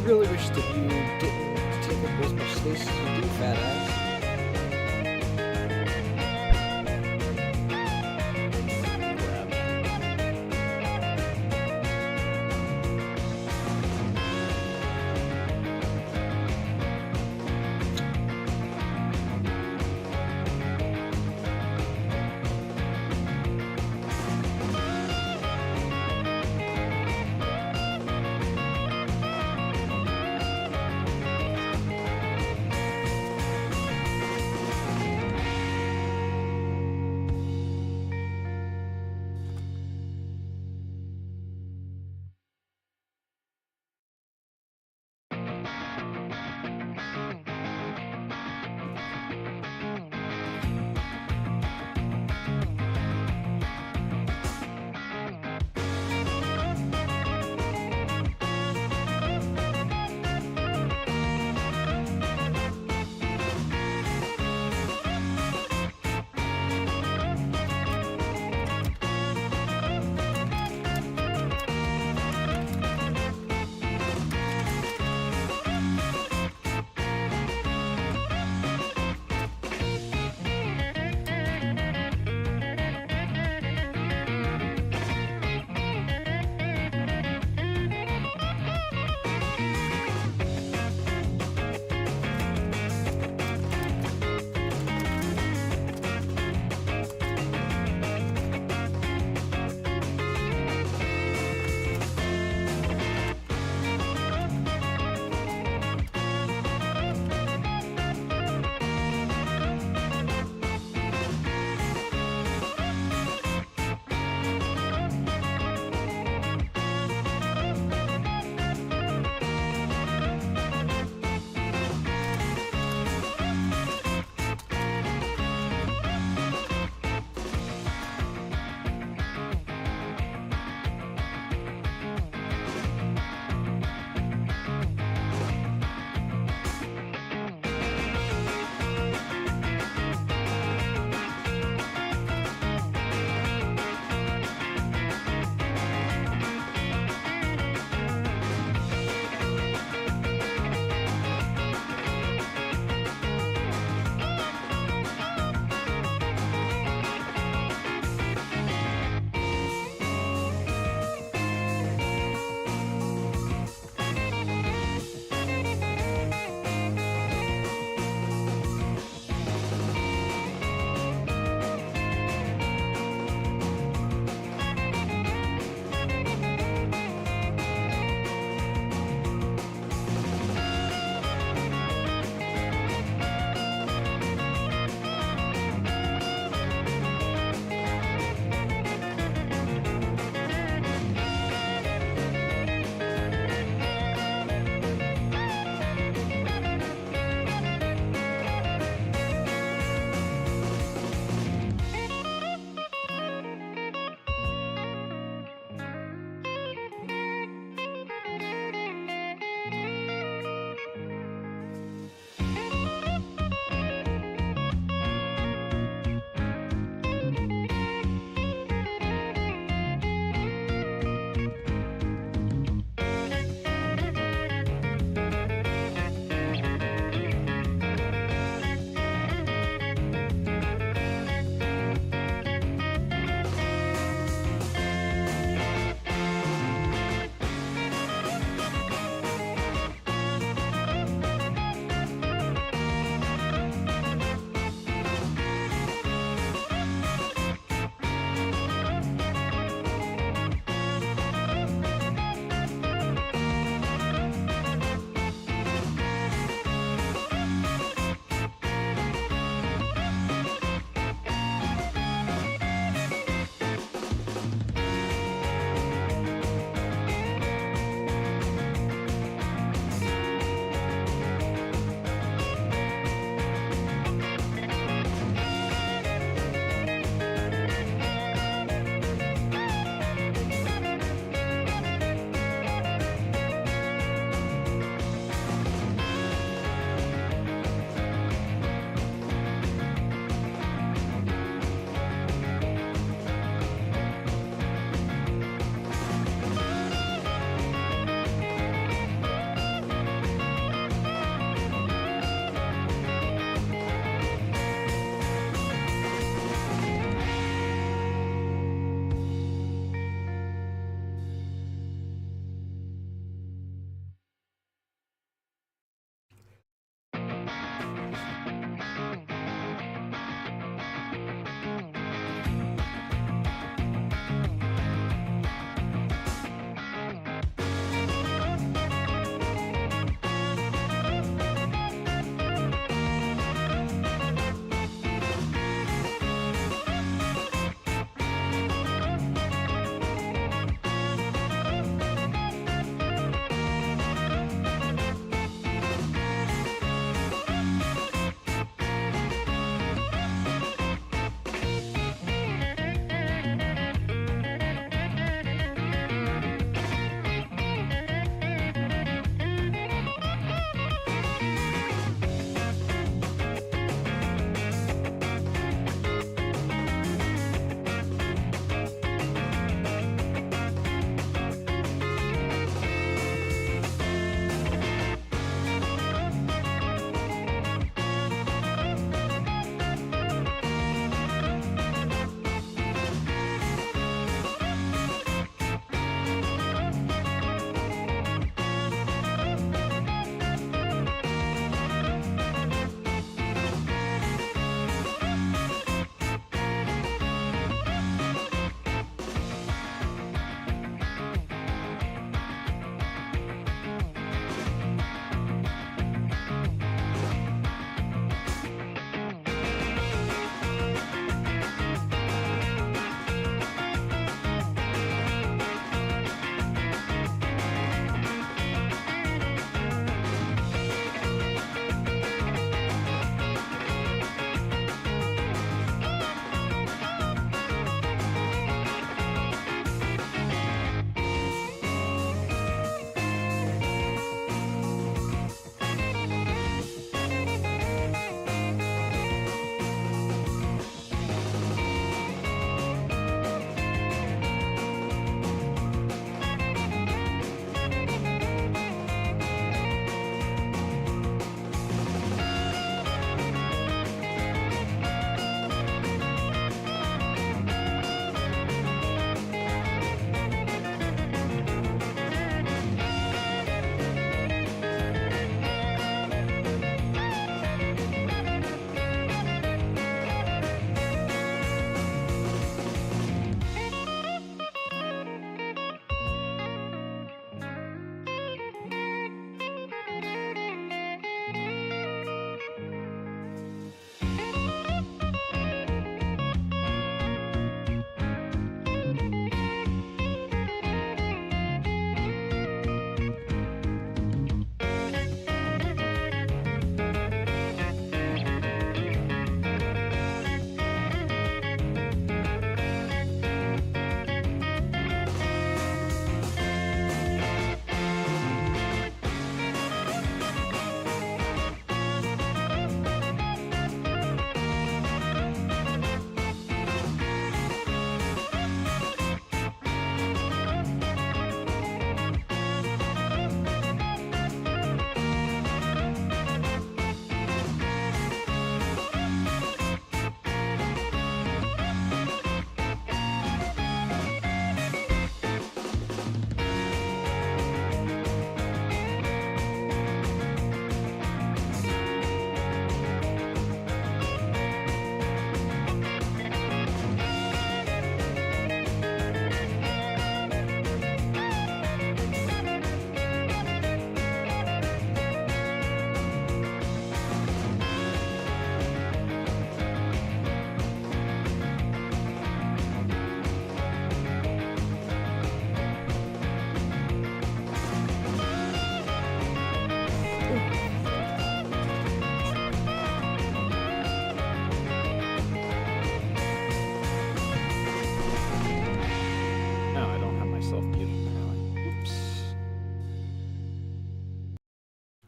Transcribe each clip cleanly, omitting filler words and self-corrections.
really wish that you didn't take up as much space as you do, fat ass.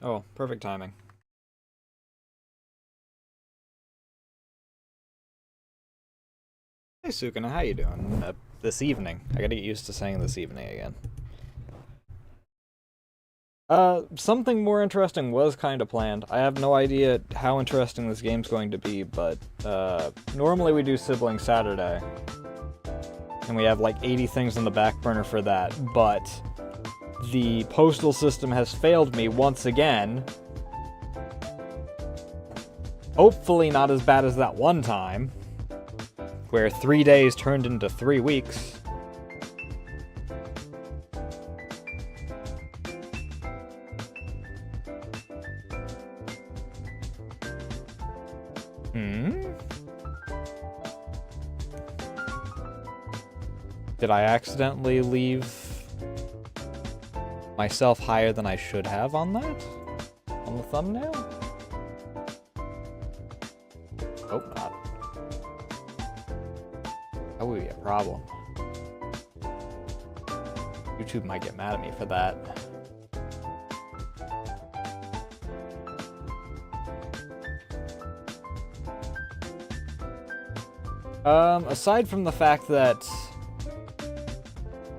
Oh, perfect timing. Hey Sukuna, how you doing this evening? I gotta get used to saying this evening again. Something more interesting was kind of planned. I have no idea how interesting this game's going to be, but, normally we do Sibling Saturday. And we have like 80 things on the back burner for that, but the postal system has failed me once again. Hopefully not as bad as that one time, where 3 days turned into 3 weeks. Did I accidentally leave myself higher than I should have on that? On the thumbnail? Hope not. That would be a problem. YouTube might get mad at me for that. Aside from the fact that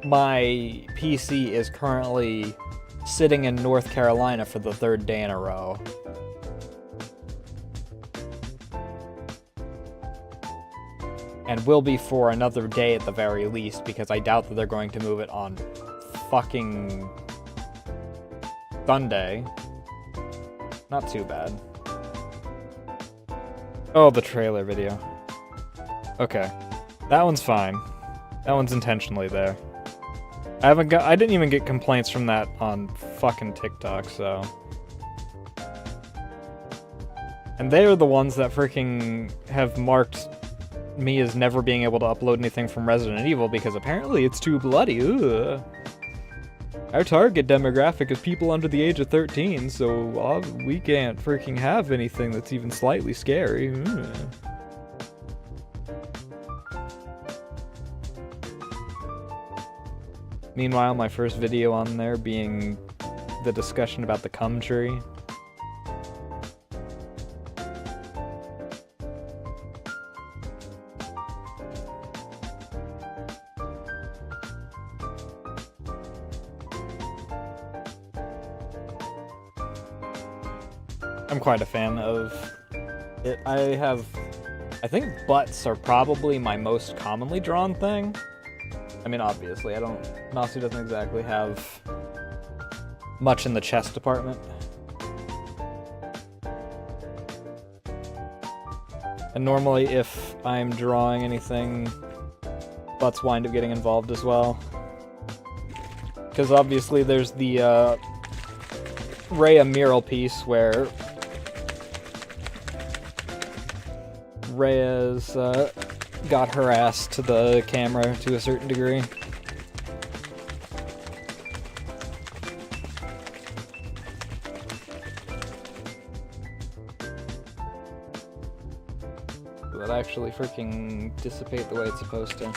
my PC is currently sitting in North Carolina for the 3rd day in a row. And will be for another day at the very least, because I doubt that they're going to move it on fucking Sunday. Not too bad. Oh, the trailer video. Okay. That one's fine. That one's intentionally there. I didn't even get complaints from that on fucking TikTok, so. And they are the ones that freaking have marked me as never being able to upload anything from Resident Evil because apparently it's too bloody. Ugh. Our target demographic is people under the age of 13, so we can't freaking have anything that's even slightly scary. Ugh. Meanwhile, my first video on there being the discussion about the cum tree. I'm quite a fan of it. I think butts are probably my most commonly drawn thing. I mean, obviously, Nasu doesn't exactly have much in the chest department. And normally, if I'm drawing anything, butts wind up getting involved as well. Because obviously there's the Rhea mural piece where Rhea's got her ass to the camera to a certain degree. Will it actually freaking dissipate the way it's supposed to?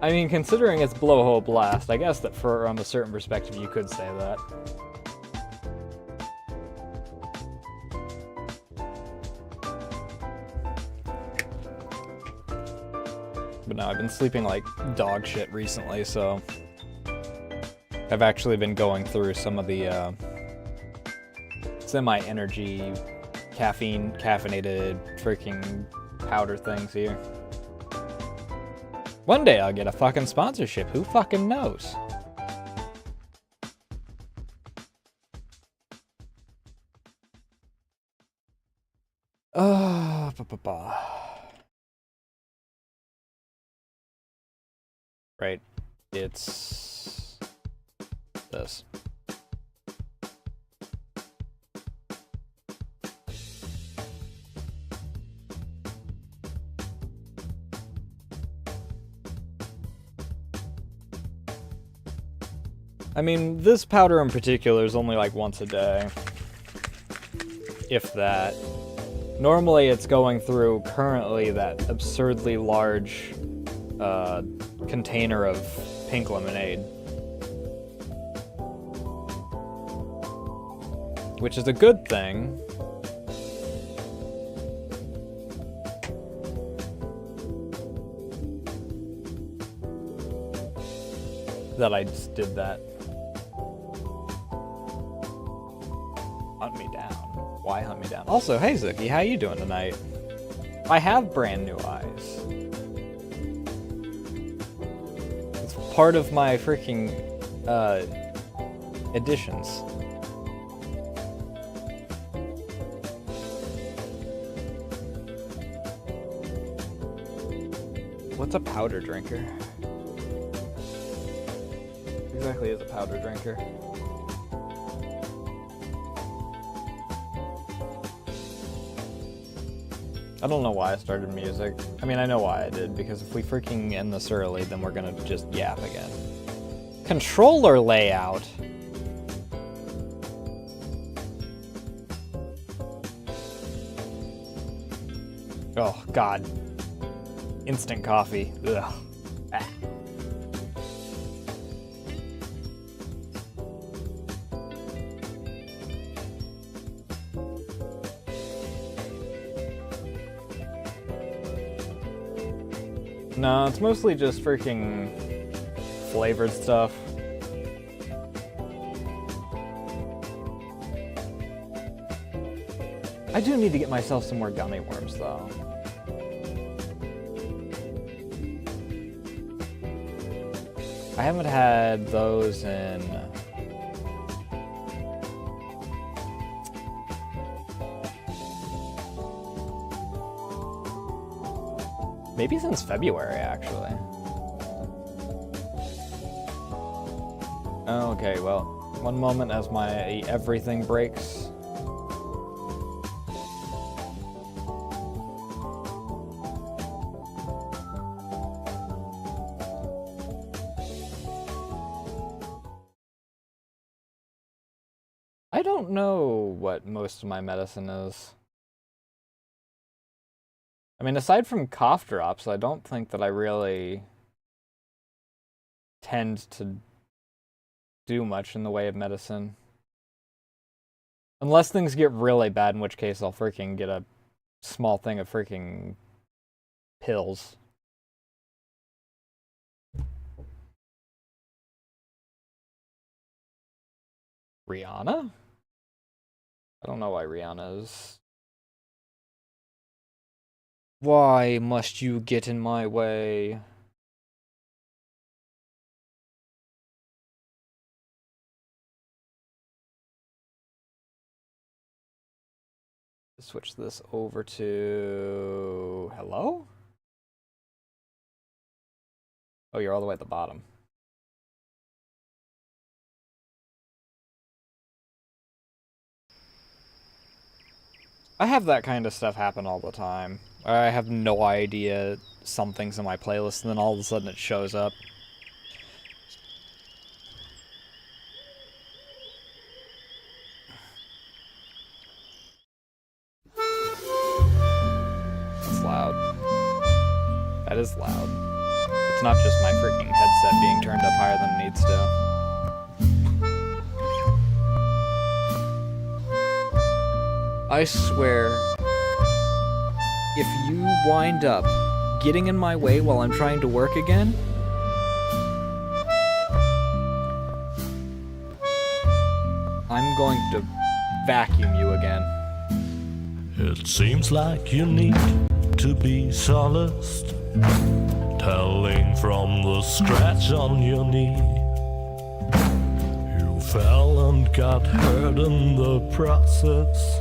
I mean, considering it's blowhole blast, I guess that from a certain perspective you could say that. But no, I've been sleeping like dog shit recently, so I've actually been going through some of the semi-energy, caffeinated freaking powder things here. One day I'll get a fucking sponsorship, who fucking knows? Right, it's this. I mean, this powder in particular is only like once a day. If that. Normally it's going through currently that absurdly large container of pink lemonade. Which is a good thing. That I just did that. Hunt me down. Why hunt me down? Also, hey Zuki, how you doing tonight? I have brand new eyes. It's part of my freaking additions. What's a powder drinker? Exactly is a powder drinker. I don't know why I started music. I mean, I know why I did, because if we freaking end this early, then we're gonna just yap again. Controller layout! Oh, God. Instant coffee. Ugh. Ah. No, it's mostly just freaking flavored stuff. I do need to get myself some more gummy worms, though. I haven't had those in... maybe since February, actually. Okay, well, one moment as my everything breaks. I don't know what most of my medicine is. I mean, aside from cough drops, I don't think that I really tend to do much in the way of medicine. Unless things get really bad, in which case I'll freaking get a small thing of freaking pills. Rihanna? I don't know why Rihanna is... Why must you get in my way? Switch this over to... hello? Oh, you're all the way at the bottom. I have that kind of stuff happen all the time. I have no idea something's in my playlist, and then all of a sudden it shows up. That's loud. That is loud. It's not just my freaking headset being turned up higher than it needs to. I swear, if you wind up getting in my way while I'm trying to work again, I'm going to vacuum you again. It seems like you need to be solaced, telling from the scratch on your knee. You fell and got hurt in the process,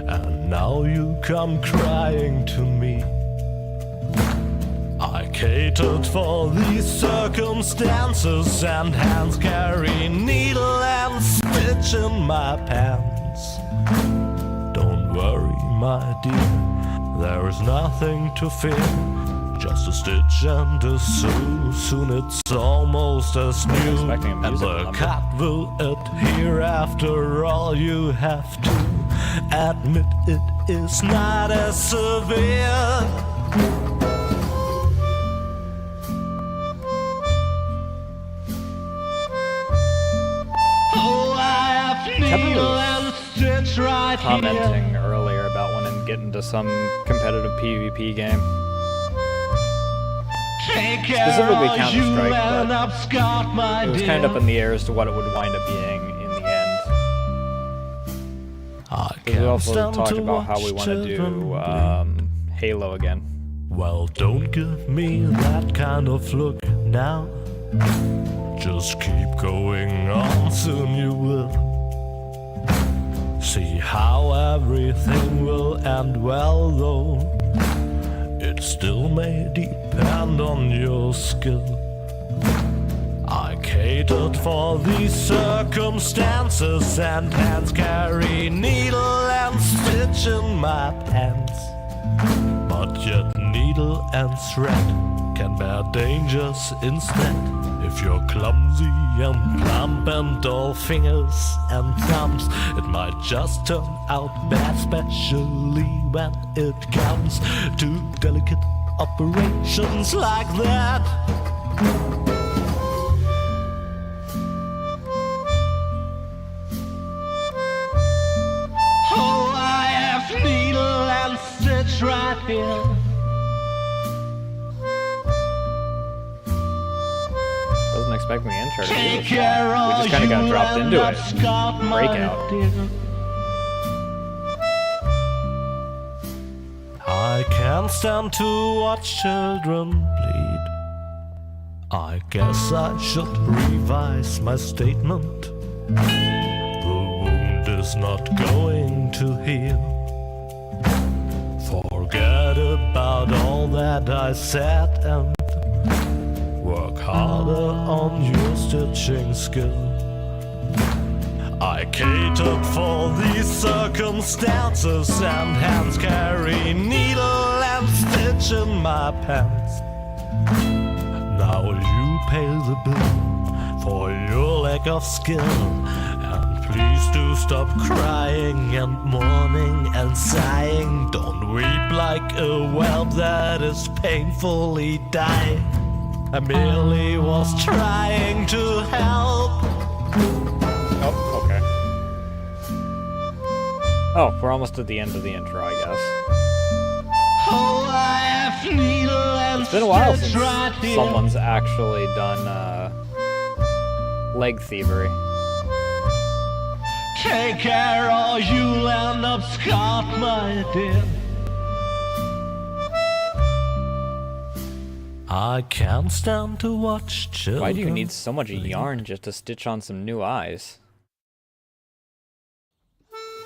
and now you come crying to me. I catered for these circumstances, and hands carry needle and stitch in my pants. Don't worry, my dear, there is nothing to fear. Just a stitch and a sew, soon it's almost as new, and the cat will adhere. After all, you have to admit it is not as severe. commenting earlier about wanting to get into some competitive PvP game. Specifically Counter-Strike, but it was kind of up in the air as to what it would wind up being in the end. We also talked about how we want to do Halo again. Well, don't give me that kind of look now. Just keep going on, soon you will see how everything will end well, though it still may depend on your skill. I catered for these circumstances, and hands carry needle and stitch in my pants. But yet needle and thread can bear dangers instead. If you're clumsy and plump and dull fingers and thumbs, it might just turn out bad, especially when it comes to delicate operations like that. Oh, I have needle and stitch right here. Wasn't expecting the intro to be this long. We just kind of got dropped into it. Breakout. I can't stand to watch children bleed. I guess I should revise my statement. The wound is not going to heal. Forget about all that I said and work harder on your stitching skill. I catered for these circumstances, and hands carry needle and stitch in my pants. Now you pay the bill for your lack of skill, and please do stop crying and mourning and sighing. Don't weep like a whelp that is painfully dying. I merely was trying to help. Oh, okay. Oh, we're almost at the end of the intro, I guess. Oh, I have needle and It's been a while stitch since right here. someone's actually done leg thievery. Take care or you'll end up scarred, my dear. I can't stand to watch children. Why do you need so much yarn just to stitch on some new eyes?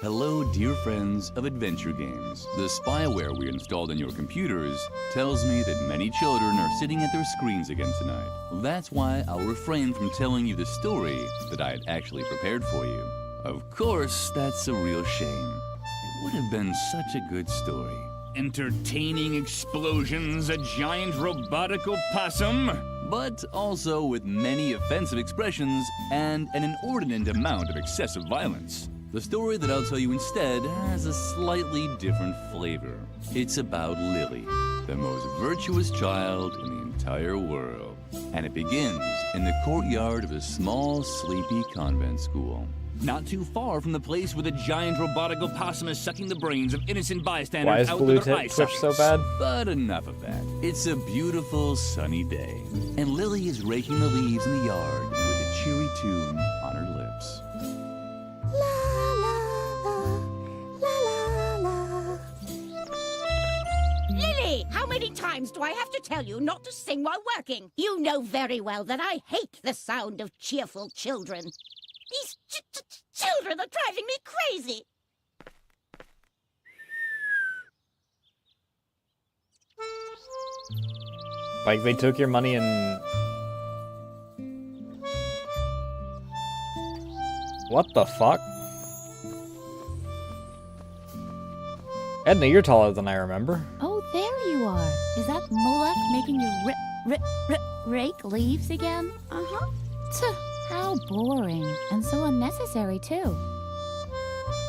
Hello, dear friends of adventure games. The spyware we installed on your computers tells me that many children are sitting at their screens again tonight. That's why I'll refrain from telling you the story that I had actually prepared for you. Of course, that's a real shame. It would have been such a good story. Entertaining explosions, a giant robotic opossum, but also with many offensive expressions and an inordinate amount of excessive violence. The story that I'll tell you instead has a slightly different flavor. It's about Lily, the most virtuous child in the entire world. And it begins in the courtyard of a small, sleepy convent school. Not too far from the place where the giant robotic opossum is sucking the brains of innocent bystanders Why is out Blue of their eye Twitch so sockets. bad? But enough of that. It's a beautiful sunny day, and Lily is raking the leaves in the yard with a cheery tune on her lips. Lily, how many times do I have to tell you not to sing while working? You know very well that I hate the sound of cheerful children. These children are driving me crazy. Like, they took your money and... What the fuck? Edna, you're taller than I remember. Oh, there you are. Is that Molech making you rake leaves again? Uh-huh. How boring. And so unnecessary, too.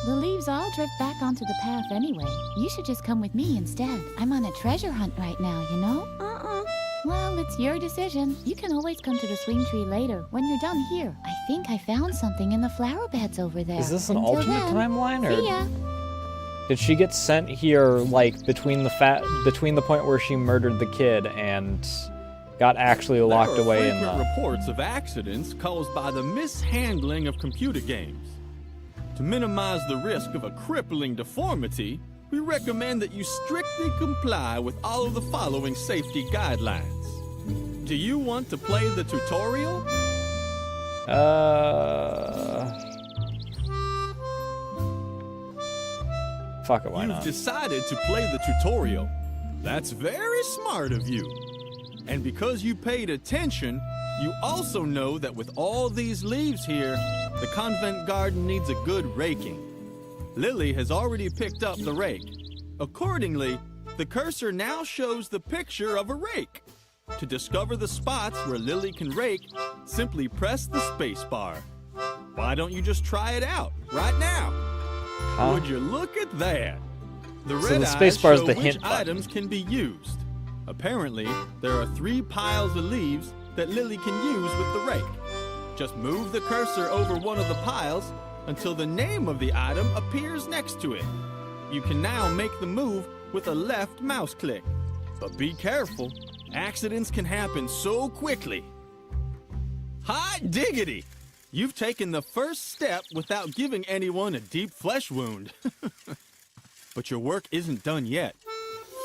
The leaves all drift back onto the path anyway. You should just come with me instead. I'm on a treasure hunt right now, you know? Well, it's your decision. You can always come to the swing tree later, when you're done here. I think I found something in the flower beds over there. Is this an Until alternate then, timeline, or...? See ya! Did she get sent here, like, between the point where she murdered the kid and got actually locked away in the... There are frequent reports of accidents caused by the mishandling of computer games. To minimize the risk of a crippling deformity, we recommend that you strictly comply with all of the following safety guidelines. Do you want to play the tutorial? Fuck it, why not? You've decided to play the tutorial. That's very smart of you. And because you paid attention, you also know that with all these leaves here, the convent garden needs a good raking. Lily has already picked up the rake. Accordingly, the cursor now shows the picture of a rake. To discover the spots where Lily can rake, simply press the space bar. Why don't you just try it out right now? Huh? Would you look at that? The So red the eyes space bar is show the which hint button. items can be used. Apparently, there are 3 piles of leaves that Lily can use with the rake. Just move the cursor over one of the piles until the name of the item appears next to it. You can now make the move with a left mouse click. But be careful, accidents can happen so quickly. Hot diggity! You've taken the first step without giving anyone a deep flesh wound. But your work isn't done yet.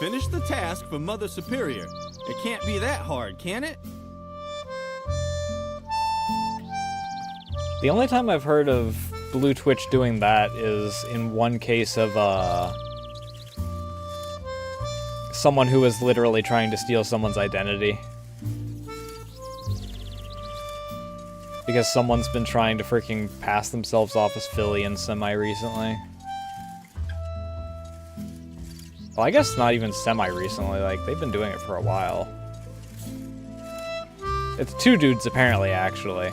Finish the task for Mother Superior. It can't be that hard, can it? The only time I've heard of Blue Twitch doing that is in one case of someone who was literally trying to steal someone's identity. Because someone's been trying to freaking pass themselves off as Philly semi-recently. Well, I guess not even semi-recently, like, they've been doing it for a while. It's 2 dudes, apparently, actually.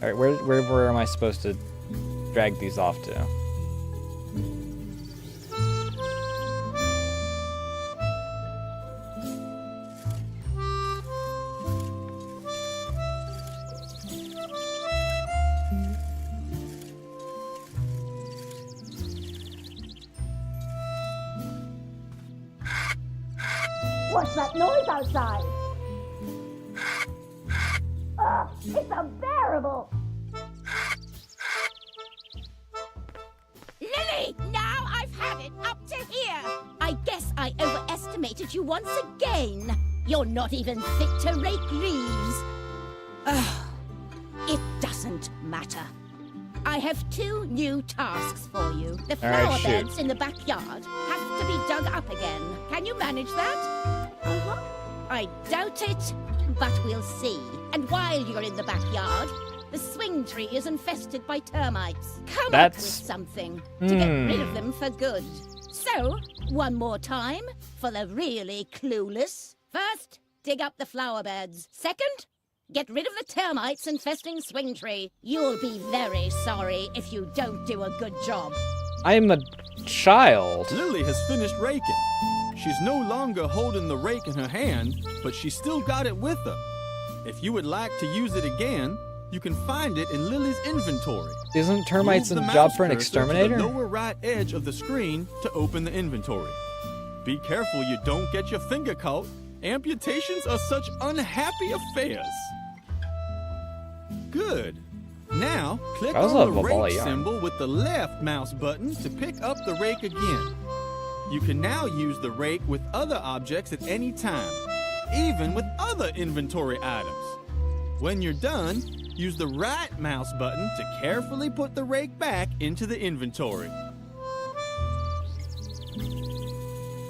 Alright, where am I supposed to drag these off to? What's that noise outside? Ugh, it's unbearable! Lily, now I've had it up to here! I guess I overestimated you once again. You're not even fit to rake leaves. Ugh, it doesn't matter. I have 2 new tasks for you. The flower shoot. beds in the backyard have to be dug up again. Can you manage that? Uh-huh. I doubt it, but we'll see. And while you're in the backyard, the swing tree is infested by termites. Come up with something to get rid of them for good. So, one more time for the really clueless. First, dig up the flower beds. Second, get rid of the termites infesting swing tree. You'll be very sorry if you don't do a good job. I'm a child. Lily has finished raking. She's no longer holding the rake in her hand, but she's still got it with her. If you would like to use it again, you can find it in Lily's inventory. Isn't termites Move a the job mouse for an cursor exterminator? to the lower right edge of the screen to open the inventory. Be careful you don't get your finger caught. Amputations are such unhappy affairs. Good. Now, click That was on a the ball of rake yarn. symbol with the left mouse button to pick up the rake again. You can now use the rake with other objects at any time, even with other inventory items. When you're done, use the right mouse button to carefully put the rake back into the inventory.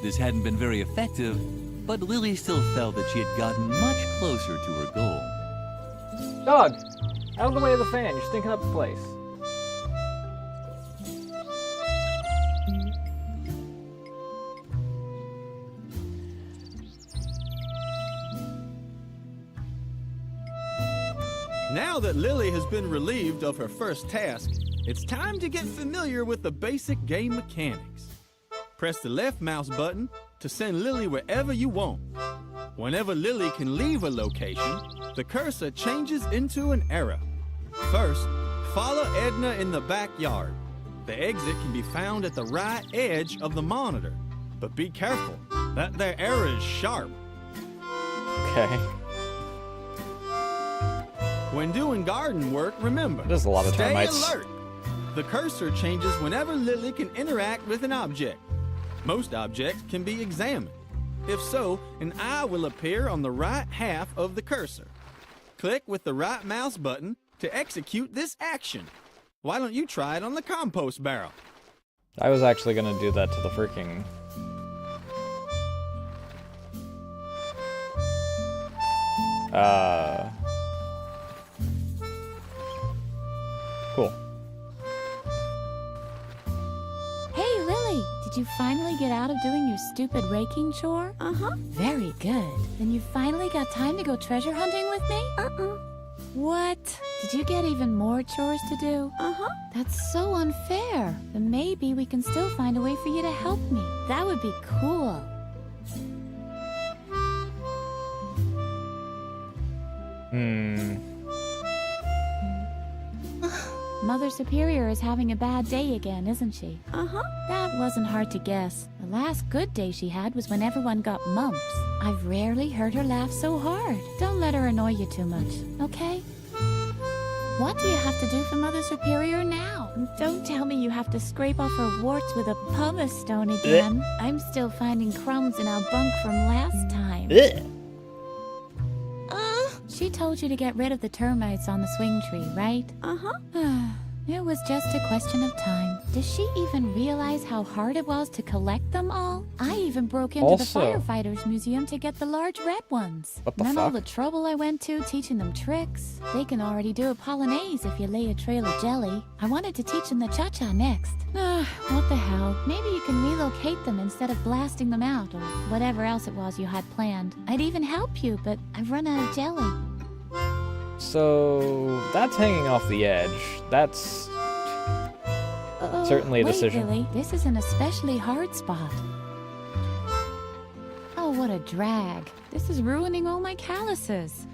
This hadn't been very effective, but Lily still felt that she had gotten much closer to her goal. Dog, out of the way of the fan. You're stinking up the place. Now that Lily has been relieved of her first task, it's time to get familiar with the basic game mechanics. Press the left mouse button to send Lily wherever you want. Whenever Lily can leave a location, the cursor changes into an arrow. First, follow Edna in the backyard. The exit can be found at the right edge of the monitor. But be careful, that there arrow is sharp. Okay. When doing garden work, remember, There's a lot of stay termites. alert. The cursor changes whenever Lily can interact with an object. Most objects can be examined. If so, an eye will appear on the right half of the cursor. Click with the right mouse button to execute this action. Why don't you try it on the compost barrel? I was actually gonna do that to the freaking... Cool. Hey, Lily, did you finally get out of doing your stupid raking chore? Uh-huh. Very good. Then you finally got time to go treasure hunting with me? Uh-uh. What? Did you get even more chores to do? Uh-huh. That's so unfair. Then maybe we can still find a way for you to help me. That would be cool. Mother Superior is having a bad day again, isn't she? Uh-huh. That wasn't hard to guess. The last good day she had was when everyone got mumps. I've rarely heard her laugh so hard. Don't let her annoy you too much, okay? What do you have to do for Mother Superior now? Don't tell me you have to scrape off her warts with a pumice stone again. I'm still finding crumbs in our bunk from last time. She told you to get rid of the termites on the swing tree, right? Uh-huh. It was just a question of time. Does she even realize how hard it was to collect them all? I even broke into Also- the firefighters museum to get the large red ones. What the And then all fuck? the trouble I went to teaching them tricks. They can already do a polonaise if you lay a trail of jelly. I wanted to teach them the cha-cha next. What the hell? Maybe you can relocate them instead of blasting them out or whatever else it was you had planned. I'd even help you, but I've run out of jelly. So... that's hanging off the edge. That's... certainly a Wait, decision. Lily, this is an especially hard spot. Oh, what a drag. This is ruining all my calluses.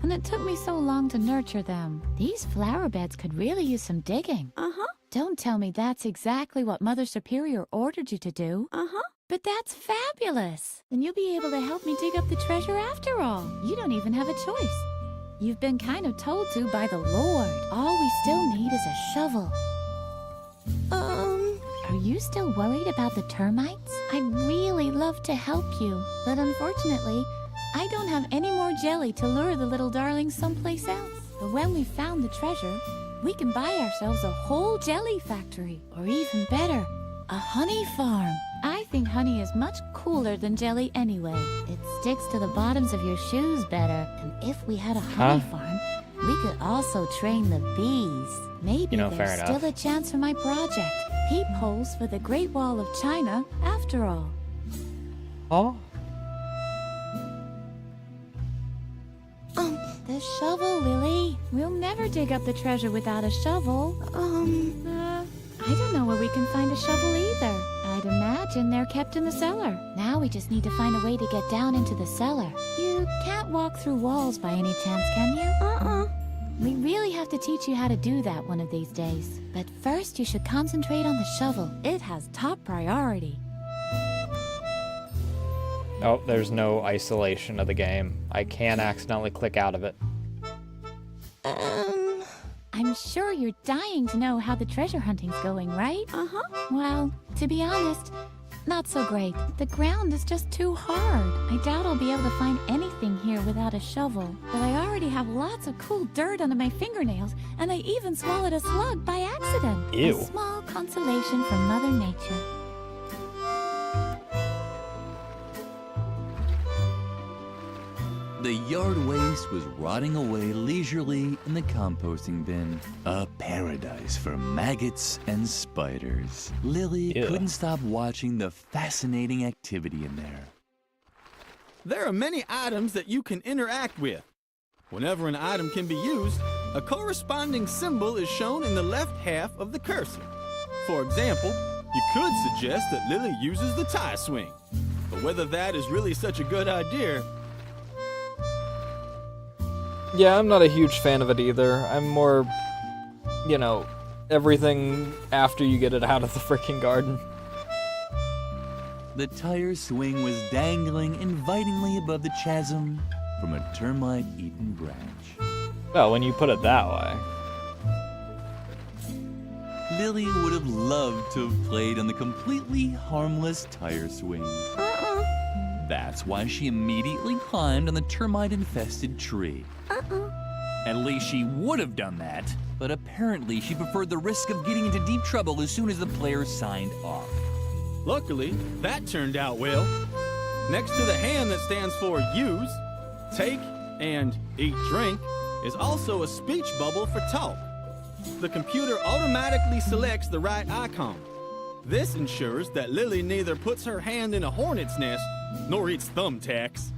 And it took me so long to nurture them. These flower beds could really use some digging. Uh-huh. Don't tell me that's exactly what Mother Superior ordered you to do. Uh-huh. But that's fabulous. Then you'll be able to help me dig up the treasure after all. You don't even have a choice. You've been kind of told to by the Lord. All we still need is a shovel. Are you still worried about the termites? I'd really love to help you, but unfortunately, I don't have any more jelly to lure the little darlings someplace else. But when we've found the treasure, we can buy ourselves a whole jelly factory, or even better, a honey farm. I think honey is much cooler than jelly anyway. It sticks to the bottoms of your shoes better, and if we had a honey farm, we could also train the bees. Maybe fair there's enough. still a chance for my project. Peepholes for the Great Wall of China, after all. Oh? The shovel, Lily. We'll never dig up the treasure without a shovel. I don't know where we can find a shovel either. I'd imagine they're kept in the cellar. Now we just need to find a way to get down into the cellar. You can't walk through walls by any chance, can you? We really have to teach you how to do that one of these days. But first, you should concentrate on the shovel. It has top priority. Oh, there's no isolation of the game. I can accidentally click out of it. I'm sure you're dying to know how the treasure hunting's going, right? Well, to be honest, not so great. The ground is just too hard. I doubt I'll be able to find anything here without a shovel. But I already have lots of cool dirt under my fingernails, and I even swallowed a slug by accident. Ew. A small consolation from Mother Nature. The yard waste was rotting away leisurely in the composting bin. A paradise for maggots and spiders. Lily Ew. couldn't stop watching the fascinating activity in there. There are many items that you can interact with. Whenever an item can be used, a corresponding symbol is shown in the left half of the cursor. For example, you could suggest that Lily uses the tie swing. But whether that is really such a good idea, Yeah, I'm not a huge fan of it either. I'm more, you know, everything after you get it out of the freaking garden. The tire swing was dangling invitingly above the chasm from a termite-eaten branch. Well, when you put it that way. Lily would have loved to have played on the completely harmless tire swing. That's why she immediately climbed on the termite-infested tree. At least she would have done that, but apparently she preferred the risk of getting into deep trouble as soon as the players signed off. Luckily, that turned out well. Next to the hand that stands for use, take, and eat drink is also a speech bubble for talk. The computer automatically selects the right icon. This ensures that Lily neither puts her hand in a hornet's nest nor eats thumbtacks.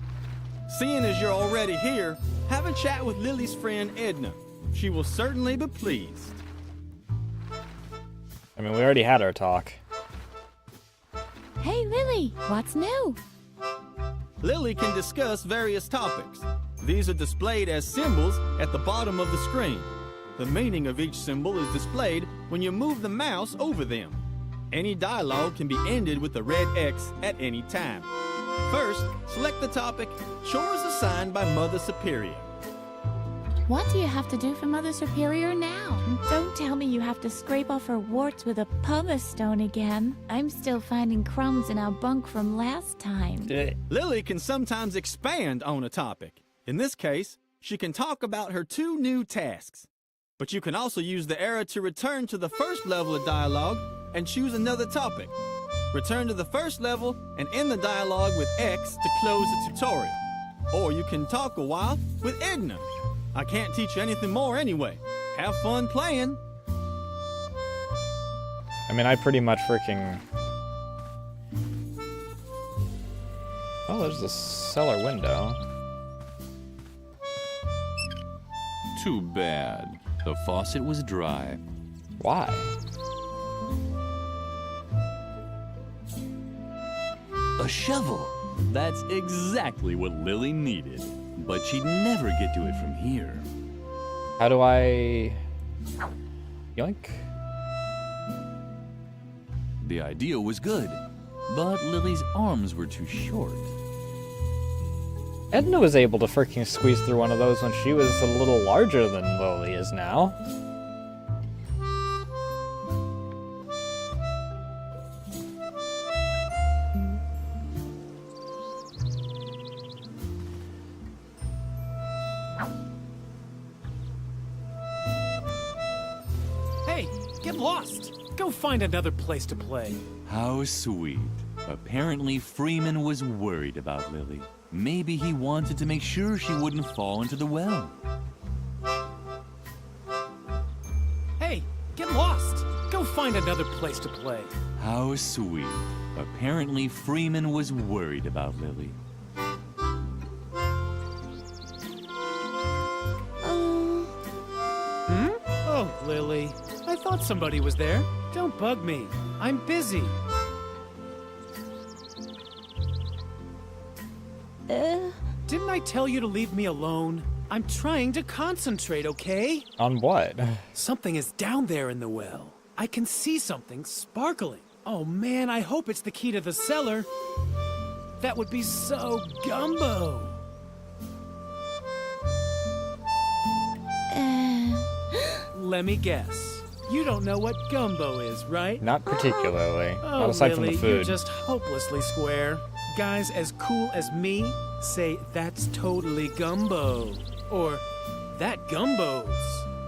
Seeing as you're already here, have a chat with Lily's friend Edna. She will certainly be pleased. I mean, we already had our talk. Hey, Lily, what's new? Lily can discuss various topics. These are displayed as symbols at the bottom of the screen. The meaning of each symbol is displayed when you move the mouse over them. Any dialogue can be ended with the red X at any time. First, select the topic, Chores Assigned by Mother Superior. What do you have to do for Mother Superior now? Don't tell me you have to scrape off her warts with a pumice stone again. I'm still finding crumbs in our bunk from last time. Lily can sometimes expand on a topic. In this case, she can talk about her 2 new tasks. But you can also use the arrow to return to the first level of dialogue and choose another topic. Return to the first level and end the dialogue with X to close the tutorial. Or you can talk a while with Edna. I can't teach you anything more anyway. Have fun playing. I mean, I pretty much freaking... Oh, there's the cellar window. Too bad. The faucet was dry. Why? A shovel. That's exactly what Lily needed. But she'd never get to it from here. How do I... Yoink? The idea was good, but Lily's arms were too short. Edna was able to freaking squeeze through one of those when she was a little larger than Lily is now. Hey, get lost! Go find another place to play. How sweet. Apparently Freeman was worried about Lily. Maybe he wanted to make sure she wouldn't fall into the well. Hey, get lost! Go find another place to play. How sweet. Apparently Freeman was worried about Lily. Oh, Lily. I thought somebody was there. Don't bug me. I'm busy. Didn't I tell you to leave me alone? I'm trying to concentrate, okay? On what? Something is down there in the well. I can see something sparkling. Oh man, I hope it's the key to the cellar. That would be so gumbo. Let me guess. You don't know what gumbo is, right? Not particularly. Oh, Not aside from Lily, the you're food. just hopelessly square. Guys as cool as me say that's totally gumbo. Or that gumbos.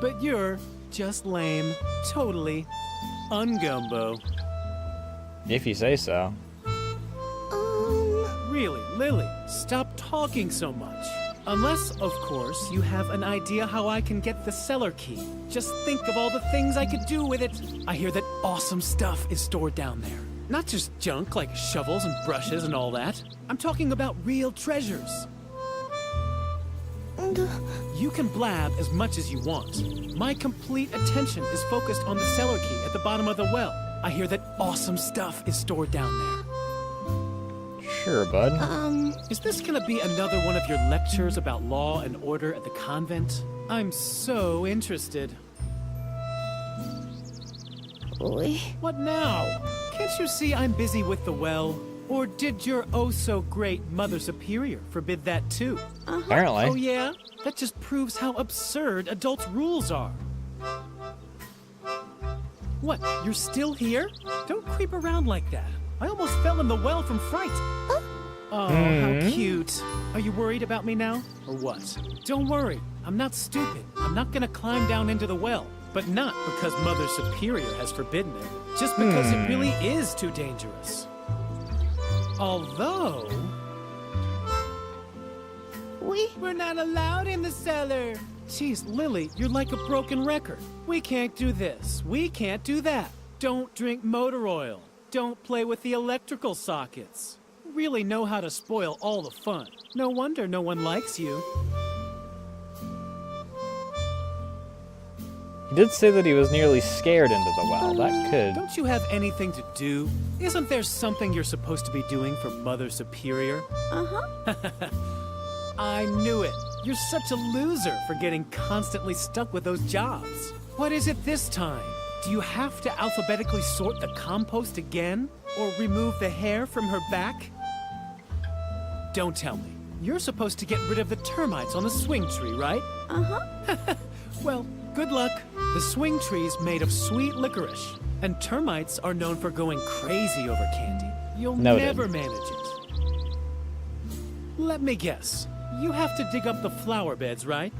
But you're just lame. Totally ungumbo. If you say so. Really, Lily, stop talking so much. Unless, of course, you have an idea how I can get the cellar key. Just think of all the things I could do with it. I hear that awesome stuff is stored down there. Not just junk like shovels and brushes and all that. I'm talking about real treasures. You can blab as much as you want. My complete attention is focused on the cellar key at the bottom of the well. I hear that awesome stuff is stored down there. Sure, bud. Is this gonna be another one of your lectures about law and order at the convent? I'm so interested. What now? Can't you see I'm busy with the well? Or did your oh-so-great Mother Superior forbid that too? Apparently. Oh yeah? That just proves how absurd adults' rules are. What, you're still here? Don't creep around like that. I almost fell in the well from fright. Oh, how cute. Are you worried about me now, or what? Don't worry, I'm not stupid. I'm not gonna climb down into the well. But not because Mother Superior has forbidden it, just because it really is too dangerous. Although... We're not allowed in the cellar. Jeez, Lily, you're like a broken record. We can't do this. We can't do that. Don't drink motor oil. Don't play with the electrical sockets. Really know how to spoil all the fun. No wonder no one likes you. He did say that he was nearly scared into the well. That could... Don't you have anything to do? Isn't there something you're supposed to be doing for Mother Superior? I knew it. You're such a loser for getting constantly stuck with those jobs. What is it this time? Do you have to alphabetically sort the compost again? Or remove the hair from her back? Don't tell me. You're supposed to get rid of the termites on the swing tree, right? Well, good luck. The swing tree's made of sweet licorice, and termites are known for going crazy over candy. You'll never manage it. Let me guess. You have to dig up the flower beds, right?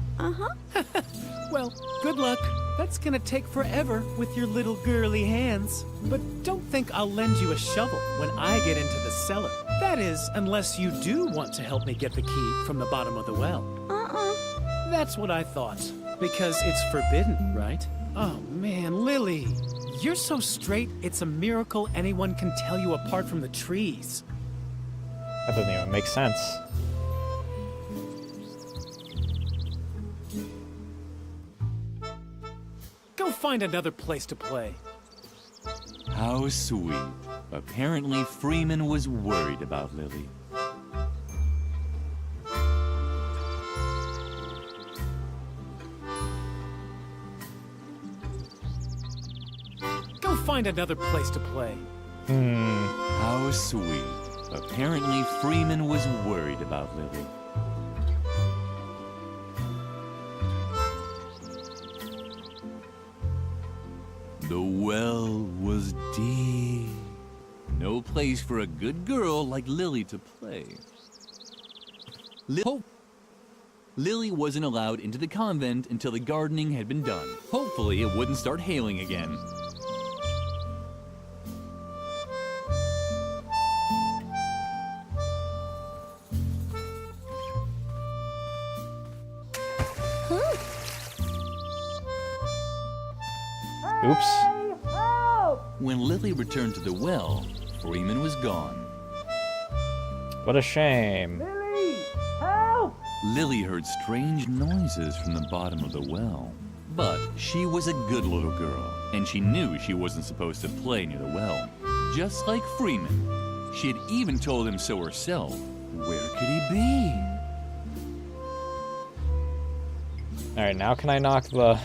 Well, good luck. That's gonna take forever with your little girly hands. But don't think I'll lend you a shovel when I get into the cellar. That is, unless you do want to help me get the key from the bottom of the well. That's what I thought. Because it's forbidden, right? Oh man, Lily. You're so straight, it's a miracle anyone can tell you apart from the trees. That doesn't even make sense. Go find another place to play. How sweet. Apparently, Freeman was worried about Lily. Go find another place to play. How sweet. Apparently, Freeman was worried about Lily. The well was deep. No place for a good girl like Lily to play. Lily wasn't allowed into the convent until the gardening had been done. Hopefully, it wouldn't start hailing again. Oops. When Lily returned to the well, Freeman was gone. What a shame. Lily heard strange noises from the bottom of the well. But she was a good little girl, and she knew she wasn't supposed to play near the well. Just like Freeman. She had even told him so herself. Where could he be? Alright, now can I knock the...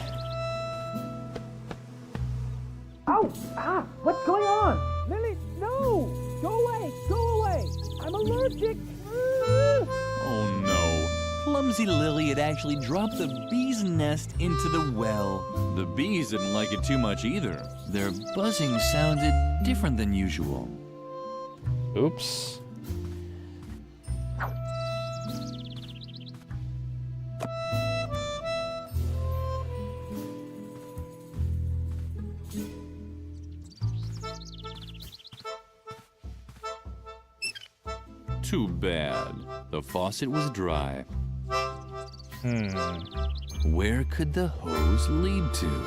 Ow! Ah! What's going on? Lily, no! Go away! Go away! I'm allergic! Oh no. Clumsy Lily had actually dropped the bee's nest into the well. The bees didn't like it too much either. Their buzzing sounded different than usual. Oops. Too bad. The faucet was dry. Where could the hose lead to?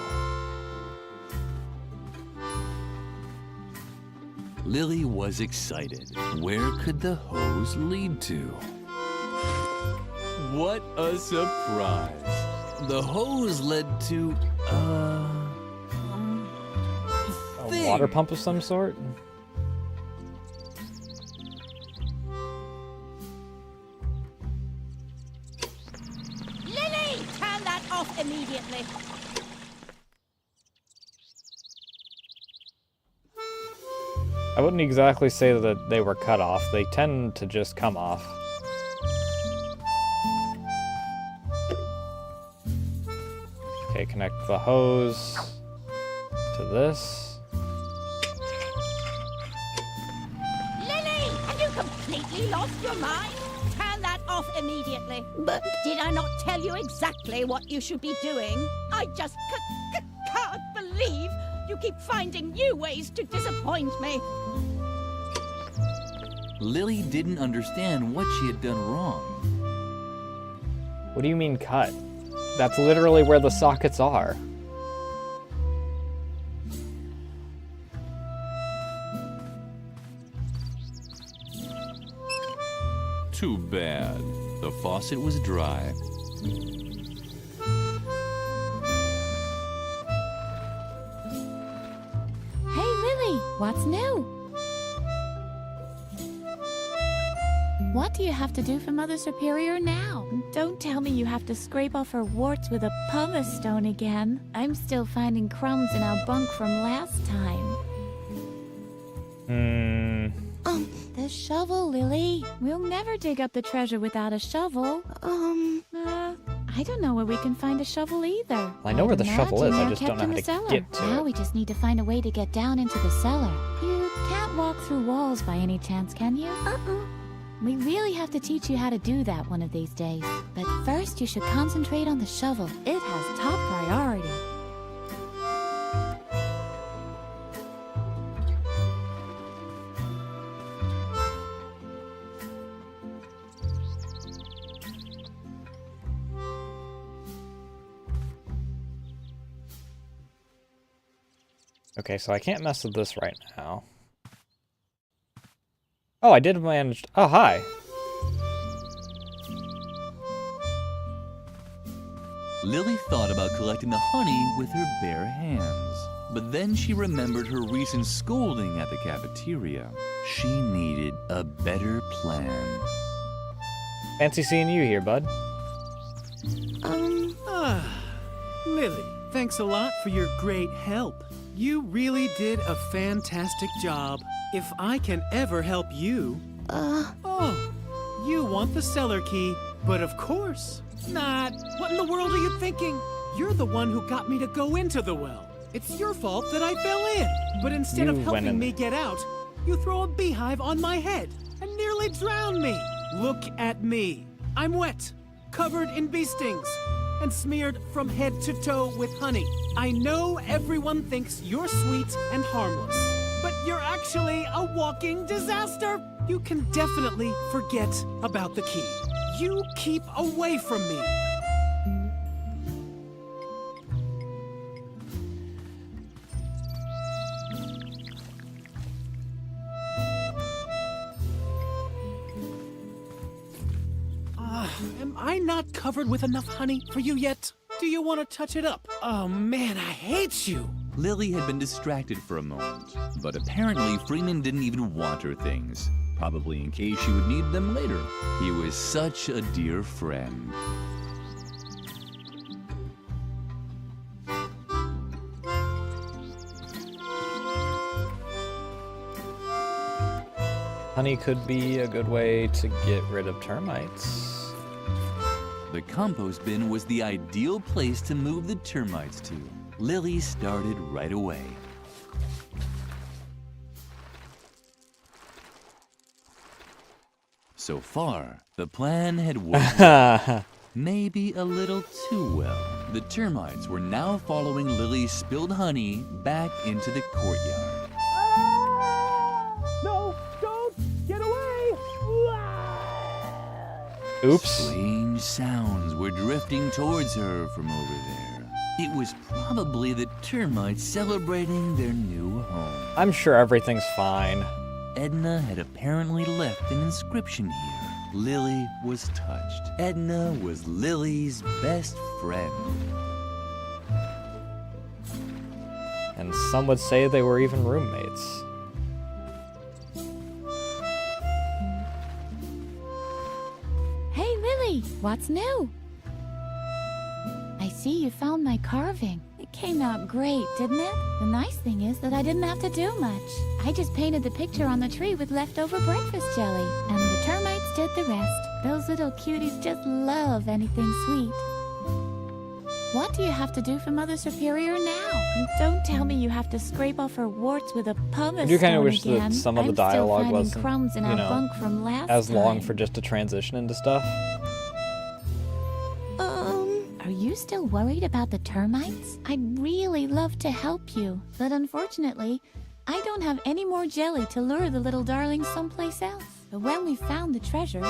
Lily was excited. Where could the hose lead to? What a surprise! The hose led to A water pump of some sort? off immediately. I wouldn't exactly say that they were cut off. They tend to just come off. Okay, connect the hose to this. Lily, have you completely lost your mind? Turn that off immediately. But did I not tell you exactly what you should be doing? I just can't believe you keep finding new ways to disappoint me. Lily didn't understand what she had done wrong. What do you mean cut? That's literally where the sockets are. Too bad. The faucet was dry. Hey, Lily, what's new? What do you have to do for Mother Superior now? Don't tell me you have to scrape off her warts with a pumice stone again. I'm still finding crumbs in our bunk from last time. The shovel, Lily. We'll never dig up the treasure without a shovel. I don't know where we can find a shovel either. Well, I know where the shovel is, I Imagine just they're don't know how kept in to the get to cellar. Now it. we just need to find a way to get down into the cellar. You can't walk through walls by any chance, can you? We really have to teach you how to do that one of these days. But first, you should concentrate on the shovel. It has top priority. Okay, so I can't mess with this right now. Oh, I did manage. Oh, hi. Lily thought about collecting the honey with her bare hands. But then she remembered her recent scolding at the cafeteria. She needed a better plan. Fancy seeing you here, bud. Lily, thanks a lot for your great help. You really did a fantastic job. If I can ever help you... Oh, you want the cellar key, but of course not. What in the world are you thinking? You're the one who got me to go into the well. It's your fault that I fell in. But instead of You went helping in. me get out, you throw a beehive on my head and nearly drown me. Look at me. I'm wet, covered in bee stings, and smeared from head to toe with honey. I know everyone thinks you're sweet and harmless, but you're actually a walking disaster. You can definitely forget about the key. You keep away from me. Am I not covered with enough honey for you yet? Do you want to touch it up? Oh man, I hate you. Lily had been distracted for a moment, but apparently Freeman didn't even want her things, probably in case she would need them later. He was such a dear friend. Honey could be a good way to get rid of termites. The compost bin was the ideal place to move the termites to. Lily started right away. So far, the plan had worked. Maybe a little too well. The termites were now following Lily's spilled honey back into the courtyard. No, don't! Get away! Oops. Strange sounds were drifting towards her from over there. It was probably the termites celebrating their new home. I'm sure everything's fine. Edna had apparently left an inscription here. Lily was touched. Edna was Lily's best friend. And some would say they were even roommates. Hey, Lily, what's new? I see you found my carving. It came out great, didn't it? The nice thing is that I didn't have to do much. I just painted the picture on the tree with leftover breakfast jelly, and the termites did the rest. Those little cuties just love anything sweet. What do you have to do for Mother Superior now? And don't tell me you have to scrape off her warts with a pumice I do kind of stone wish that again. some of the I'm still dialogue finding wasn't, crumbs in you our know, bunk from last as long time. for just to transition into stuff. Are you still worried about the termites? I'd really love to help you, but unfortunately, I don't have any more jelly to lure the little darlings someplace else. But when we found the treasure,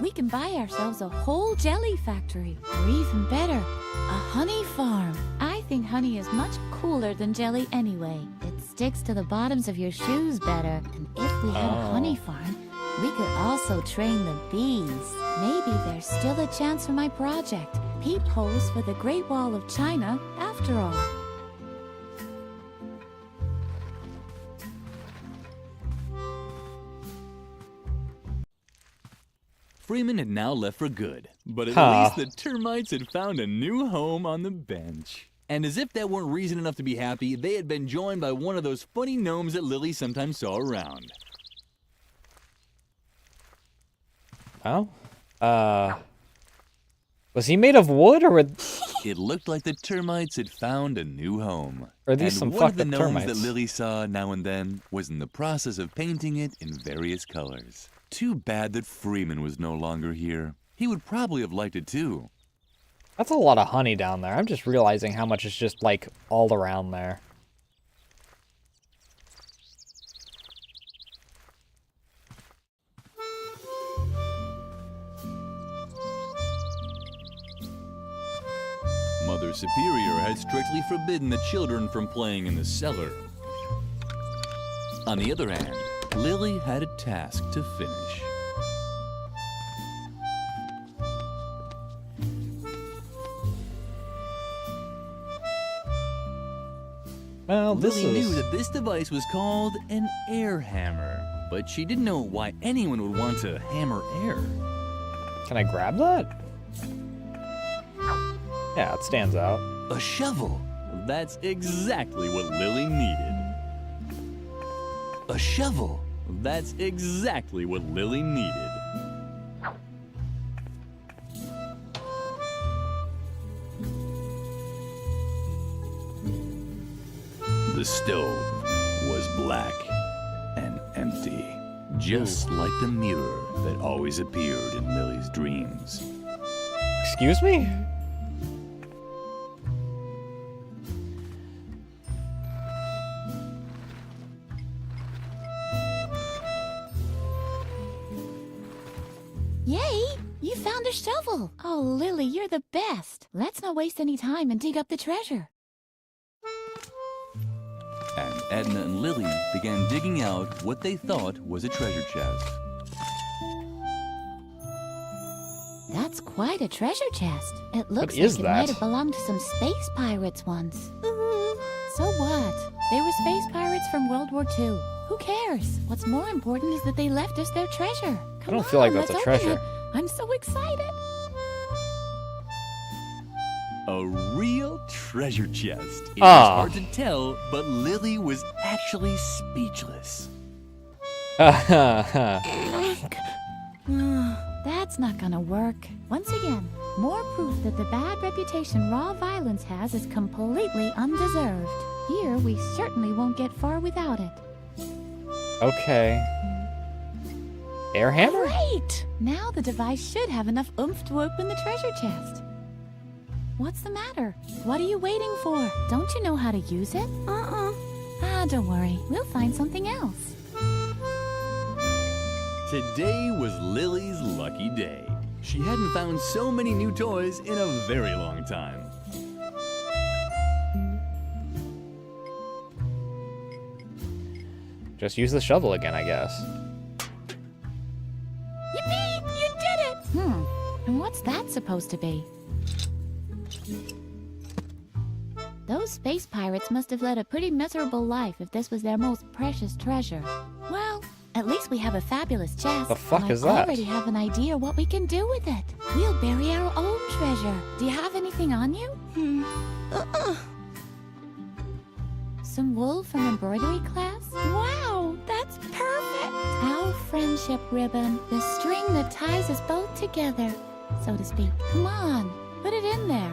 we can buy ourselves a whole jelly factory, or even better, a honey farm. I think honey is much cooler than jelly anyway. It sticks to the bottoms of your shoes better, and if we had a honey farm, we could also train the bees. Maybe there's still a chance for my project. Peepholes for the Great Wall of China, after all. Freeman had now left for good, but at Huh. least the termites had found a new home on the bench. And as if that weren't reason enough to be happy, they had been joined by one of those funny gnomes that Lily sometimes saw around. Oh? Was he made of wood, or It looked like the termites had found a new home. Or are these and some one of the fucked up gnomes termites? that Lily saw now and then was in the process of painting it in various colors. Too bad that Freeman was no longer here. He would probably have liked it too. That's a lot of honey down there. I'm just realizing how much is just, like, all around there. Mother Superior had strictly forbidden the children from playing in the cellar. On the other hand, Lily had a task to finish. Well, this Lily knew is... that this device was called an air hammer, but she didn't know why anyone would want to hammer air. Can I grab that? Yeah, it stands out. A shovel. That's exactly what Lily needed. A shovel. That's exactly what Lily needed. The stove was black and empty, just like the mirror that always appeared in Lily's dreams. Excuse me? Yay! You found a shovel! Oh, Lily, you're the best. Let's not waste any time and dig up the treasure. And Edna and Lily began digging out what they thought was a treasure chest. That's quite a treasure chest. It looks What is like it might that? have belonged to some space pirates once. So what? They were space pirates from World War II. Who cares? What's more important is that they left us their treasure. Come don't feel like on, that's let's a open treasure. it. I'm so excited. A real treasure chest. It was Ah. hard to tell, but Lily was actually speechless. That's not gonna work. Once again, more proof that the bad reputation raw violence has is completely undeserved. Here, we certainly won't get far without it. Okay. Air hammer? Great! Now the device should have enough oomph to open the treasure chest. What's the matter? What are you waiting for? Don't you know how to use it? Ah, don't worry. We'll find something else. Today was Lily's lucky day. She hadn't found so many new toys in a very long time. Just use the shovel again, I guess. Yippee! You did it! And what's that supposed to be? Those space pirates must have led a pretty miserable life if this was their most precious treasure. Well, at least we have a fabulous chest. The fuck and is I that? already have an idea what we can do with it. We'll bury our own treasure. Do you have any anything on you? Some wool from embroidery class? Wow, that's perfect! Our friendship ribbon, the string that ties us both together, so to speak. Come on, put it in there.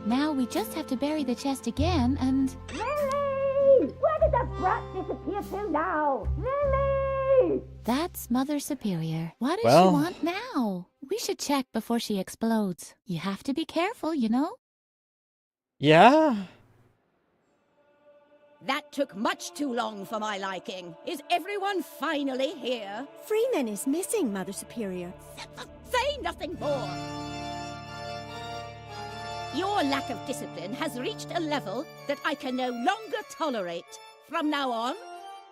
Now we just have to bury the chest again and... Lily! Where did the brat disappear to now? Lily! That's Mother Superior. What does Well- she want now? We should check before she explodes. You have to be careful, you know? Yeah? That took much too long for my liking. Is everyone finally here? Freeman is missing, Mother Superior. Say nothing more! Your lack of discipline has reached a level that I can no longer tolerate. From now on,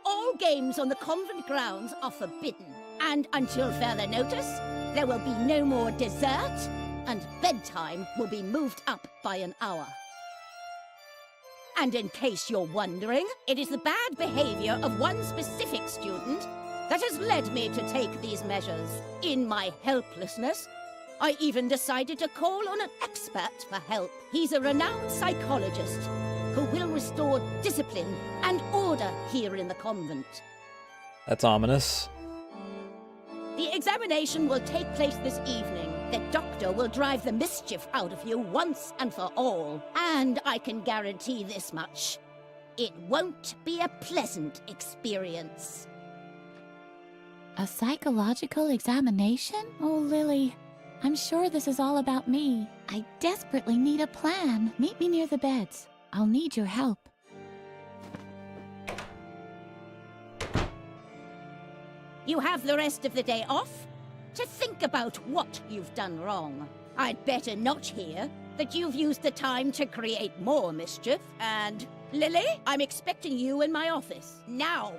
all games on the convent grounds are forbidden. And until further notice, there will be no more dessert, and bedtime will be moved up by an hour. And in case you're wondering, it is the bad behavior of one specific student that has led me to take these measures. In my helplessness, I even decided to call on an expert for help. He's a renowned psychologist who will restore discipline and order here in the convent. That's ominous. The examination will take place this evening. The doctor will drive the mischief out of you once and for all. And I can guarantee this much. It won't be a pleasant experience. A psychological examination? Oh, Lily, I'm sure this is all about me. I desperately need a plan. Meet me near the beds. I'll need your help. You have the rest of the day off to think about what you've done wrong. I'd better not hear that you've used the time to create more mischief. And, Lily, I'm expecting you in my office. Now!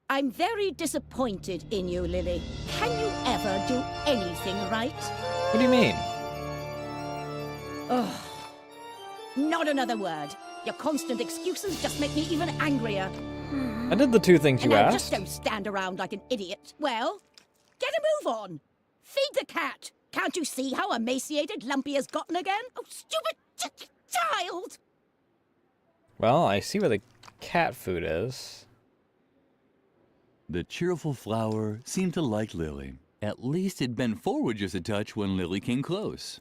I'm very disappointed in you, Lily. Can you ever do anything right? What do you mean? Ugh. Not another word. Your constant excuses just make me even angrier. I did the two things And you now just asked. don't stand around like an idiot. Well, get a move on. Feed the cat. Can't you see how emaciated Lumpy has gotten again? Oh, stupid child! Well, I see where the cat food is. The cheerful flower seemed to like Lily. At least it bent forward just a touch when Lily came close.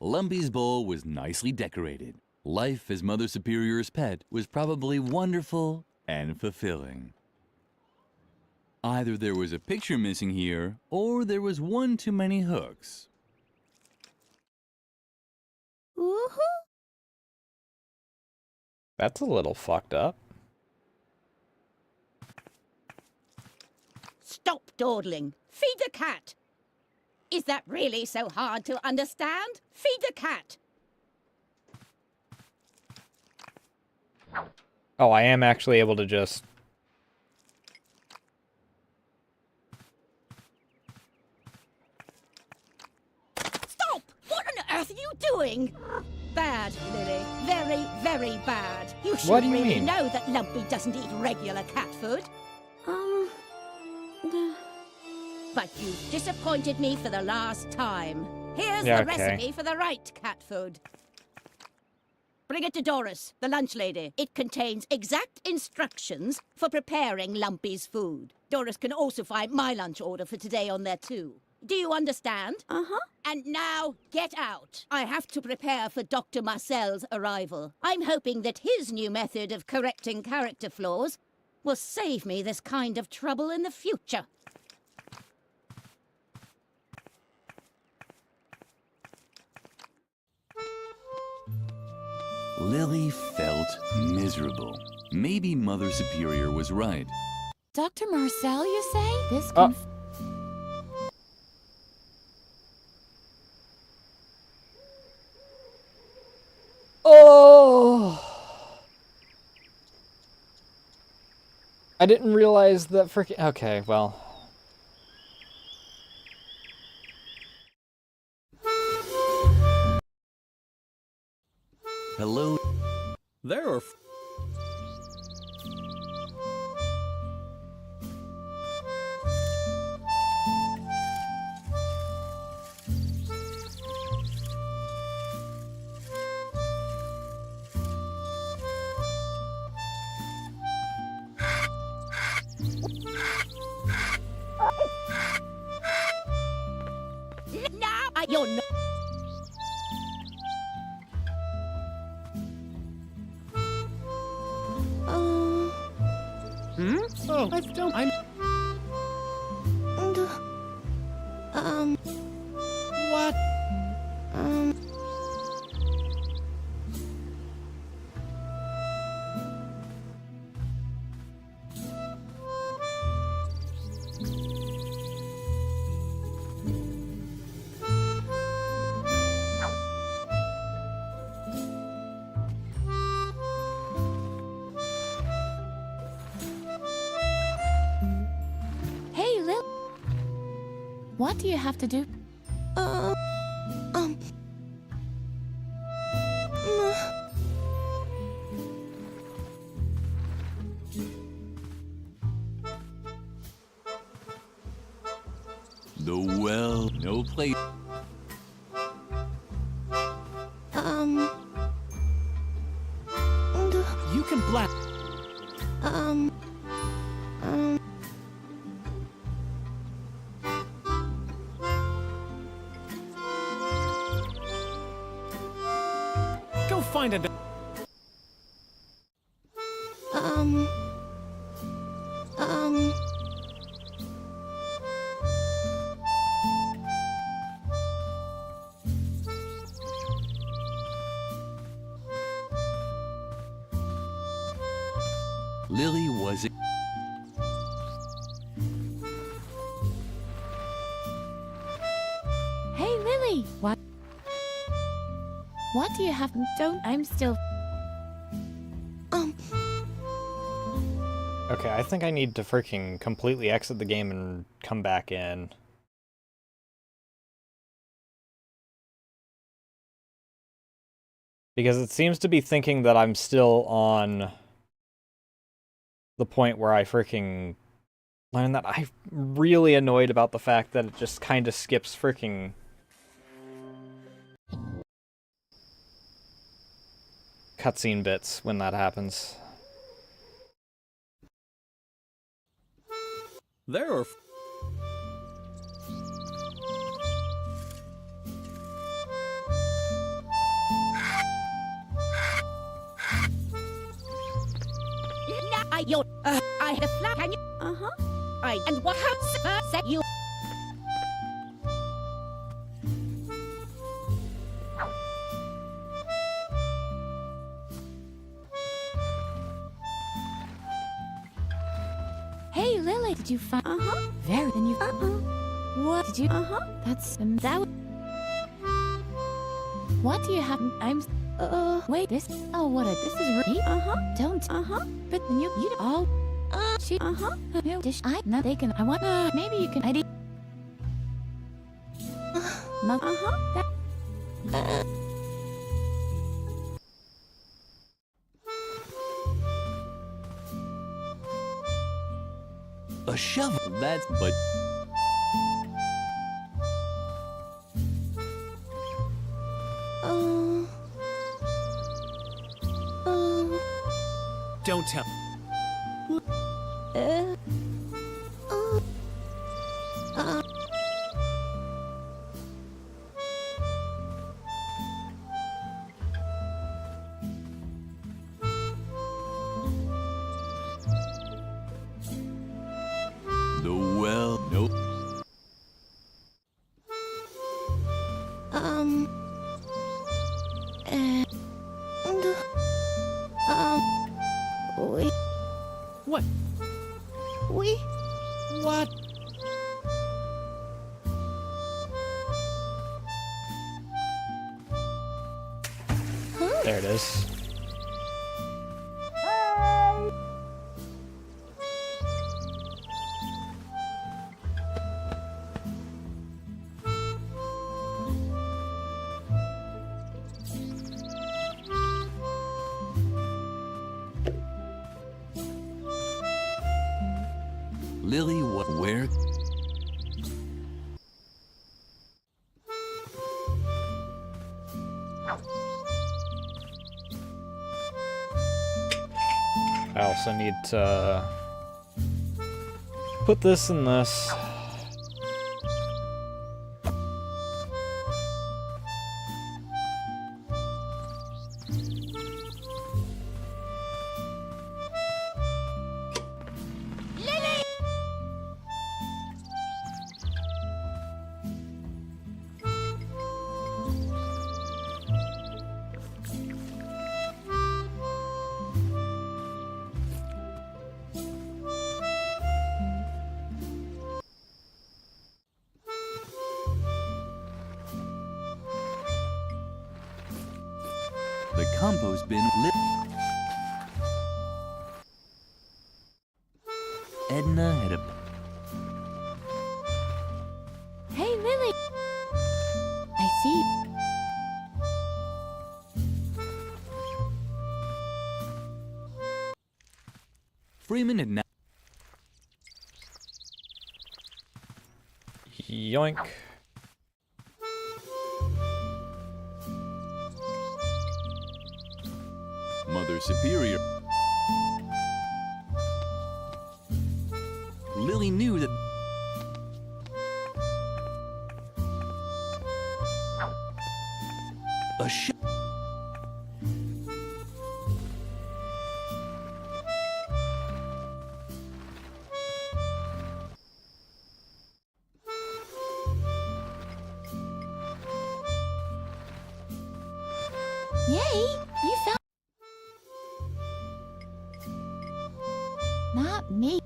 Lumpy's bowl was nicely decorated. Life as Mother Superior's pet was probably wonderful and fulfilling. Either there was a picture missing here, or there was one too many hooks. Woohoo! That's a little fucked up. Stop dawdling. Feed the cat. Is that really so hard to understand? Feed the cat. Oh, I am actually able to just... Stop! What on earth are you doing? Bad, Lily. Very, very bad. You should What do you really mean? know that Lumpy doesn't eat regular cat food. But you've disappointed me for the last time. Here's Yeah, the okay. recipe for the right cat food. Bring it to Doris, the lunch lady. It contains exact instructions for preparing Lumpy's food. Doris can also find my lunch order for today on there too. Do you understand? Uh-huh. And now, get out. I have to prepare for Dr. Marcel's arrival. I'm hoping that his new method of correcting character flaws will save me this kind of trouble in the future. Lily felt miserable. Maybe Mother Superior was right. Dr. Marcel, you say? This Oh. Oh! I didn't realize that freaking... Okay, well... Hello? There are You're not. Oh, I don't. I'm. What? Hey, Lil. What do you have to do? The well, no place. You can blast. Go find a. Lily was it. Hey, Lily. What? What do you have? Don't. I'm still. Okay, I think I need to freaking completely exit the game and come back in. Because it seems to be thinking that I'm still on the point where I freaking learned that. I'm really annoyed about the fact that it just kind of skips freaking cutscene bits when that happens. There are. I have flat. Can you? And what has first said you? Hey, Lily. Did you find? Very. Then you. What did you? That's that. What do you have? I'm. Wait. This. Oh, what a. This is. Don't. But then you. Oh. She. Dish. I. No. They can. I want. Maybe you can. I. That. A shovel. That's but. Don't tell. The well, nope. What? What? There it is. Lily, what? Where? I also need to put this in this. compost bin lit. Edna had a... Hey, Lily! I see. Freeman had now... Yoink. Mother Superior. Lily knew that... A sh... Yay! You found... Not me.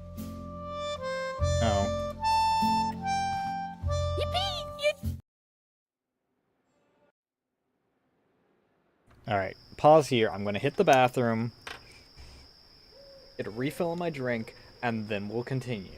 Oh. Yippee! Alright, pause here. I'm gonna hit the bathroom, get a refill on my drink, and then we'll continue.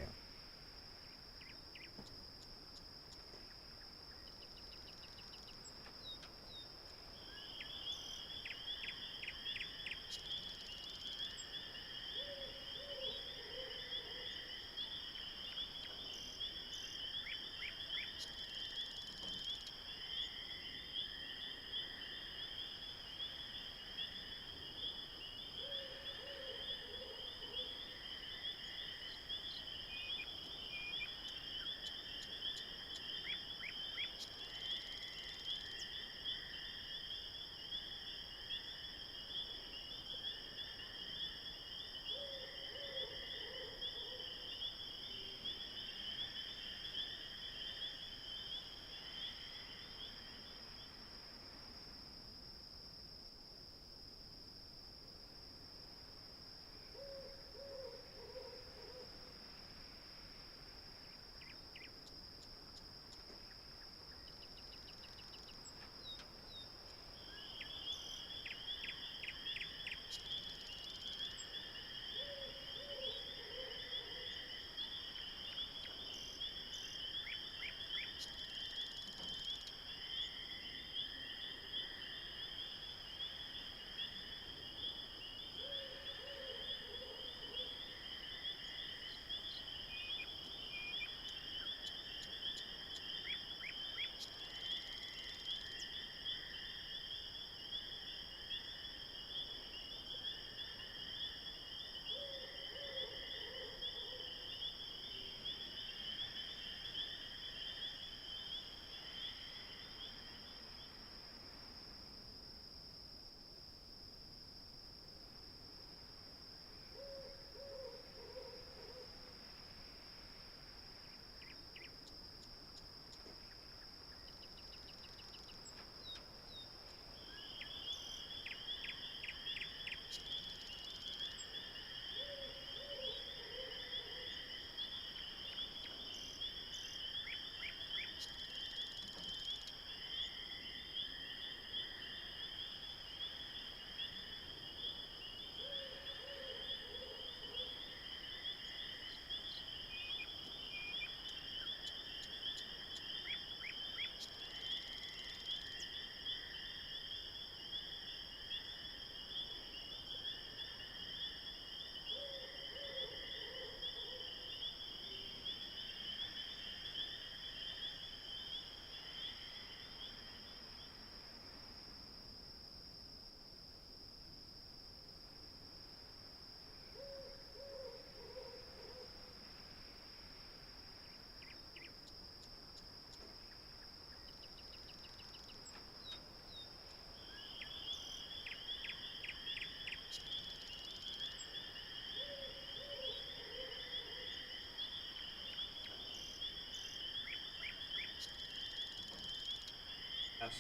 Yes.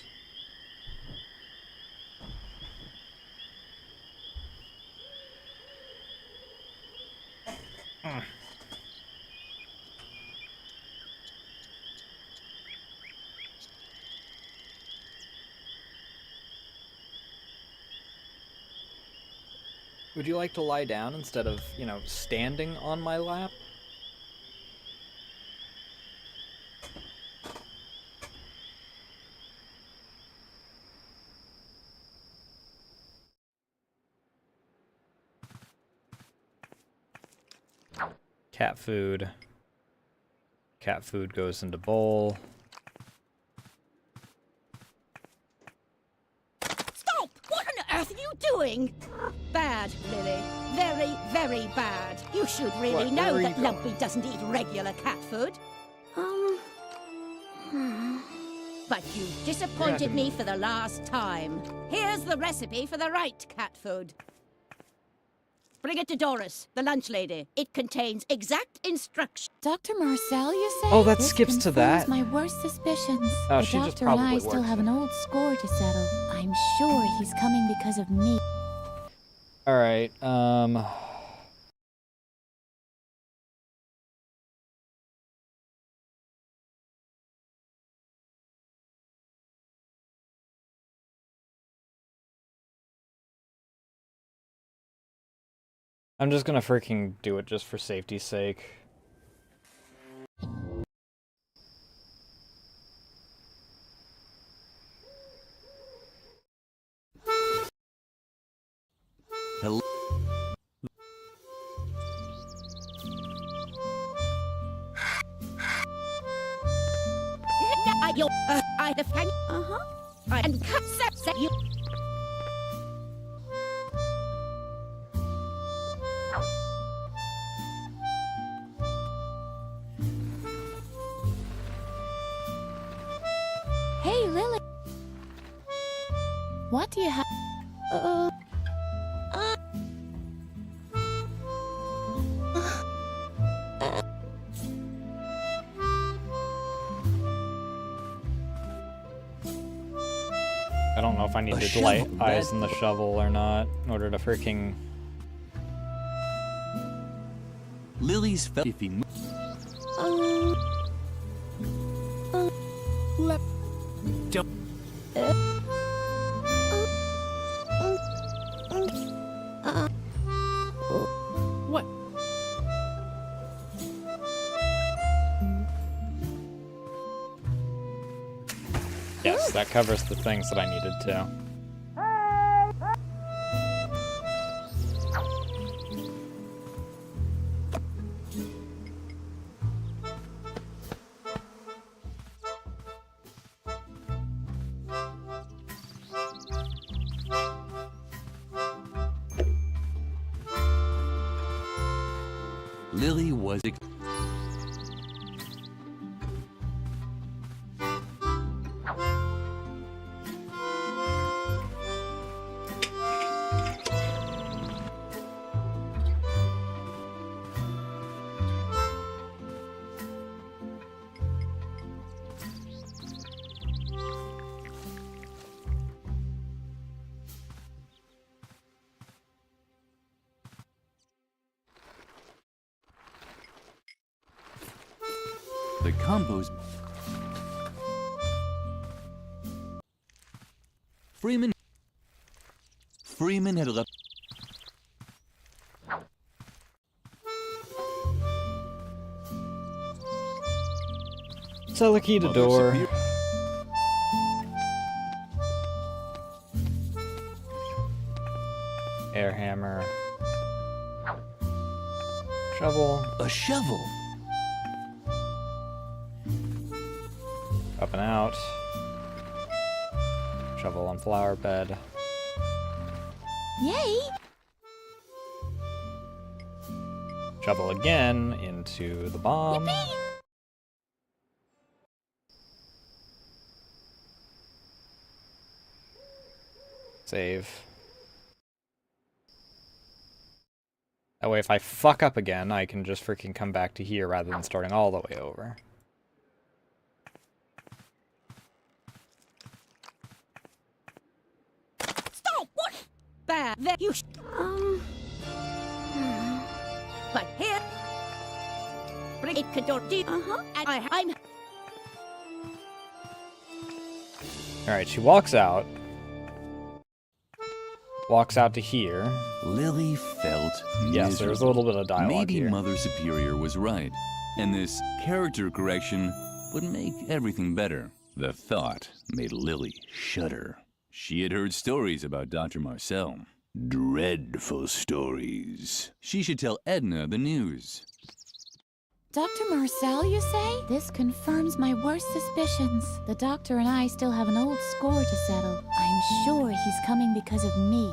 Would you like to lie down instead of, you know, standing on my lap? Cat food. Cat food goes into bowl. Stop! What on earth are you doing? Bad, Lily. Very, very bad. You should really What? Where know are that you Lumpy doesn't eat regular cat food. But you disappointed me for the last time. Here's the recipe for the right cat food. Bring it to Doris, the lunch lady. It contains exact instructions. Dr. Marcel, you say? Oh, that This skips to confirms that. my worst suspicions. Oh, the she just doctor and I probably still works have it. an old score to settle. I'm sure he's coming because of me. Alright, I'm just gonna freaking do it just for safety's sake. Hello. I defend. And set you. Hey, Lily. What do you have? I don't know if I need to light eyes in the shovel or not in order to freaking... Lily's felt if he What? Yes, that covers the things that I needed to. Lily was the compost. Freeman had left. Sell a key to door. Air hammer. Shovel. A shovel. Up and out. Shovel on flower bed. Yay! Shovel again into the bomb. Save. That way if I fuck up again, I can just freaking come back to here rather than starting all the way over. Stop! What? Bad. That you. But here. Bring it to door. And I'm. Alright, she walks out. walks out to here. Lily felt Yes, there's a miserable. little bit of dialogue Maybe here. Mother Superior was right, and this character correction would make everything better. The thought made Lily shudder. She had heard stories about Dr. Marcel. Dreadful stories. She should tell Edna the news. Dr. Marcel, you say? This confirms my worst suspicions. The doctor and I still have an old score to settle. I'm sure he's coming because of me.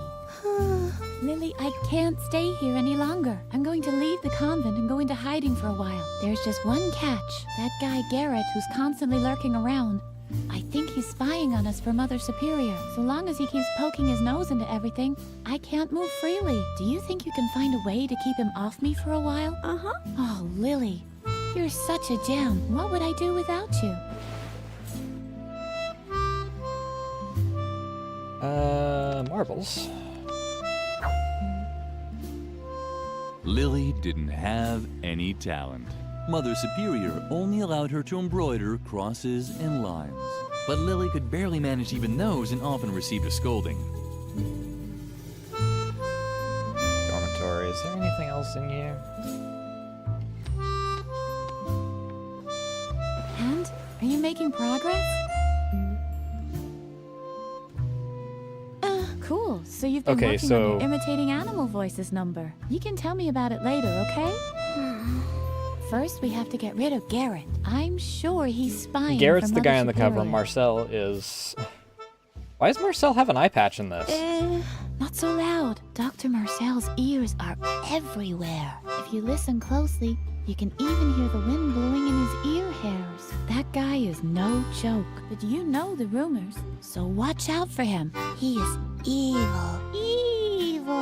Lily, I can't stay here any longer. I'm going to leave the convent and go into hiding for a while. There's just one catch. That guy Garrett, who's constantly lurking around. I think he's spying on us for Mother Superior. So long as he keeps poking his nose into everything, I can't move freely. Do you think you can find a way to keep him off me for a while? Uh-huh. Oh, Lily, you're such a gem. What would I do without you? Marbles. Lily didn't have any talent. Mother Superior only allowed her to embroider crosses and lines. But Lily could barely manage even those and often received a scolding. Dormitory. Is there anything else in here? And? Are you making progress? Cool. So you've been working on your imitating animal voices number. You can tell me about it later, okay? First, we have to get rid of Garrett. I'm sure he's spying Garrett's for the guy Mother on the cover. Superior. Marcel is... Why does Marcel have an eye patch in this? Not so loud. Dr. Marcel's ears are everywhere. If you listen closely, you can even hear the wind blowing in his ear hairs. That guy is no joke. But you know the rumors, so watch out for him. He is evil. Evil.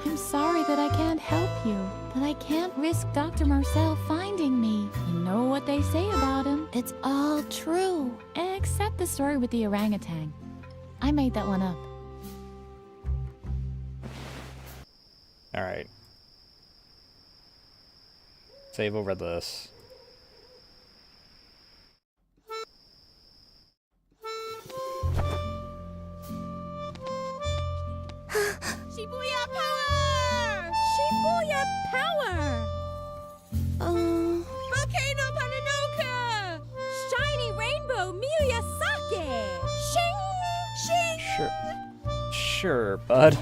I'm sorry that I can't help you, but I can't risk Dr. Marcel finding me. You know what they say about him. It's all true. Except the story with the orangutan. I made that one up. Alright. Save over this. Shibuya power! Shibuya power! Volcano Pananoka! Shiny rainbow Miyasake! Shing! Shing! Sure, bud.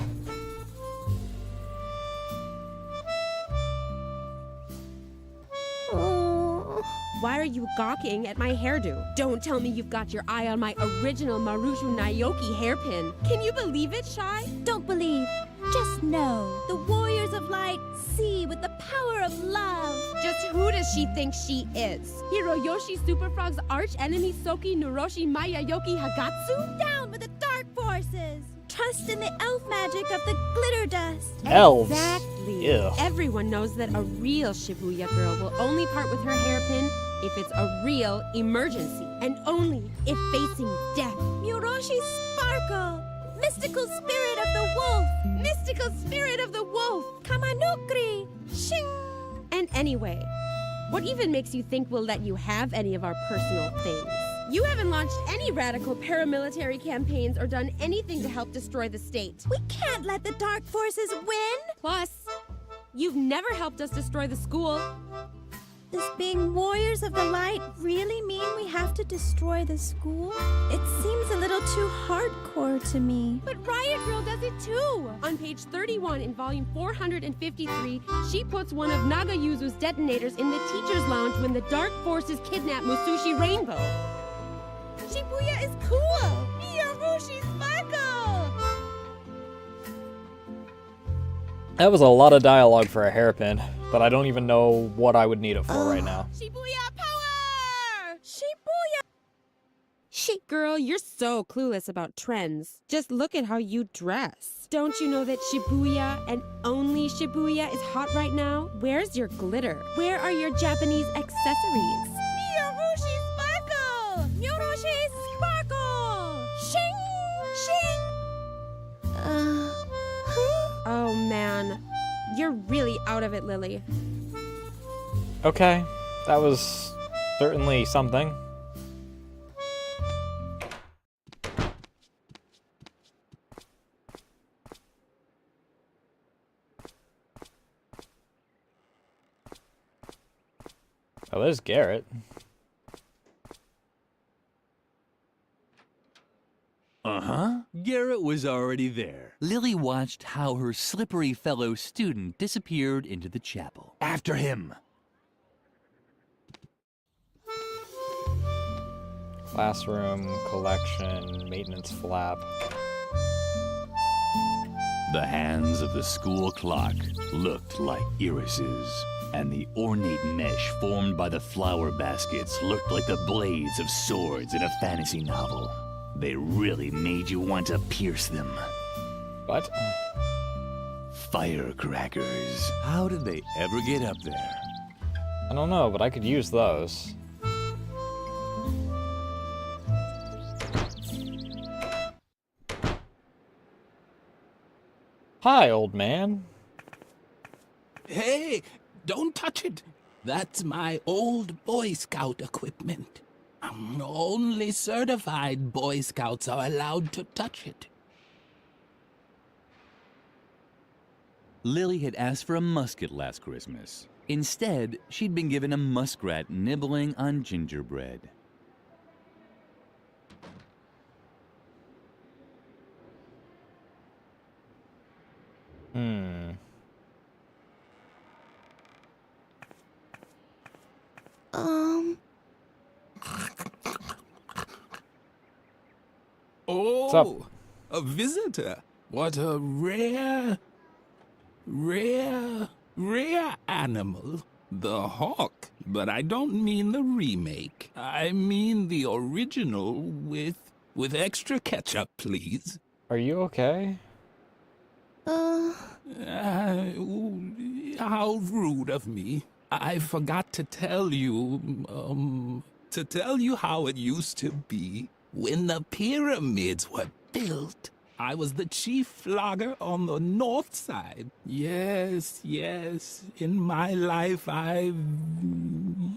Why are you gawking at my hairdo? Don't tell me you've got your eye on my original Marushu Naoki hairpin. Can you believe it, Shy? Don't believe, just know. The warriors of light see with the power of love. Just who does she think she is? Hiroyoshi Superfrog's arch enemy Soki Nuroshi Mayayoki Hagatsu? Down with the dark forces. Trust in the elf magic of the glitter dust. Elves. Exactly. Ew. Everyone knows that a real Shibuya girl will only part with her hairpin if it's a real emergency, and only if facing death. Muroshi Sparkle. Mystical spirit of the wolf. Mystical spirit of the wolf! Kamanukri. Shing. And anyway, what even makes you think we'll let you have any of our personal things? You haven't launched any radical paramilitary campaigns or done anything to help destroy the state. We can't let the dark forces win. Plus, you've never helped us destroy the school. Does being warriors of the light really mean we have to destroy the school? It seems a little too hardcore to me. But Riot Girl does it too! On page 31 in volume 453, she puts one of Nagayuzu's detonators in the teacher's lounge when the dark forces kidnap Musushi Rainbow. Shibuya is cool! Miyarushi Sparkle! That was a lot of dialogue for a hairpin, but I don't even know what I would need it for right now. Shibuya power! Shibuya! Shit, girl, you're so clueless about trends. Just look at how you dress. Don't you know that Shibuya and only Shibuya is hot right now? Where's your glitter? Where are your Japanese accessories? Miyarushi Sparkle! Miyarushi Sparkle! Shing! Shing! Oh man, you're really out of it, Lily. Okay, that was certainly something. Oh, there's Garrett. Uh-huh. Garrett was already there. Lily watched how her slippery fellow student disappeared into the chapel. After him. Classroom, collection, maintenance flap. The hands of the school clock looked like irises, and the ornate mesh formed by the flower baskets looked like the blades of swords in a fantasy novel. They really made you want to pierce them. What? Firecrackers. How did they ever get up there? I don't know, but I could use those. Hi, old man. Hey, don't touch it. That's my old Boy Scout equipment. Only certified Boy Scouts are allowed to touch it. Lily had asked for a musket last Christmas. Instead, she'd been given a muskrat nibbling on gingerbread. Oh, What's up? a visitor. What a rare animal. The hawk. But I don't mean the remake. I mean the original with extra ketchup, please. Are you okay? How rude of me. I forgot to tell you, how it used to be. When the pyramids were built, I was the chief flogger on the north side. Yes, in my life I've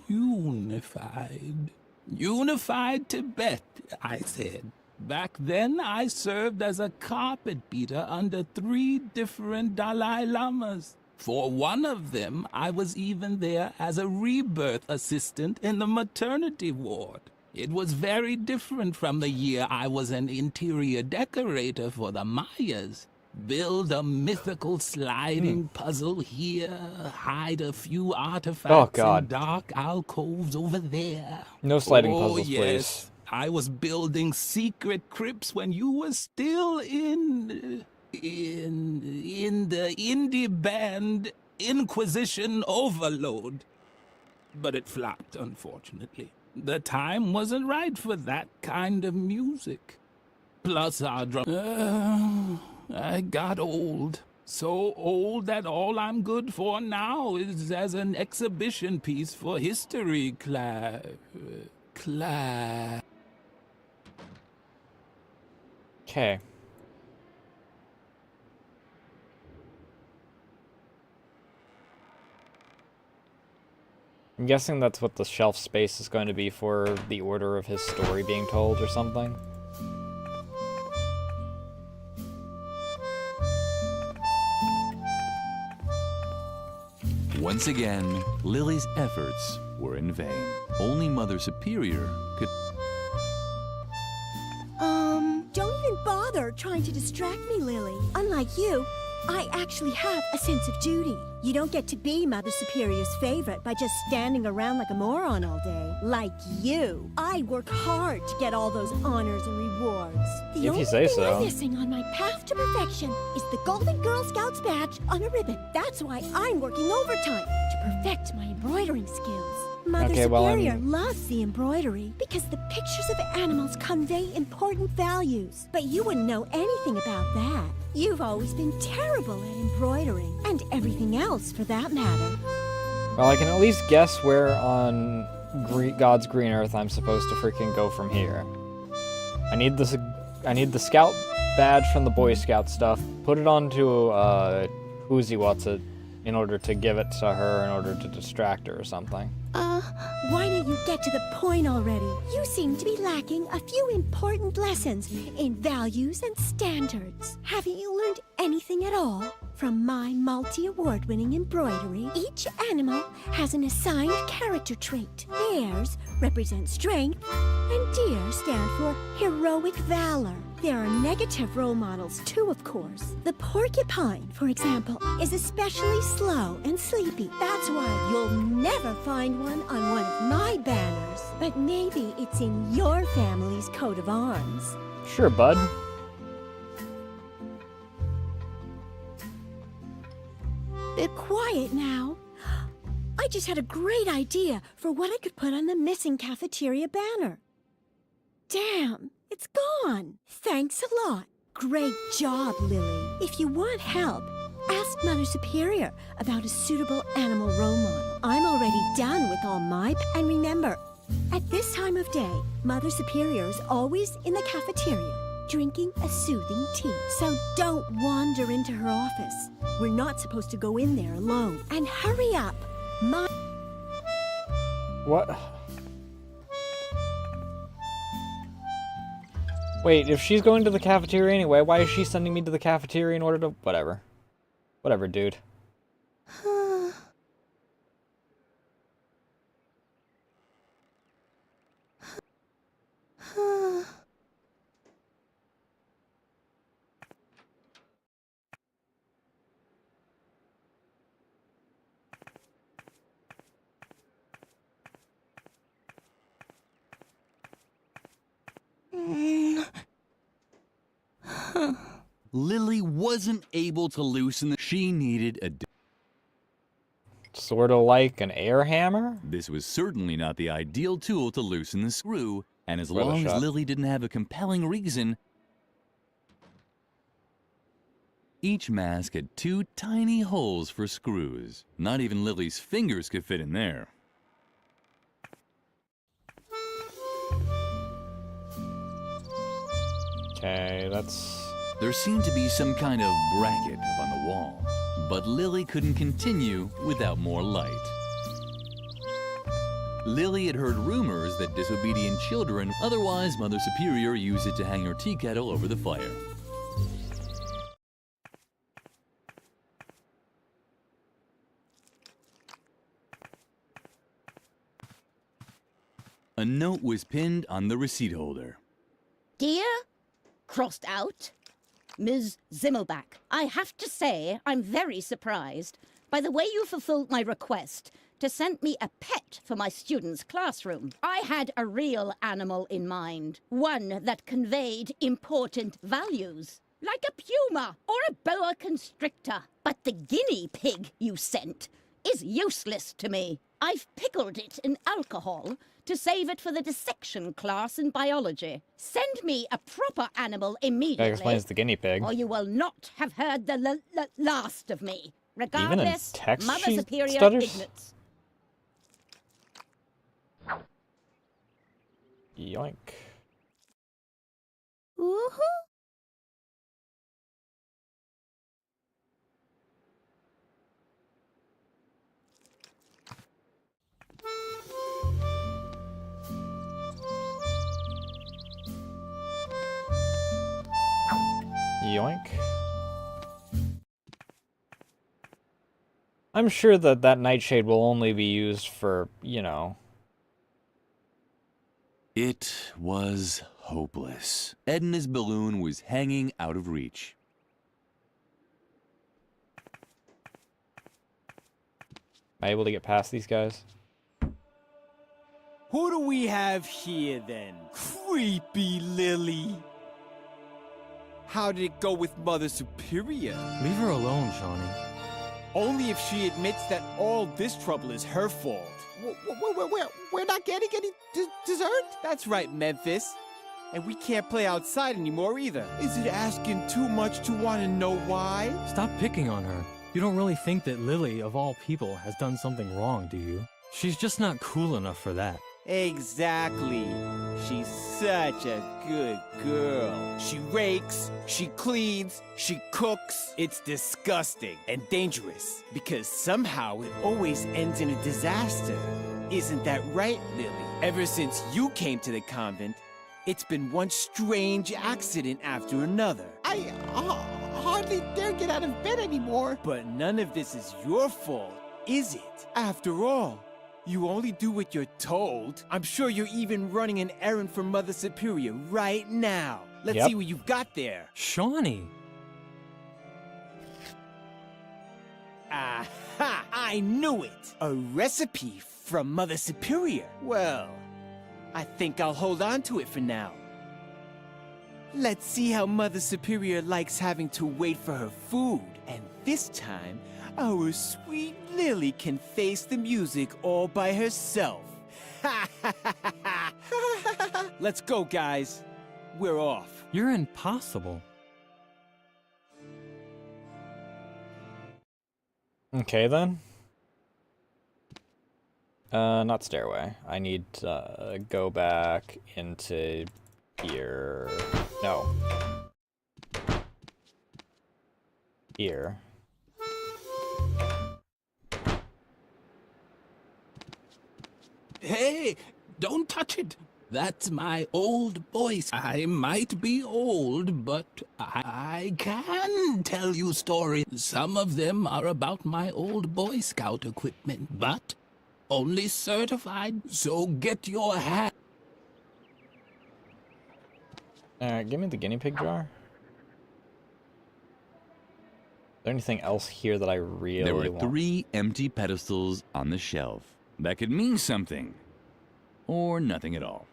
unified. Unified Tibet, I said. Back then, I served as a carpet beater under 3 different Dalai Lamas. For one of them, I was even there as a rebirth assistant in the maternity ward. It was very different from the year I was an interior decorator for the Mayas. Build a mythical sliding puzzle here, hide a few artifacts in dark alcoves over there. No sliding puzzles, please. I was building secret crypts when you were still in the indie band Inquisition Overload. But it flopped, unfortunately. The time wasn't right for that kind of music. Plus our drum... I got old. So old that all I'm good for now is as an exhibition piece for history class. Okay. I'm guessing that's what the shelf space is going to be for the order of his story being told or something. Once again, Lily's efforts were in vain. Only Mother Superior could... Don't even bother trying to distract me, Lily. Unlike you, I actually have a sense of duty. You don't get to be Mother Superior's favorite by just standing around like a moron all day. Like you. I work hard to get all those honors and rewards. The only thing I'm missing on my path to perfection is the Golden Girl Scouts badge on a ribbon. That's why I'm working overtime to perfect my embroidering skills. Mother Superior loves the embroidery because the pictures of animals convey important values. But you wouldn't know anything about that. You've always been terrible at embroidering, and everything else for that matter. Well, I can at least guess where on God's green earth I'm supposed to freaking go from here. I need the scout badge from the Boy Scout stuff. Put it onto Who's-He What's-It in order to give it to her in order to distract her or something. Why don't you get to the point already? You seem to be lacking a few important lessons in values and standards. Haven't you learned anything at all? From my multi-award-winning embroidery, each animal has an assigned character trait. Bears represent strength, and deer stand for heroic valor. There are negative role models too, of course. The porcupine, for example, is especially slow and sleepy. That's why you'll never find one on one of my banners. But maybe it's in your family's coat of arms. Sure, bud. Be quiet now. I just had a great idea for what I could put on the missing cafeteria banner. Damn, it's gone. Thanks a lot. Great job, Lily. If you want help, ask Mother Superior about a suitable animal role model. I'm already done with all my... And remember, at this time of day, Mother Superior is always in the cafeteria, drinking a soothing tea. So don't wander into her office. We're not supposed to go in there alone. And hurry up. What? Wait, if she's going to the cafeteria anyway, why is she sending me to the cafeteria in order to... Whatever. Whatever, dude. Lily wasn't able to loosen the... She needed a... Sort of like an air hammer? This was certainly not the ideal tool to loosen the screw, and as Worth a long as shot. Lily didn't have a compelling reason, each mask had two tiny holes for screws. Not even Lily's fingers could fit in there. Okay, that's... There seemed to be some kind of bracket up on the wall, but Lily couldn't continue without more light. Lily had heard rumors that disobedient children, otherwise Mother Superior, used it to hang her tea kettle over the fire. A note was pinned on the receipt holder. Dear, crossed out, Ms. Zimmelbach, I have to say I'm very surprised by the way you fulfilled my request to send me a pet for my students' classroom. I had a real animal in mind, one that conveyed important values, like a puma or a boa constrictor. But the guinea pig you sent is useless to me. I've pickled it in alcohol to save it for the dissection class in biology. Send me a proper animal That immediately, explains the guinea pig. or you will not have heard the last of me. Even in Regardless, text Mother she Superior stutters? Ignace. Yoink. Woohoo! Yoink. I'm sure that that nightshade will only be used for, you know... It was hopeless. Edna's balloon was hanging out of reach. Am I able to get past these guys? Who do we have here then? Creepy Lily. How did it go with Mother Superior? Leave her alone, Shawnee. Only if she admits that all this trouble is her fault. We're not getting any dessert? That's right, Memphis. And we can't play outside anymore either. Is it asking too much to want to know why? Stop picking on her. You don't really think that Lily, of all people, has done something wrong, do you? She's just not cool enough for that. Exactly. She's such a good girl. She rakes, she cleans, she cooks. It's disgusting and dangerous because somehow it always ends in a disaster. Isn't that right, Lily? Ever since you came to the convent, it's been one strange accident after another. I hardly dare get out of bed anymore. But none of this is your fault, is it? After all, you only do what you're told. I'm sure you're even running an errand for Mother Superior right now. Let's see what you've got there. Shawnee! Aha! I knew it! A recipe from Mother Superior. Well, I think I'll hold on to it for now. Let's see how Mother Superior likes having to wait for her food. And this time, our sweet Lily can face the music all by herself. Let's go, guys. We're off. You're impossible. Okay, then. Not stairway. I need to go back into here. No. Here. Hey, don't touch it. That's my old voice. I might be old, but I can tell you stories. Some of them are about my old Boy Scout equipment, but only certified, so get your hat. Alright, give me the guinea pig jar. Is there anything else here that I really There were want? 3 empty pedestals on the shelf. That could mean something. Or nothing at all.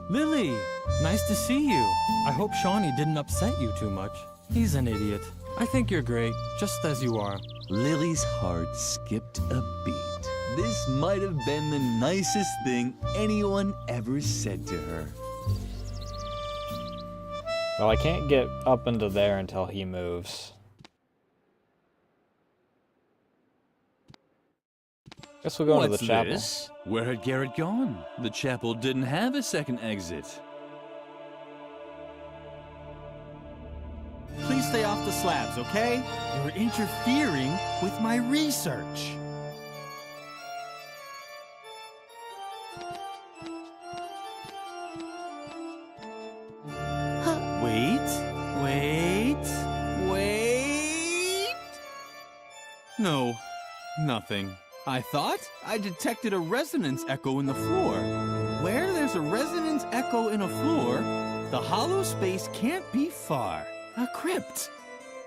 Lily! Nice to see you. I hope Shawnee didn't upset you too much. He's an idiot. I think you're great, just as you are. Lily's heart skipped a beat. This might have been the nicest thing anyone ever said to her. Well, I can't get up into there until he moves. Guess we'll go into the chapel. This? Where had Garrett gone? The chapel didn't have a second exit. Please stay off the slabs, okay? You're interfering with my research. Wait. No, nothing. I thought I detected a resonance echo in the floor. Where there's a resonance echo in a floor, the hollow space can't be far. A crypt.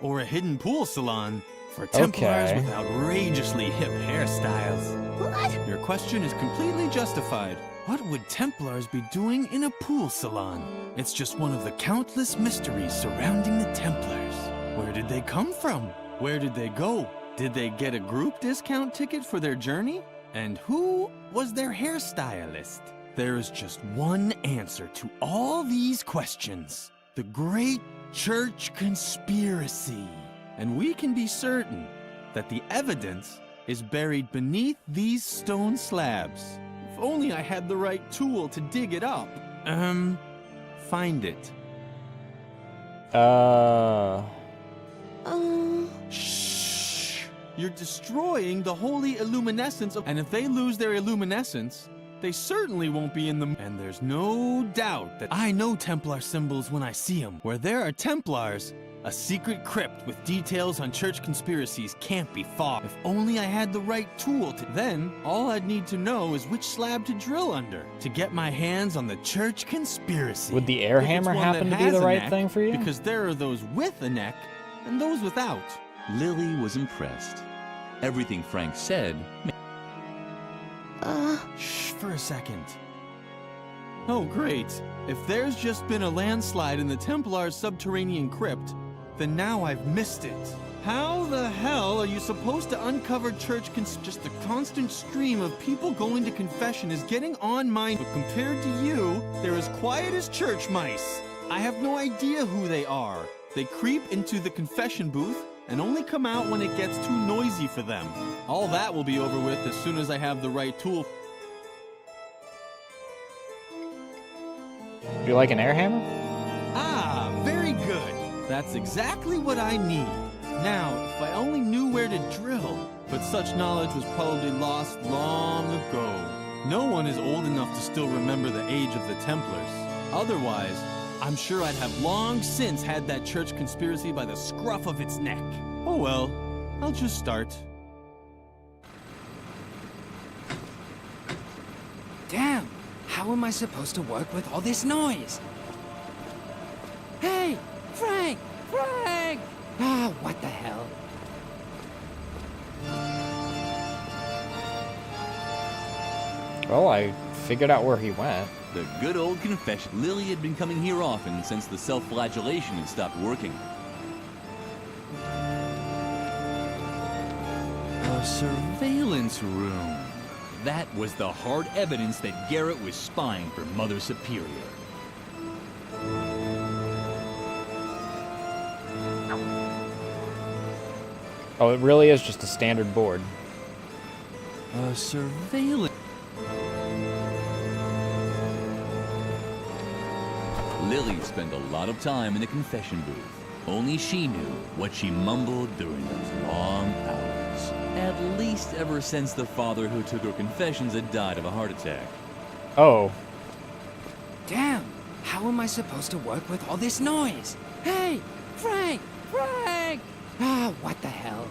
Or a hidden pool salon for Templars with outrageously hip hairstyles. What? Your question is completely justified. What would Templars be doing in a pool salon? It's just one of the countless mysteries surrounding the Templars. Where did they come from? Where did they go? Did they get a group discount ticket for their journey? And who was their hairstylist? There is just one answer to all these questions. The Great Church Conspiracy. And we can be certain that the evidence is buried beneath these stone slabs. If only I had the right tool to dig it up. Find it. Shh! You're destroying the holy illuminescence of... And if they lose their illuminescence, they certainly won't be in the... And there's no doubt that I know Templar symbols when I see them. Where there are Templars, a secret crypt with details on church conspiracies can't be far. If only I had the right tool to... Then, all I'd need to know is which slab to drill under to get my hands on the church conspiracy. Would the air hammer happen to be the right thing for you? Because there are those with a neck and those without. Lily was impressed. Everything Frank said... Shh, for a second. Oh, great. If there's just been a landslide in the Templar's subterranean crypt, then now I've missed it. How the hell are you supposed to uncover church just the constant stream of people going to confession is getting on my... But compared to you, they're as quiet as church mice. I have no idea who they are. They creep into the confession booth and only come out when it gets too noisy for them. All that will be over with as soon as I have the right tool. you like an air hammer? Ah, very good. That's exactly what I need. Now, if I only knew where to drill. But such knowledge was probably lost long ago. No one is old enough to still remember the age of the Templars. Otherwise, I'm sure I'd have long since had that church conspiracy by the scruff of its neck. Oh well, I'll just start. Damn! How am I supposed to work with all this noise? Hey! Frank! Frank! Ah, what the hell? Well, I figured out where he went. The good old confession. Lily had been coming here often since the self-flagellation had stopped working. A surveillance room. That was the hard evidence that Garrett was spying for Mother Superior. Oh, it really is just a standard board. A surveillance... Lily spent a lot of time in the confession booth. Only she knew what she mumbled during those long hours. At least ever since the father who took her confessions had died of a heart attack. Oh. Damn! How am I supposed to work with all this noise? Hey! Frank! Frank! Ah, what the hell?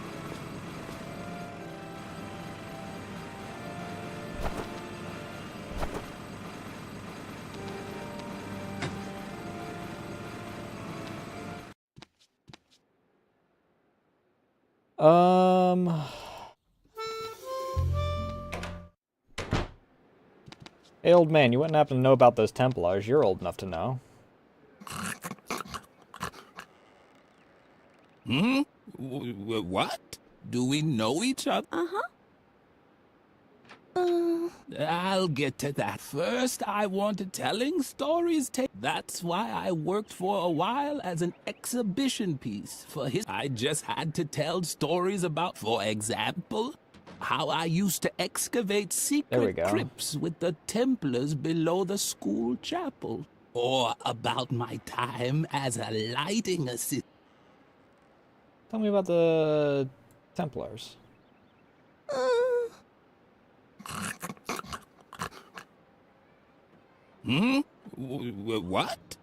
Hey, old man, you wouldn't happen to know about those Templars. You're old enough to know. What? Do we know each other? I'll get to that. First, I wanted telling stories. That's why I worked for a while as an exhibition piece for his. I just had to tell stories about, for example, how I used to excavate secret crypts with the Templars below the school chapel. Or about my time as a lighting assistant. Tell me about the Templars. What?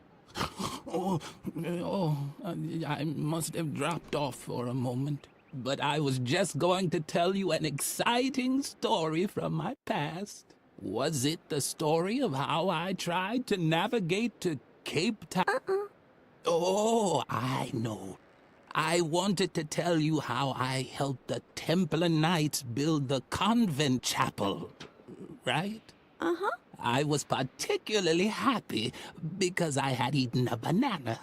I must have dropped off for a moment. But I was just going to tell you an exciting story from my past. Was it the story of how I tried to navigate to Cape Town? Oh, I know. I wanted to tell you how I helped the Templar Knights build the convent chapel, right? I was particularly happy because I had eaten a banana.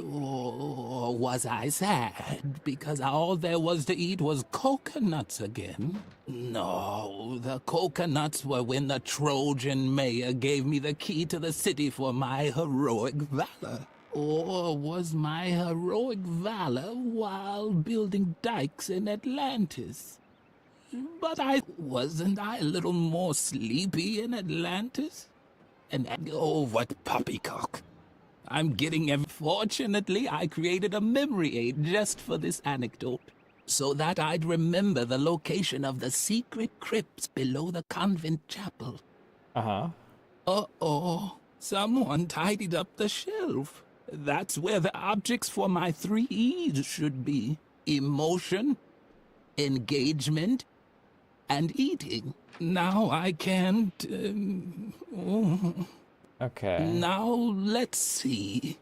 Or was I sad because all there was to eat was coconuts again? No, the coconuts were when the Trojan mayor gave me the key to the city for my heroic valor. Or was my heroic valor while building dikes in Atlantis? But wasn't I a little more sleepy in Atlantis? And oh, what poppycock. I'm getting Fortunately, I created a memory aid just for this anecdote, so that I'd remember the location of the secret crypts below the convent chapel. Uh-oh, someone tidied up the shelf. That's where the objects for my 3 E's should be. Emotion, engagement, and eating. Now I can't... Okay. Now, let's see.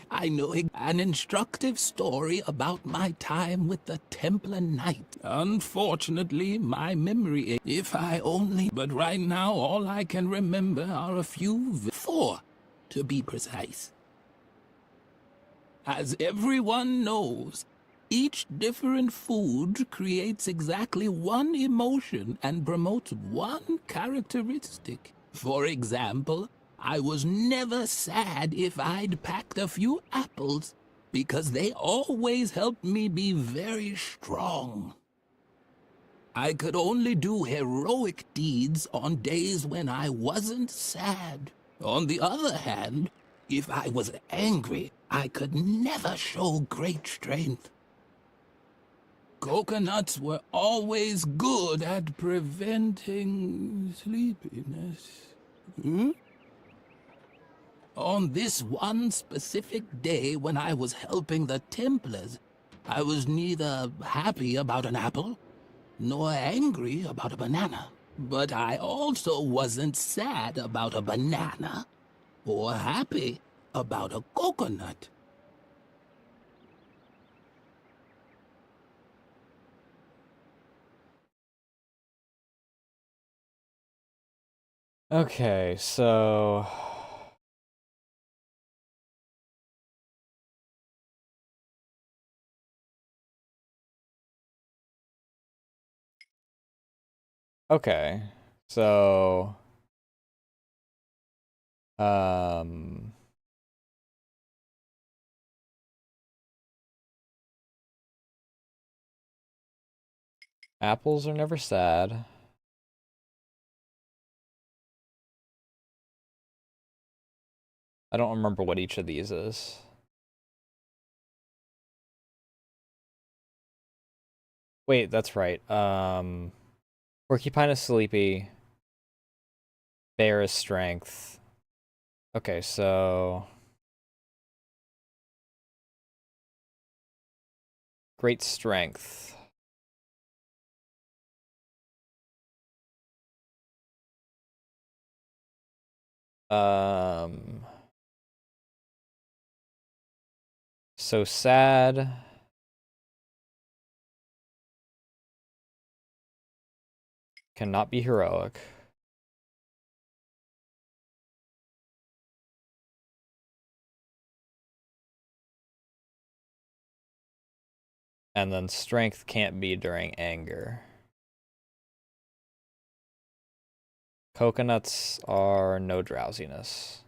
I know an instructive story about my time with the Templar Knight. Unfortunately, my memory, if I only... But right now, all I can remember are a few... 4, to be precise. As everyone knows, each different food creates exactly one emotion and promotes one characteristic. For example, I was never sad if I'd packed a few apples, because they always helped me be very strong. I could only do heroic deeds on days when I wasn't sad. On the other hand, if I was angry, I could never show great strength. Coconuts were always good at preventing sleepiness. On this one specific day when I was helping the Templars, I was neither happy about an apple nor angry about a banana. But I also wasn't sad about a banana or happy about a coconut. Okay, so... Okay, so... Apples are never sad. I don't remember what each of these is. Wait, that's right. Porcupine is sleepy. Bear is strength. Okay, so... Great strength. So sad. Cannot be heroic. And then strength can't be during anger. Coconuts are no drowsiness.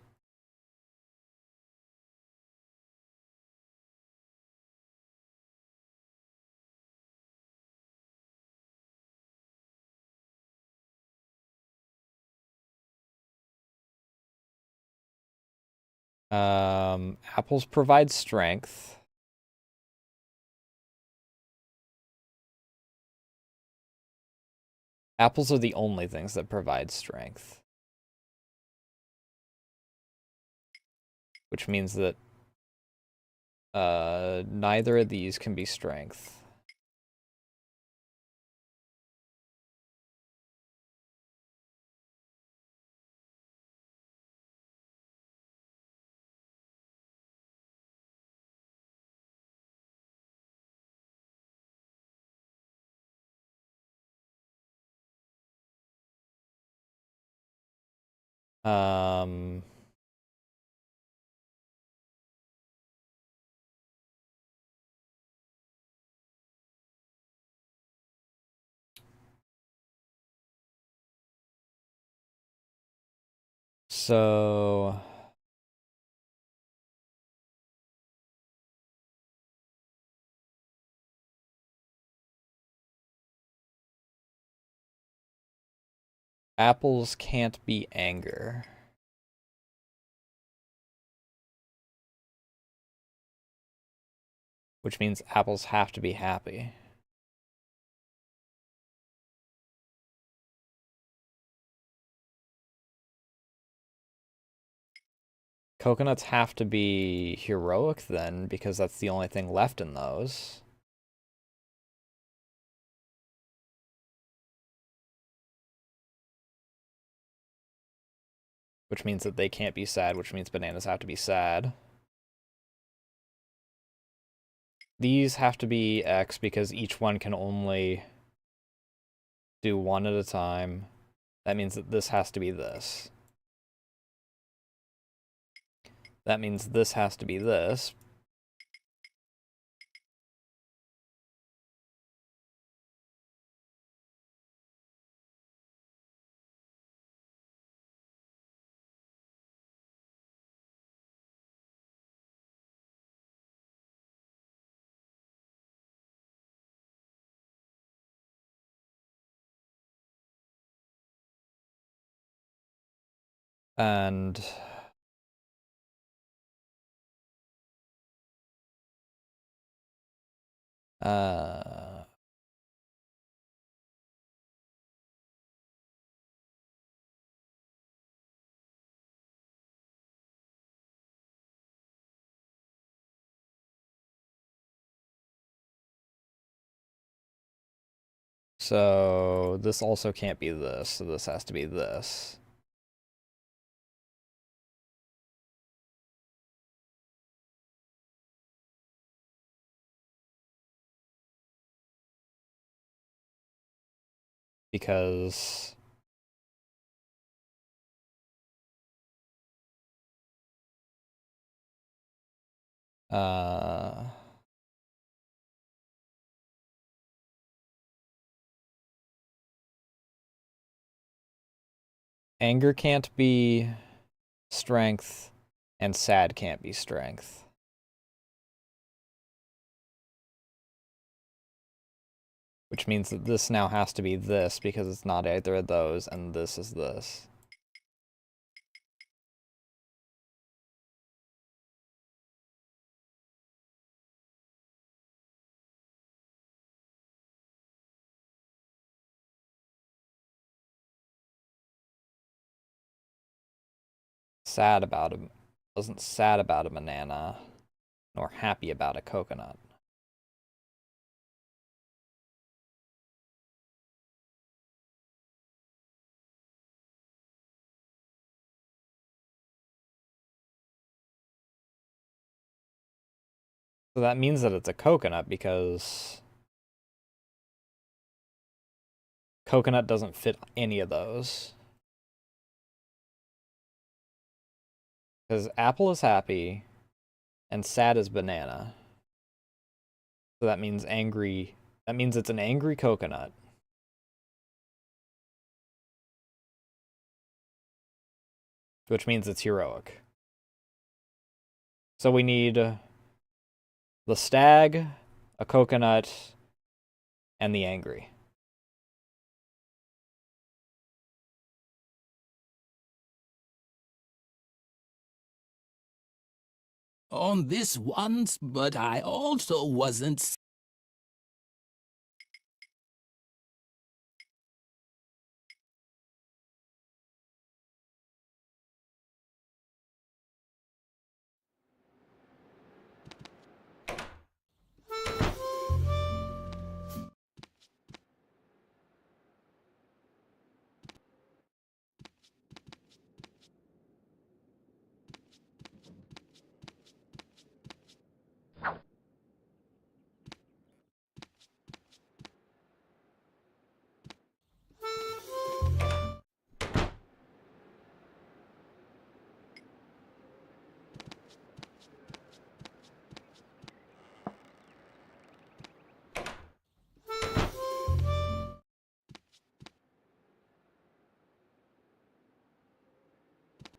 Apples provide strength. Apples are the only things that provide strength. Which means that neither of these can be strength. So... Apples can't be anger. Which means apples have to be happy. Coconuts have to be heroic then, because that's the only thing left in those. Which means that they can't be sad, which means bananas have to be sad. These have to be X because each one can only do one at a time. That means that this has to be this. That means this has to be this. And so this also can't be this, so this has to be this. Because anger can't be strength, and sad can't be strength. Which means that this now has to be this, because it's not either of those, and this is this. Sad about him. Wasn't sad about a banana, nor happy about a coconut. So that means that it's a coconut because coconut doesn't fit any of those. Because apple is happy and sad is banana. So that means angry. That means it's an angry coconut. Which means it's heroic. So we need the stag, a coconut, and the angry. On this once, but I also wasn't.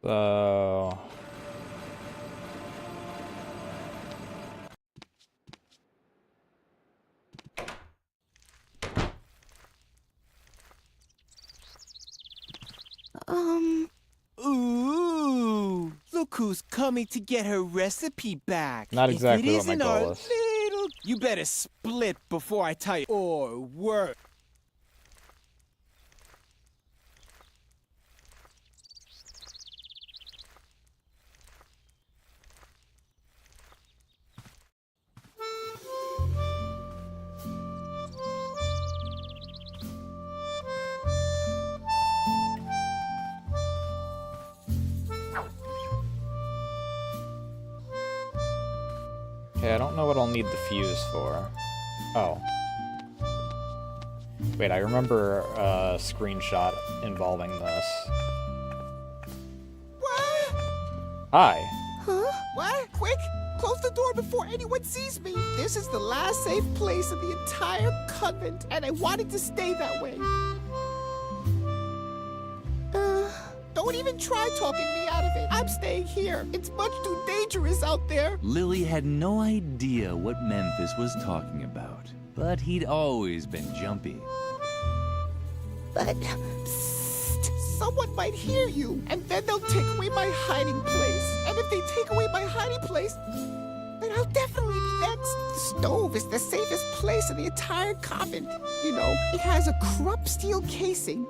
So Ooh, look who's coming to get her recipe back. Not exactly if it what my isn't goal our is. little, you better split before I tell you, or work. okay, I don't know what I'll need the fuse for. Oh. Wait, I remember a screenshot involving this. What? Hi. Huh? What? Quick! Close the door before anyone sees me! This is the last safe place in the entire convent, and I wanted to stay that way. Don't even try talking me out of it. I'm staying here. It's much too dangerous out there. Lily had no idea what Memphis was talking about, but he'd always been jumpy. But, psst, someone might hear you, and then they'll take away my hiding place. And if they take away my hiding place, then I'll definitely be next. The stove is the safest place in the entire convent. You know, it has a crump steel casing,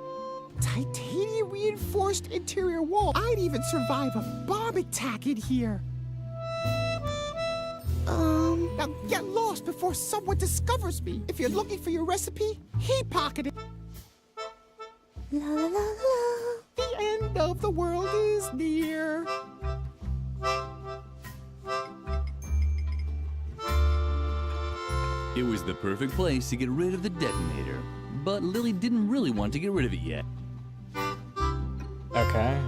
titanium reinforced interior wall. I'd even survive a bomb attack in here. Now get lost before someone discovers me. If you're looking for your recipe, he pocketed. La la la la. The end of the world is near. It was the perfect place to get rid of the detonator, but Lily didn't really want to get rid of it yet. Okay.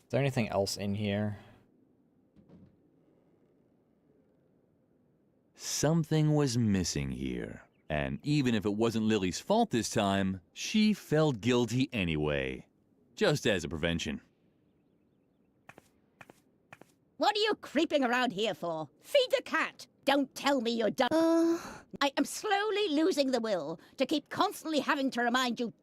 Is there anything else in here? Something was missing here, and even if it wasn't Lily's fault this time, she felt guilty anyway, just as a prevention. What are you creeping around here for? Feed the cat! Don't tell me you're done. I am slowly losing the will to keep constantly having to remind you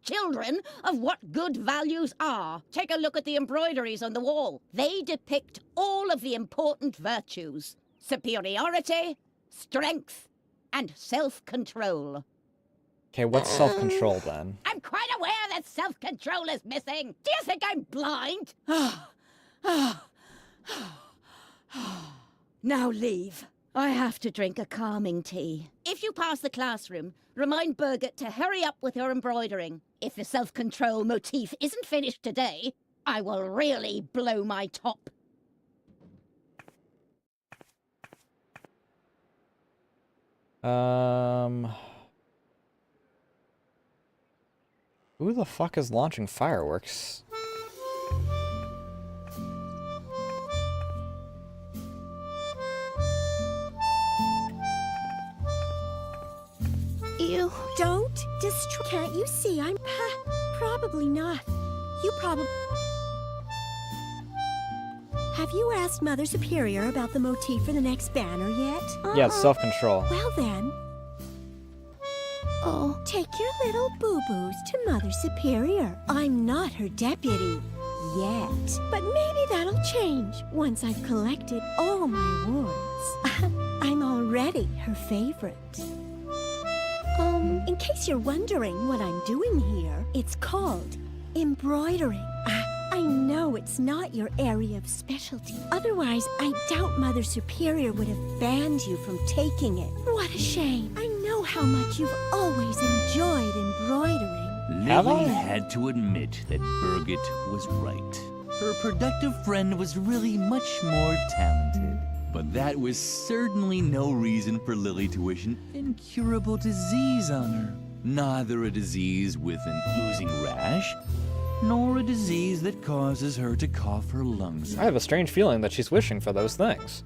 children of what good values are. Take a look at the embroideries on the wall. They depict all of the important virtues. Superiority, strength, and self-control. Okay, what's self-control then? I'm quite aware that self-control is missing. Do you think I'm blind? Now leave. I have to drink a calming tea. If you pass the classroom, remind Birgit to hurry up with her embroidering. If the self-control motif isn't finished today, I will really blow my top. Who the fuck is launching fireworks? You don't destroy. Can't you see? I'm probably not. You probably. Have you asked Mother Superior about the motif for the next banner yet? Yeah, it's self-control. Well then. Oh, take your little boo-boos to Mother Superior. I'm not her deputy yet. But maybe that'll change once I've collected all my wards. I'm already her favorite. In case you're wondering what I'm doing here, it's called embroidering. I know it's not your area of specialty. Otherwise, I doubt Mother Superior would have banned you from taking it. What a shame. I know how much you've always enjoyed embroidering. Lily had to admit that Birgit was right. Her productive friend was really much more talented. But that was certainly no reason for Lily to wish an incurable disease on her. Neither a disease with an oozing rash, nor a disease that causes her to cough her lungs out. I have a strange feeling that she's wishing for those things.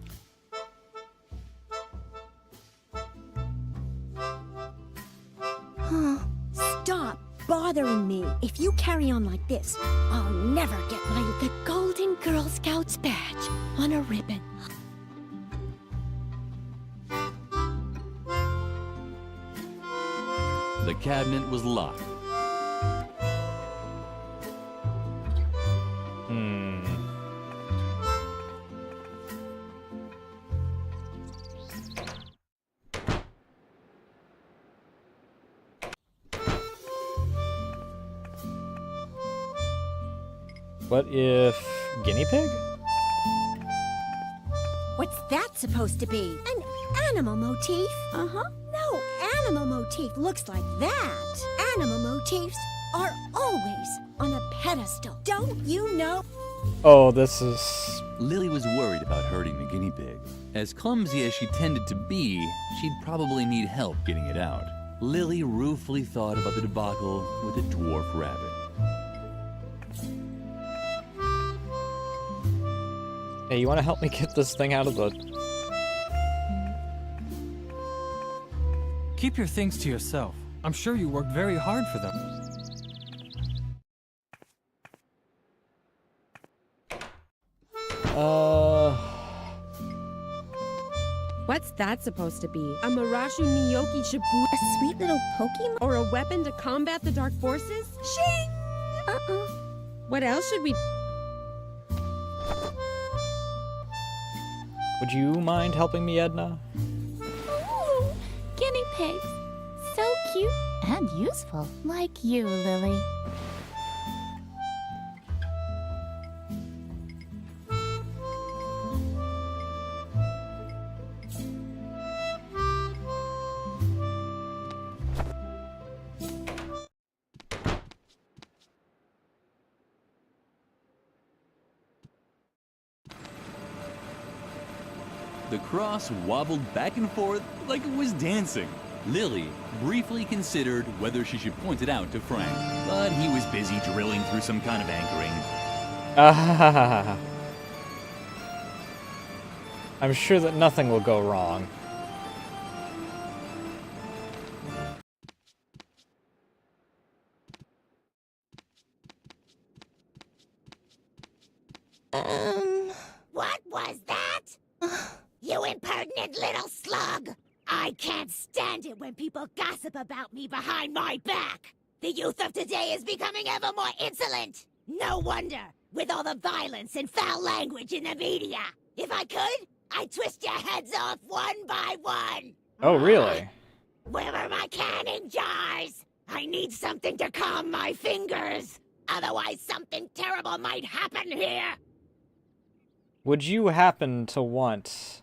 Stop bothering me. If you carry on like this, I'll never get the Golden Girl Scouts badge on a ribbon. The cabinet was locked. What if guinea pig? What's that supposed to be? An animal motif? Uh-huh. No animal motif looks like that. Animal motifs are always on a pedestal. Don't you know? Oh, this is... Lily was worried about hurting the guinea pig. As clumsy as she tended to be, she'd probably need help getting it out. Lily ruefully thought about the debacle with the dwarf rabbit. Hey, you want to help me get this thing out of the... Keep your things to yourself. I'm sure you worked very hard for them. What's that supposed to be? A Marashu Niyoki Shibuya? A sweet little Pokemon? Or a weapon to combat the dark forces? Shing! What else should we... Would you mind helping me, Edna? Ooh, guinea pigs. So cute and useful, like you, Lily. The cross wobbled back and forth like it was dancing. Lily briefly considered whether she should point it out to Frank, but he was busy drilling through some kind of anchoring. I'm sure that nothing will go wrong. What was that? You impertinent little slug! I can't stand it when people gossip about me behind my back! The youth of today is becoming ever more insolent! No wonder, with all the violence and foul language in the media! If I could, I'd twist your heads off one by one! Oh, really? Where are my canning jars? I need something to calm my fingers! Otherwise something terrible might happen here! Would you happen to want...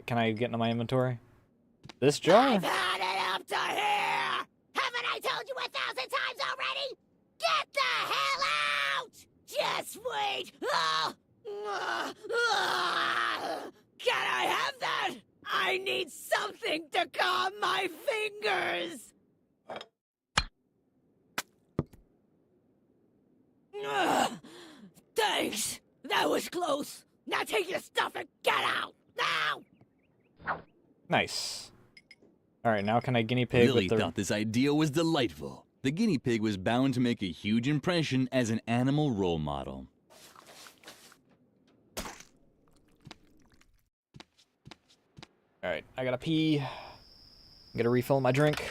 can I get into my inventory? This jar? I've had it up to here! Haven't I told you 1,000 times already? Get the hell out! Just wait! Can I have that? I need something to calm my fingers! Thanks! That was close! Now take your stuff and get out! Now! Nice. Alright, now can I guinea pig Lily with the... thought this idea was delightful. The guinea pig was bound to make a huge impression as an animal role model. Alright, I gotta pee. Get a refill of my drink.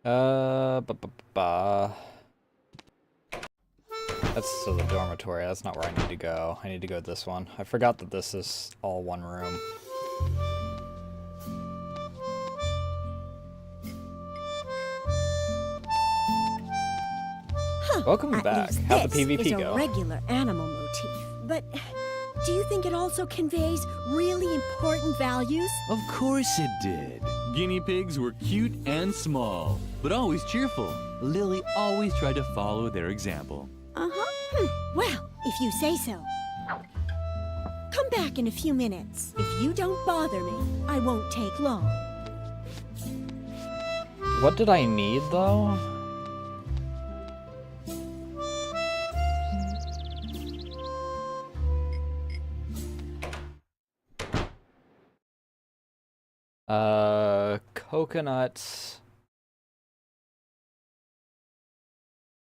That's still the dormitory. That's not where I need to go. I need to go to this one. I forgot that this is all one room. Welcome back. How'd the PvP is a go? regular animal motif, but do you think it also conveys really important values? Of course it did. Guinea pigs were cute and small, but always cheerful. Lily always tried to follow their example. Well, if you say so. Come back in a few minutes. If you don't bother me, I won't take long. What did I need, though? Coconuts.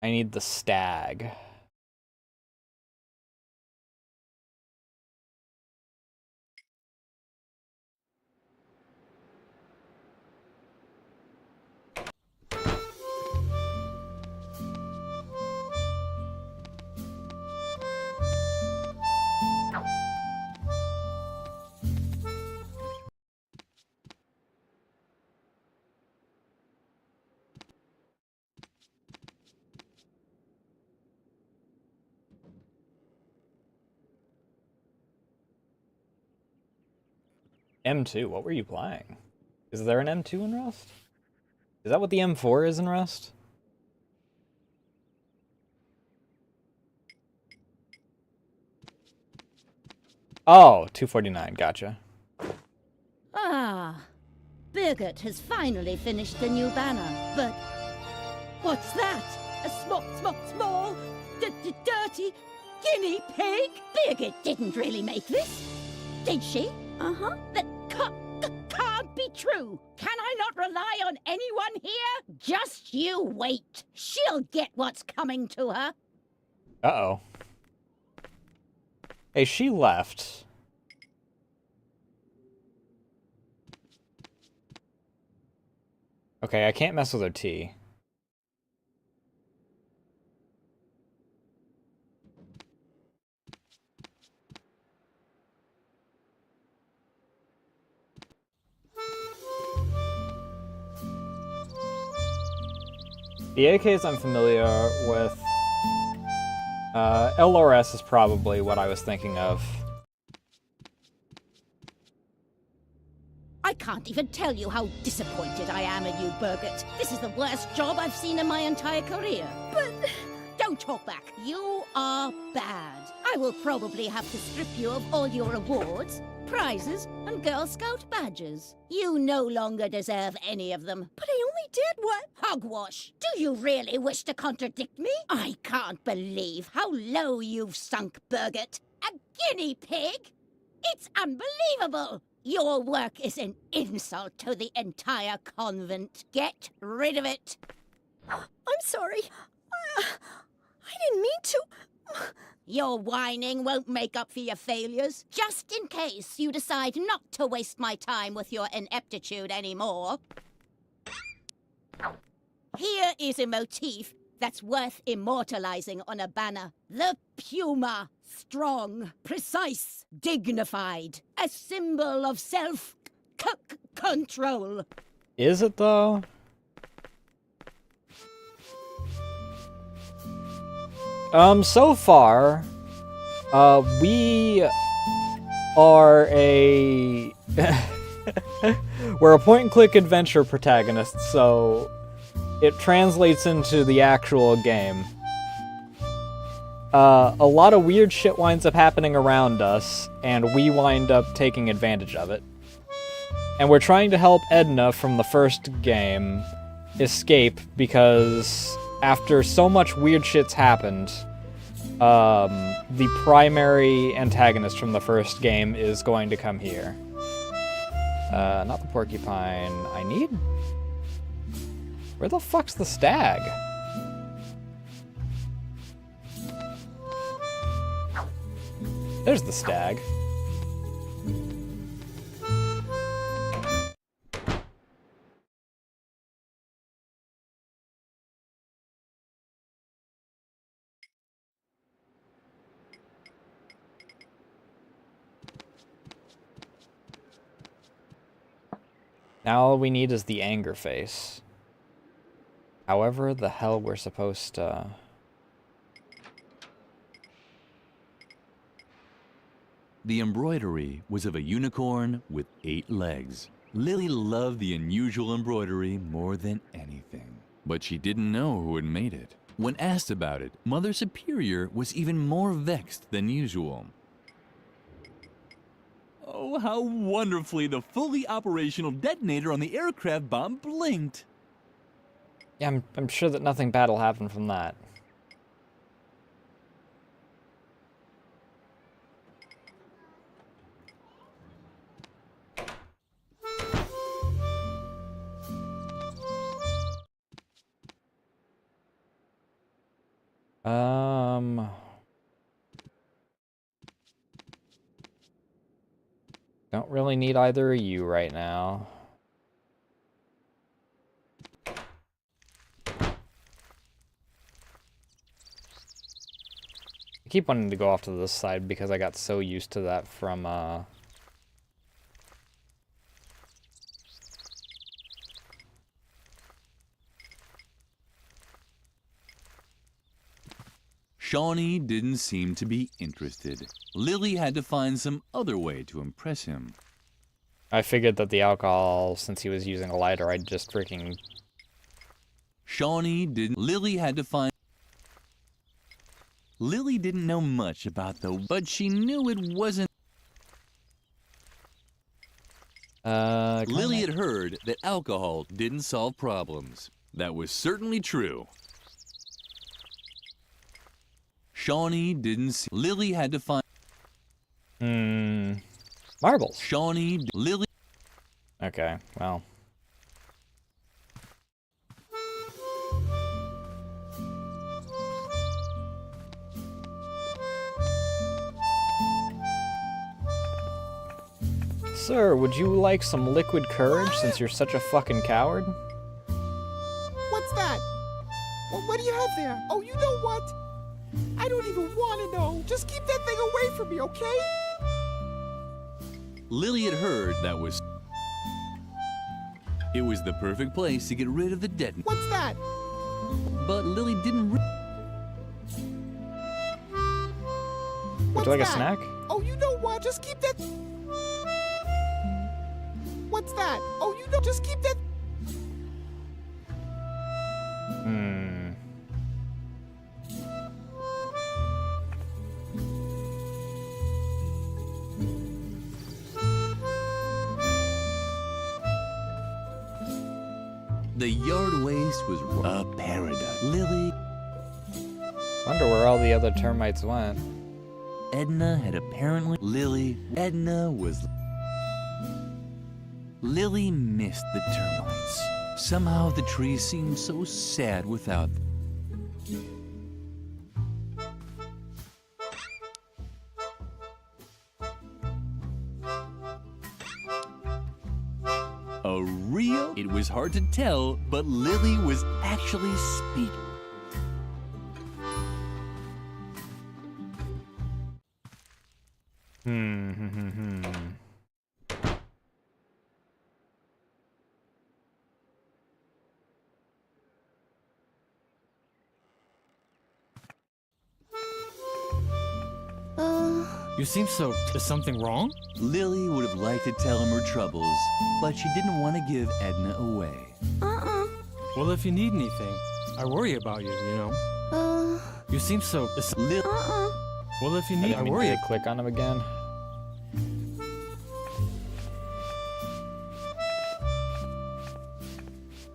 I need the stag. M2, what were you playing? Is there an M2 in Rust? Is that what the M4 is in Rust? Oh, 249, gotcha. Ah, Birgit has finally finished the new banner, but what's that? A small, dirty guinea pig? Birgit didn't really make this, did she? That can't be true. Can I not rely on anyone here? Just you wait. She'll get what's coming to her. Uh-oh. Hey, she left. Okay, I can't mess with her tea. The AKs I'm familiar with. LRS is probably what I was thinking of. I can't even tell you how disappointed I am in you, Birgit. This is the worst job I've seen in my entire career. But don't talk back. You are bad. I will probably have to strip you of all your awards, prizes, and Girl Scout badges. You no longer deserve any of them. But I only did what? Hogwash! Do you really wish to contradict me? I can't believe how low you've sunk, Birgit. A guinea pig? It's unbelievable! Your work is an insult to the entire convent. Get rid of it. I'm sorry. I didn't mean to. Your whining won't make up for your failures. Just in case you decide not to waste my time with your ineptitude anymore. Here is a motif that's worth immortalizing on a banner. The puma. Strong, precise, dignified. A symbol of self-control. Is it, though? So far, we are a... we're a point-and-click adventure protagonist, so it translates into the actual game. A lot of weird shit winds up happening around us, and we wind up taking advantage of it. And we're trying to help Edna from the first game escape, because after so much weird shit's happened, the primary antagonist from the first game is going to come here. Not the porcupine. I need... Where the fuck's the stag? There's the stag. Now all we need is the anger face. However the hell we're supposed to... The embroidery was of a unicorn with 8 legs. Lily loved the unusual embroidery more than anything, but she didn't know who had made it. When asked about it, Mother Superior was even more vexed than usual. Oh, how wonderfully the fully operational detonator on the aircraft bomb blinked! Yeah, I'm sure that nothing bad will happen from that. Don't really need either of you right now. I keep wanting to go off to this side because I got so used to that from, Shawnee didn't seem to be interested. Lily had to find some other way to impress him. I figured that the alcohol, since he was using a lighter, I'd just freaking... Shawnee didn't... Lily had to find... Lily didn't know much about the... But she knew it wasn't... Lily had heard that alcohol didn't solve problems. That was certainly true. Shawnee didn't see... Lily had to find... Marbles. Shawnee... Lily... Okay, well... Sir, would you like some liquid courage since you're such a fucking coward? What's that? What do you have there? Oh, you know what? I don't even want to know. Just keep that thing away from me, okay? Lily had heard that was... It was the perfect place to get rid of the detonator. What's that? But Lily didn't... Would you like a snack? Oh, you know what? Just keep that... What's that? Oh, you know, just keep that... The yard waste was a paradise. Lily... Wonder where all the other termites went. Edna had apparently... Edna was... Lily missed the termites. Somehow the trees seemed so sad without them. It was hard to tell, but Lily was actually speaking. You seem so... Is something wrong? Lily would have liked to tell him her troubles, but she didn't want to give Edna away. Well, if you need anything, I worry about you, you know? You seem so... Well, if you need... I worry... to click on him again.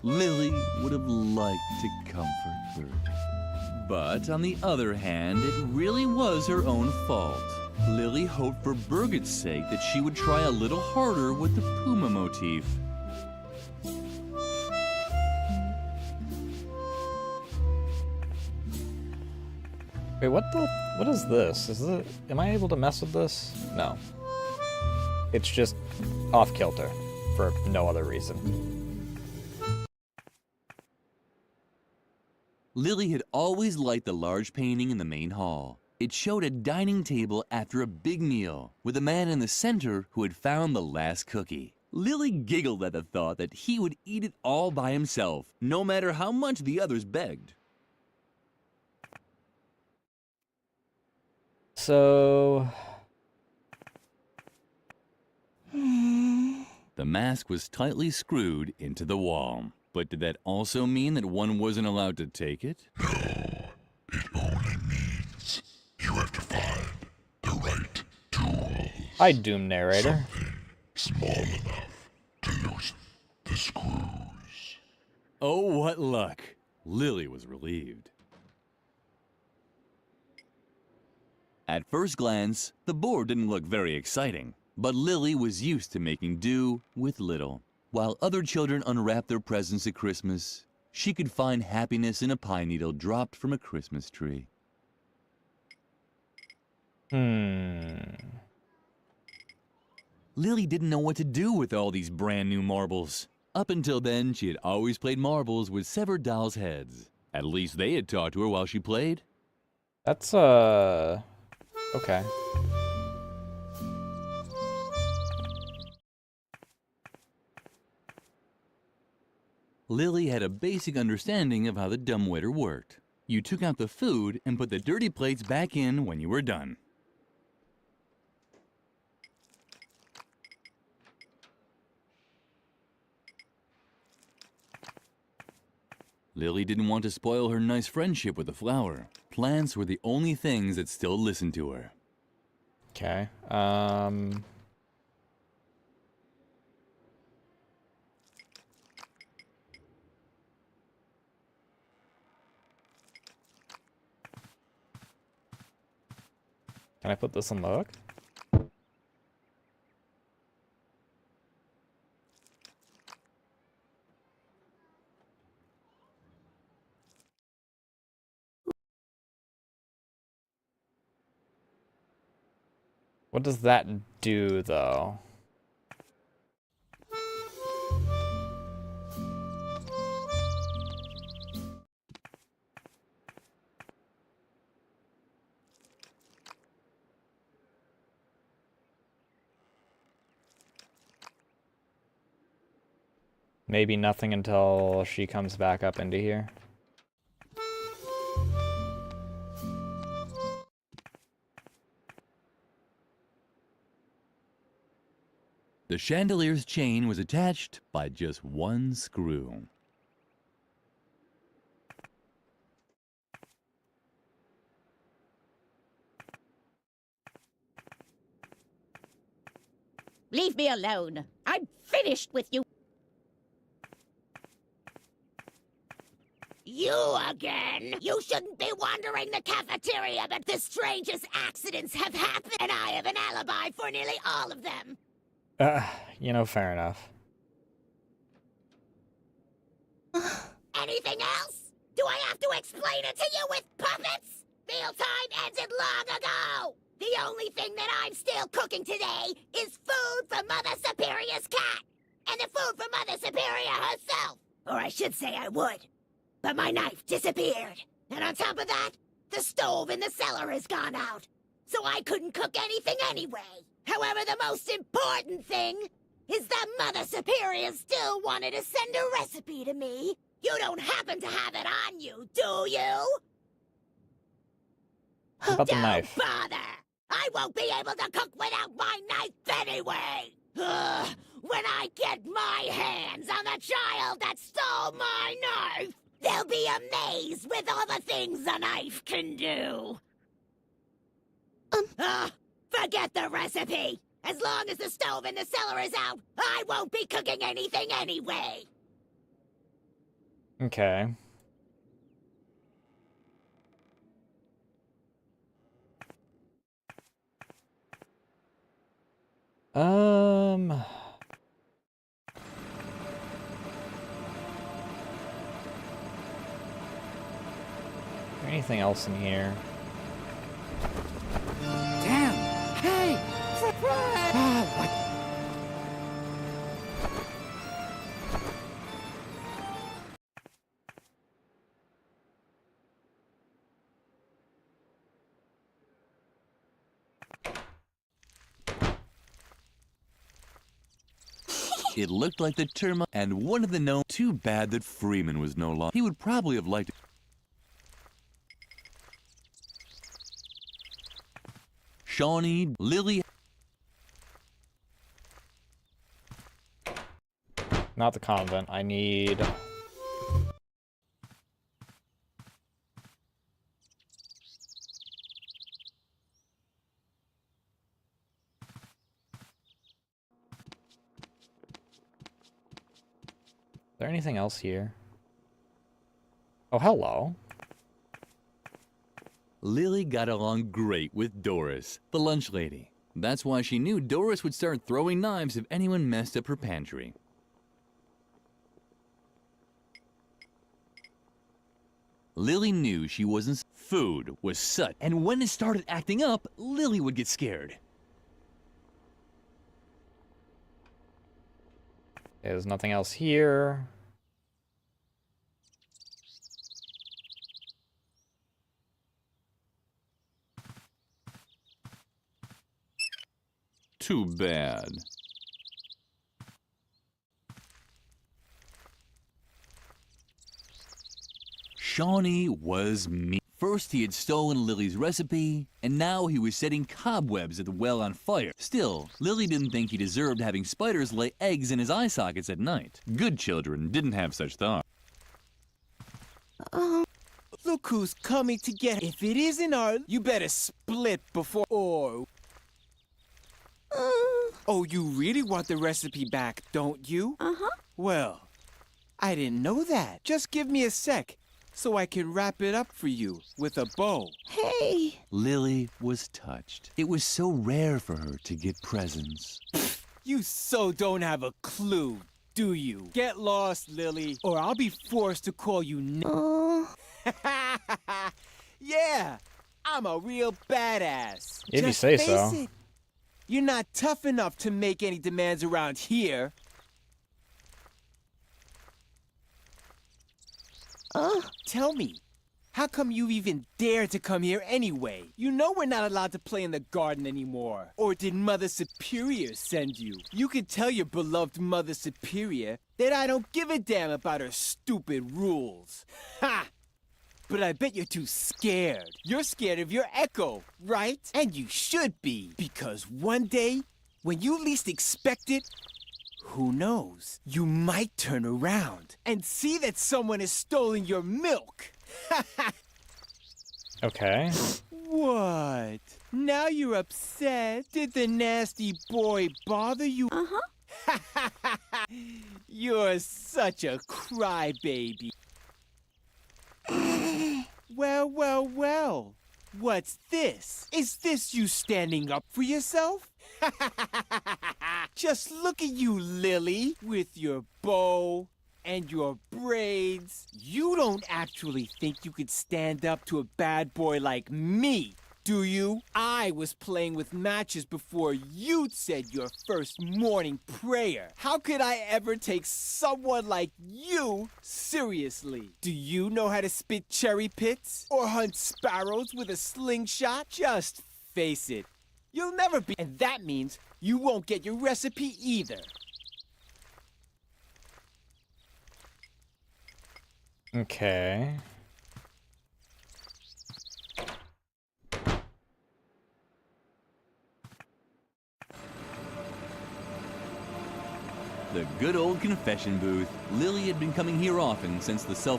Lily would have liked to comfort her. But on the other hand, it really was her own fault. Lily hoped for Birgit's sake that she would try a little harder with the puma motif. Wait, what is this? Am I able to mess with this? No. It's just off kilter for no other reason. Lily had always liked the large painting in the main hall. It showed a dining table after a big meal, with a man in the center who had found the last cookie. Lily giggled at the thought that he would eat it all by himself, no matter how much the others begged. So... The mask was tightly screwed into the wall. But did that also mean that one wasn't allowed to take it? You have to find the right tool. Hi, Doom Narrator. Small enough to loosen the screws. Oh, what luck. Lily was relieved. At first glance, the board didn't look very exciting, but Lily was used to making do with little. While other children unwrapped their presents at Christmas, she could find happiness in a pine needle dropped from a Christmas tree. Lily didn't know what to do with all these brand new marbles. Up until then, she had always played marbles with severed dolls' heads. At least they had talked to her while she played. That's, okay. Lily had a basic understanding of how the dumbwaiter worked. You took out the food and put the dirty plates back in when you were done. Lily didn't want to spoil her nice friendship with the flower. Plants were the only things that still listened to her. Okay, Can I put this on the hook? What does that do, though? Maybe nothing until she comes back up into here. The chandelier's chain was attached by just one screw. Leave me alone. I'm finished with you. You again! You shouldn't be wandering the cafeteria, but the strangest accidents have happened, and I have an alibi for nearly all of them. You know, fair enough. Anything else? Do I have to explain it to you with puppets? Mealtime ended long ago! The only thing that I'm still cooking today is food for Mother Superior's cat! And the food for Mother Superior herself! Or I should say I would. But my knife disappeared. And on top of that, the stove in the cellar has gone out. So I couldn't cook anything anyway. However, the most important thing is that Mother Superior still wanted to send a recipe to me. You don't happen to have it on you, do you? What about the Don't knife? bother! I won't be able to cook without my knife anyway! Ugh, when I get my hands on the child that stole my knife, they'll be amazed with all the things a knife can do! Forget the recipe! As long as the stove in the cellar is out, I won't be cooking anything anyway! Okay. Anything else in here? Damn! Hey! What? It looked like the termite and one of the gnomes. Too bad that Freeman was no longer. He would probably have liked it. Shawnee, Lily. Not the convent. I need... Is there anything else here? Oh, hello. Lily got along great with Doris, the lunch lady. That's why she knew Doris would start throwing knives if anyone messed up her pantry. Lily knew she wasn't. Food was such, and when it started acting up, Lily would get scared. There's nothing else here. Too bad. Shawnee was mean. First he had stolen Lily's recipe, and now he was setting cobwebs at the well on fire. Still, Lily didn't think he deserved having spiders lay eggs in his eye sockets at night. Good children didn't have such thoughts. Look who's coming to get. If it isn't our, you better split before. Or. Oh, you really want the recipe back, don't you? Well, I didn't know that. Just give me a sec, so I can wrap it up for you with a bow. Hey! Lily was touched. It was so rare for her to get presents. You so don't have a clue, do you? Get lost, Lily, or I'll be forced to call you Yeah, I'm a real badass. If you Just say face so. it. You're not tough enough to make any demands around here. Tell me, how come you even dared to come here anyway? You know we're not allowed to play in the garden anymore. Or did Mother Superior send you? You can tell your beloved Mother Superior that I don't give a damn about her stupid rules. Ha! But I bet you're too scared. You're scared of your echo, right? And you should be, because one day, when you least expect it, who knows? You might turn around and see that someone has stolen your milk. Okay. What? Now you're upset? Did the nasty boy bother you? You're such a crybaby. Well, well, well. What's this? Is this you standing up for yourself? Just look at you, Lily, with your bow and your braids. You don't actually think you could stand up to a bad boy like me, do you? I was playing with matches before you said your first morning prayer. How could I ever take someone like you seriously? Do you know how to spit cherry pits? Or hunt sparrows with a slingshot? Just face it. You'll never be, and that means you won't get your recipe either. Okay. The good old confession booth. Lily had been coming here often since the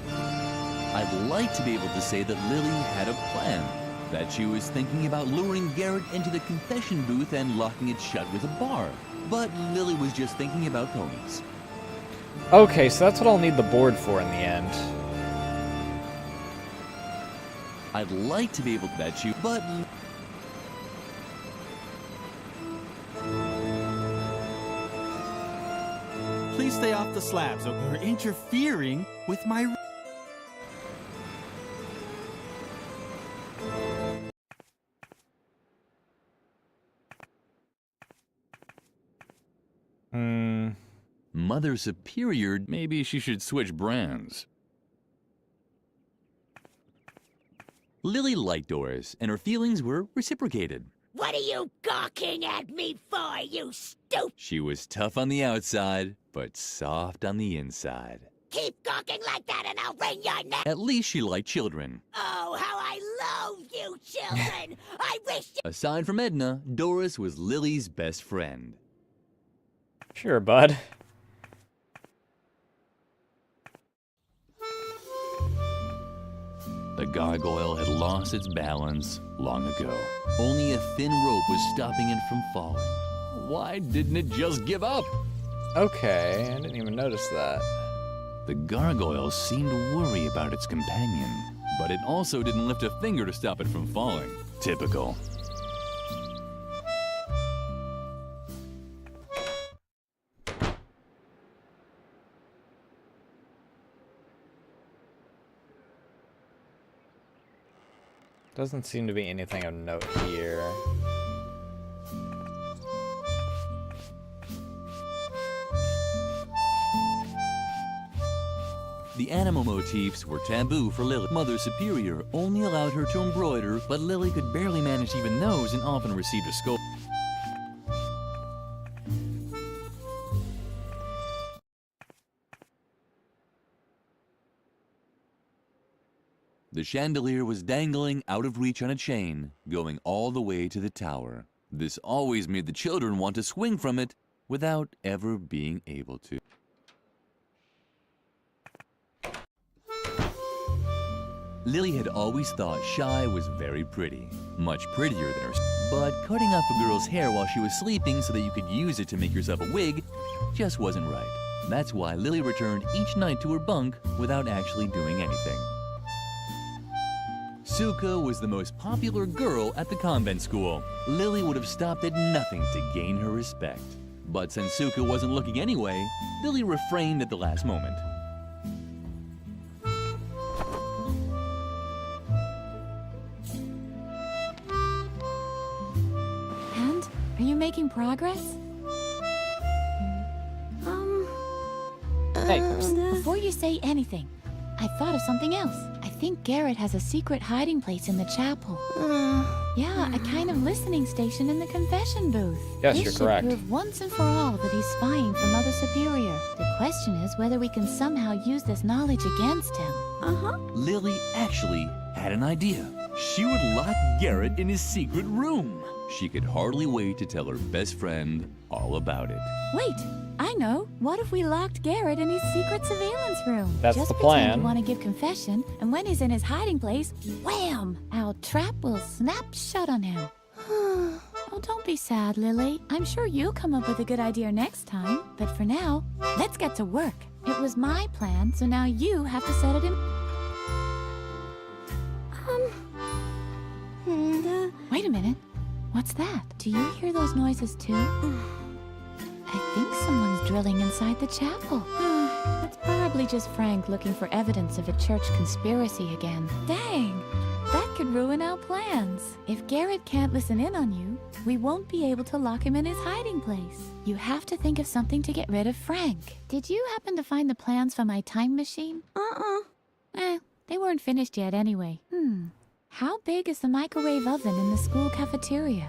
I'd like to be able to say that Lily had a plan. That she was thinking about luring Garrett into the confession booth and locking it shut with a bar. But Lily was just thinking about ponies. Okay, so that's what I'll need the board for in the end. I'd like to be able to bet you, but... Please stay off the slabs, or you're interfering with my... Mother Superior, maybe she should switch brands. Lily liked Doris, and her feelings were reciprocated. What are you gawking at me for, you stupid? She was tough on the outside, but soft on the inside. Keep gawking like that and I'll wring your neck. At least she liked children. Oh, how I loathe you children. I wish you... Aside from Edna, Doris was Lily's best friend. Sure, bud. The gargoyle had lost its balance long ago. Only a thin rope was stopping it from falling. Why didn't it just give up? Okay, I didn't even notice that. The gargoyle seemed to worry about its companion, but it also didn't lift a finger to stop it from falling. Typical. Doesn't seem to be anything of note here. The animal motifs were taboo for Lily. Mother Superior only allowed her to embroider, but Lily could barely manage even those and often received a scolding. The chandelier was dangling out of reach on a chain, going all the way to the tower. This always made the children want to swing from it without ever being able to. Lily had always thought Shy was very pretty, much prettier than her. But cutting off a girl's hair while she was sleeping so that you could use it to make yourself a wig just wasn't right. That's why Lily returned each night to her bunk without actually doing anything. Suka was the most popular girl at the convent school. Lily would have stopped at nothing to gain her respect. But since Suka wasn't looking anyway, Lily refrained at the last moment. And? Are you making progress? Hey, Before you say anything, I thought of something else. I think Garrett has a secret hiding place in the chapel. Yeah, a kind of listening station in the confession booth. Yes, this you're should correct. prove once and for all that he's spying for Mother Superior. The question is whether we can somehow use this knowledge against him. Lily actually had an idea. She would lock Garrett in his secret room. She could hardly wait to tell her best friend all about it. Wait, I know. What if we locked Garrett in his secret surveillance room? That's Just the pretend plan. you want to give confession, and when he's in his hiding place, wham! Our trap will snap shut on him. Oh, don't be sad, Lily. I'm sure you'll come up with a good idea next time. But for now, let's get to work. It was my plan, so now you have to set it in. Wait a minute. What's that? Do you hear those noises too? I think someone's drilling inside the chapel. It's probably just Frank looking for evidence of a church conspiracy again. Dang! That could ruin our plans. If Garrett can't listen in on you, we won't be able to lock him in his hiding place. You have to think of something to get rid of Frank. Did you happen to find the plans for my time machine? They weren't finished yet anyway. How big is the microwave oven in the school cafeteria?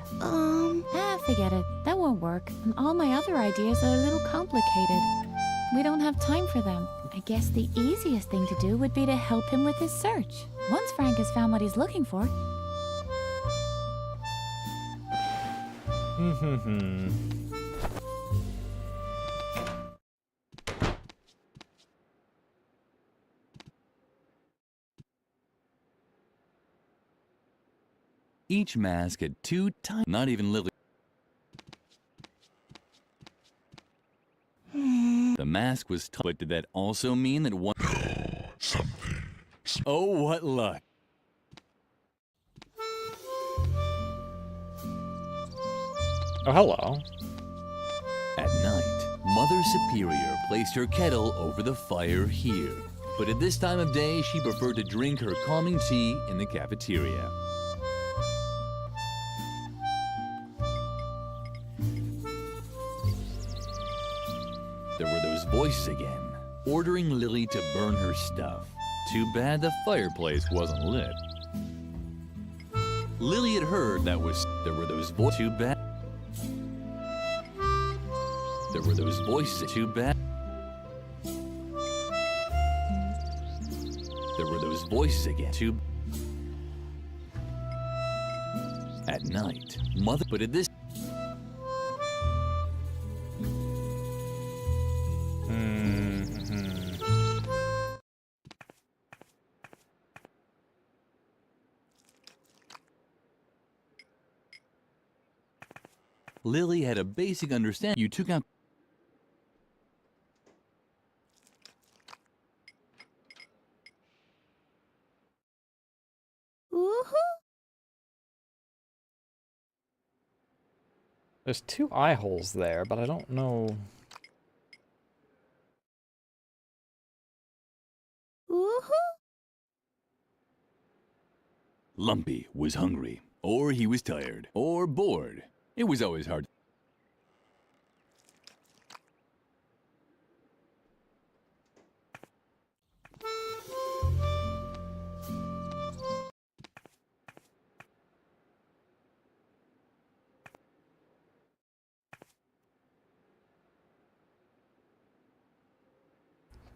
Forget it. That won't work. And all my other ideas are a little complicated. We don't have time for them. I guess the easiest thing to do would be to help him with his search. Once Frank has found what he's looking for. Each mask had two tiny, not even Lily. The mask was but did that also mean that one... No, something. Oh, what luck. Oh, hello. At night, Mother Superior placed her kettle over the fire here. But at this time of day, she preferred to drink her calming tea in the cafeteria. There were those voices again, ordering Lily to burn her stuff. Too bad the fireplace wasn't lit. Lily had heard there were those voices too bad. There were those voices too bad. There were those voices again too. At night, Mother put it this. Lily had a basic understanding. You took out. Woohoo! There's 2 eye holes there, but I don't know. Woohoo! Lumpy was hungry, or he was tired, or bored. It was always hard.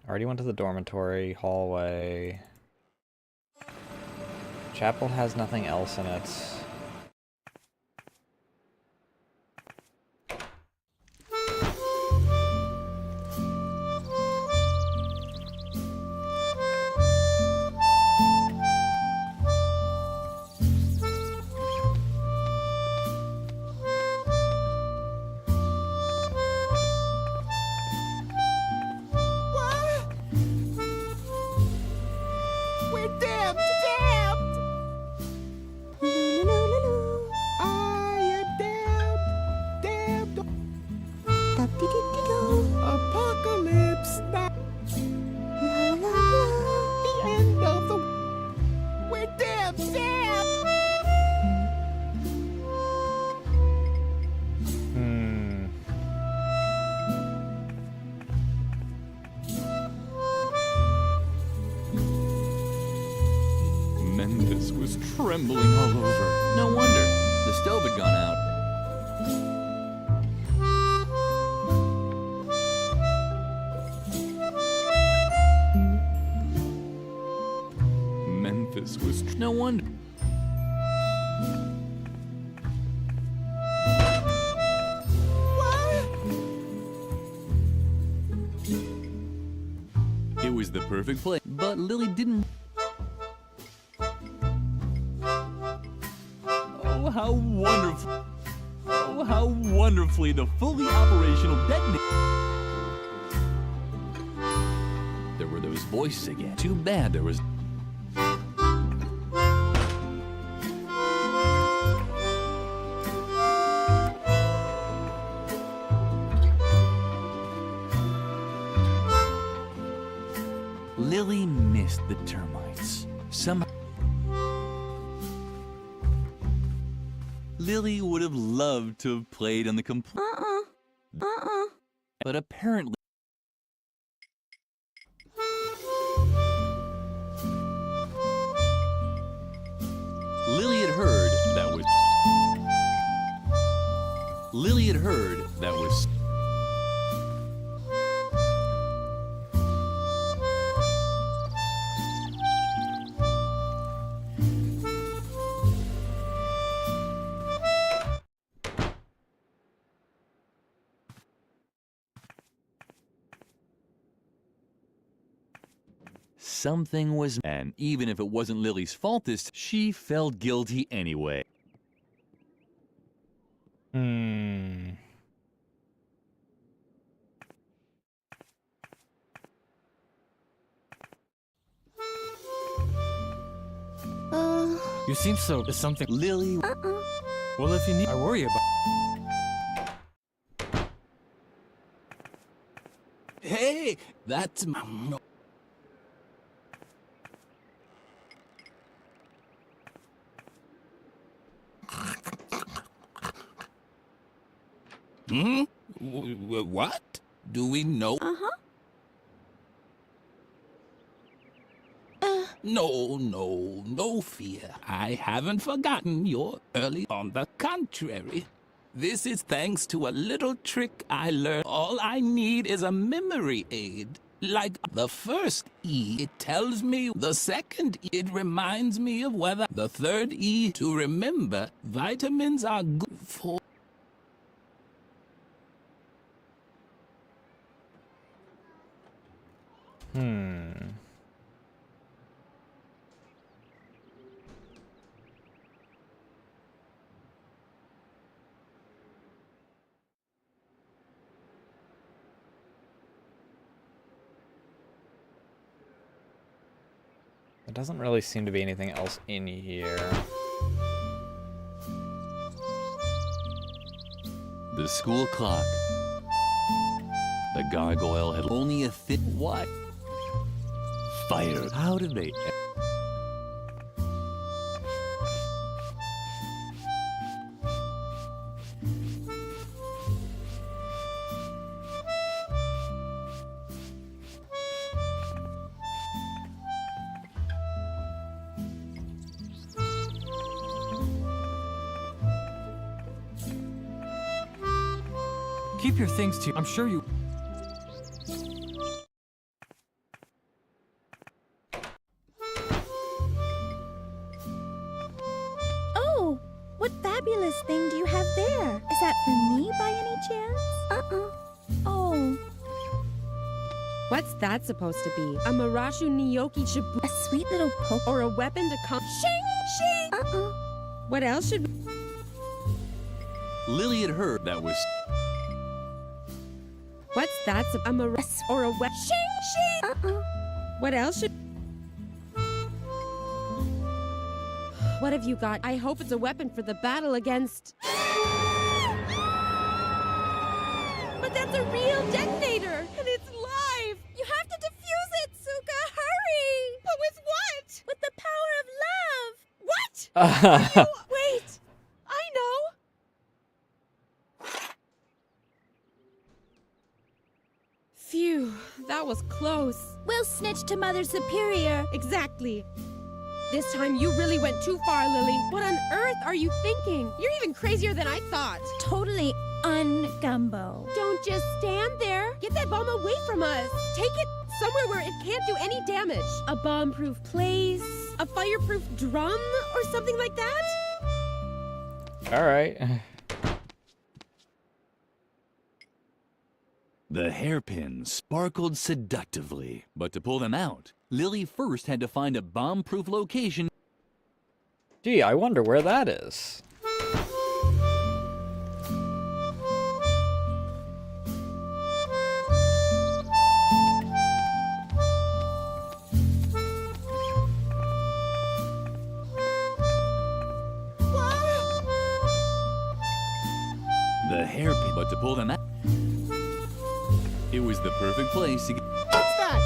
Already went to the dormitory, hallway. Chapel has nothing else in it. We're damned! Damned! I am damned! Damned! Apocalypse now! The end of the... We're damned! Damned! Memphis was trembling all over. No wonder. The stove had gone out. Memphis was... No wonder. It was the perfect place, but Lily didn't... Oh, how wonderful. Oh, how wonderfully the fully operational detonator. There were those voices again. Too bad there was... Lily missed the termites. Somehow... Lily would have loved to have played on the But apparently... Lily had heard that was... Lily had heard that was... Something was... And even if it wasn't Lily's fault this... She felt guilty anyway. You seem so... Is something... Lily... Well, if you need... I worry about... Hey, that's my... Hmm? What? Do we know? No fear. I haven't forgotten your early. On the contrary, this is thanks to a little trick I learned. All I need is a memory aid. Like the first E, it tells me. The second E, it reminds me of whether. The third E, to remember, vitamins are good for. There doesn't really seem to be anything else in here. The school clock. The gargoyle had only a thick what? Fire. How did they? Keep your things to. I'm sure you. Oh, what fabulous thing do you have there? Is that for me by any chance? Oh. What's that supposed to be? A Marashu Nyoki Shibu? A sweet little poke. Or a weapon to come? Shing! Shing! What else should we... Lily had heard that was. What's that? A Maras or a weapon? Shing! Shing! What else should... What have you got? I hope it's a weapon for the battle against... But that's a real detonator! And it's live! You have to defuse it, Suka! Hurry! But with what? With the power of love! What? Wait! I know! Phew, that was close. We'll snitch to Mother Superior. Exactly. This time you really went too far, Lily. What on earth are you thinking? You're even crazier than I thought. Totally un-gumbo. Don't just stand there. Get that bomb away from us. Take it somewhere where it can't do any damage. A bomb-proof place, a fireproof drum, or something like that? Alright. The hairpins sparkled seductively, but to pull them out, Lily first had to find a bomb-proof location. Gee, I wonder where that is. The hairpin, but to pull them out, it was the perfect place to get. What's that?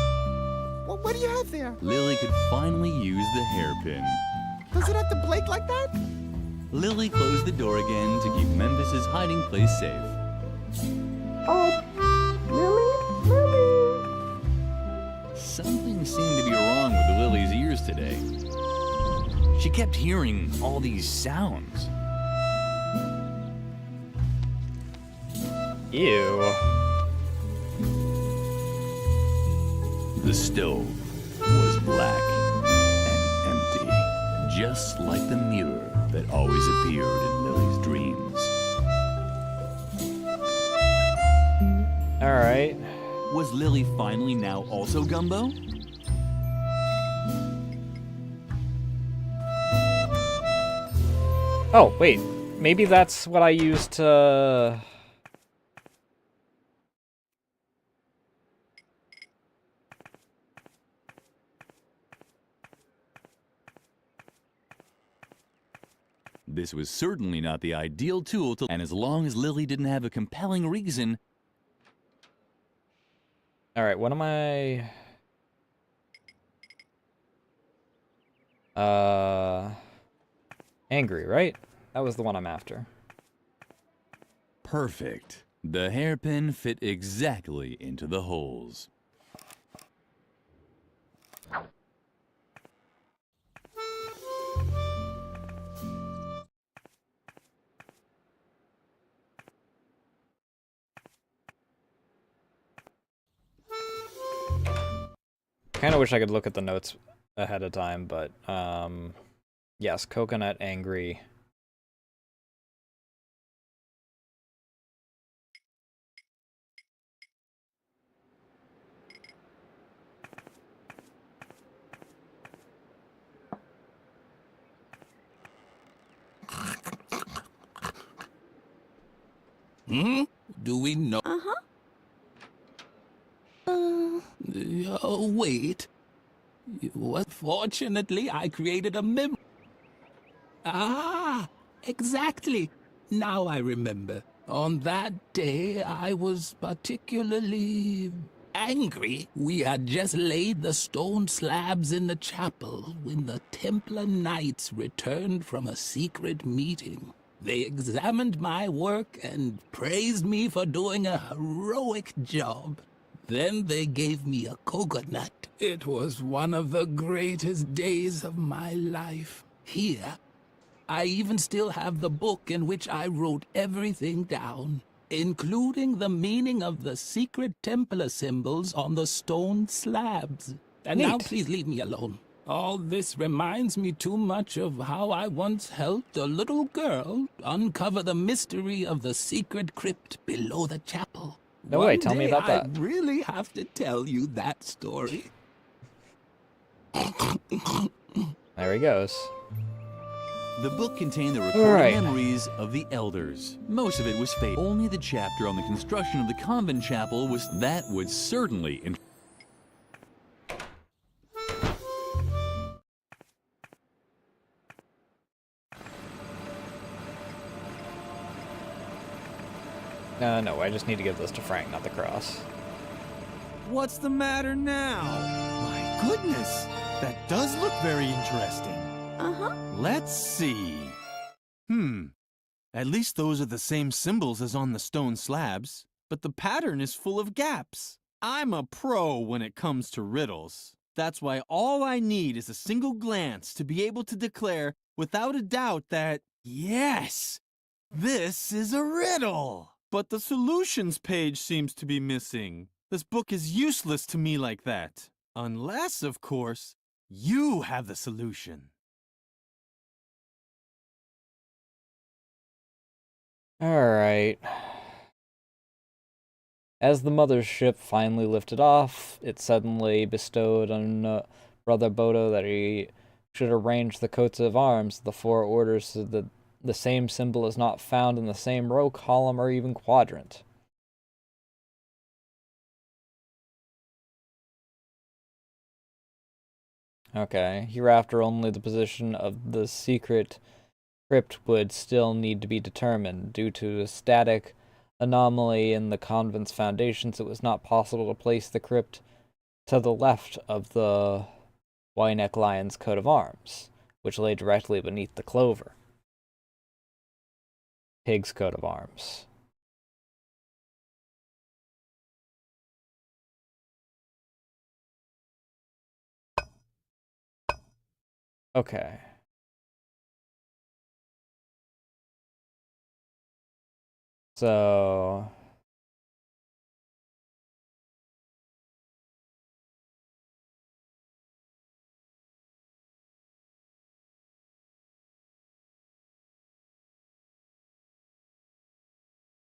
Well, what do you have there? Lily could finally use the hairpin. Does it have to blink like that? Lily closed the door again to keep Memphis's hiding place safe. Oh, Lily? Something seemed to be wrong with Lily's ears today. She kept hearing all these sounds. Ew. The stove was black and empty, just like the mirror that always appeared in Lily's dreams. Alright. Was Lily finally now also Gumbo? Oh, wait. Maybe that's what I used to... This was certainly not the ideal tool to, and as long as Lily didn't have a compelling reason. Alright, what am I... Angry, right? That was the one I'm after. Perfect. The hairpin fit exactly into the holes. Kind of wish I could look at the notes ahead of time, but yes, coconut angry. Hmm? Do we know? Uh-huh. Wait. What? Fortunately, I created a mem. Ah, exactly. Now I remember. On that day, I was particularly angry. We had just laid the stone slabs in the chapel when the Templar Knights returned from a secret meeting. They examined my work and praised me for doing a heroic job. Then they gave me a coconut. It was one of the greatest days of my life. Here, I even still have the book in which I wrote everything down, including the meaning of the secret Templar symbols on the stone slabs. And now Neat. please leave me alone. All this reminds me too much of how I once helped a little girl uncover the mystery of the secret crypt below the chapel. No way, tell me about that. I really have to tell you that story. There he goes. The book contained the recorded Right. memories of the elders. Most of it was fake. Only the chapter on the construction of the convent chapel was that would certainly. No, I just need to give this to Frank, not the cross. What's the matter now? My goodness, that does look very interesting. Uh-huh. Let's see. At least those are the same symbols as on the stone slabs, but the pattern is full of gaps. I'm a pro when it comes to riddles. That's why all I need is a single glance to be able to declare without a doubt that, yes, this is a riddle. But the solutions page seems to be missing. This book is useless to me like that. Unless, of course, you have the solution. Alright. As the mother's ship finally lifted off, it suddenly bestowed on Brother Bodo that he should arrange the coats of arms of the four orders so that the same symbol is not found in the same row, column, or even quadrant. Okay, hereafter only the position of the secret crypt would still need to be determined. Due to a static anomaly in the convent's foundations, it was not possible to place the crypt to the left of the Wyneck Lion's coat of arms, which lay directly beneath the clover. Pig's coat of arms. Okay. So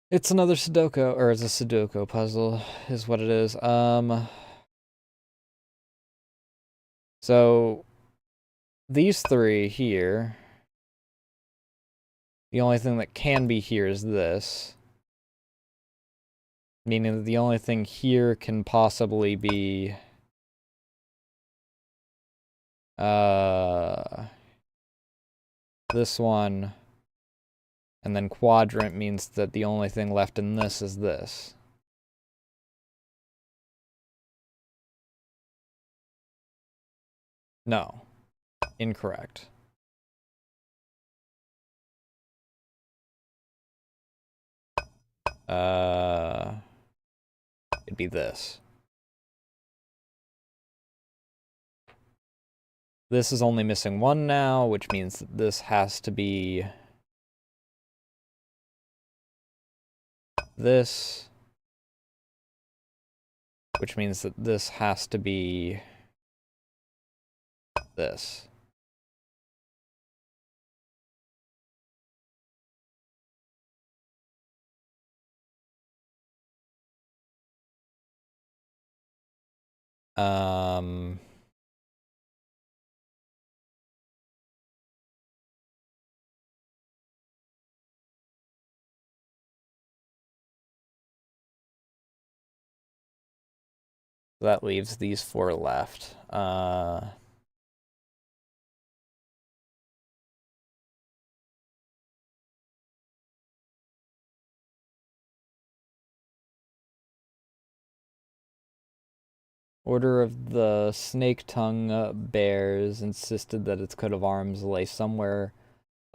it's another Sudoku, or it's a Sudoku puzzle, is what it is. So these three here, the only thing that can be here is this. Meaning that the only thing here can possibly be this one, and then quadrant means that the only thing left in this is this. No. Incorrect. It'd be this. This is only missing one now, which means that this has to be this, which means that this has to be this. That leaves these 4 left. Order of the Snake Tongue Bears insisted that its coat of arms lay somewhere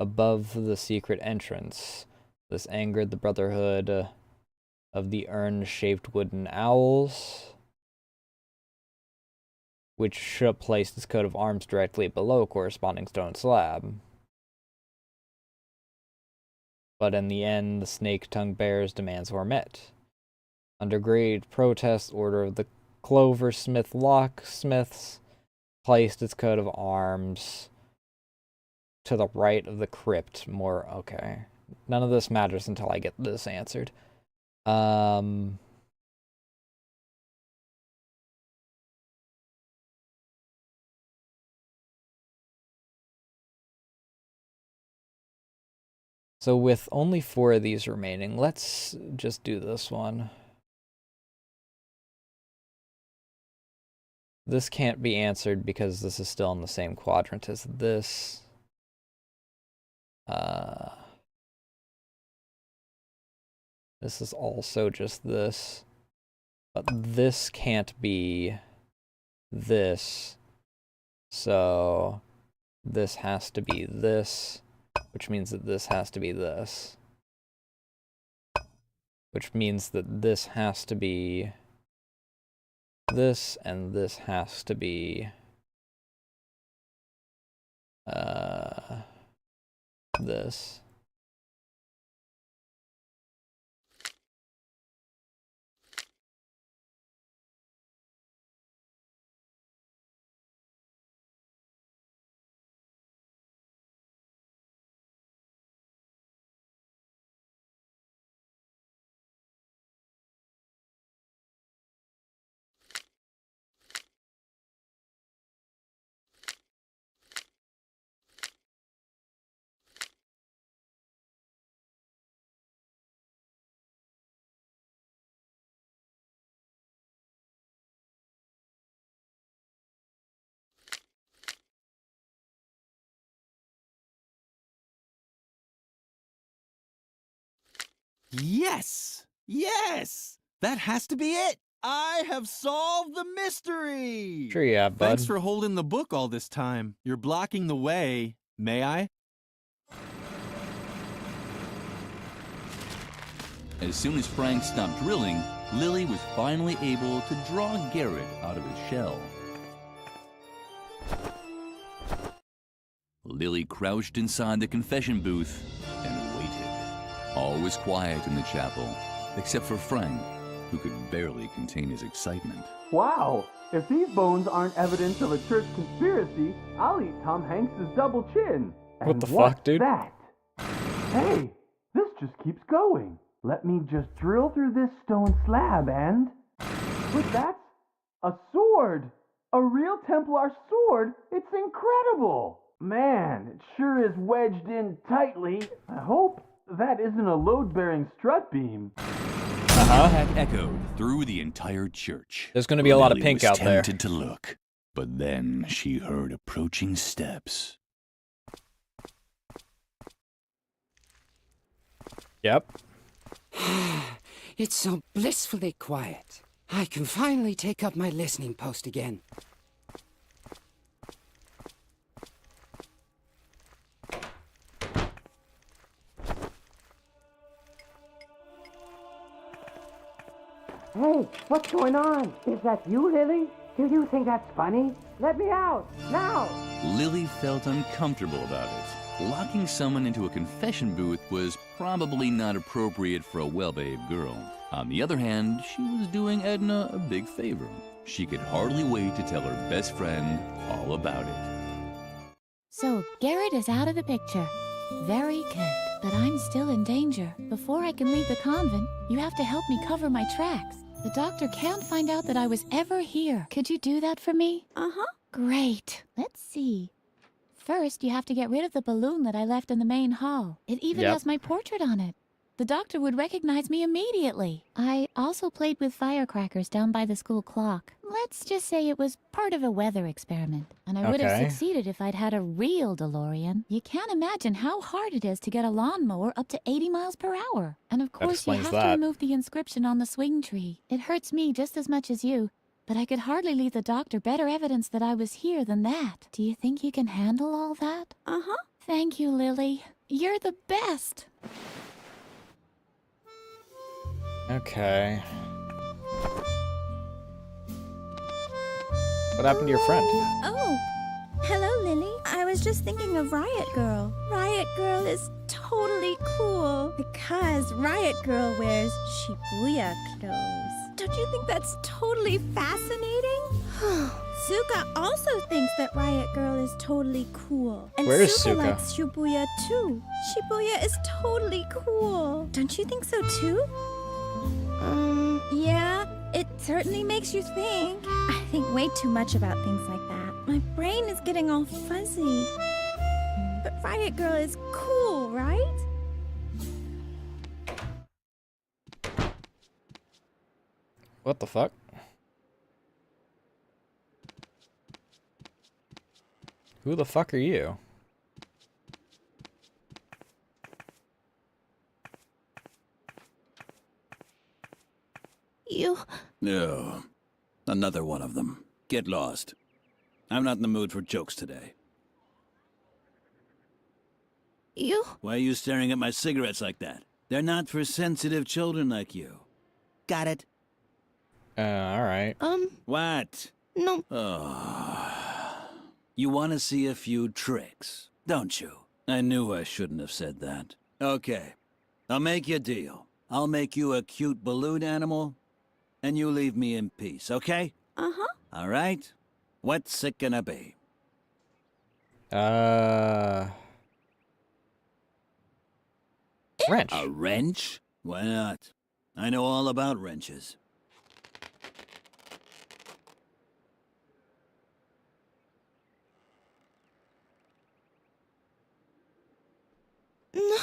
above the secret entrance. This angered the Brotherhood of the urn-shaped wooden owls, which should have placed its coat of arms directly below a corresponding stone slab. But in the end, the Snake Tongue Bears' demands were met. Under great protest, Order of the Cloversmith Locksmiths placed its coat of arms to the right of the crypt. Okay. None of this matters until I get this answered. So with only 4 of these remaining, let's just do this one. This can't be answered because this is still in the same quadrant as this. This is also just this. But this can't be this. So this has to be this, which means that this has to be this. Which means that this has to be this, and this has to be this. Yes! Yes! That has to be it! I have solved the mystery! Sure you have, bud. Thanks for holding the book all this time. You're blocking the way. May I? As soon as Frank stopped drilling, Lily was finally able to draw Garrett out of his shell. Lily crouched inside the confession booth and waited. All was quiet in the chapel, except for Frank, who could barely contain his excitement. Wow! If these bones aren't evidence of a church conspiracy, I'll eat Tom Hanks's double chin. What And the what's fuck, dude? That? Hey, this just keeps going. Let me just drill through this stone slab and... But that's a sword! A real Templar sword? It's incredible! Man, it sure is wedged in tightly. I hope that isn't a load-bearing strut beam. Had echoed through the entire church. There's going to be a lot of Lily pink was out there. tempted to look, but then she heard approaching steps. Yep. It's so blissfully quiet. I can finally take up my listening post again. Hey, what's going on? Is that you, Lily? Do you think that's funny? Let me out, now! Lily felt uncomfortable about it. Locking someone into a confession booth was probably not appropriate for a well-behaved girl. On the other hand, she was doing Edna a big favor. She could hardly wait to tell her best friend all about it. So, Garrett is out of the picture. Very good. But I'm still in danger. Before I can leave the convent, you have to help me cover my tracks. The doctor can't find out that I was ever here. Could you do that for me? Uh-huh. Great. Let's see. First, you have to get rid of the balloon that I left in the main hall. It even has my portrait on it. The doctor would recognize me immediately. I also played with firecrackers down by the school clock. Let's just say it was part of a weather experiment. And I would have succeeded if I'd had a real DeLorean. You can't imagine how hard it is to get a lawnmower up to 80 miles per hour. And of course, you have to remove the inscription on the swing tree. It hurts me just as much as you, but I could hardly leave the doctor better evidence that I was here than that. Do you think you can handle all that? Uh-huh. Thank you, Lily. You're the best. Okay. What happened to your friend? Oh, hello, Lily. I was just thinking of Riot Girl. Riot Girl is totally cool because Riot Girl wears Shibuya clothes. Don't you think that's totally fascinating? Suka also thinks that Riot Girl is totally cool. And Where is Suka Suka? likes Shibuya too. Shibuya is totally cool. Don't you think so too? Yeah, it certainly makes you think. I think way too much about things like that. My brain is getting all fuzzy. But Riot Girl is cool, right? What the fuck? Who the fuck are you? You... No. Another one of them. Get lost. I'm not in the mood for jokes today. You... Why are you staring at my cigarettes like that? They're not for sensitive children like you. Got it? Alright. What? No. Oh. You want to see a few tricks, don't you? I knew I shouldn't have said that. Okay. I'll make you a deal. I'll make you a cute balloon animal, and you leave me in peace, okay? Uh-huh. All right? What's it gonna be? Wrench. A wrench? Why not? I know all about wrenches.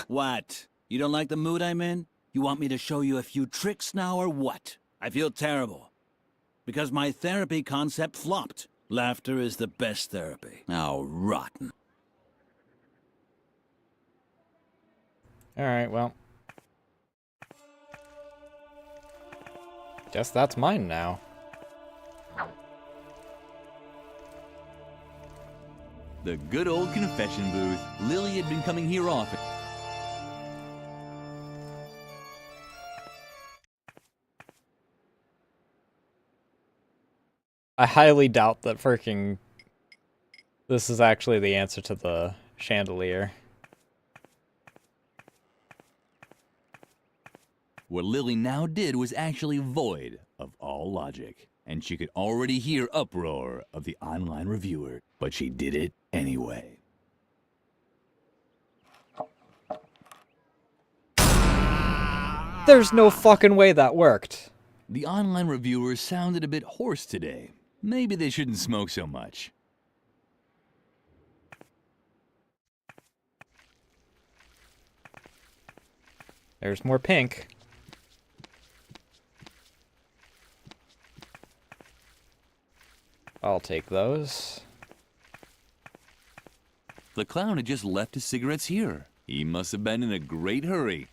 What? You don't like the mood I'm in? You want me to show you a few tricks now or what? I feel terrible. Because my therapy concept flopped. Laughter is the best therapy. Oh, rotten. Alright, well. Guess that's mine now. The good old confession booth. Lily had been coming here often. I highly doubt that freaking this is actually the answer to the chandelier. What Lily now did was actually void of all logic, and she could already hear uproar of the online reviewer, but she did it anyway. There's no fucking way that worked. The online reviewers sounded a bit hoarse today. Maybe they shouldn't smoke so much. There's more pink. I'll take those. The clown had just left his cigarettes here. He must have been in a great hurry.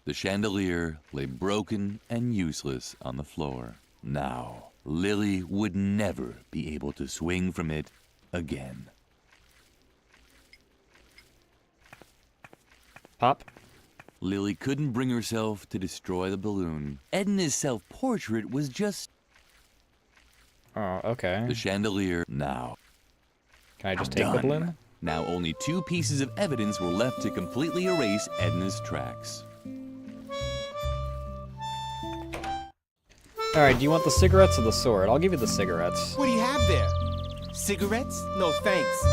The chandelier lay broken and useless on the floor. Now, Lily would never be able to swing from it again. Pop. Lily couldn't bring herself to destroy the balloon. Edna's self-portrait was just... Oh, okay. The chandelier now. Can I just take the balloon? Now only 2 pieces of evidence were left to completely erase Edna's tracks. Alright, do you want the cigarettes or the sword? I'll give you the cigarettes. What do you have there? Cigarettes? No thanks.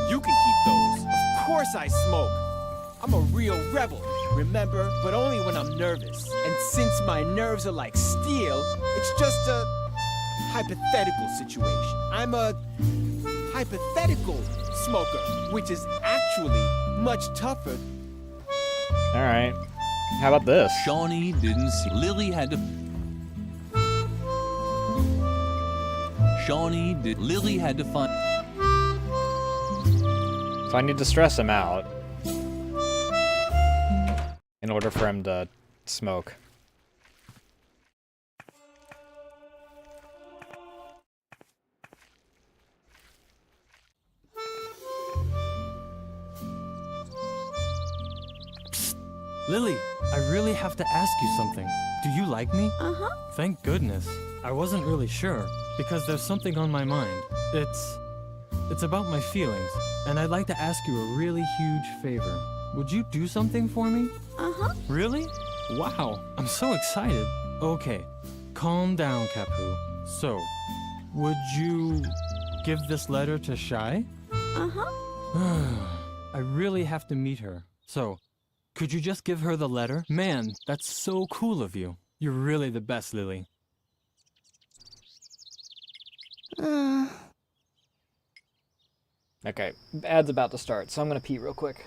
You can keep those. Of course I smoke. I'm a real rebel, remember? But only when I'm nervous. And since my nerves are like steel, it's just a hypothetical situation. I'm a hypothetical smoker, which is actually much tougher. Alright. How about this? Shawnee didn't see. Lily had to. Lily had to find. So I need to stress him out in order for him to smoke. Lily, I really have to ask you something. Do you like me? Uh-huh. Thank goodness. I wasn't really sure, because there's something on my mind. It's about my feelings, and I'd like to ask you a really huge favor. Would you do something for me? Uh-huh. Really? Wow, I'm so excited. Okay, calm down, Kapu. So, would you give this letter to Shai? Uh-huh. I really have to meet her. So, could you just give her the letter? Man, that's so cool of you. You're really the best, Lily. Okay, ad's about to start, so I'm gonna pee real quick.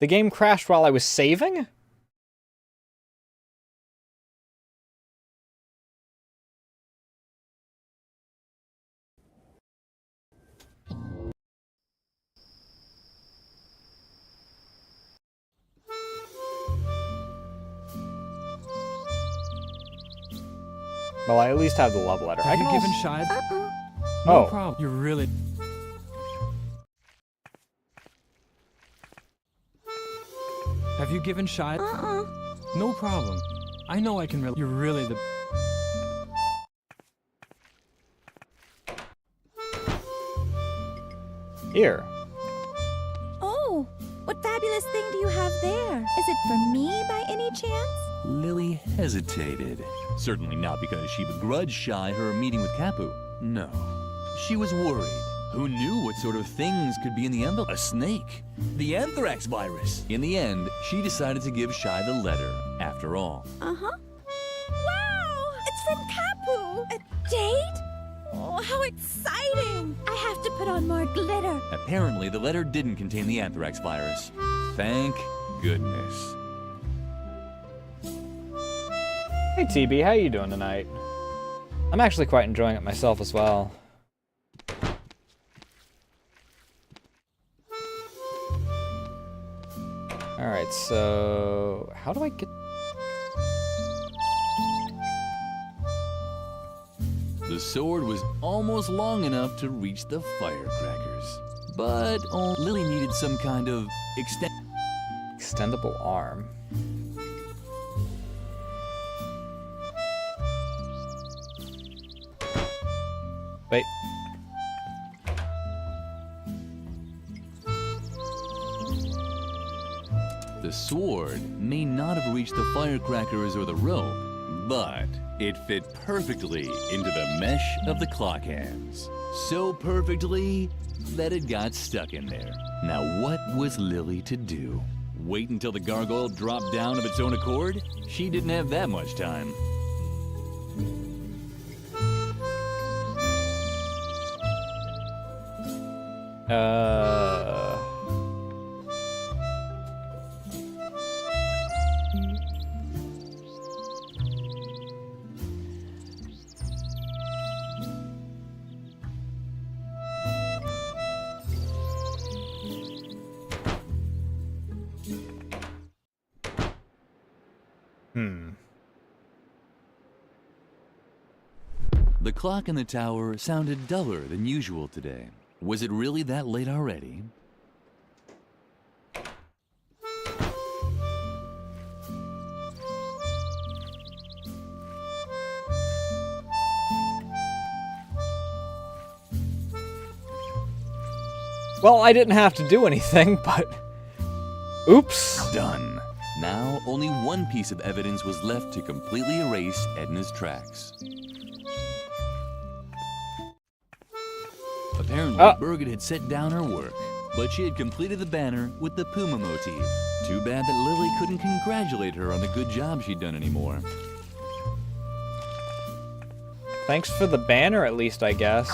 The game crashed while I was saving? Well, I at least have the love letter. Have you given Shy? No Oh. problem. You really... Have you given Shy? No problem. I know I can really... You're really the... Here. Oh, what fabulous thing do you have there? Is it for me by any chance? Lily hesitated. Certainly not because she begrudged Shy her meeting with Kapu. No. She was worried. Who knew what sort of things could be in the envelope? A snake. The anthrax virus. In the end, she decided to give Shy the letter, after all. Uh-huh. Wow! It's from Kapu! A date? Oh, how exciting! I have to put on more glitter. Apparently, the letter didn't contain the anthrax virus. Thank goodness. Hey TB, how you doing tonight? I'm actually quite enjoying it myself as well. Alright, so... how do I get... The sword was almost long enough to reach the firecrackers. But Lily needed some kind of extendable arm. Wait. The sword may not have reached the firecrackers or the rope, but it fit perfectly into the mesh of the clock hands. So perfectly that it got stuck in there. Now what was Lily to do? Wait until the gargoyle dropped down of its own accord? She didn't have that much time. The clock in the tower sounded duller than usual today. Was it really that late already? Well, I didn't have to do anything, but... oops. Done. Now, only one piece of evidence was left to completely erase Edna's tracks. Apparently, Birgit had set down her work, but she had completed the banner with the Puma motif. Too bad that Lily couldn't congratulate her on the good job she'd done anymore. Thanks for the banner, at least, I guess.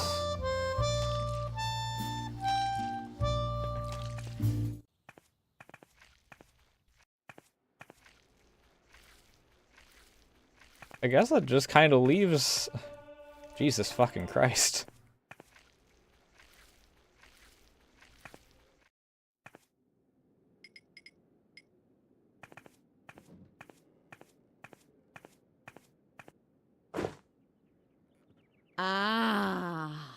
I guess that just kind of leaves... Jesus fucking Christ. Ah,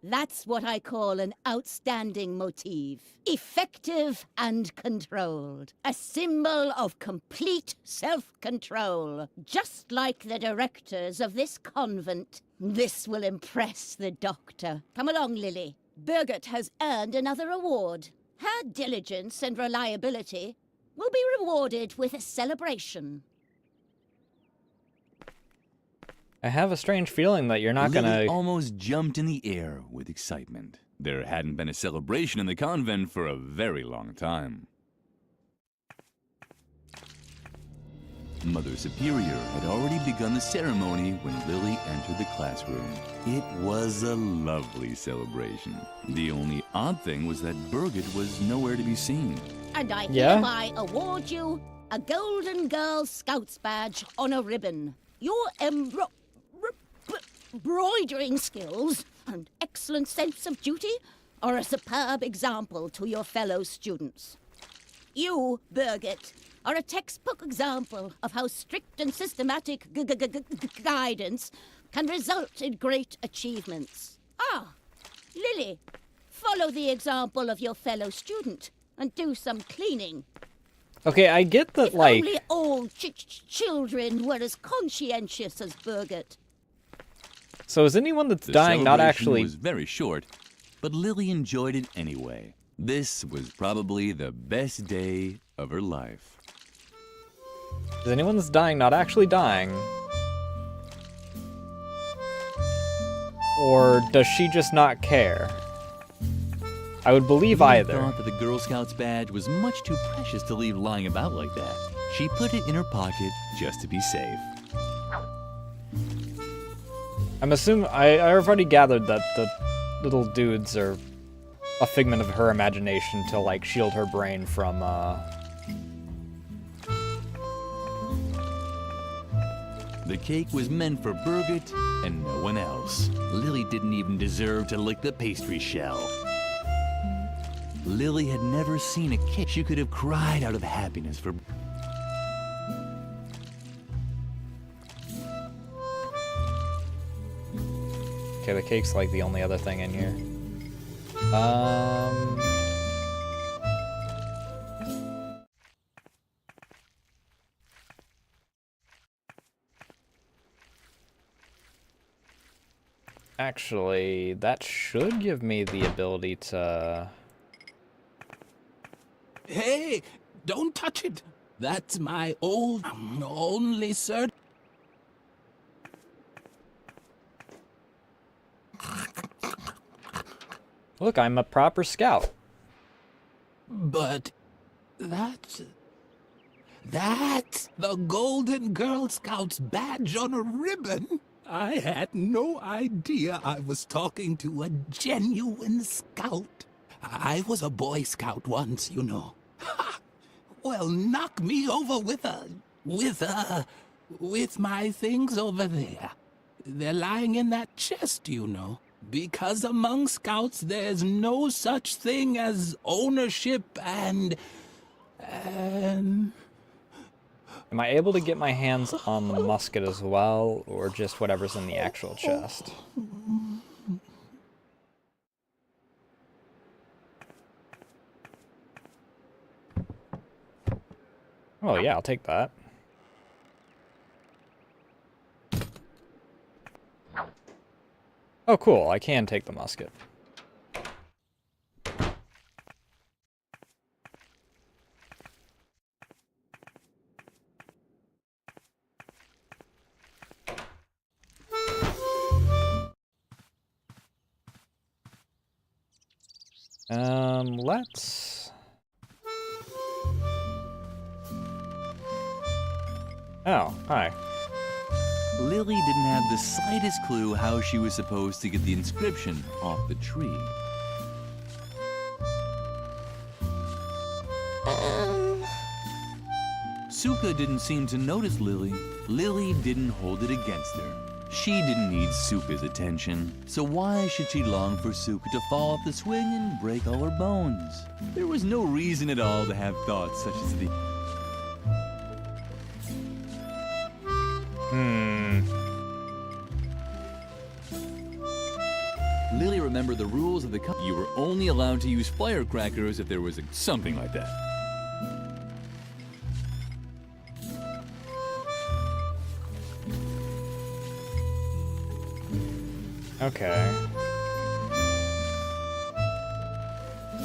that's what I call an outstanding motif. Effective and controlled. A symbol of complete self-control. Just like the directors of this convent. This will impress the doctor. Come along, Lily. Birgit has earned another award. Her diligence and reliability will be rewarded with a celebration. I have a strange feeling that you're not Lily gonna... almost jumped in the air with excitement. There hadn't been a celebration in the convent for a very long time. Mother Superior had already begun the ceremony when Lily entered the classroom. It was a lovely celebration. The only odd thing was that Birgit was nowhere to be seen. And I Yeah? hereby award you a Golden Girl Scouts badge on a ribbon. Your embroidering skills and excellent sense of duty are a superb example to your fellow students. You, Birgit, are a textbook example of how strict and systematic guidance can result in great achievements. Ah, Lily, follow the example of your fellow student and do some cleaning. Okay, I get that, If like... only all children were as conscientious as Birgit. So is anyone that's The dying not celebration actually... was very short, but Lily enjoyed it anyway. This was probably the best day of her life. Is anyone that's dying not actually dying? Or does she just not care? I would believe Lily either. thought that the Girl Scouts badge was much too precious to leave lying about like that. She put it in her pocket just to be safe. I'm assuming... I've already gathered that the little dudes are a figment of her imagination to, like, shield her brain from, The cake was meant for Birgit and no one else. Lily didn't even deserve to lick the pastry shell. Lily had never seen a cake. She could have cried out of happiness for... Okay, the cake's like the only other thing in here. Actually, that should give me the ability to... Hey, don't touch it. That's my old, only cert. Look, I'm a proper scout. But that's the Golden Girl Scouts badge on a ribbon. I had no idea I was talking to a genuine scout. I was a Boy Scout once, you know. Ha! Well, knock me over with my things over there. They're lying in that chest, you know. Because among scouts, there's no such thing as ownership and... Am I able to get my hands on the musket as well, or just whatever's in the actual chest? Oh yeah, I'll take that. Oh cool, I can take the musket. Let's... Oh, hi. Lily didn't have the slightest clue how she was supposed to get the inscription off the tree. Suka didn't seem to notice Lily. Lily didn't hold it against her. She didn't need Suka's attention, so why should she long for Suka to fall off the swing and break all her bones? There was no reason at all to have thoughts such as the... Lily remembered the rules of the company. You were only allowed to use firecrackers if there was something like that. Okay.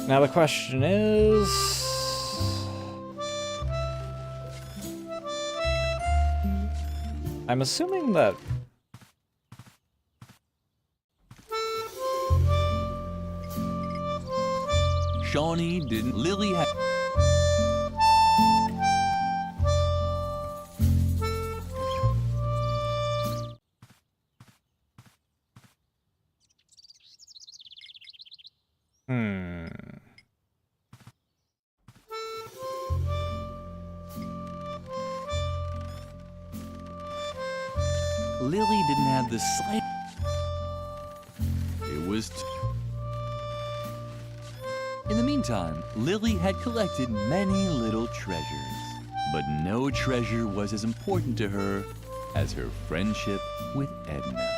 Now the question is... I'm assuming that... Shawnee didn't. Lily had... Lily didn't have the slight. It was. In the meantime, Lily had collected many little treasures, but no treasure was as important to her as her friendship with Edna.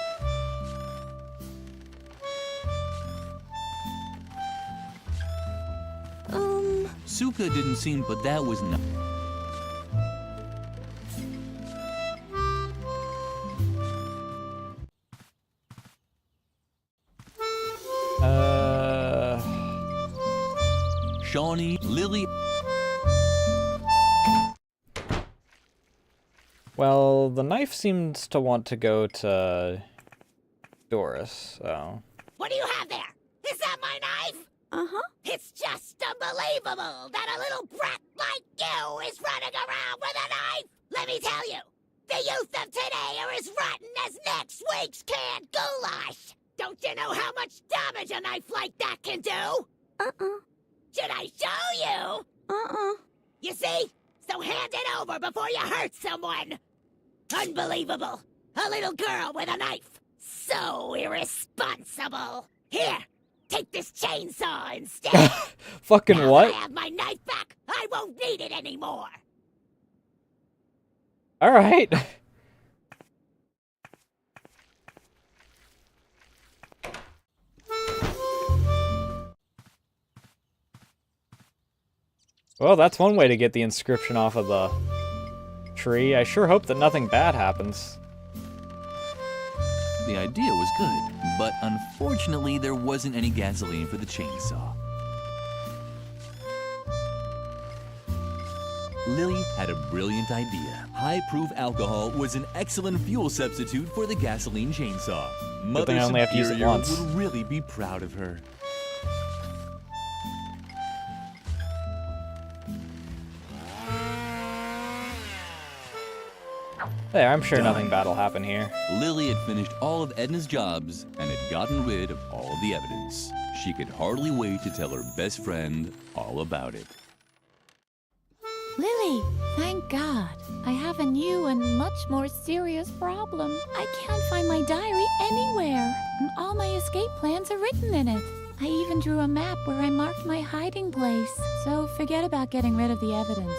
Suka didn't seem, but that was not. Shawnee, Lily. Well, the knife seems to want to go to Doris, so... What do you have there? Is that my knife? Uh-huh. It's just unbelievable that a little brat like you is running around with a knife. Let me tell you, the youth of today are as rotten as next week's canned goulash. Don't you know how much damage a knife like that can do? Uh-uh. Should I show you? Uh-uh. You see? So hand it over before you hurt someone. Unbelievable. A little girl with a knife. So irresponsible. Here, take this chainsaw instead. Fucking now what? that I have my knife back, I won't need it anymore. Alright. Well, that's one way to get the inscription off of the tree. I sure hope that nothing bad happens. The idea was good, but unfortunately there wasn't any gasoline for the chainsaw. Lily had a brilliant idea. High-proof alcohol was an excellent fuel substitute for the gasoline chainsaw. Good thing I only have to use it Superior once. would really be proud of her. There, I'm sure nothing bad will happen here. Lily had finished all of Edna's jobs and had gotten rid of all of the evidence. She could hardly wait to tell her best friend all about it. Lily, thank God. I have a new and much more serious problem. I can't find my diary anywhere, and all my escape plans are written in it. I even drew a map where I marked my hiding place. So forget about getting rid of the evidence.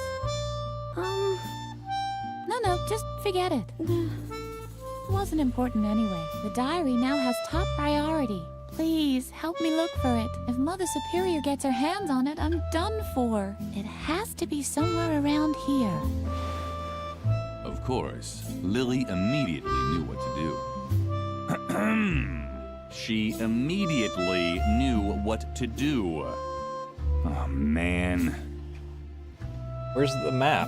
No, just forget it. It wasn't important anyway. The diary now has top priority. Please, help me look for it. If Mother Superior gets her hands on it, I'm done for. It has to be somewhere around here. Of course, Lily immediately knew what to do. She immediately knew what to do. Oh, man. Where's the map?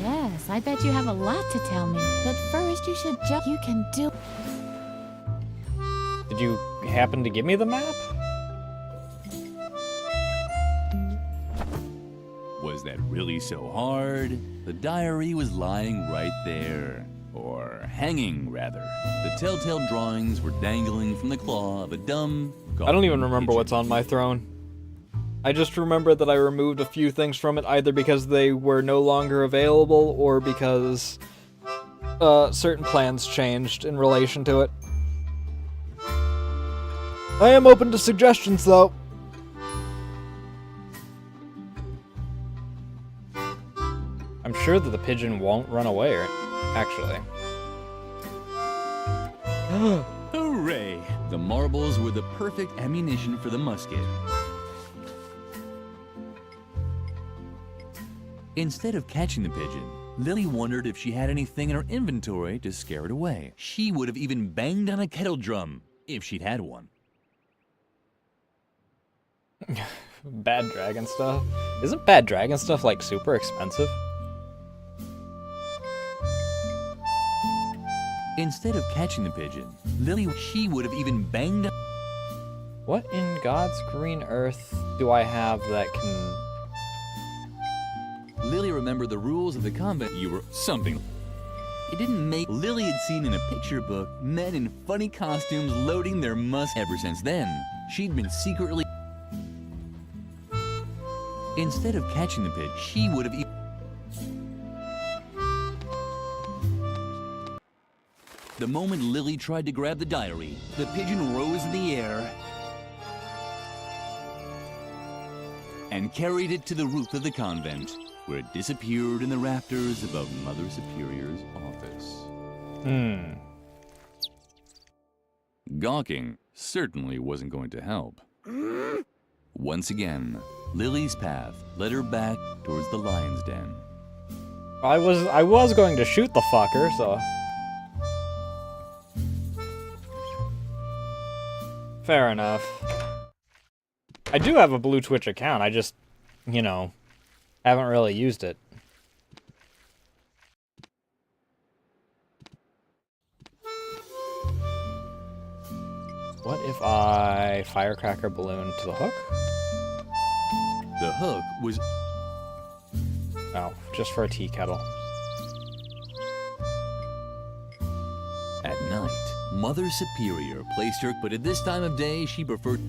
Yes, I bet you have a lot to tell me. But first, you should just... You can do... Did you happen to give me the map? Was that really so hard? The diary was lying right there. Or hanging, rather. The telltale drawings were dangling from the claw of a dumb... I don't even remember what's on my throne. I just remember that I removed a few things from it, either because they were no longer available, or because certain plans changed in relation to it. I am open to suggestions, though. I'm sure that the pigeon won't run away, actually. Hooray! The marbles were the perfect ammunition for the musket. Instead of catching the pigeon, Lily wondered if she had anything in her inventory to scare it away. She would have even banged on a kettle drum if she'd had one. Bad dragon stuff? Isn't bad dragon stuff, like, super expensive? Instead of catching the pigeon, she would have even banged... What in God's green earth do I have that can... Lily remembered the rules of the convent. You were something. It didn't make... Lily had seen in a picture book men in funny costumes loading their musk. Ever since then, she'd been secretly... Instead of catching the pigeon, she would have The moment Lily tried to grab the diary, the pigeon rose in the air and carried it to the roof of the convent, where it disappeared in the rafters above Mother Superior's office. Gawking certainly wasn't going to help. Once again, Lily's path led her back towards the lion's den. I was going to shoot the fucker, so... Fair enough. I do have a Blue Twitch account, I just, you know, haven't really used it. What if I firecracker balloon to the hook? The hook was... Oh, just for a tea kettle. At night, Mother Superior placed her, but at this time of day, she preferred...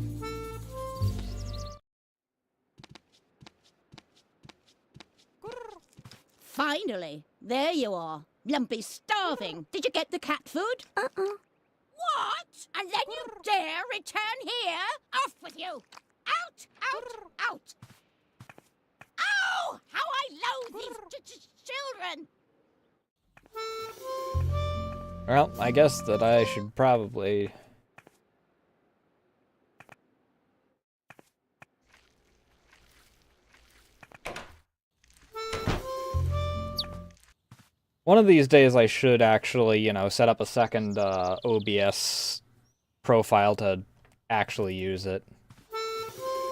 Finally, there you are. Lumpy's starving. Did you get the cat food? What? And then you dare return here? Off with you! Out! Out! Out! Oh! How I loathe these children! Well, I guess that I should probably... One of these days I should actually, you know, set up a second OBS profile to actually use it.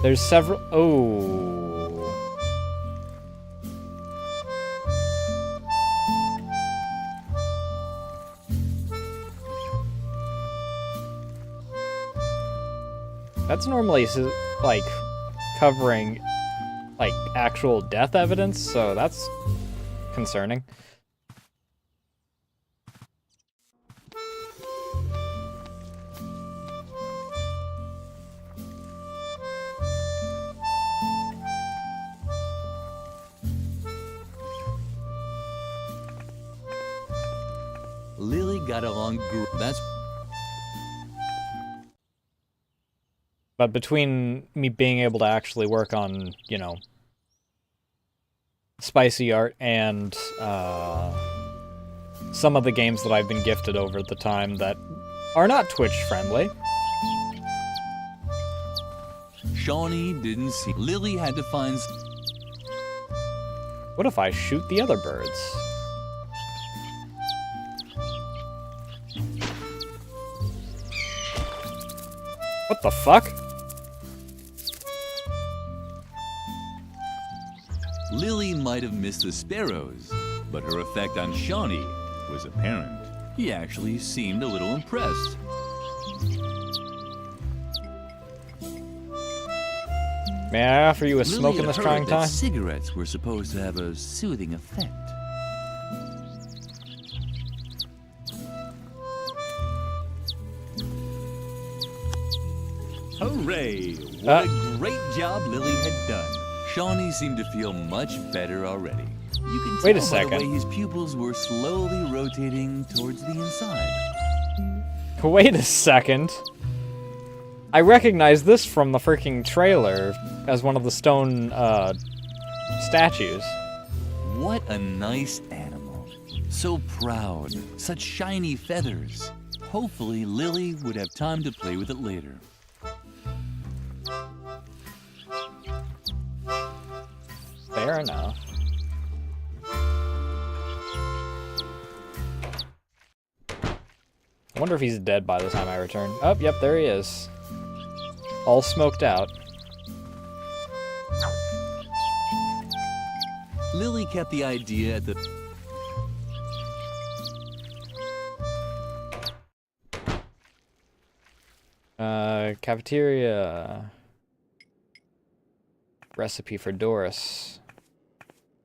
There's several... Oh... That's normally, like, covering, like, actual death evidence, so that's concerning. Lily got along that's... But between me being able to actually work on, you know, spicy art and some of the games that I've been gifted over the time that are not Twitch friendly. Shawnee didn't see. Lily had to find... What if I shoot the other birds? What the fuck? Lily might have missed the sparrows, but her effect on Shawnee was apparent. He actually seemed a little impressed. May I offer you a Lily smoke in had this heard trying that time? cigarettes were supposed to have a soothing effect. Hooray! What a great job Lily had done. Shawnee seemed to feel much better already. You can Wait a tell by the second. way his pupils were slowly rotating towards the inside. Wait a second. I recognize this from the freaking trailer as one of the stone, statues. What a nice animal. So proud. Such shiny feathers. Hopefully Lily would have time to play with it later. Fair enough. I wonder if he's dead by the time I return. Oh, yep, there he is. All smoked out. Lily kept the idea at the... Cafeteria. Recipe for Doris.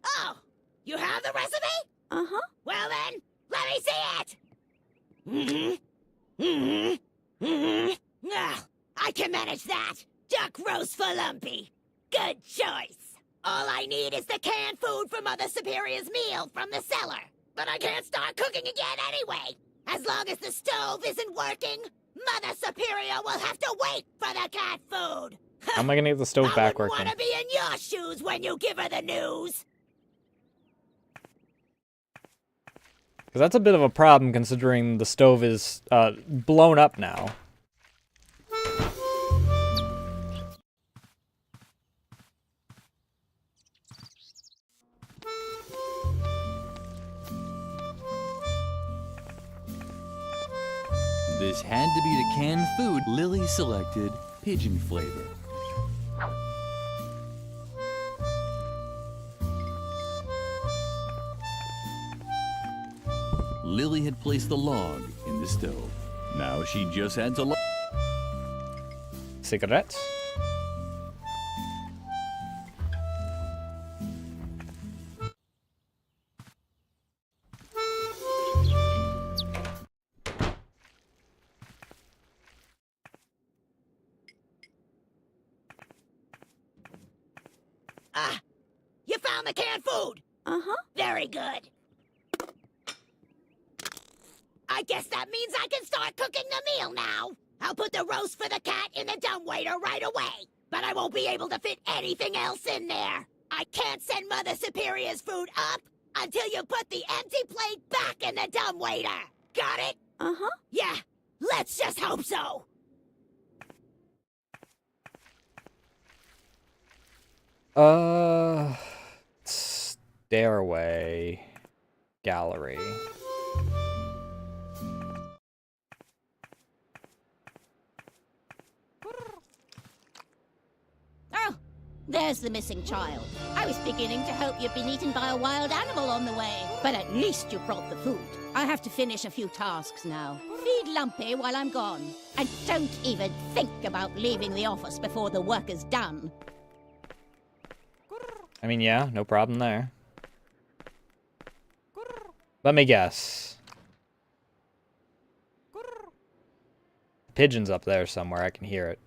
Oh, you have the recipe? Uh-huh. Well then, let me see it! Ah, I can manage that! Duck roast for Lumpy! Good choice! All I need is the canned food for Mother Superior's meal from the cellar. But I can't start cooking again anyway. As long as the stove isn't working, Mother Superior will have to wait for the cat food. How am I gonna get the stove back I working? want to be in your shoes when you give her the news. Because that's a bit of a problem considering the stove is blown up now. This had to be the canned food. Lily selected pigeon flavor. Lily had placed the log in the stove. Now she just had to Cigarettes? You found the canned food? Uh-huh. Very good. I guess that means I can start cooking the meal now. I'll put the roast for the cat in the dumbwaiter right away. But I won't be able to fit anything else in there. I can't send Mother Superior's food up until you put the empty plate back in the dumbwaiter. Got it? Uh-huh. Yeah, let's just hope so. Stairway. Gallery. Oh, there's the missing child. I was beginning to hope you'd been eaten by a wild animal on the way. But at least you brought the food. I have to finish a few tasks now. Feed Lumpy while I'm gone. And don't even think about leaving the office before the work is done. I mean, yeah, no problem there. Let me guess. Pigeon's up there somewhere, I can hear it.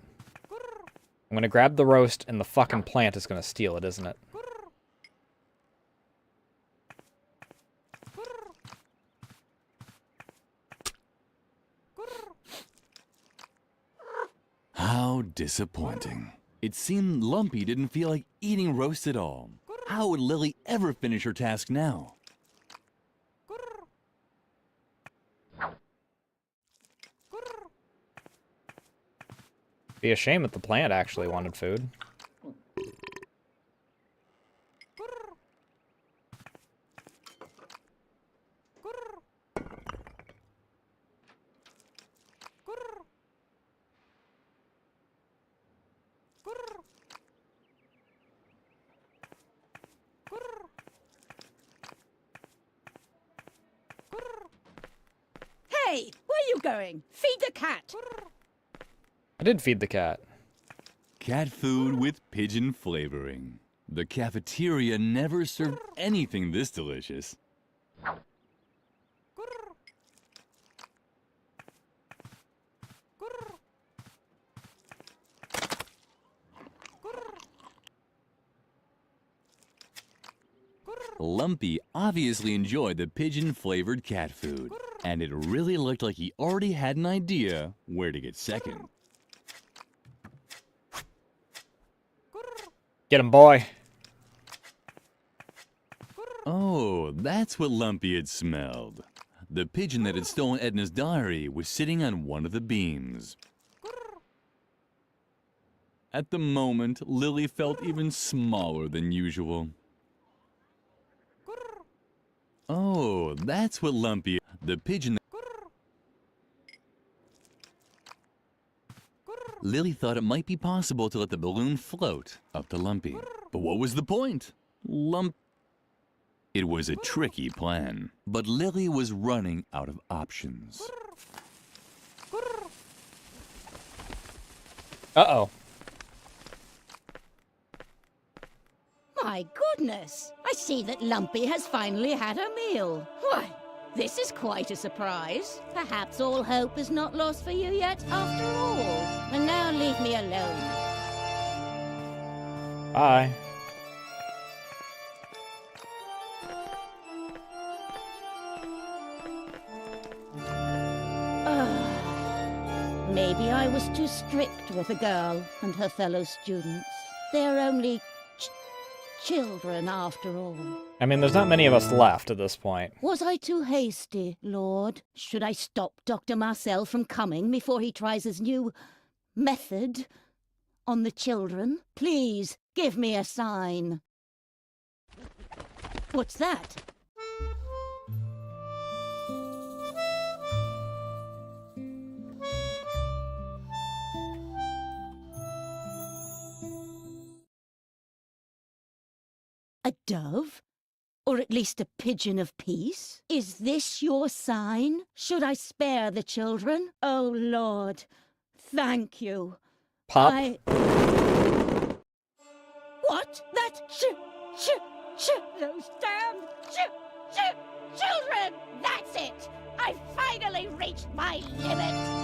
I'm gonna grab the roast and the fucking plant is gonna steal it, isn't it? How disappointing. It seemed Lumpy didn't feel like eating roast at all. How would Lily ever finish her task now? Be a shame if the plant actually wanted food. Hey, where are you going? Feed the cat. I did feed the cat. Cat food with pigeon flavoring. The cafeteria never served anything this delicious. Lumpy obviously enjoyed the pigeon-flavored cat food, and it really looked like he already had an idea where to get second. Get him, boy. Oh, that's what Lumpy had smelled. The pigeon that had stolen Edna's diary was sitting on one of the beams. At the moment, Lily felt even smaller than usual. Oh, that's what Lumpy... The pigeon... Lily thought it might be possible to let the balloon float up to Lumpy. But what was the point? It was a tricky plan, but Lily was running out of options. Uh-oh. My goodness! I see that Lumpy has finally had a meal. Why, this is quite a surprise. Perhaps all hope is not lost for you yet after all. And now leave me alone. Bye. I was too strict with the girl and her fellow students. They're only children after all. I mean, there's not many of us left at this point. Was I too hasty, Lord? Should I stop Dr. Marcel from coming before he tries his new method on the children? Please, give me a sign. What's that? A dove? Or at least a pigeon of peace? Is this your sign? Should I spare the children? Oh, Lord, thank you. Pop? What? That those damn children! That's it! I finally reached my limit!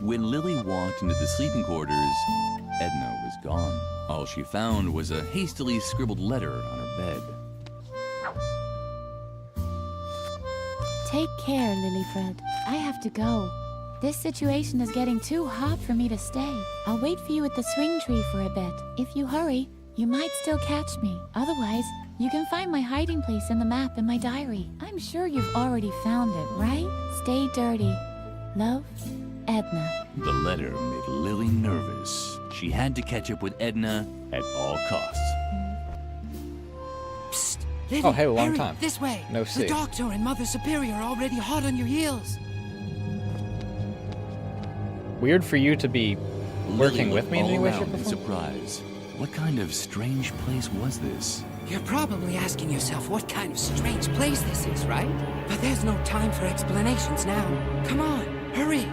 When Lily walked into the sleeping quarters, Edna was gone. All she found was a hastily scribbled letter on her bed. Take care, Lilyfred. I have to go. This situation is getting too hot for me to stay. I'll wait for you at the swing tree for a bit. If you hurry, you might still catch me. Otherwise, you can find my hiding place in the map in my diary. I'm sure you've already found it, right? Stay dirty. Love, Edna. The letter made Lily nervous. She had to catch up with Edna at all costs. Psst! Lily, Oh, hey, long hurry, time. This way. No The see. doctor and Mother Superior are already hot on your heels. Weird for you to be working with me in any way, shape, or in form? surprise. What kind of strange place was this? You're probably asking yourself what kind of strange place this is, right? But there's no time for explanations now. Come on, hurry!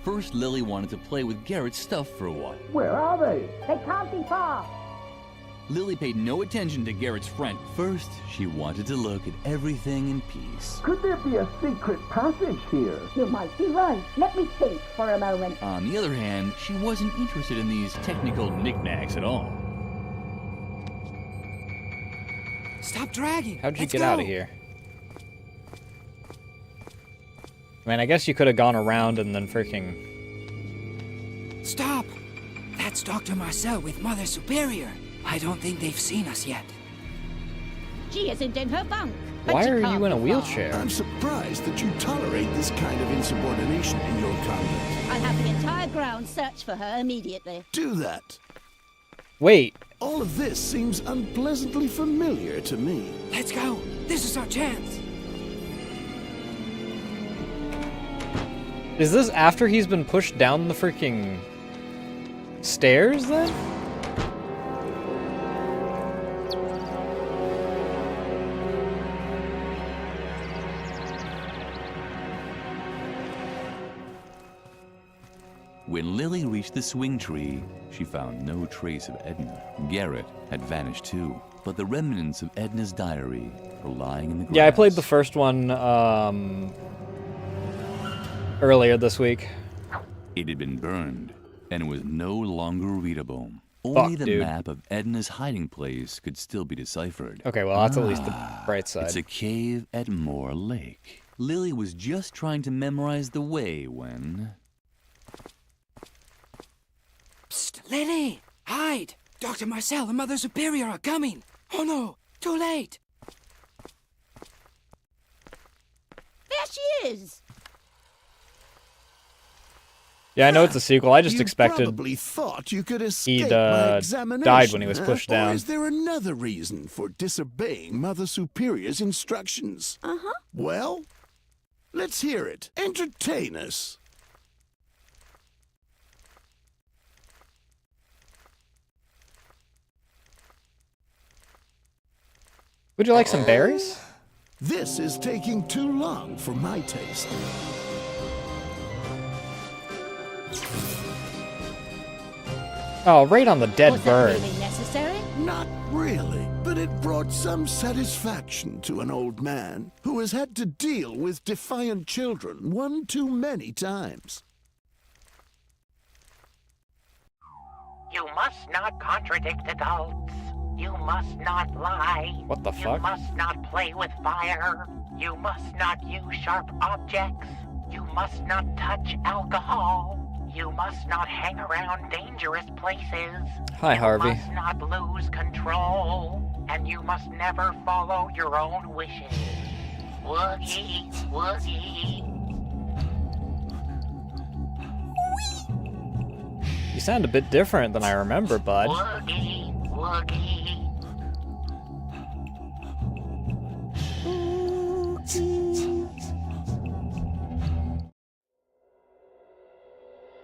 First, Lily wanted to play with Garrett's stuff for a while. Where are they? They can't be far. Lily paid no attention to Garrett's friend. First, she wanted to look at everything in peace. Could there be a secret passage here? You might be right. Let me think for a moment. On the other hand, she wasn't interested in these technical knickknacks at all. Stop dragging. How'd you Let's get go. out of here? I mean, I guess you could have gone around and then freaking... Stop! That's Dr. Marcel with Mother Superior. I don't think they've seen us yet. She isn't in her bunk. but Why she are can't you in a be far. wheelchair? I'm surprised that you tolerate this kind of insubordination in your conduct. I'll have the entire ground search for her immediately. Do that. Wait. All of this seems unpleasantly familiar to me. Let's go. This is our chance. Is this after he's been pushed down the freaking stairs then? When Lily reached the swing tree, she found no trace of Edna. Garrett had vanished too, but the remnants of Edna's diary were lying in the grass. Yeah, I played the first one earlier this week. It had been burned, and was no longer readable. Only the dude. map of Edna's hiding place could still be deciphered. Okay, well, that's at least the bright side. It's a cave at Moor Lake. Lily was just trying to memorize the way when... Psst, Lily! Hide! Dr. Marcel and Mother Superior are coming! Oh no! Too late! There she is! Yeah, I know it's a sequel. I just You expected probably thought you could escape he'd my examination, died when he was huh? pushed Or down. is there another reason for disobeying Mother Superior's instructions? Uh-huh. Well, let's hear it. Entertain us. Would you like some berries? This is taking too long for my taste. Oh, right on the dead Was bird. that really necessary? Not really, but it brought some satisfaction to an old man who has had to deal with defiant children one too many times. must not contradict adults. You must not lie. What the You fuck? must not play with fire. You must not use sharp objects. You must not touch alcohol. You must not hang around dangerous places. Hi, Harvey. You must not lose control. And you must never follow your own wishes. Woogie, woogie. You sound a bit different than I remember, bud. Woogie, woogie.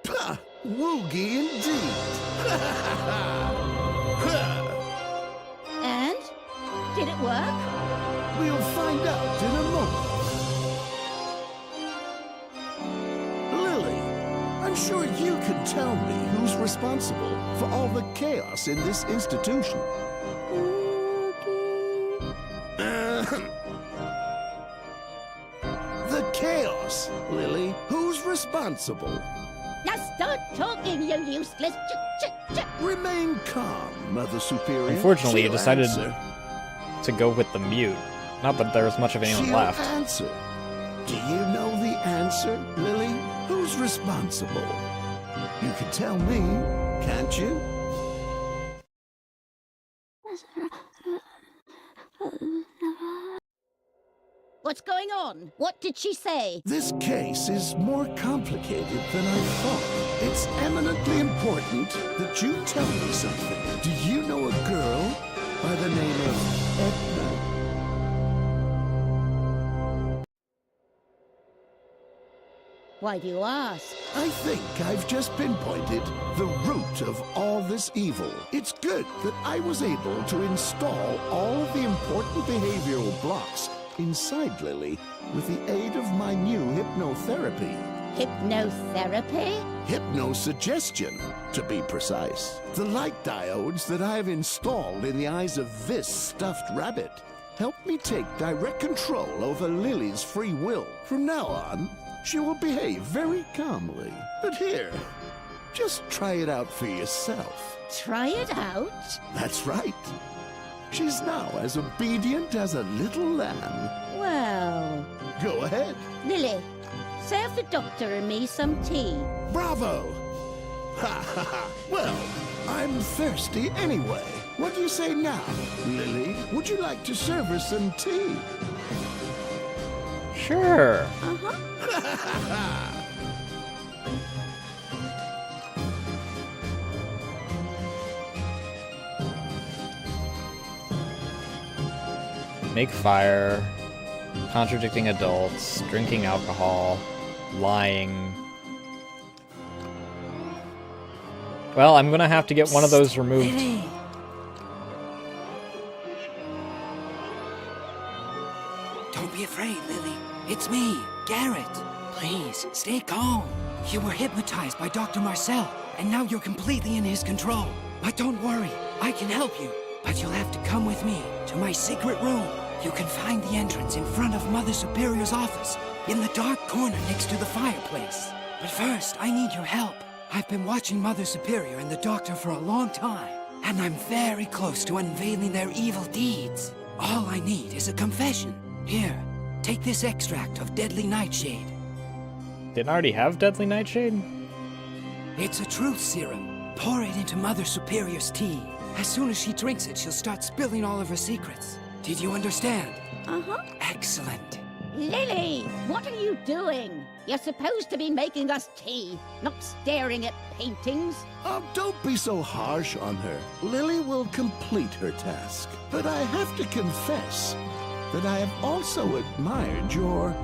Pah, woogie indeed. And? Did it work? We'll find out in a moment. Lily, I'm sure you can tell me who's responsible for all the chaos in this institution. The chaos, Lily. Who's responsible? Now start talking, you useless Remain calm, Mother Superior. Unfortunately, you She'll decided answer. to go with the mute. Not that there was much of anyone She'll left. answer. Do you know the answer, Lily? Who's responsible? You can tell me, can't you? What's going on? What did she say? This case is more complicated than I thought. It's eminently important that you tell me something. Do you know a girl by the name of Edna? Why do you ask? I think I've just pinpointed the root of all this evil. It's good that I was able to install all of the important behavioral blocks inside Lily with the aid of my new hypnotherapy. Hypnotherapy? Hypnosuggestion, to be precise. The light diodes that I've installed in the eyes of this stuffed rabbit help me take direct control over Lily's free will. From now on, she will behave very calmly. But here, just try it out for yourself. Try it out? That's right. She's now as obedient as a little lamb. Well... Go ahead. Lily, serve the doctor and me some tea. Bravo! Ha ha ha! Well, I'm thirsty anyway. What do you say now, Lily? Would you like to serve her some tea? Sure. Make fire, contradicting adults, drinking alcohol, lying. Well, I'm gonna have to get one of those removed. Lily. Don't be afraid, Lily. It's me, Garrett. Please, stay calm. You were hypnotized by Dr. Marcel, and now you're completely in his control. But don't worry, I can help you. But you'll have to come with me to my secret room. You can find the entrance in front of Mother Superior's office, in the dark corner next to the fireplace. But first, I need your help. I've been watching Mother Superior and the Doctor for a long time, and I'm very close to unveiling their evil deeds. All I need is a confession. Here, take this extract of Deadly Nightshade. Didn't I already have Deadly Nightshade? It's a truth serum. Pour it into Mother Superior's tea. As soon as she drinks it, she'll start spilling all of her secrets. Did you understand? Excellent. Lily, what are you doing? You're supposed to be making us tea, not staring at paintings. Oh, don't be so harsh on her. Lily will complete her task. But I have to confess that I have also admired your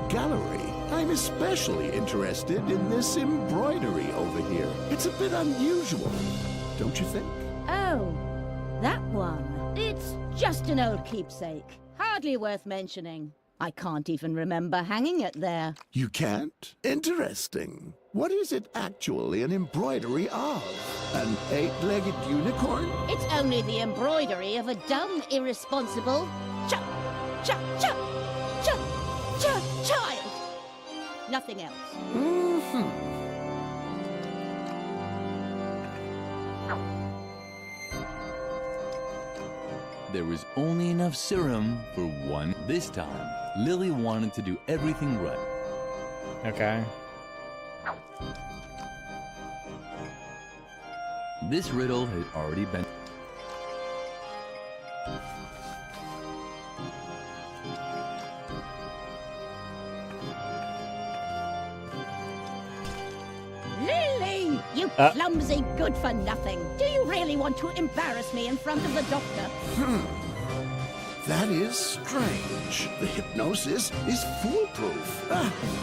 gallery. I'm especially interested in this embroidery over here. It's a bit unusual, don't you think? Oh, that one. It's just an old keepsake. Hardly worth mentioning. I can't even remember hanging it there. You can't? Interesting. What is it actually an embroidery of? An 8-legged unicorn? It's only the embroidery of a dumb, irresponsible child. Nothing else. there was only enough serum for one. This time, Lily wanted to do everything right. Okay. This riddle had already been... Lily! You clumsy good-for-nothing. Do you really want to embarrass me in front of the doctor? That is strange. The hypnosis is foolproof.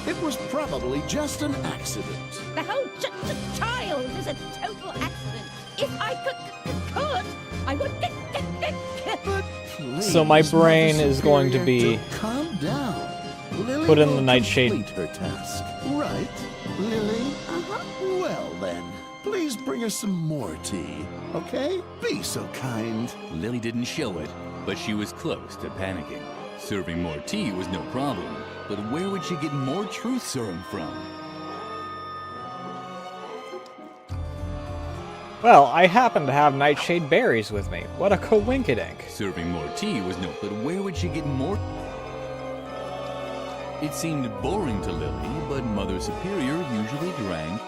It was probably just an accident. The whole child is a total accident. If I could, I would get. So my brain is going to be Calm down. Lily put in will the nightshade. complete her task. Right, Lily? Uh-huh. Well then, please bring her some more tea, okay? Be so kind. Lily didn't show it, but she was close to panicking. Serving more tea was no problem, but where would she get more truth serum from? Well, I happen to have nightshade berries with me. What a coinkydink. Serving more tea was no, but where would she get more? It seemed boring to Lily, but Mother Superior usually drank.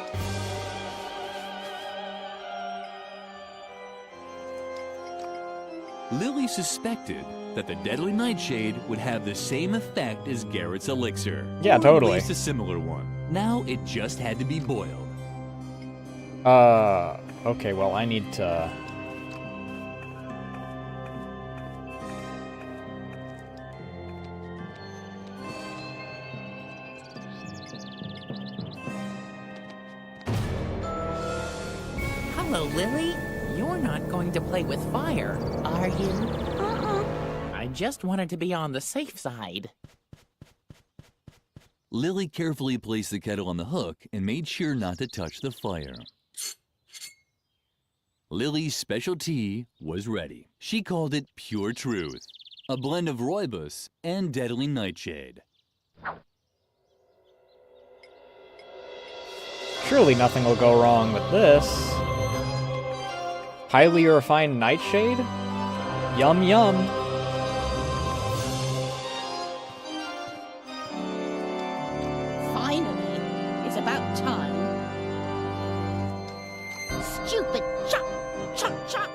Lily suspected that the deadly nightshade would have the same effect as Garrett's elixir. Yeah, or totally. At least a similar one. Now it just had to be boiled. Okay, well, I need to... Hello, Lily. You're not going to play with fire, are you? I just wanted to be on the safe side. Lily carefully placed the kettle on the hook and made sure not to touch the fire. Lily's special tea was ready. She called it Pure Truth, a blend of rooibos and deadly nightshade. Surely nothing will go wrong with this. Highly refined nightshade? Yum yum. Finally, it's about time. Stupid chop, chop, chop.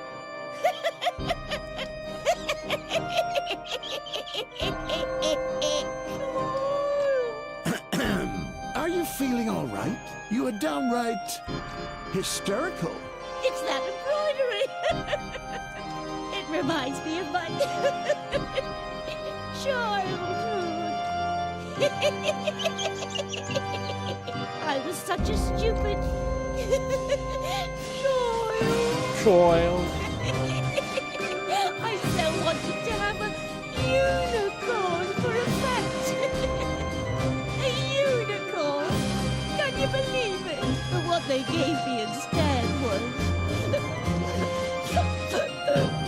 Are you feeling all right? You are downright hysterical. It's that embroidery. It reminds me of my childhood. I was such a stupid Child. I so wanted to have a unicorn for a pet. A unicorn. Can you believe it? But what they gave me instead was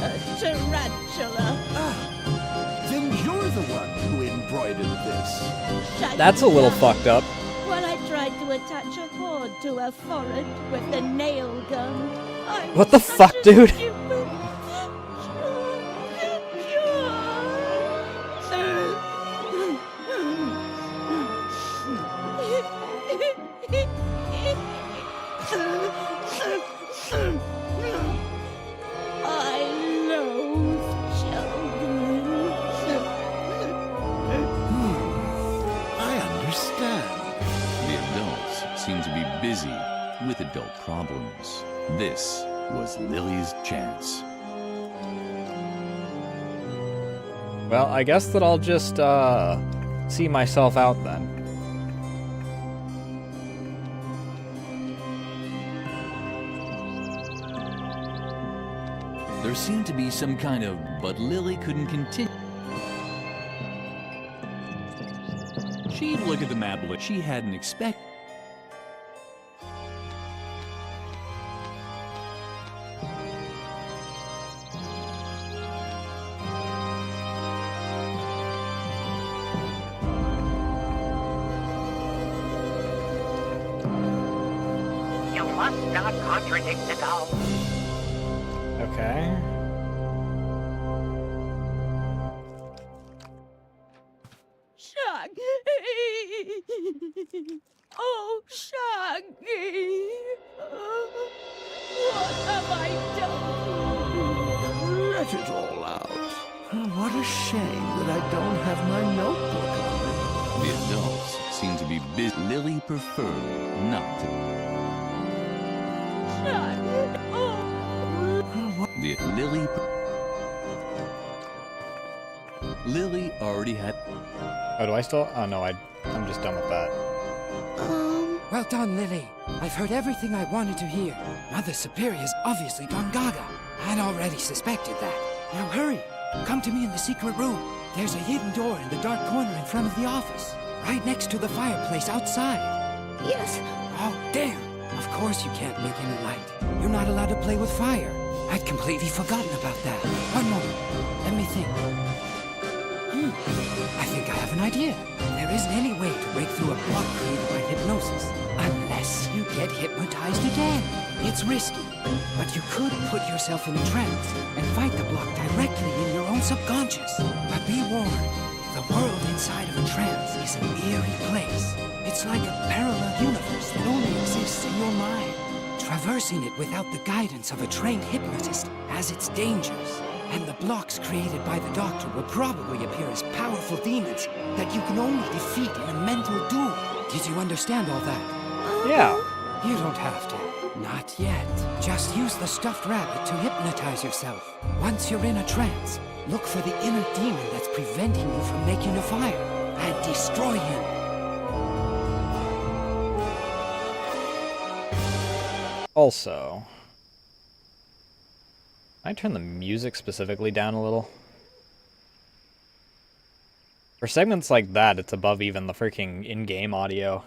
a tarantula. Then you're the one who embroidered this. That's a little fucked up. When I tried to attach a horn to her forehead with the nail gun, I What the was fuck, such a dude? stupid I loathe children. I understand. The adults seemed to be busy with adult problems. This was Lily's chance. Well, I guess that I'll just, see myself out then. There seemed to be some kind of, but Lily couldn't continue. She'd look at the map like she hadn't expected. You must not contradict the doll. Okay. Oh, Shaggy! What have I done? Let it all out. What a shame that I don't have my notebook on me. The adults seem to be busy. Lily preferred not to. Lily already had. Oh, do I still? Oh no, I'm just done with that. Well done, Lily. I've heard everything I wanted to hear. Mother Superior's obviously gone gaga. I'd already suspected that. Now hurry. Come to me in the secret room. There's a hidden door in the dark corner in front of the office. Right next to the fireplace outside. Yes. Oh, damn. Of course you can't make any light. You're not allowed to play with fire. I'd completely forgotten about that. One moment. Let me think. I think I have an idea. There isn't any way to break through a block created by hypnosis. Unless you get hypnotized again. It's risky. But you could put yourself in a trance and fight the block directly in your own subconscious. But be warned. The world inside of a trance is an eerie place. It's like a parallel universe that only exists in your mind. Traversing it without the guidance of a trained hypnotist has its dangers. And the blocks created by the Doctor will probably appear as powerful demons that you can only defeat in a mental duel. Did you understand all that? Yeah. You don't have to. Not yet. Just use the stuffed rabbit to hypnotize yourself. Once you're in a trance, look for the inner demon that's preventing you from making a fire and destroy him. Also, I turn the music specifically down a little. For segments like that, it's above even the freaking in-game audio.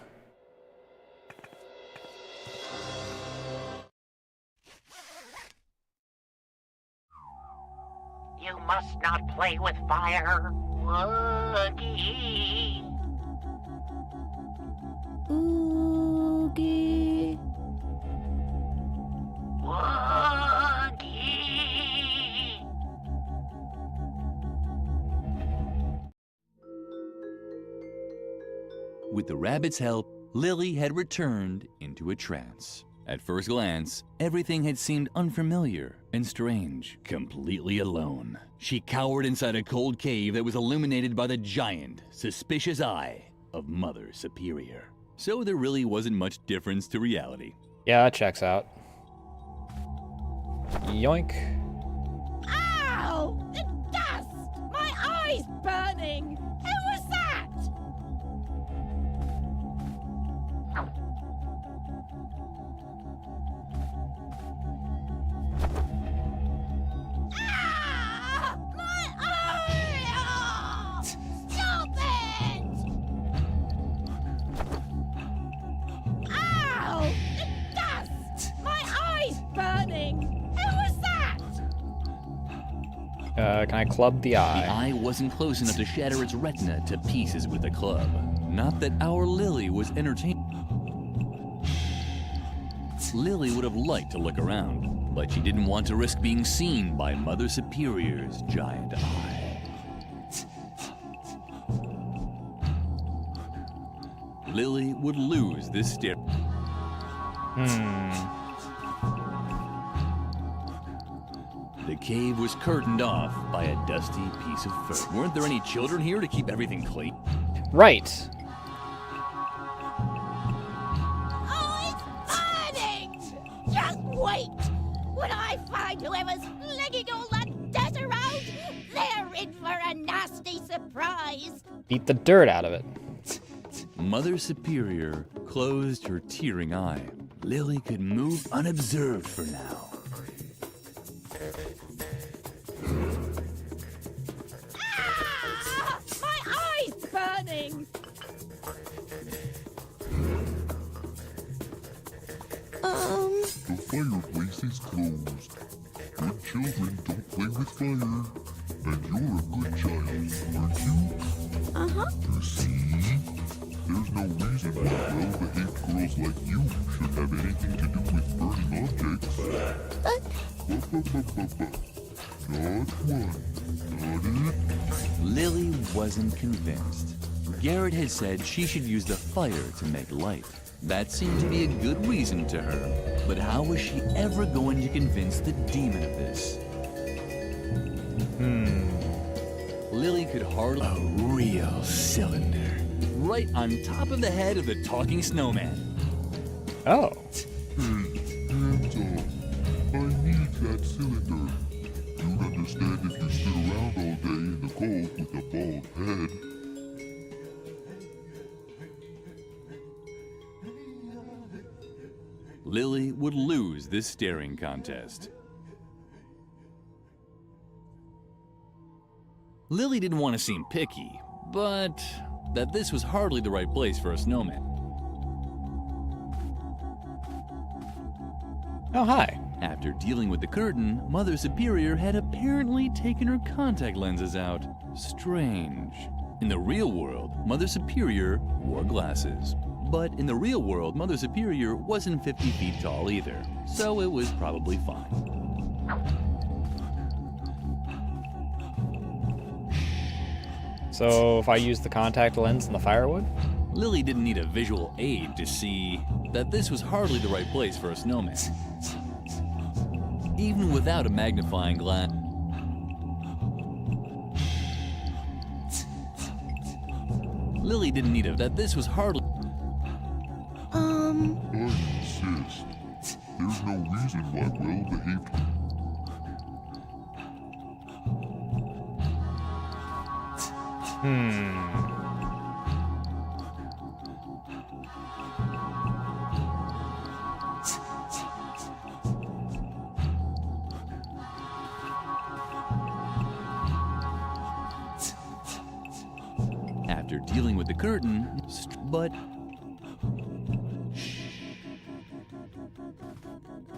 You must not play with fire, Woogie. Oogie. Woogie. With the rabbit's help, Lily had returned into a trance. At first glance, everything had seemed unfamiliar and strange. Completely alone, she cowered inside a cold cave that was illuminated by the giant, suspicious eye of Mother Superior. So there really wasn't much difference to reality. Yeah, that checks out. Yoink. Ow! The dust! My eye's burning! Who was that? Ah! My eye! Ah! Stop it! Ow! The dust! My eye's burning! Who was that? Can I club the eye? The eye wasn't close enough to shatter its retina to pieces with a club. Not that our Lily was entertained. Lily would have liked to look around, but she didn't want to risk being seen by Mother Superior's giant eye. Lily would lose this stare. The cave was curtained off by a dusty piece of fur. Weren't there any children here to keep everything clean? Right. Oh, it's burning! Just wait! When I find whoever's flinging all that dirt around, they're in for a nasty surprise! Beat the dirt out of it. Mother Superior closed her tearing eye. Lily could move unobserved for now. Ah! My eye's burning! The fireplace is closed. Good children don't play with fire. And you're a good child, aren't you? Uh-huh. You see? There's no reason why well-behaved girls like you should have anything to do with burning objects. Not one. Not it. Lily wasn't convinced. Garrett had said she should use the fire to make light. That seemed to be a good reason to her. But how was she ever going to convince the demon of this? Lily could hardly... A real cylinder. Right on top of the head of the talking snowman. Oh. Hands off. I need that cylinder. You'd understand if you stood around all day in the cold with a bald head. Lily would lose this staring contest. Lily didn't want to seem picky, but that this was hardly the right place for a snowman. Oh, hi. After dealing with the curtain, Mother Superior had apparently taken her contact lenses out. Strange. In the real world, Mother Superior wore glasses. But in the real world, Mother Superior wasn't 50 feet tall either, so it was probably fine. So if I use the contact lens and the firewood? Lily didn't need a visual aid to see that this was hardly the right place for a snowman. Even without a magnifying glass. Lily didn't need that this was hardly... I insist. There's no reason why well-behaved... After dealing with the curtain, but...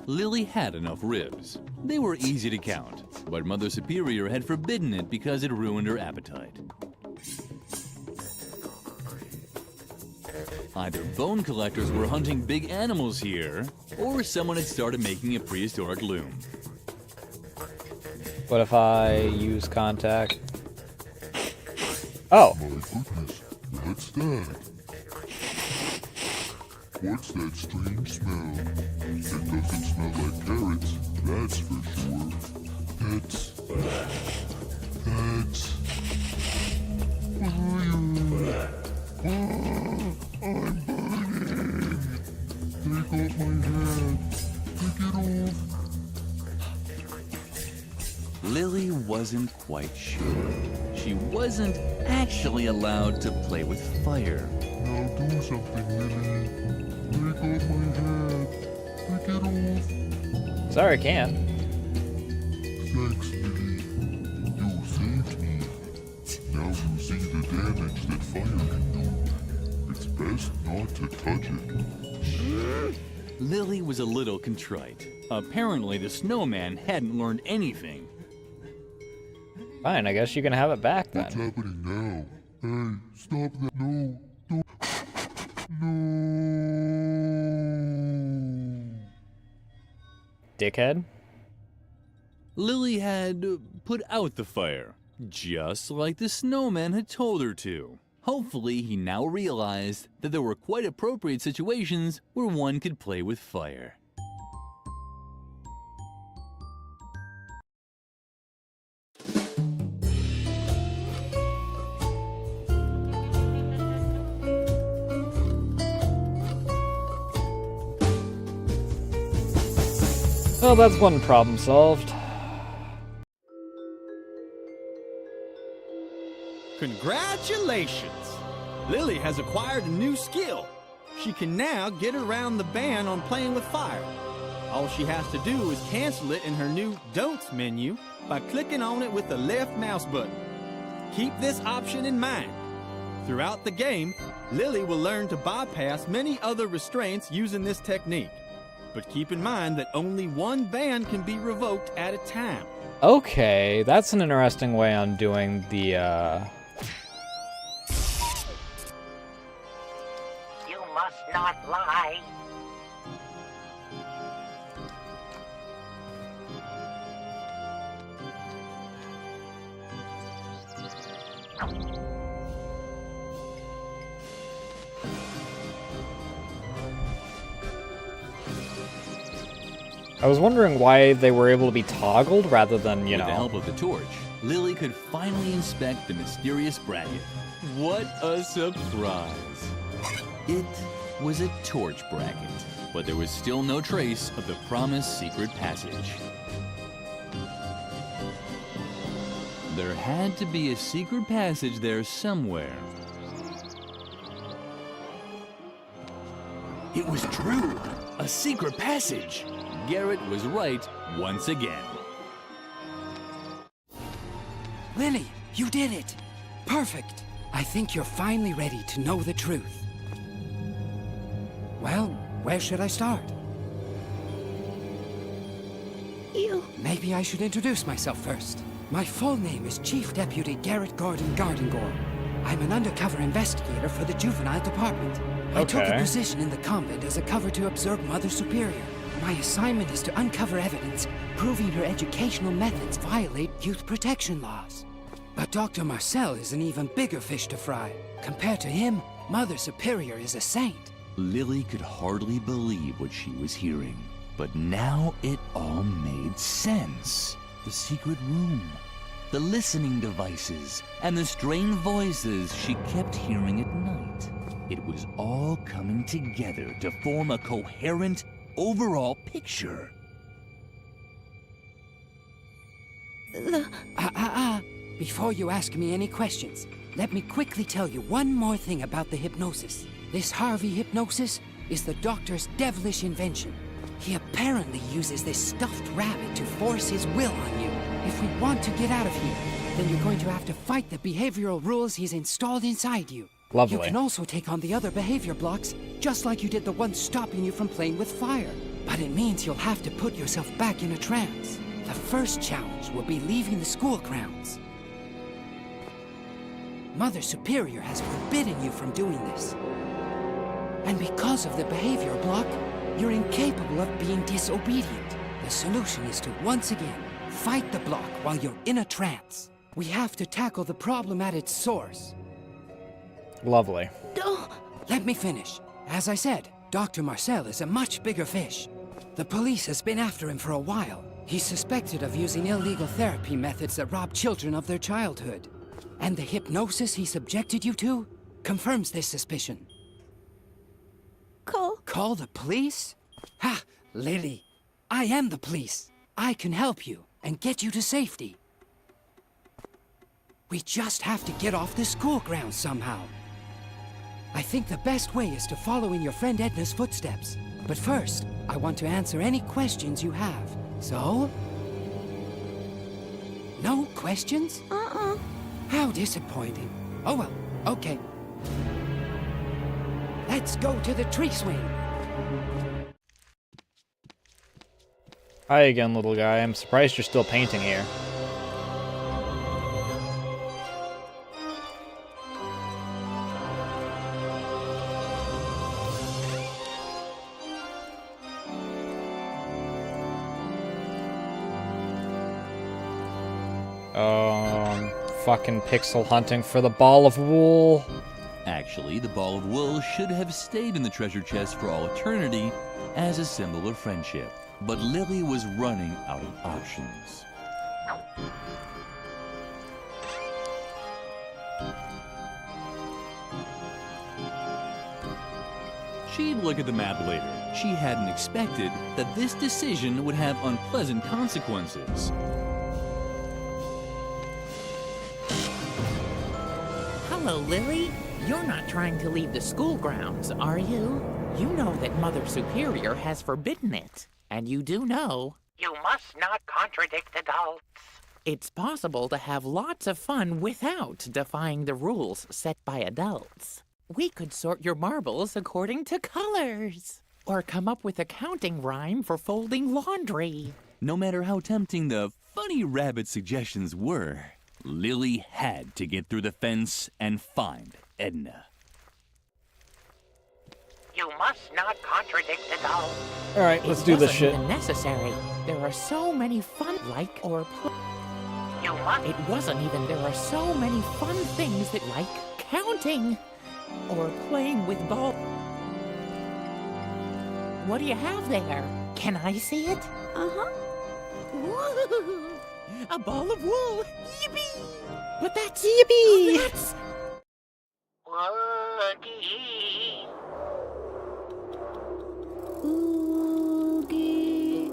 Lily had enough ribs. They were easy to count, but Mother Superior had forbidden it because it ruined her appetite. Either bone collectors were hunting big animals here, or someone had started making a prehistoric loom. What if I use contact? Oh. My goodness, what's that? What's that strange smell? It doesn't smell like carrots, that's for sure. That's... fire! I'm burning! Take off my head! Take it off! Lily wasn't quite sure. She wasn't actually allowed to play with fire. Now do something, Lily. Take off my head. Take it off. Sorry, I can't. Thanks, Lily. You saved me. Now you see the damage that fire can do. It's best not to touch it. Lily was a little contrite. Apparently the snowman hadn't learned anything. Fine, I guess you can have it back then. What's happening now? Hey, stop that. No, don't. No. Dickhead? Lily had put out the fire, just like the snowman had told her to. Hopefully, he now realized that there were quite appropriate situations where one could play with fire. Well, that's one problem solved. Congratulations! Lily has acquired a new skill. She can now get around the ban on playing with fire. All she has to do is cancel it in her new Don'ts menu by clicking on it with the left mouse button. Keep this option in mind. Throughout the game, Lily will learn to bypass many other restraints using this technique. But keep in mind that only one ban can be revoked at a time. Okay, that's an interesting way on doing the, You must not lie. I was wondering why they were able to be toggled rather than, you With the know... help of the torch, Lily could finally inspect the mysterious bracket. What a surprise! It was a torch bracket, but there was still no trace of the promised secret passage. There had to be a secret passage there somewhere. It was true. A secret passage. Garrett was right once again. Lily, you did it. Perfect. I think you're finally ready to know the truth. Well, where should I start? Maybe I should introduce myself first. My full name is Chief Deputy Garrett Gordon Gardengore. I'm an undercover investigator for the Juvenile Department. I took a position in the convent as a cover to observe Mother Superior. My assignment is to uncover evidence proving her educational methods violate youth protection laws. But Dr. Marcel is an even bigger fish to fry. Compared to him, Mother Superior is a saint. Lily could hardly believe what she was hearing, but now it all made sense. The secret room, the listening devices, and the strange voices she kept hearing at night. It was all coming together to form a coherent, overall picture. Before you ask me any questions, let me quickly tell you one more thing about the hypnosis. This Harvey hypnosis is the doctor's devilish invention. He apparently uses this stuffed rabbit to force his will on you. If we want to get out of here, then you're going to have to fight the behavioral rules he's installed inside you. Lovely. You can also take on the other behavior blocks, just like you did the one stopping you from playing with fire. But it means you'll have to put yourself back in a trance. The first challenge will be leaving the school grounds. Mother Superior has forbidden you from doing this. And because of the behavior block, you're incapable of being disobedient. The solution is to once again fight the block while you're in a trance. We have to tackle the problem at its source. Lovely. Let me finish. As I said, Dr. Marcel is a much bigger fish. The police has been after him for a while. He's suspected of using illegal therapy methods that rob children of their childhood. And the hypnosis he subjected you to confirms this suspicion. Call the police? Ha! Lily, I am the police. I can help you and get you to safety. We just have to get off the school grounds somehow. I think the best way is to follow in your friend Edna's footsteps. But first, I want to answer any questions you have. So? No questions? How disappointing. Oh well, okay. Let's go to the tree swing. Hi again, little guy. I'm surprised you're still painting here. Fucking pixel hunting for the ball of wool. Actually, the ball of wool should have stayed in the treasure chest for all eternity as a symbol of friendship. But Lily was running out of options. She'd look at the map later. She hadn't expected that this decision would have unpleasant consequences. Hello, Lily. You're not trying to leave the school grounds, are you? You know that Mother Superior has forbidden it. And you do know... You must not contradict adults. It's possible to have lots of fun without defying the rules set by adults. We could sort your marbles according to colors. Or come up with a counting rhyme for folding laundry. No matter how tempting the funny rabbit suggestions were, Lily had to get through the fence and find Edna. You must not contradict adults. Alright, let's do this shit. It wasn't even necessary. There are so many fun You must. It wasn't even. There are so many fun things that like counting or playing with ball. What do you have there? Can I see it? Uh-huh. Woo! A ball of wool. Yippee! But that's yippee. That's Oogie.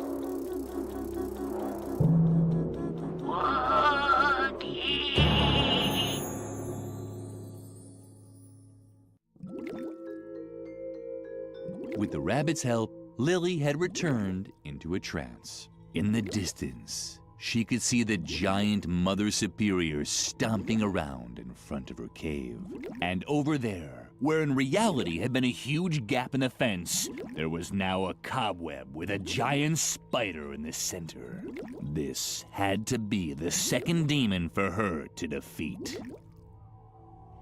With the rabbit's help, Lily had returned into a trance. In the distance, she could see the giant Mother Superior stomping around in front of her cave. And over there, where in reality had been a huge gap in the fence, there was now a cobweb with a giant spider in the center. This had to be the second demon for her to defeat.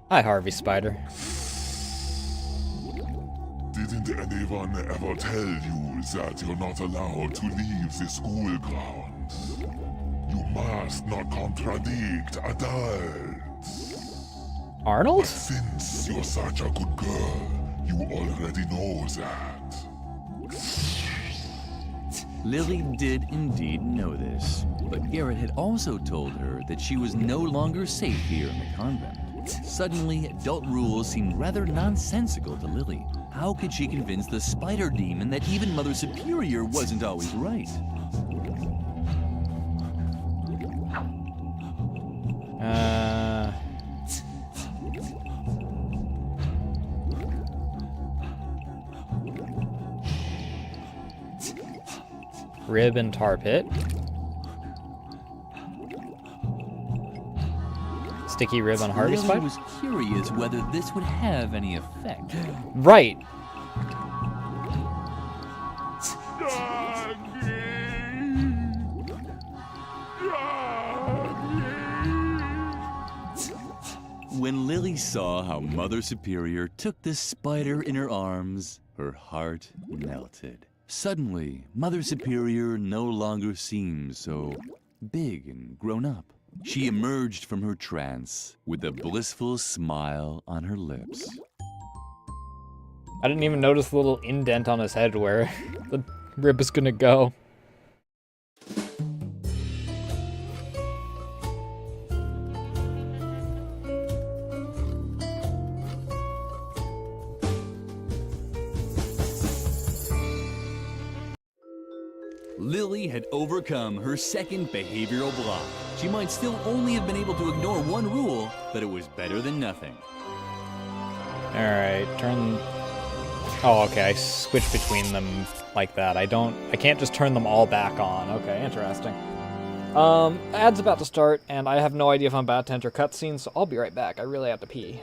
Hi, Harvey Spider. Didn't anyone ever tell you that you're not allowed to leave the school grounds? You must not contradict adults. Arnold? But since you're such a good girl, you already know that. Lily did indeed know this, but Garrett had also told her that she was no longer safe here in the convent. Suddenly, adult rules seemed rather nonsensical to Lily. How could she convince the spider demon that even Mother Superior wasn't always right? Rib and tar pit. Sticky rib on Harvey Lily Spider? was curious whether this would have any effect. Right. When Lily saw how Mother Superior took the spider in her arms, her heart melted. Suddenly, Mother Superior no longer seemed so big and grown up. She emerged from her trance with a blissful smile on her lips. I didn't even notice the little indent on his head where the rib is gonna go. Lily had overcome her second behavioral block. She might still only have been able to ignore one rule, but it was better than nothing. Alright, turn... Oh, okay, I switch between them like that. I can't just turn them all back on. Okay, interesting. Ad's about to start, and I have no idea if I'm about to enter cutscenes, so I'll be right back. I really have to pee.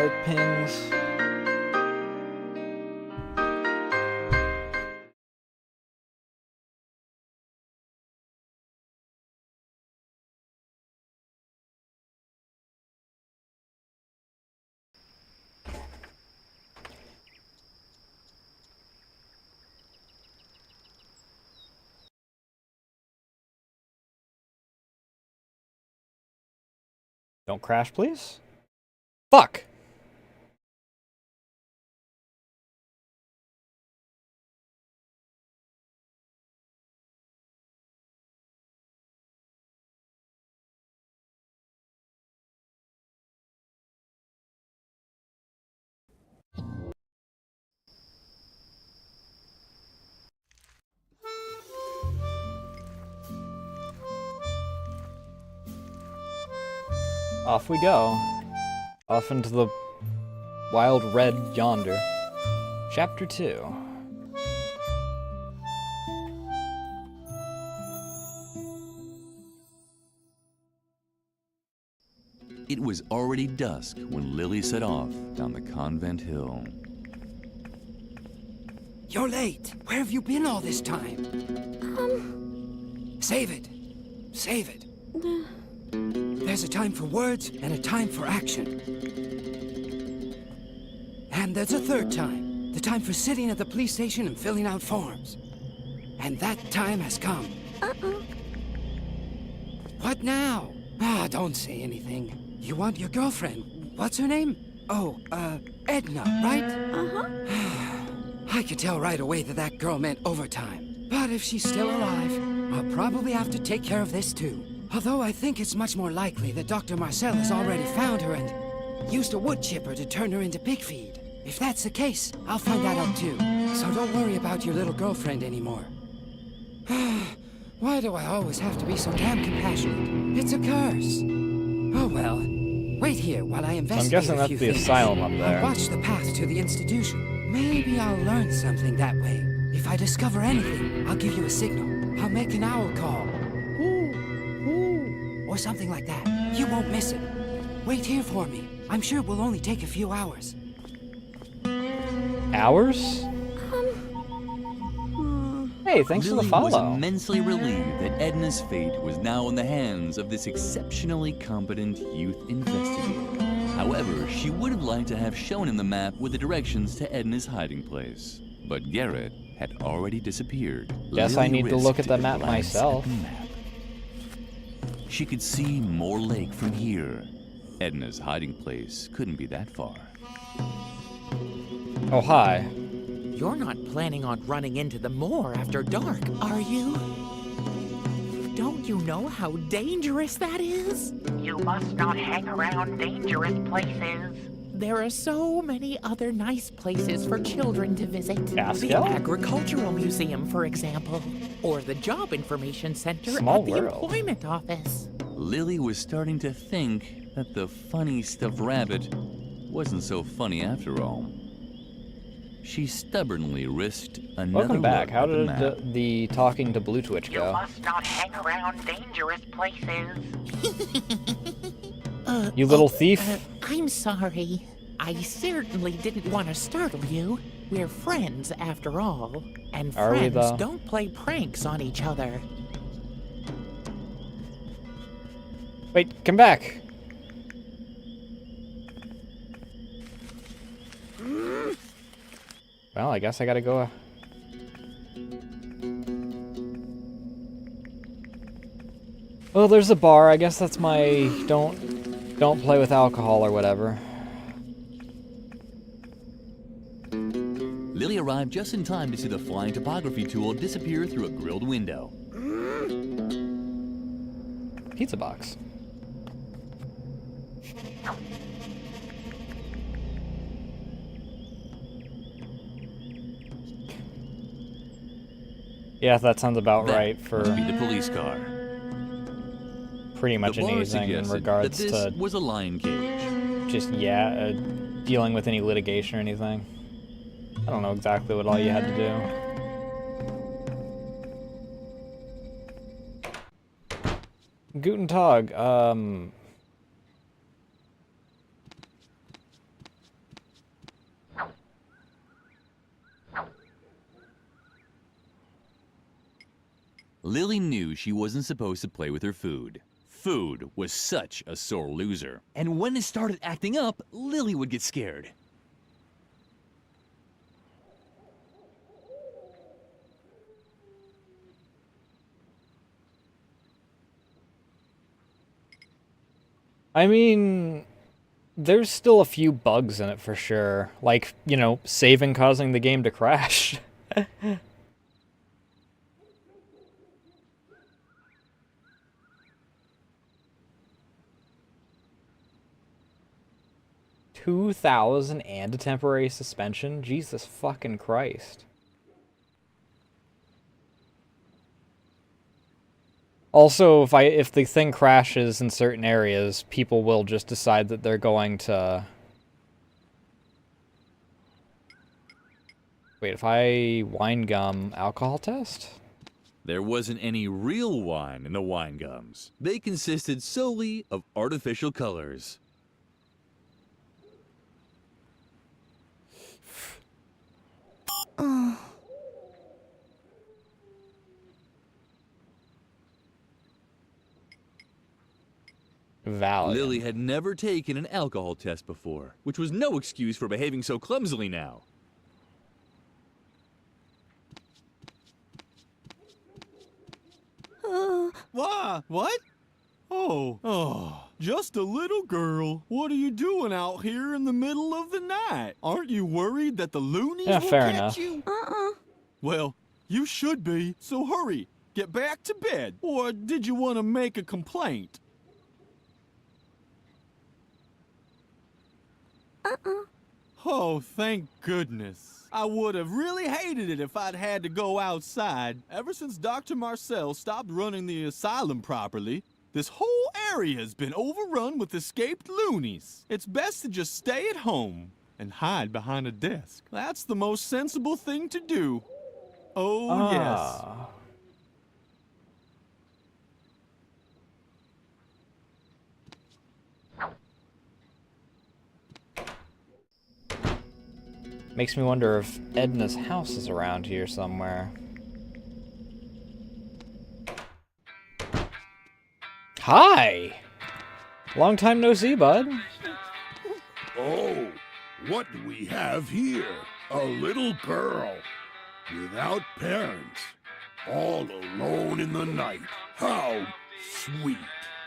heart pings. Don't crash, please. Fuck! Off we go. Off into the wild red yonder. Chapter 2. It was already dusk when Lily set off down the convent hill. You're late. Where have you been all this time? Save it. Save it. There's a time for words and a time for action. And there's a third time. The time for sitting at the police station and filling out forms. And that time has come. Uh-oh. What now? Ah, don't say anything. You want your girlfriend. What's her name? Oh, Edna, right? Uh-huh. I could tell right away that that girl meant overtime. But if she's still alive, I'll probably have to take care of this too. Although I think it's much more likely that Dr. Marcel has already found her and used a wood chipper to turn her into pig feed. If that's the case, I'll find that out too. So don't worry about your little girlfriend anymore. Why do I always have to be so damn compassionate? It's a curse. Oh well. Wait here while I investigate I'm guessing that's the asylum up there. I'll watch the path to the institution. Maybe I'll learn something that way. If I discover anything, I'll give you a signal. I'll make an owl call. Ooh, ooh, or something like that. You won't miss it. Wait here for me. I'm sure it will only take a few hours. Hours? Hey, thanks for the Lily follow. was immensely relieved that Edna's fate was now in the hands of this exceptionally competent youth investigator. However, she would have liked to have shown him the map with the directions to Edna's hiding place. But Garrett had already disappeared. Guess I need to look at the map myself. She could see Moor Lake from here. Edna's hiding place couldn't be that far. Oh, hi. You're not planning on running into the moor after dark, are you? Don't you know how dangerous that is? You must not hang around dangerous places. There are so many other nice places for children to visit. The Agricultural Museum, for example. Or the Job Information Center Small at the world. Employment Office. Lily was starting to think that the funny stuffed rabbit wasn't so funny after all. She stubbornly risked another Welcome back. look How at the did map. the talking to Blue Twitch go? You must not hang around dangerous places. You little thief. I'm sorry. I certainly didn't want to startle you. We're friends, after all. And Are we, friends though? don't play pranks on each other. Wait, come back. Well, I guess I gotta go. Oh, there's a bar. I guess that's my don't play with alcohol or whatever. Lily arrived just in time to see the flying topography tool disappear through a grilled window. Pizza box. Yeah, that sounds about That right for must be the police car. pretty much The bar anything in suggested regards that this to was a lion cage. just dealing with any litigation or anything. I don't know exactly what all you had to do. Guten Tag. Lily knew she wasn't supposed to play with her food. Food was such a sore loser. And when it started acting up, Lily would get scared. I mean, there's still a few bugs in it for sure. Like, you know, saving causing the game to crash. 2,000 and a temporary suspension? Jesus fucking Christ. Also, if the thing crashes in certain areas, people will just decide that they're going to... Wait, if I wine gum alcohol test? There wasn't any real wine in the wine gums. They consisted solely of artificial colors. Oh. Valid. Lily had never taken an alcohol test before, which was no excuse for behaving so clumsily now. What? Oh, just a little girl. What are you doing out here in the middle of the night? Aren't you worried that the loonies will fair catch enough. you? Well, you should be, so hurry. Get back to bed. Or did you want to make a complaint? Oh, thank goodness. I would have really hated it if I'd had to go outside. Ever since Dr. Marcel stopped running the asylum properly, this whole area has been overrun with escaped loonies. It's best to just stay at home and hide behind a desk. That's the most sensible thing to do. Oh, yes. Makes me wonder if Edna's house is around here somewhere. Hi! Long time no see, bud. Oh, what do we have here? A little girl, without parents, all alone in the night. How sweet.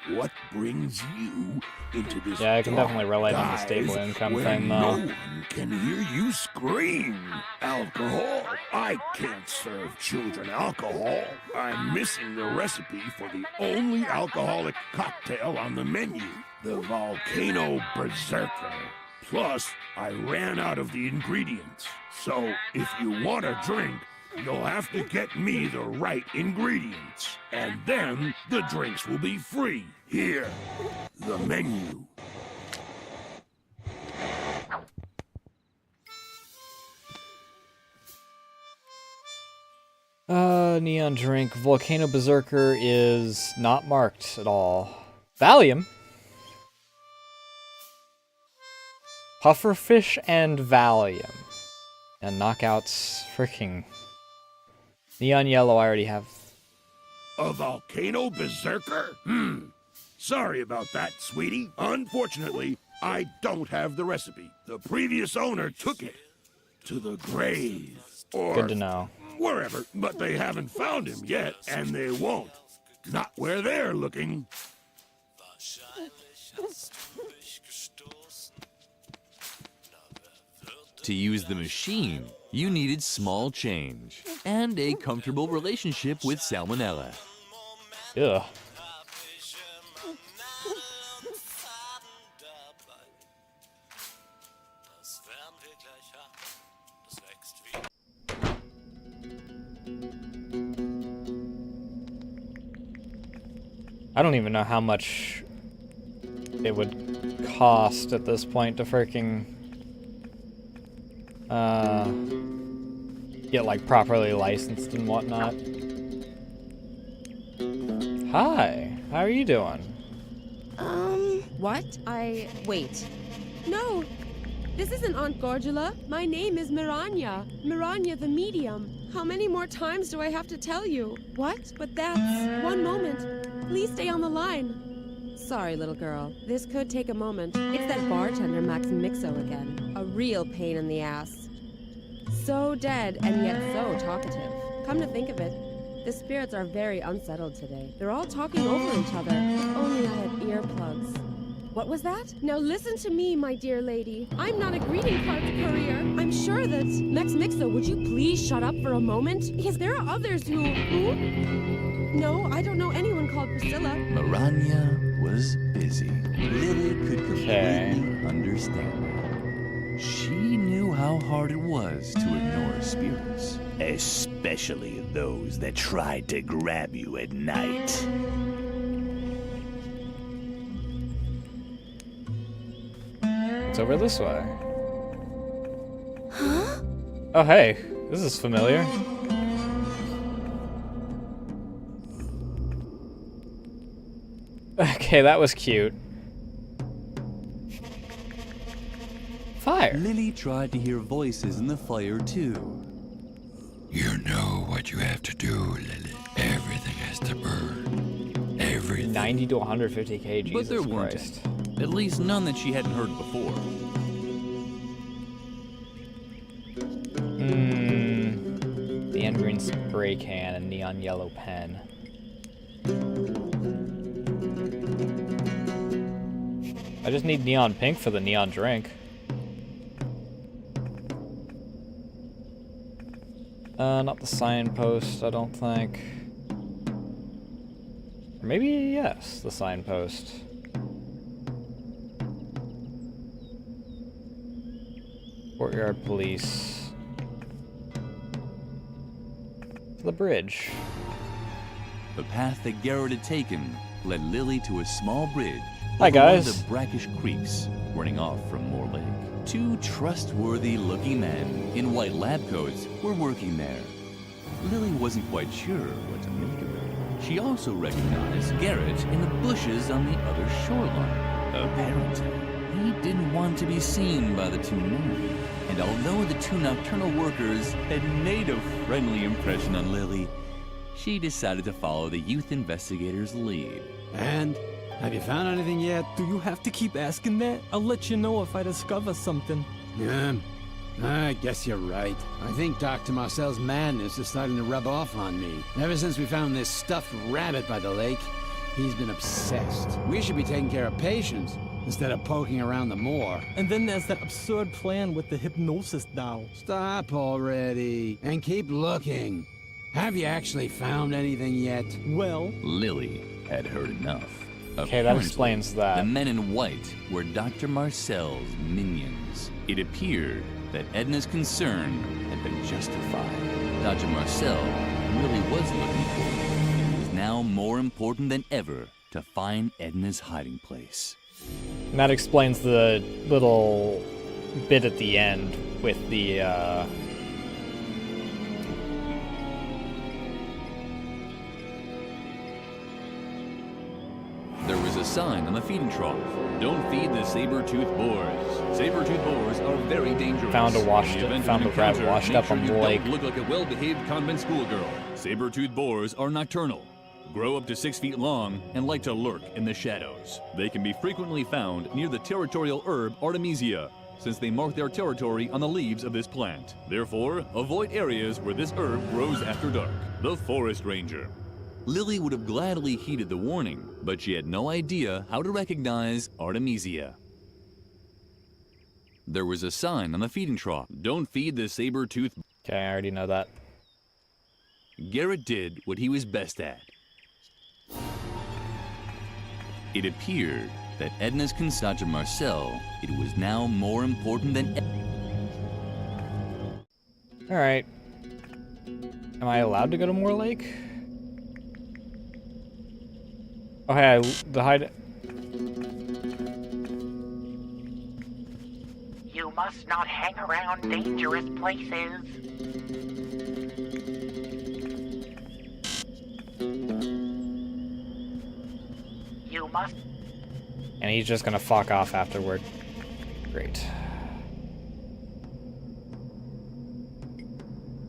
What brings you into this Yeah, I can dark definitely relate on the dive stable income where thing, no though. one can hear you scream? Alcohol? I can't serve children alcohol. I'm missing the recipe for the only alcoholic cocktail on the menu, the Volcano Berserker. Plus, I ran out of the ingredients. So, if you want a drink, you'll have to get me the right ingredients. And then the drinks will be free. Here, the menu. Neon drink. Volcano Berserker is not marked at all. Valium? Pufferfish and Valium. And knockouts freaking... Neon yellow I already have. A Volcano Berserker? Sorry about that, sweetie. Unfortunately, I don't have the recipe. The previous owner took it to the grave. Or Good to know. wherever, but they haven't found him yet, and they won't. Not where they're looking. To use the machine, you needed small change and a comfortable relationship with salmonella. Ugh. I don't even know how much it would cost at this point to freaking get like properly licensed and whatnot. Hi, how are you doing? What? Wait. No! This isn't Aunt Gorgula. My name is Miranya. Miranya the Medium. How many more times do I have to tell you? What? But that's... One moment. Please stay on the line. Sorry, little girl. This could take a moment. It's that bartender Max Mixo again. A real pain in the ass. So dead and yet so talkative. Come to think of it, the spirits are very unsettled today. They're all talking over each other. If only I had earplugs. What was that? Now listen to me, my dear lady. I'm not a greeting card courier. I'm sure that... Max Mixo, would you please shut up for a moment? Because there are others who... No, I don't know anyone called Priscilla. Maranya was busy. Lily could completely understand that. She knew how hard it was to ignore spirits. Especially those that tried to grab you at night. It's over this way. Huh? Oh, hey. This is familiar. Okay, that was cute. Fire. Lily tried to hear voices in the fire, too. You know what you have to do, Lily. Everything has to burn. Everything. 90 to 150k, Jesus But there weren't. Christ. At least none that she hadn't heard before. Neon green spray can and neon yellow pen. I just need neon pink for the neon drink. Not the signpost, I don't think. Or maybe, yes, the signpost. Courtyard police. The bridge. The path that Garrett had taken led Lily to a small bridge. Hi, over one guys. of the brackish creeks running off from Moor Lake. Two trustworthy-looking men in white lab coats were working there. Lily wasn't quite sure what to make of it. She also recognized Garrett in the bushes on the other shoreline. Apparently, he didn't want to be seen by the two men. And although the two nocturnal workers had made a friendly impression on Lily, she decided to follow the youth investigator's lead. And? Have you found anything yet? Do you have to keep asking that? I'll let you know if I discover something. I guess you're right. I think Dr. Marcel's madness is starting to rub off on me. Ever since we found this stuffed rabbit by the lake, he's been obsessed. We should be taking care of patients instead of poking around the moor. And then there's that absurd plan with the hypnosis doll. Stop already, and keep looking. Have you actually found anything yet? Well... Lily had heard enough. Okay, that explains that. The men in white were Dr. Marcel's minions. It appeared that Edna's concern had been justified. Dr. Marcel really was looking for her. It was now more important than ever to find Edna's hiding place. And that explains the little bit at the end with the, There was a sign on the feeding trough. Don't feed the saber-toothed boars. Saber-toothed boars are very dangerous. Found a In the event of an rat encounter, washed make up sure on you the lake. don't look like a well-behaved convent schoolgirl. Saber-toothed boars are nocturnal, grow up to 6 feet long, and like to lurk in the shadows. They can be frequently found near the territorial herb Artemisia, since they mark their territory on the leaves of this plant. Therefore, avoid areas where this herb grows after dark. The Forest Ranger. Lily would have gladly heeded the warning, but she had no idea how to recognize Artemisia. There was a sign on the feeding trough. Don't feed the saber-toothed... Okay, I already know that. Garrett did what he was best at. It appeared that Edna's concern to Marcel, it was now more important than... Alright. Am I allowed to go to Moor Lake? Oh, hey, the hide... You must not hang around dangerous places. You must... And he's just gonna fuck off afterward. Great.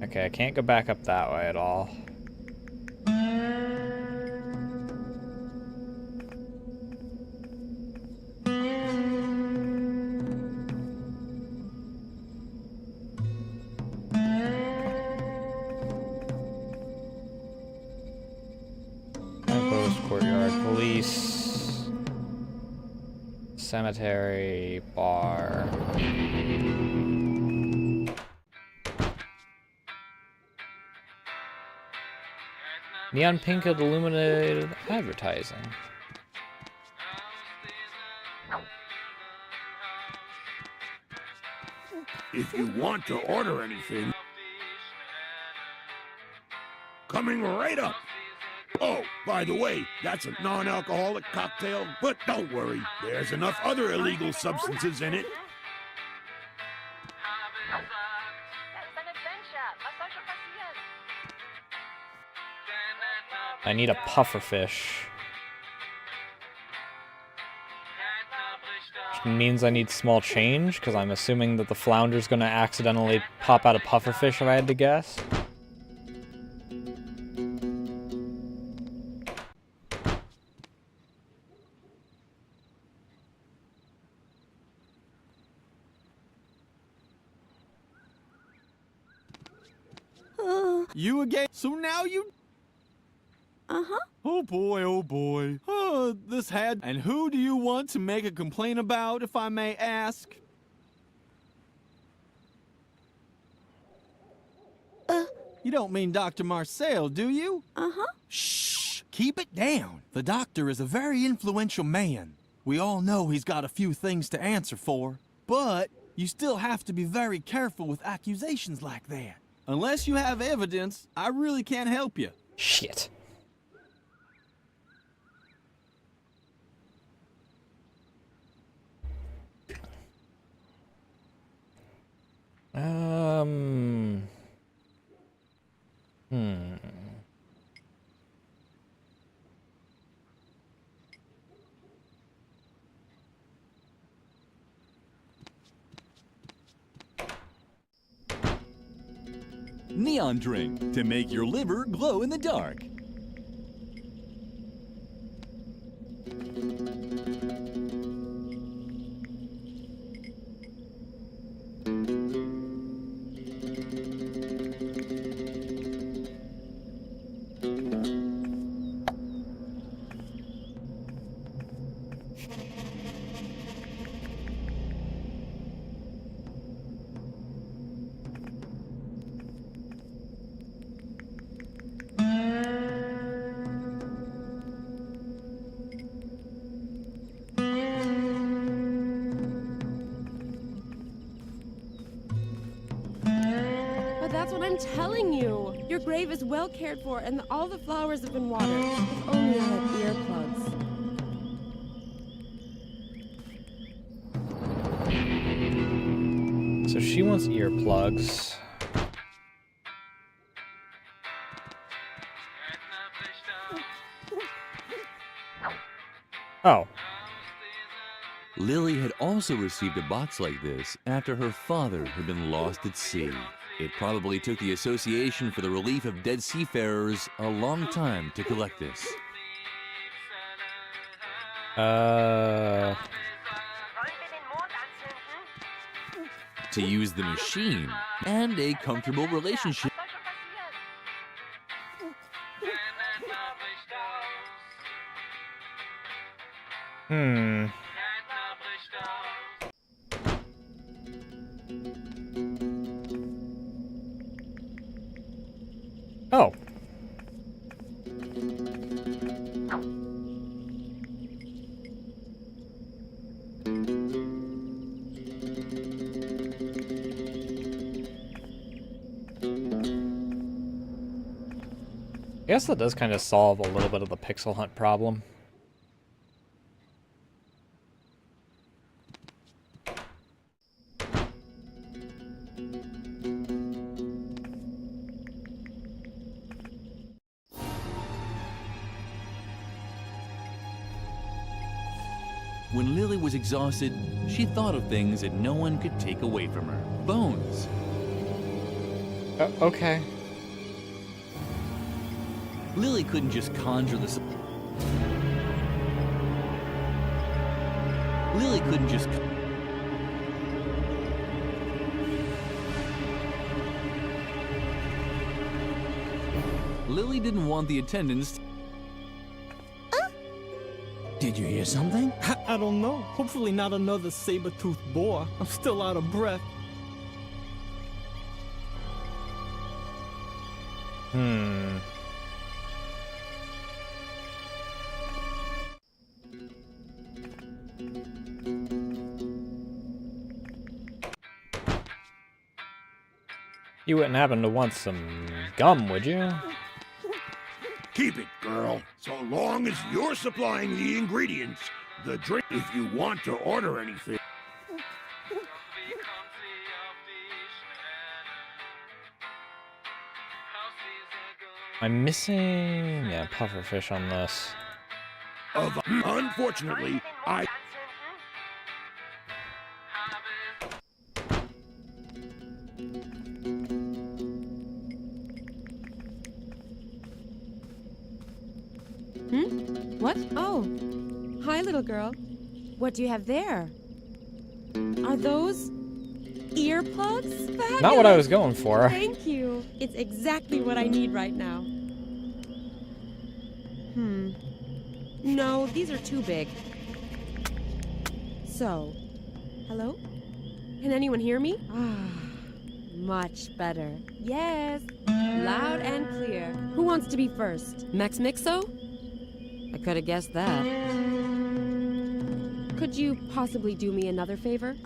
Okay, I can't go back up that way at all. Post, courtyard, police, cemetery, bar. Neon pink illuminated advertising. If you want to order anything, coming right up. Oh, by the way, that's a non-alcoholic cocktail, but don't worry, there's enough other illegal substances in it. I need a puffer fish. Which means I need small change, because I'm assuming that the flounder's gonna accidentally pop out a puffer fish if I had to guess. You again? So now you... Uh-huh. Oh boy, oh boy. This had... And who do you want to make a complaint about, if I may ask? You don't mean Dr. Marcel, do you? Uh-huh. Shh! Keep it down. The doctor is a very influential man. We all know he's got a few things to answer for. But you still have to be very careful with accusations like that. Unless you have evidence, I really can't help you. Shit. Neon drink to make your liver glow in the dark. That's what I'm telling you. Your grave is well cared for, and all the flowers have been watered. If only I had earplugs. So she wants earplugs. Oh. Lily had also received a box like this after her father had been lost at sea. It probably took the Association for the Relief of Dead Seafarers a long time to collect this. To use the machine and a comfortable relationship. Oh. I guess that does kind of solve a little bit of the pixel hunt problem. When Lily was exhausted, she thought of things that no one could take away from her. Bones. Okay. Lily couldn't just conjure the... Lily couldn't just... Lily didn't want the attendants. Did you hear something? I don't know. Hopefully not another saber-toothed boar. I'm still out of breath. You wouldn't happen to want some gum, would you? Keep it, girl. So long as you're supplying the ingredients, the drink, if you want to order anything. I'm missing... yeah, pufferfish on this. Unfortunately, I... What? Oh. Hi, little girl. What do you have there? Are those earplugs? Fabulous. Not what I was going for. Thank you. It's exactly what I need right now. No, these are too big. So, hello? Can anyone hear me? Much better. Yes, loud and clear. Who wants to be first? Max Mixo? I could have guessed that. Could you possibly do me another favor?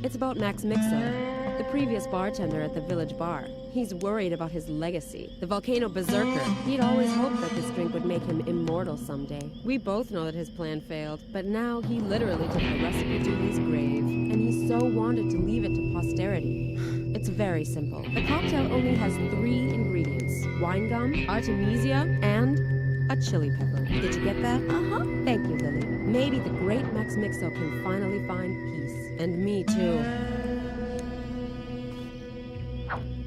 It's about Max Mixo, the previous bartender at the village bar. He's worried about his legacy, the volcano berserker. He'd always hoped that this drink would make him immortal someday. We both know that his plan failed, but now he literally took the recipe to his grave, and he so wanted to leave it to posterity. It's very simple. The cocktail only has 3 ingredients: wine gum, artemisia, and a chili pepper. Did you get that? Thank you, Lily. Maybe the great Max Mixo can finally find peace. And me too.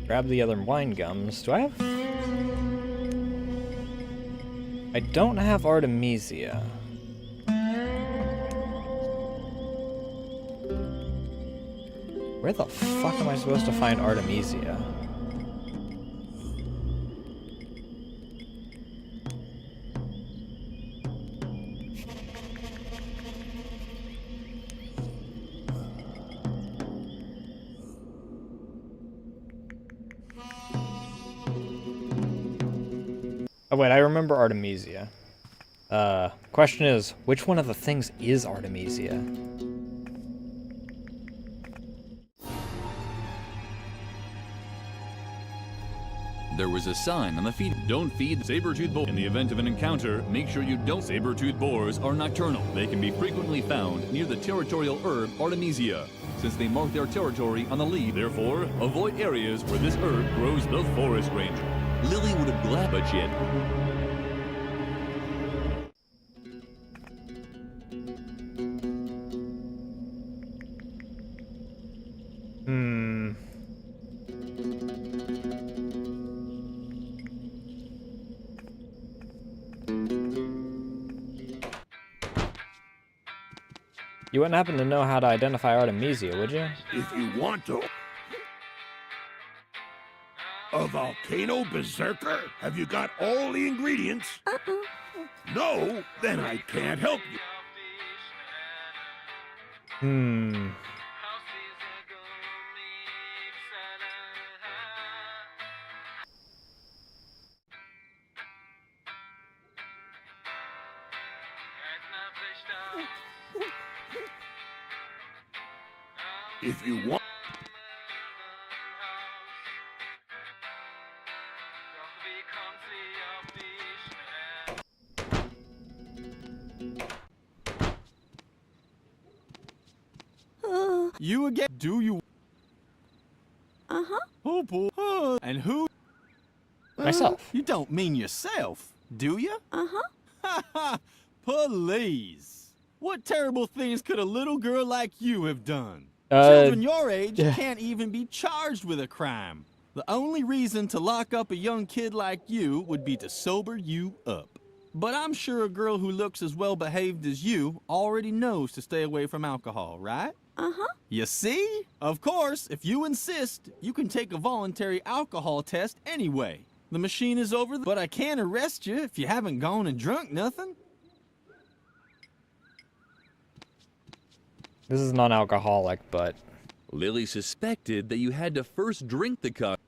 Grab the other wine gums. Do I have... I don't have artemisia. Where the fuck am I supposed to find artemisia? Oh wait, I remember artemisia. Question is, which one of the things is artemisia? There was a sign on the feed. Don't feed saber-toothed boars. In the event of an encounter, make sure you don't. Saber-toothed boars are nocturnal. They can be frequently found near the territorial herb Artemisia, since they mark their territory on the leaf. Therefore, avoid areas where this herb grows. The forest ranger. Lily would have glad, but she had... You wouldn't happen to know how to identify artemisia, would you? If you want to... A volcano berserker? Have you got all the ingredients? No? Then I can't help you. If you want... You again? Do you? Oh boy. And who? Myself. You don't mean yourself, do you? Please. What terrible things could a little girl like you have done? Children your age can't even be charged with a crime, The only reason to lock up a young kid like you would be to sober you up. But I'm sure a girl who looks as well behaved as you already knows to stay away from alcohol, right? Uh-huh. You see? Of course, if you insist, you can take a voluntary alcohol test anyway. The machine is over, but I can't arrest you if you haven't gone and drunk nothing. This is non-alcoholic, but... Lily suspected that you had to first drink the cocktail.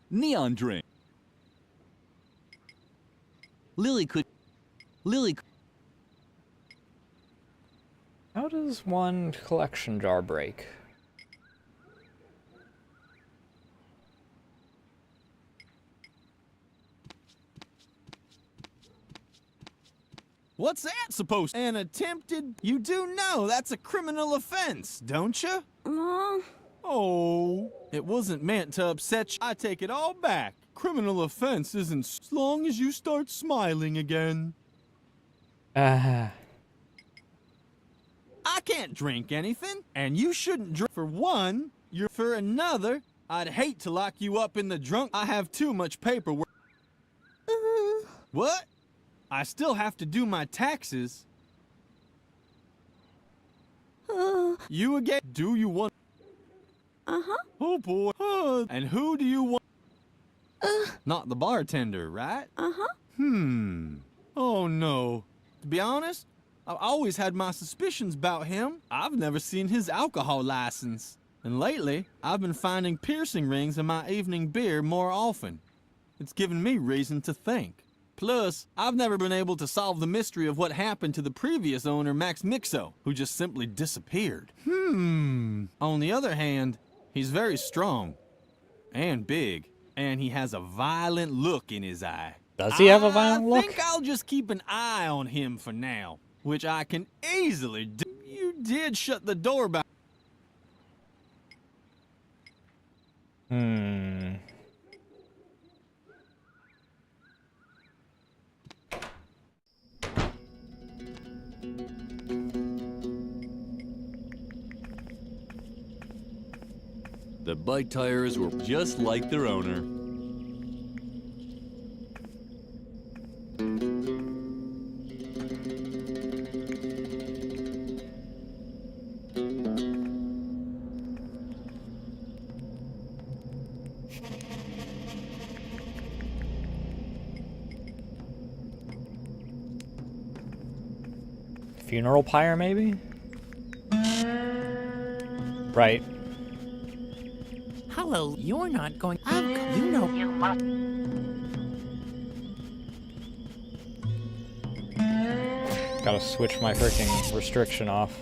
Neon drink. Lily. How does one collection jar break? What's that supposed to? An attempted? You do know that's a criminal offense, don't you? Oh, it wasn't meant to upset you. I take it all back. Criminal offense isn't as long as you start smiling again. I can't drink anything, and you shouldn't drink. For one, you're for another. I'd hate to lock you up in the drunk. I have too much paperwork. What? I still have to do my taxes. You again? Do you want? Uh-huh. Oh boy. And who do you want? Not the bartender, right? Uh-huh. Oh no. To be honest, I've always had my suspicions about him. I've never seen his alcohol license. And lately, I've been finding piercing rings in my evening beer more often. It's given me reason to think. Plus, I've never been able to solve the mystery of what happened to the previous owner, Max Mixo, who just simply disappeared. On the other hand, he's very strong and big, and he has a violent look in his eye. Does he have a violent look? I think I'll just keep an eye on him for now, which I can easily do. You did shut the door back. The bike tires were just like their owner. Funeral pyre, maybe? Right. Hello, you're not going. You know you must. Gotta switch my freaking restriction off.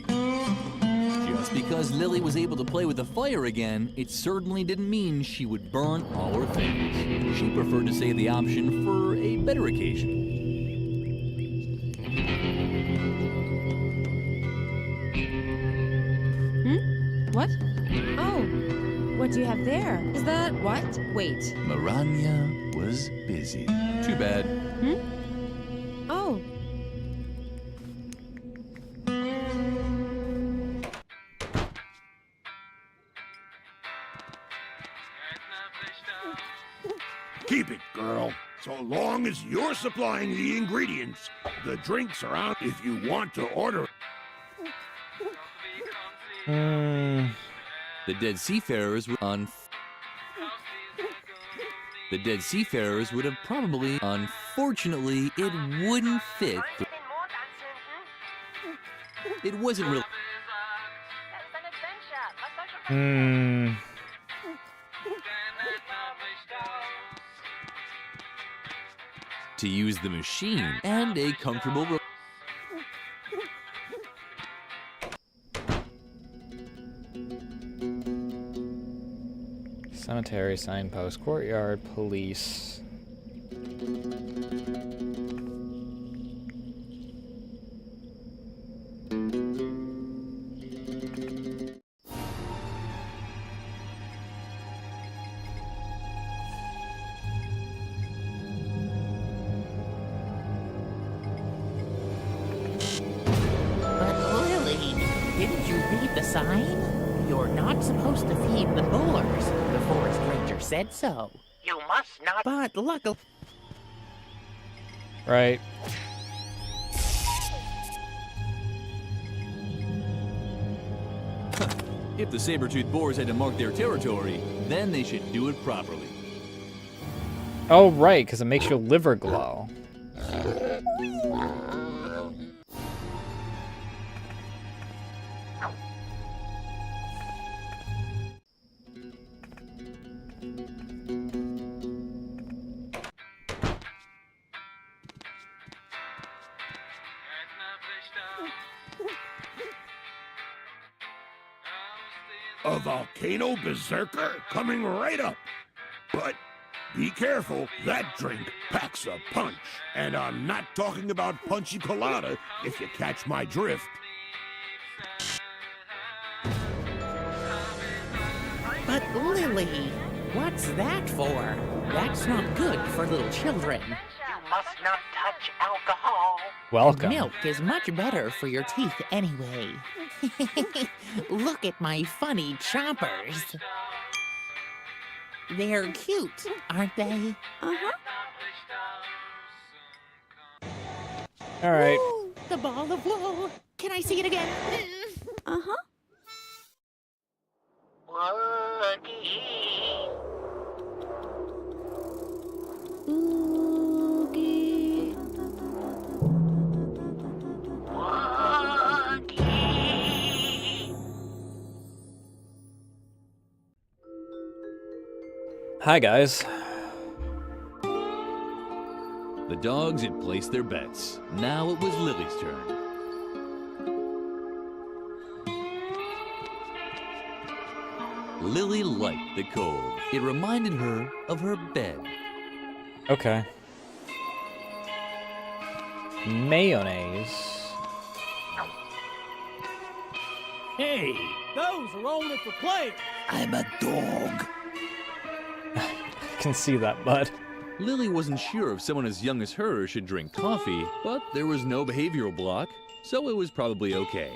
Just because Lily was able to play with the fire again, it certainly didn't mean she would burn all her things. She preferred to save the option for a better occasion. What? Oh, what do you have there? Is that what? Wait. Maranya was busy. Too bad. Oh. Keep it, girl. So long as you're supplying the ingredients, the drinks are out if you want to order. The dead seafarers were The dead seafarers would have probably... Unfortunately, it wouldn't fit. It wasn't really... To use the machine and a comfortable... Cemetery, signpost, courtyard, police. sign? You're not supposed to feed the boars. The forest ranger said so. You must not. But luckily. Right. If the saber-toothed boars had to mark their territory, then they should do it properly. Oh, right, because it makes your liver glow. A volcano berserker coming right up. But be careful, that drink packs a punch. And I'm not talking about punchy colada, if you catch my drift. But Lily, what's that for? That's not good for little children. You must not touch alcohol. Welcome. Milk is much better for your teeth anyway. Look at my funny choppers. They're cute, aren't they? Uh-huh. All right. Ooh, the ball of wool. Can I see it again? Uh-huh. Oogie. Hi, guys. The dogs had placed their bets. Now it was Lily's turn. Lily liked the cold. It reminded her of her bed. Okay. Mayonnaise. Hey, those are only for players. I'm a dog. I can see that, bud. Lily wasn't sure if someone as young as her should drink coffee, but there was no behavioral block, so it was probably okay.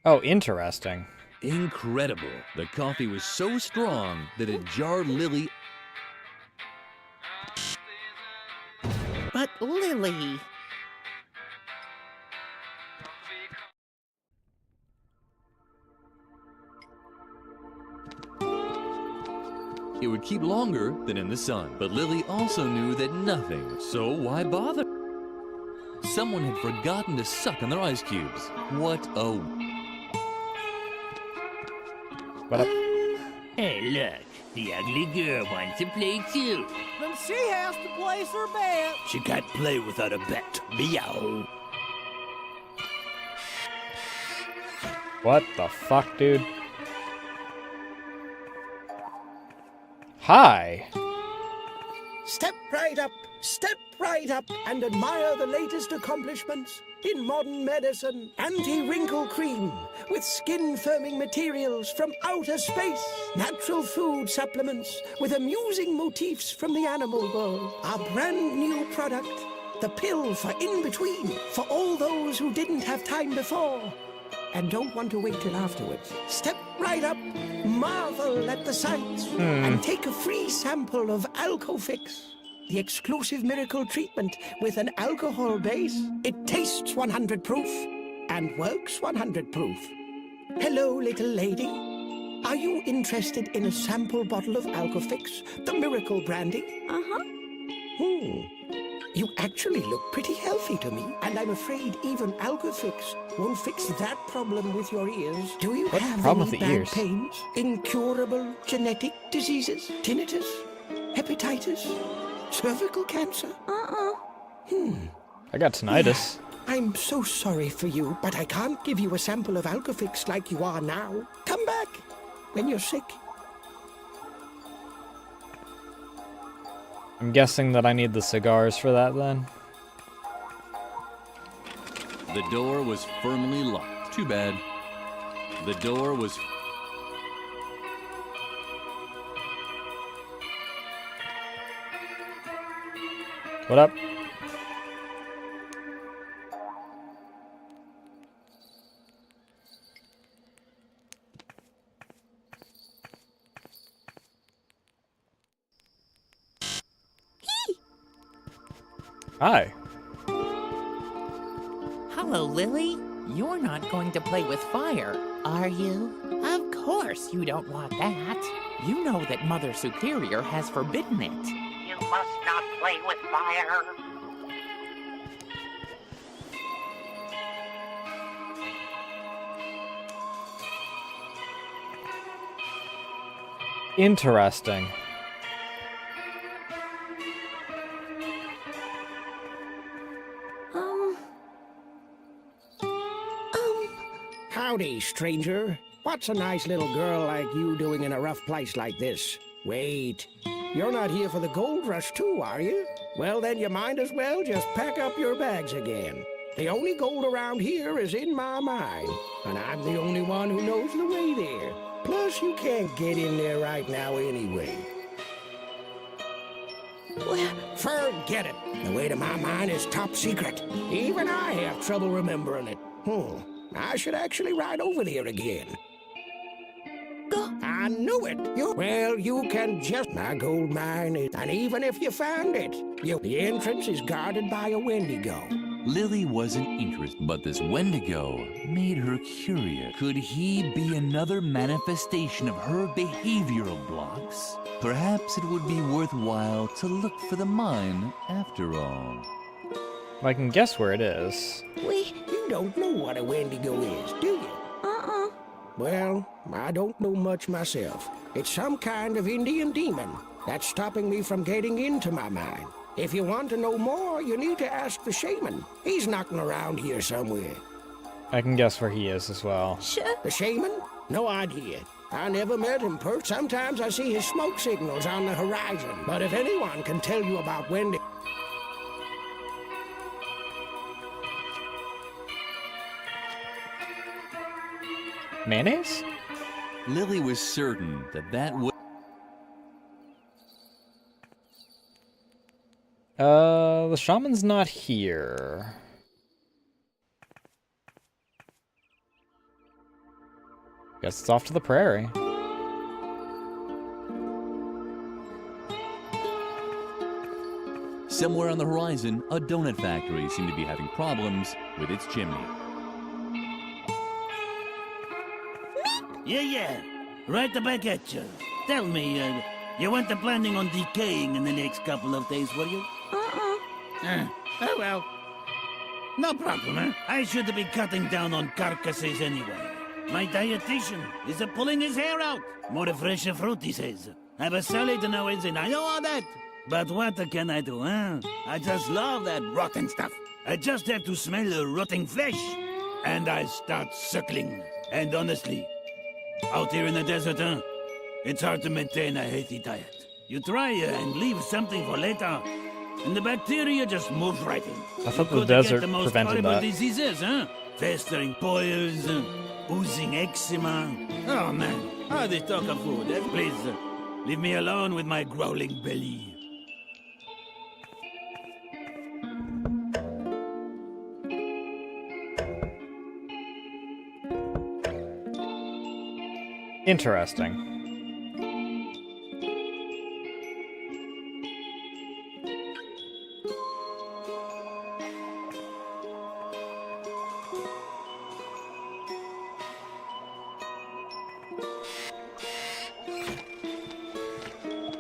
Oh, interesting. Incredible. The coffee was so strong that it jarred Lily. But Lily. It would keep longer than in the sun, but Lily also knew that nothing, so why bother? Someone had forgotten to suck on their ice cubes. What a... What up? Hey, look. The ugly girl wants to play too. Then she has to place her bet. She can't play without a bet. Meow. What the fuck, dude? Hi. Step right up and admire the latest accomplishments in modern medicine. Anti-wrinkle cream with skin-firming materials from outer space. Natural food supplements with amusing motifs from the animal world. Our brand new product, the pill for in-between, for all those who didn't have time before and don't want to wait till afterwards. Step right up, marvel at the sights, and take a free sample of Alcofix, the exclusive miracle treatment with an alcohol base. It tastes 100 proof and works 100 proof. Hello, little lady. Are you interested in a sample bottle of Alcofix, the miracle brandy? Uh-huh. You actually look pretty healthy to me, and I'm afraid even Alcofix won't fix that problem with your ears. Do you have problem any with the bad ears? pains? Incurable genetic diseases? Tinnitus? Hepatitis? Cervical cancer? I got tinnitus. I'm so sorry for you, but I can't give you a sample of Alcofix like you are now. Come back when you're sick. I'm guessing that I need the cigars for that then. The door was firmly locked. Too bad. The door was... What up? Hi. Hello, Lily. You're not going to play with fire, are you? Of course you don't want that. You know that Mother Superior has forbidden it. You must not play with fire. Interesting. Howdy, stranger. What's a nice little girl like you doing in a rough place like this? Wait, you're not here for the gold rush too, are you? Well, then you might as well just pack up your bags again. The only gold around here is in my mine, and I'm the only one who knows the way there. Plus, you can't get in there right now anyway. Forget it. The way to my mine is top secret. Even I have trouble remembering it. I should actually ride over there again. I knew it. You can just... My gold mine is... And even if you found it, the entrance is guarded by a Wendigo. Lily wasn't interested, but this Wendigo made her curious. Could he be another manifestation of her behavioral blocks? Perhaps it would be worthwhile to look for the mine after all. I can guess where it is. You don't know what a Wendigo is, do you? Well, I don't know much myself. It's some kind of Indian demon that's stopping me from getting into my mine. If you want to know more, you need to ask the shaman. He's knocking around here somewhere. I can guess where he is as well. The shaman? No idea. I never met him, Sometimes I see his smoke signals on the horizon. But if anyone can tell you about Wendy... Mayonnaise? Lily was certain that would... The shaman's not here. Guess it's off to the prairie. Somewhere on the horizon, a donut factory seemed to be having problems with its chimney. Yeah. Right back at you. Tell me, you weren't planning on decaying in the next couple of days, were you? Oh well. No problem, huh? I should be cutting down on carcasses anyway. My dietitian is pulling his hair out. More fresh fruit, he says. Have a salad nowadays, and I know all that. But what can I do, huh? I just love that rotten stuff. I just have to smell the rotting flesh, and I start suckling. And honestly, out here in the desert, huh? It's hard to maintain a healthy diet. You try and leave something for later, and the bacteria just moves right in. I thought You the could desert get the most prevented horrible that. diseases, huh? Festering boils, oozing eczema. Oh man, how they talk of food. Please, leave me alone with my growling belly. Interesting.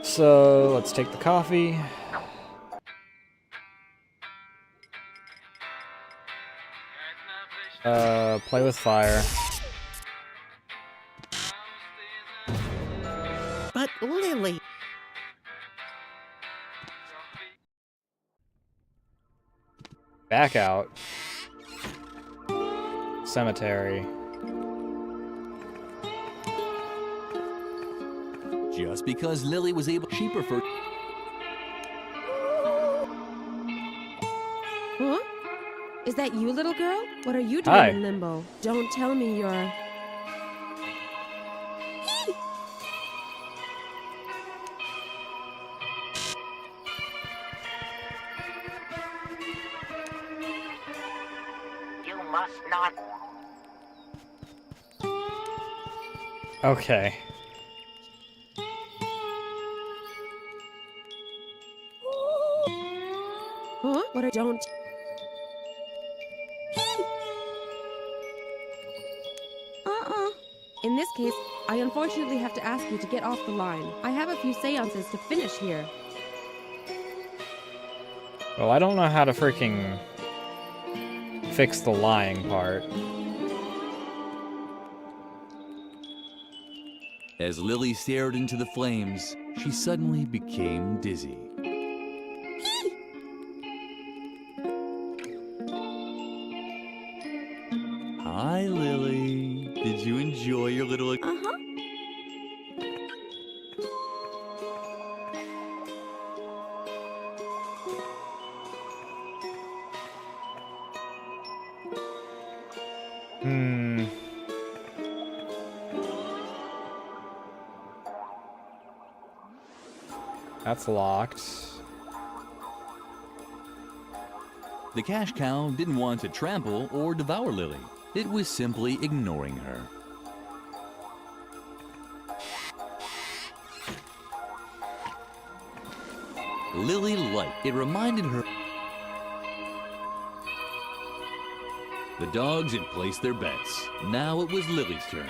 So, let's take the coffee. Play with fire. But Lily... Back out. Cemetery. Just because Lily was able, she preferred... Huh? Is that you, little girl? What are you doing Hi. in limbo? Don't tell me you're... must not. Okay. Huh? What I don't. In this case, I unfortunately have to ask you to get off the line. I have a few seances to finish here. Well, I don't know how to freaking fix the lying part. As Lily stared into the flames, she suddenly became dizzy. Hi, Lily. Did you enjoy your little... Uh-huh. That's locked. The cash cow didn't want to trample or devour Lily. It was simply ignoring her. Lily liked it. Reminded her. The dogs had placed their bets. Now it was Lily's turn.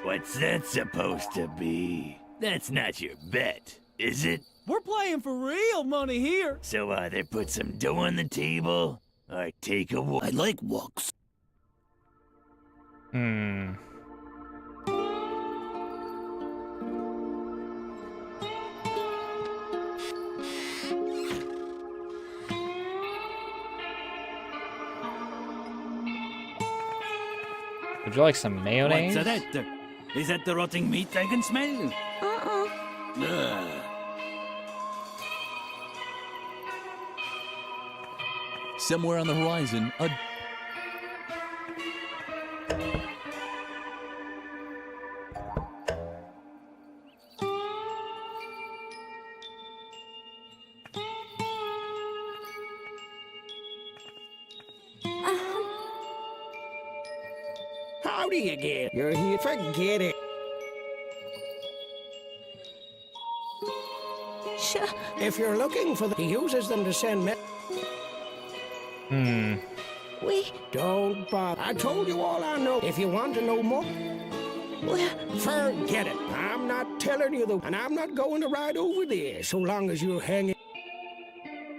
What's that supposed to be? That's not your bet, is it? We're playing for real money here. So either put some dough on the table, or take a walk. I like walks. Would you like some mayonnaise? What's that? Is that the rotting meat I can smell? Ugh. Somewhere on the horizon, a... Howdy again. You're here. Forget it. If you're looking for he uses them to send We don't bother. I told you all I know. If you want to know more, forget it. I'm not telling you and I'm not going to ride over there so long as you're hanging.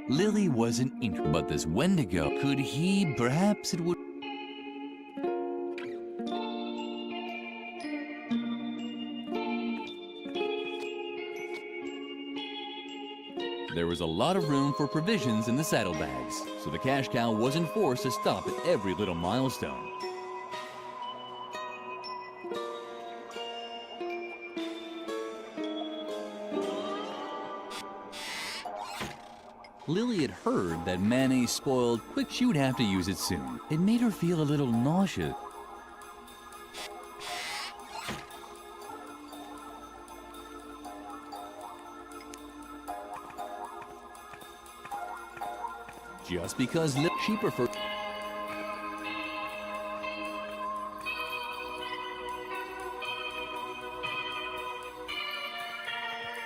Lily wasn't interested, but this Wendigo, could he, perhaps it would... There was a lot of room for provisions in the saddlebags, so the cash cow wasn't forced to stop at every little milestone. Lily had heard that mayonnaise spoiled quick. She would have to use it soon. It made her feel a little nauseous. Just because she preferred...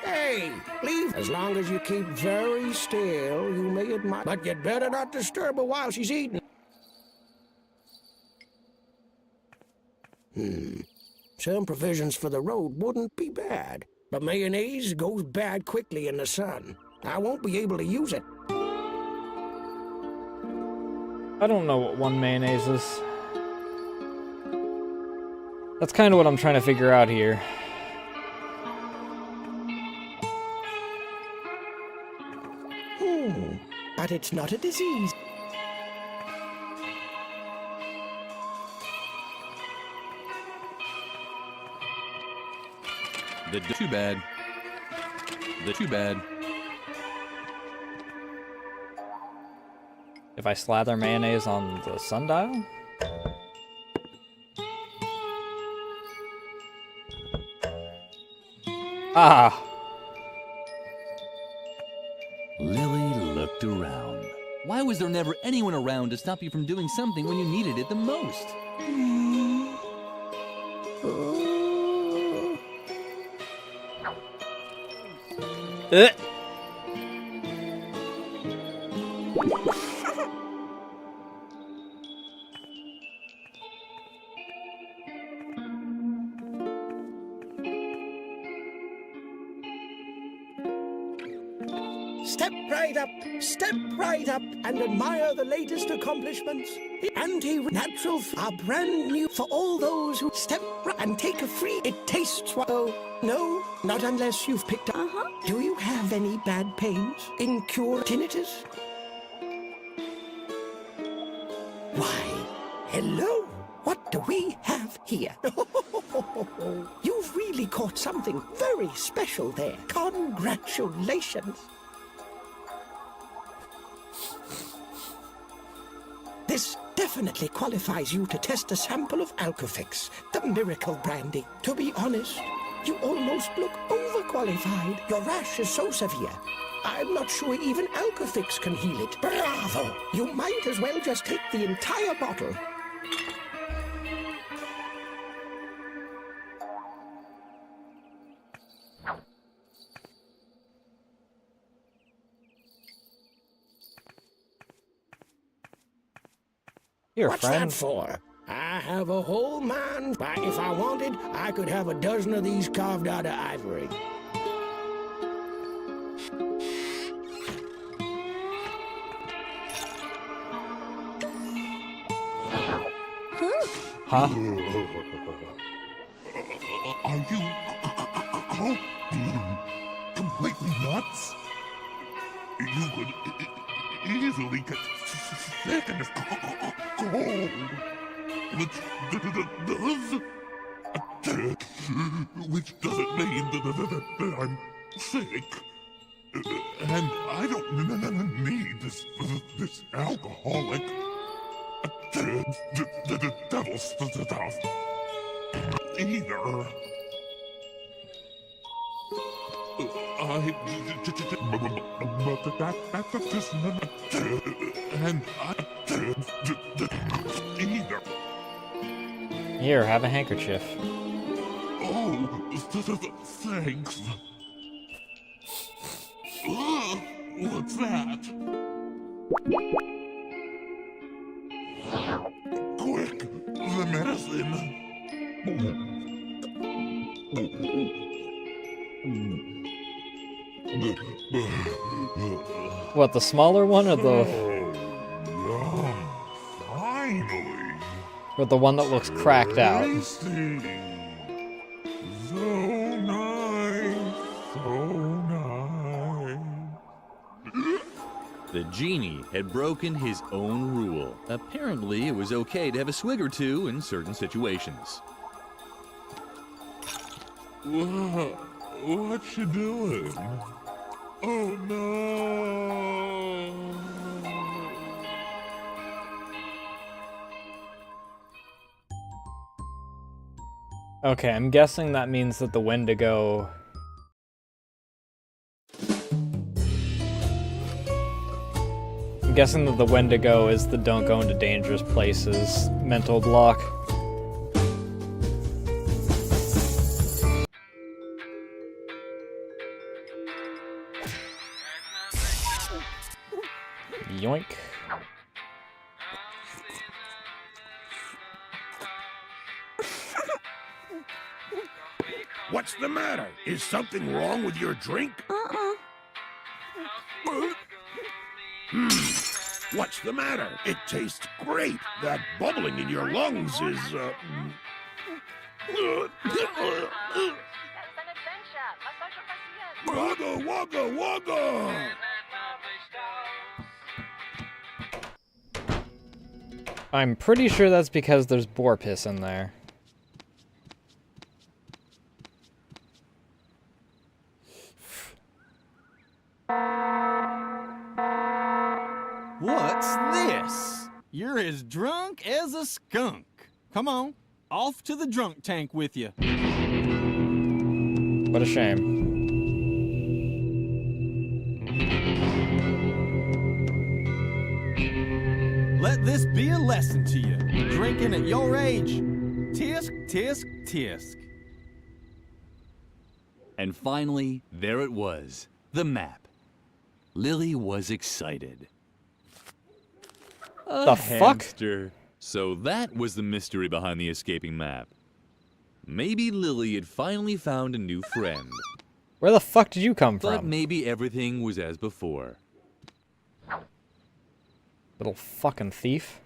Hey, leave. As long as you keep very still, you may admire. But you'd better not disturb her while she's eating. Some provisions for the road wouldn't be bad. But mayonnaise goes bad quickly in the sun. I won't be able to use it. I don't know what one mayonnaise is. That's kind of what I'm trying to figure out here. But it's not a disease. Too bad. Too bad. If I slather mayonnaise on the sundial? Ah! Lily looked around. Why was there never anyone around to stop you from doing something when you needed it the most? Step right up and admire the latest accomplishments. Anti-natural are brand new for all those who step right and take a free. It tastes oh, no, not unless you've picked up. Do you have any bad pains? Incurable tinnitus? Why, hello. What do we have here? You've really caught something very special there. Congratulations. This definitely qualifies you to test a sample of Alcofix, the miracle brandy. To be honest, you almost look overqualified. Your rash is so severe, I'm not sure even Alcofix can heal it. Bravo! You might as well just take the entire bottle. What's that for? I have a whole mind. If I wanted, I could have a dozen of these carved out of ivory. Huh? Are you completely nuts? You could easily get sick in this cold, which doesn't mean that I'm sick. And I don't need this alcoholic the devil's stuff either. That's just and either. Here, have a handkerchief. Oh, thanks. What's that? Quick, the medicine. What, the smaller one or the... Finally. Or the one that looks cracked out? Tasty. So nice. So nice. The genie had broken his own rule. Apparently, it was okay to have a swig or two in certain situations. What you doing? Oh no! Okay, I'm guessing that means that the Wendigo... I'm guessing that the Wendigo is the don't go into dangerous places mental block. Yoink. What's the matter? Is something wrong with your drink? What's the matter? It tastes great. That bubbling in your lungs is, Wagga, wagga, wagga! I'm pretty sure that's because there's boar piss in there. What's this? You're as drunk as a skunk. Come on, off to the drunk tank with you. What a shame. let this be a lesson to you. Drinking at your age. Tisk, tisk, tisk. And finally, there it was, the map. Lily was excited. The fuck? Hamster. So that was the mystery behind the escaping map. Maybe Lily had finally found a new friend. Where the fuck did you come But from? maybe everything was as before. Little fucking thief.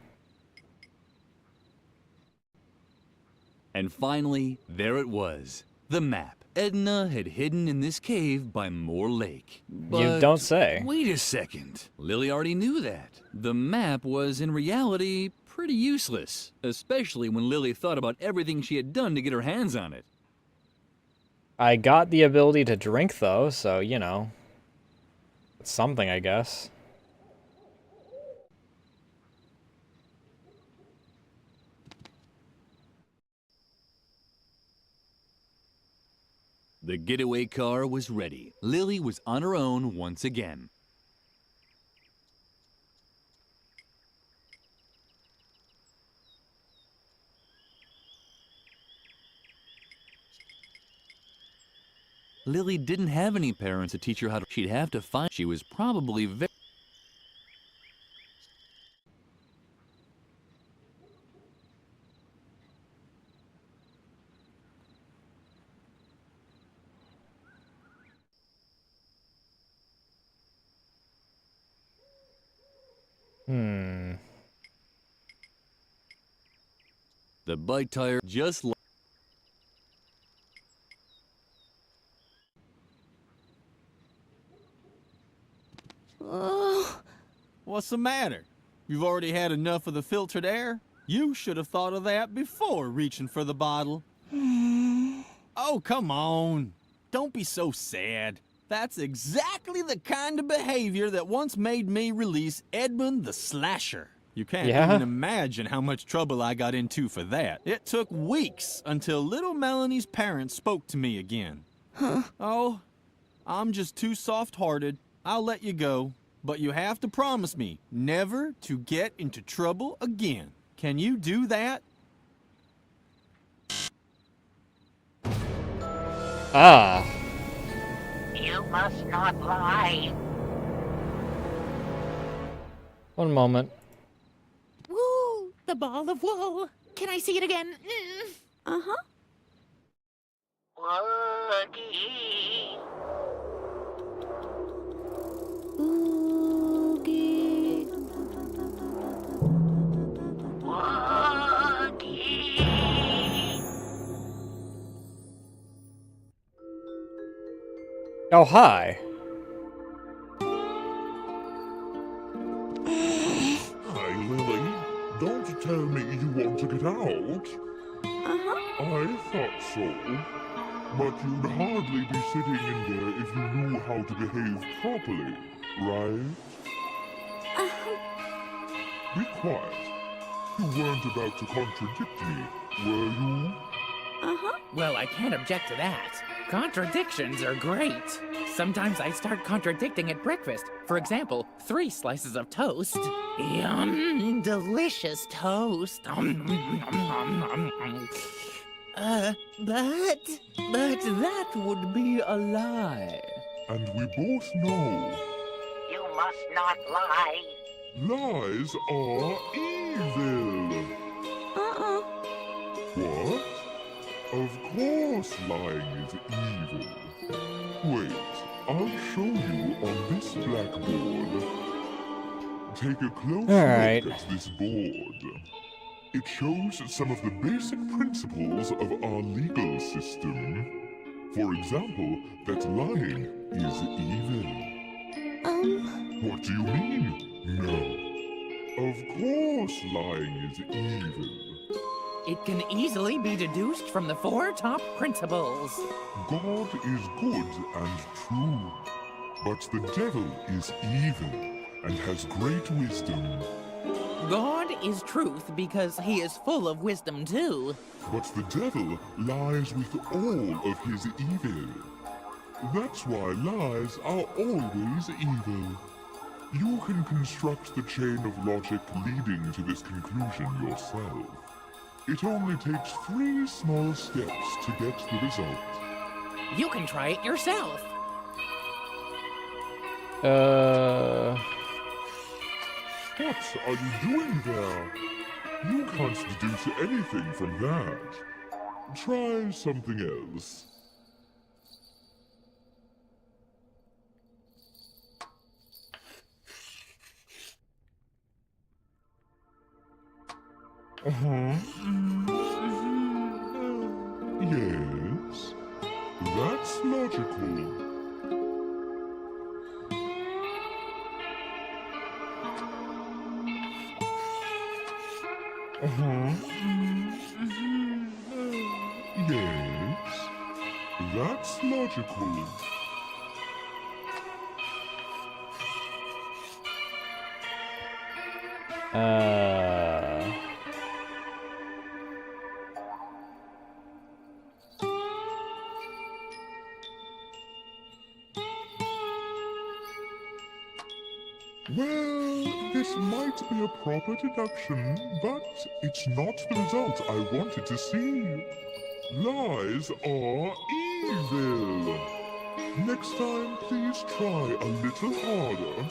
And finally, there it was, the map. Edna had hidden in this cave by Moor Lake. You don't say. Wait a second. Lily already knew that. The map was, in reality, pretty useless, especially when Lily thought about everything she had done to get her hands on it. I got the ability to drink, though, so, you know. It's something, I guess. The getaway car was ready. Lily was on her own once again. Lily didn't have any parents to teach her how to. She'd have to find. She was probably very. The bike tire just. What's the matter? You've already had enough of the filtered air? You should have thought of that before reaching for the bottle. Oh, come on. Don't be so sad. That's exactly the kind of behavior that once made me release Edmund the Slasher. You can't even imagine how much trouble I got into for that. It took weeks until little Melanie's parents spoke to me again. Oh, I'm just too soft-hearted. I'll let you go. But you have to promise me never to get into trouble again. Can you do that? Ah. You must not lie. One moment. Woo! The ball of wool. Can I see it again? Uh-huh. Woogie. Oogie. Woogie. Oh, hi. Hi, Lily. Don't tell me you want to get out. Uh-huh. I thought so. But you'd hardly be sitting in there if you knew how to behave properly, right? Be quiet. You weren't about to contradict me, were you? Uh-huh. Well, I can't object to that. Contradictions are great. Sometimes I start contradicting at breakfast. For example, 3 slices of toast. Yum, delicious toast. But that would be a lie. And we both know You must not lie. lies are evil. What? Of course lying is evil. Wait, I'll show you on this blackboard. Take a close Alright. look at this board. It shows some of the basic principles of our legal system. For example, that lying is evil. What do you mean? No. Of course lying is evil. It can easily be deduced from the 4 top principles. God is good and true, but the devil is evil and has great wisdom. God is truth because he is full of wisdom too. But the devil lies with all of his evil. That's why lies are always evil. You can construct the chain of logic leading to this conclusion yourself. It only takes 3 small steps to get the result. You can try it yourself. What are you doing there? You can't deduce anything from that. Try something else. Yes, that's logical. Yes, that's logical. Well, this might be a proper deduction, but it's not the result I wanted to see. Lies are evil. Next time, please try a little harder.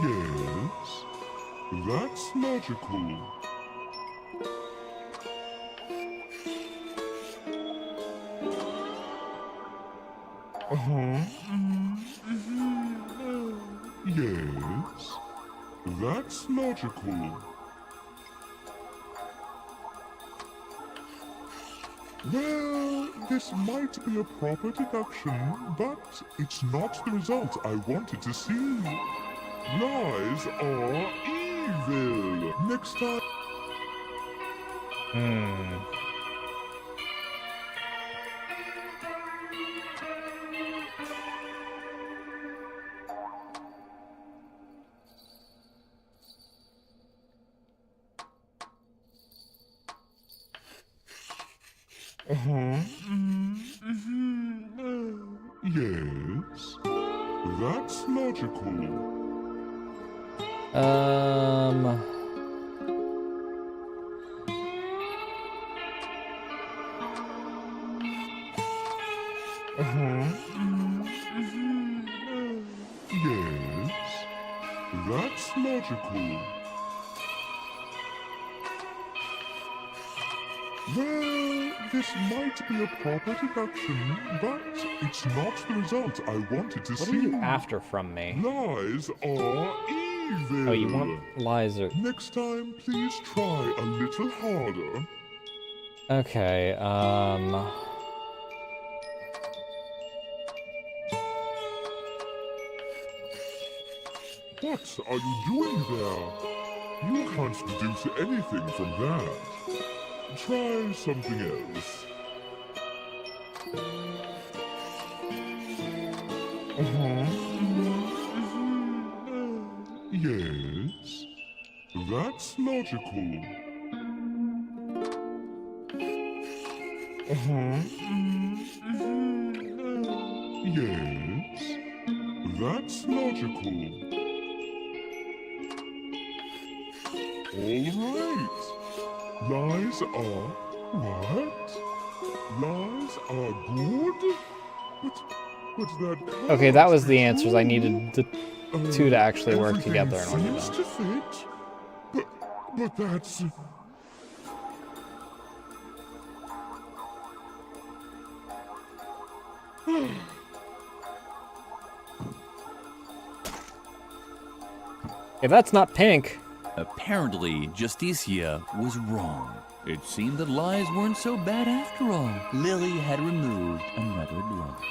Yes, that's logical. Yes, that's logical. Well, this might be a proper deduction, but it's not the result I wanted to see. Lies are evil. Next time... Yes, that's logical. Yes, that's logical. Well, this might be a proper deduction, but it's not the result I wanted to see. What are you after from me? Lies are evil. Oh, you want lies or... Next time, please try a little harder. Okay, What are you doing there? You can't deduce anything from that. Try something else. Yes, that's logical. Yes, that's logical. All right. Lies are... what? Lies are good? But that... okay, that was the answers. I needed the two to actually work together. And seems to fit. But that's... Okay, that's not pink. Apparently, Justicia was wrong. It seemed that lies weren't so bad after all. Lily had removed another block.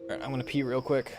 Alright, I'm gonna pee real quick.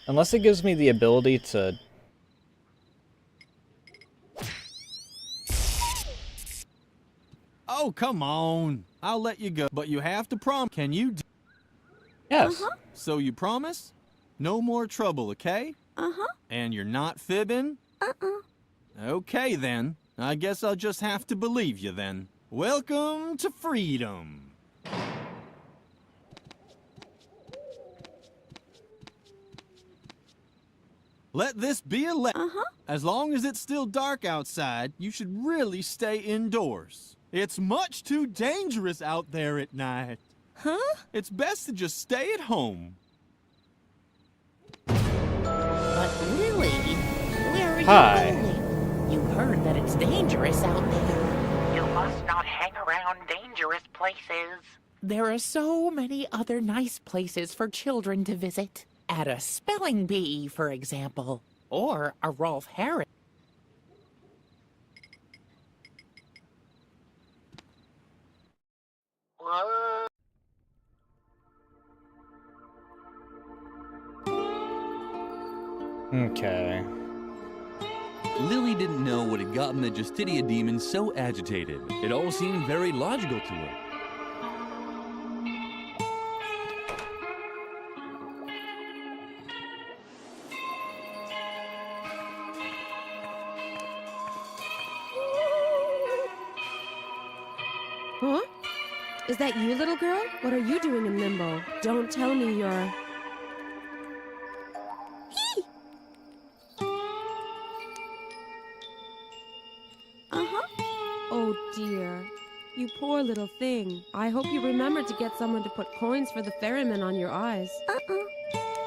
Unless it gives me the ability to... Oh, come on. I'll let you go, but you have to promise. Can you do... Yes. So you promise? No more trouble, okay? And you're not fibbing? Okay, then. I guess I'll just have to believe you, then. Welcome to freedom. Let this be a As long as it's still dark outside, you should really stay indoors. It's much too dangerous out there at night. It's best to just stay at home. But Lily, where are you Hi. going? You heard that it's dangerous out there. You must not hang around dangerous places. There are so many other nice places for children to visit. At a spelling bee, for example. Or a Rolf Harris. Okay. Lily didn't know what had gotten the Justitia demon so agitated. It all seemed very logical to her. Huh? Is that you, little girl? What are you doing in limbo? Don't tell me you're... Oh dear. You poor little thing. I hope you remember to get someone to put coins for the ferryman on your eyes.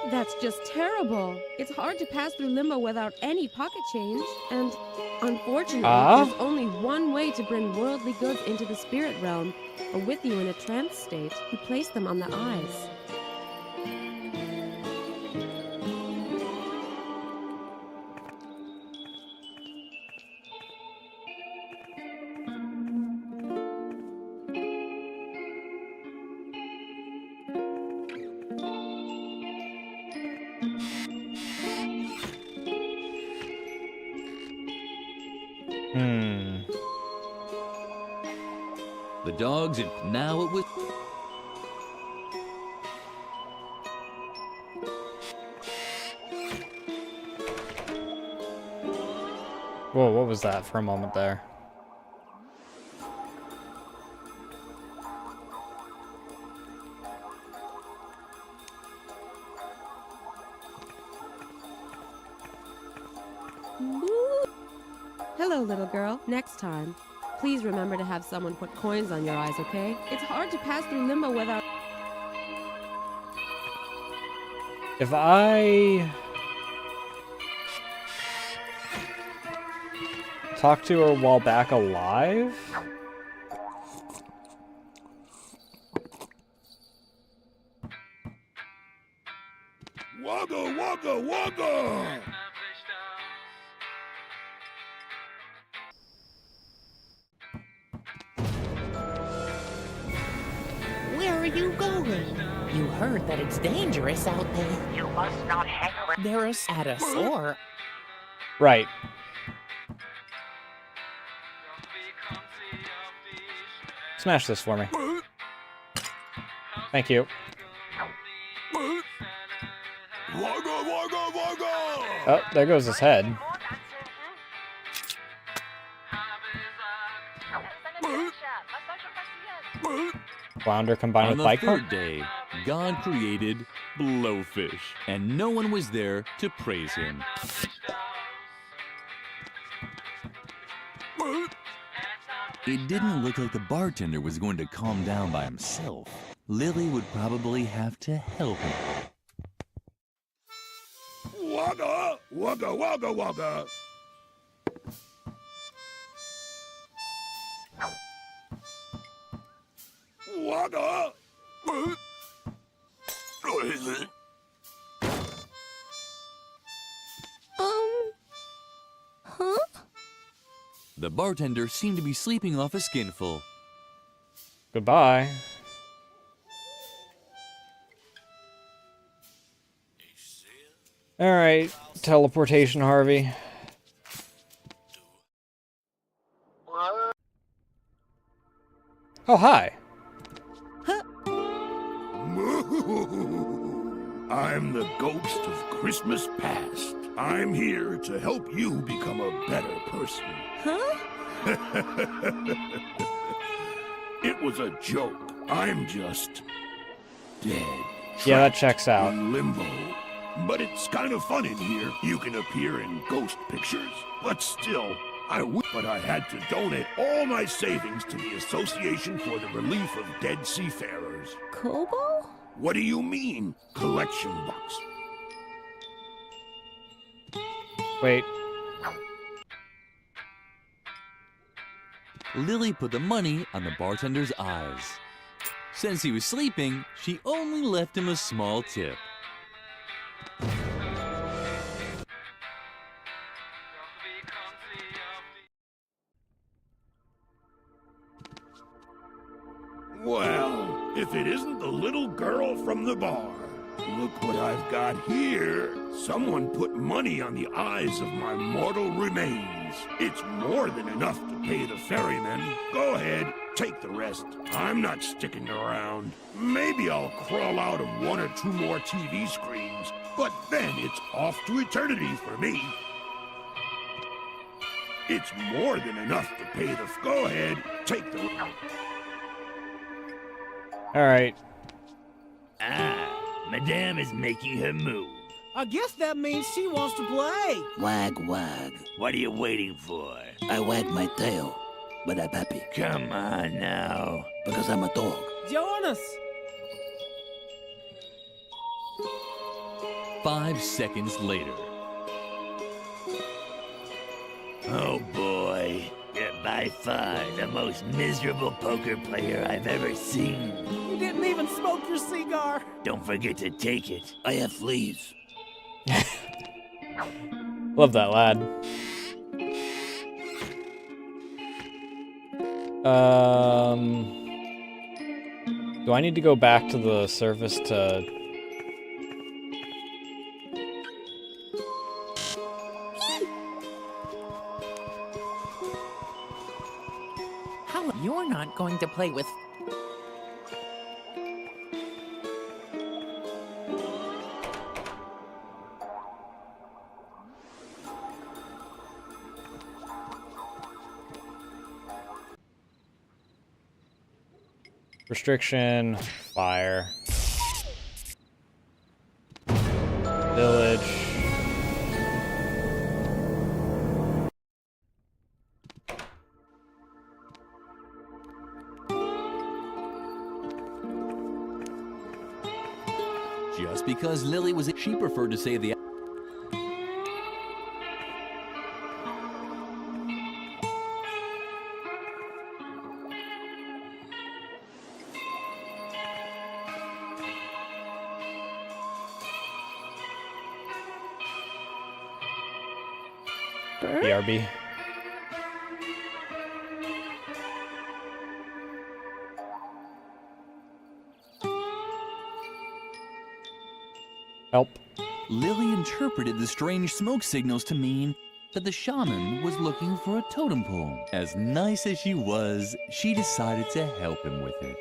That's just terrible. It's hard to pass through limbo without any pocket change. And unfortunately, there's only one way to bring worldly goods into the spirit realm, or with you in a trance state. You place them on the eyes. The dogs, and now it was... Whoa, what was that for a moment there? Hello, little girl. Next time, please remember to have someone put coins on your eyes, okay? It's hard to pass through limbo without... If I talk to her while back alive? Wugga, wugga, wugga! Where are you going? You heard that it's dangerous out there. You must not hang around there at us, or... Right. Smash this for me. Thank you. Wugga, wugga, wugga! Oh, there goes his head. Flounder combined On with the bike third day, God created blowfish, and no one was there to praise him. It didn't look like the bartender was going to calm down by himself. Lily would probably have to help him. Wugga, wugga, wugga, wugga! Wugga! Huh? The bartender seemed to be sleeping off a skinful. Goodbye. Alright, teleportation, Harvey. Oh, hi. I'm the ghost of Christmas past. I'm here to help you become a better person. Huh? It was a joke. I'm just dead. Yeah, that checks out. In limbo. But it's kind of fun in here. You can appear in ghost pictures. But still, but I had to donate all my savings to the Association for the Relief of Dead Seafarers. Kobo? What do you mean, collection box? Wait. Lily put the money on the bartender's eyes. Since he was sleeping, she only left him a small tip. Well, if it isn't the little girl from the bar. Look what I've got here. Someone put money on the eyes of my mortal remains. It's more than enough to pay the ferryman. Go ahead, take the rest. I'm not sticking around. Maybe I'll crawl out of one or two more TV screens, but then it's off to eternity for me. It's more than enough to pay the... Go ahead, take the... Alright. Madame is making her move. I guess that means she wants to play. Wag, wag. What are you waiting for? I wag my tail, but I'm happy. Come on now. Because I'm a dog. Join us. 5 seconds later. Oh boy, you're by far the most miserable poker player I've ever seen. You didn't even smoke your cigar. Don't forget to take it. I have fleas. Love that lad. Do I need to go back to the surface to... How you're not going to play with... Restriction, fire. Village. Just because Lily was, she preferred to say the. BRB. Help. Lily interpreted the strange smoke signals to mean that the shaman was looking for a totem pole. As nice as she was, she decided to help him with it.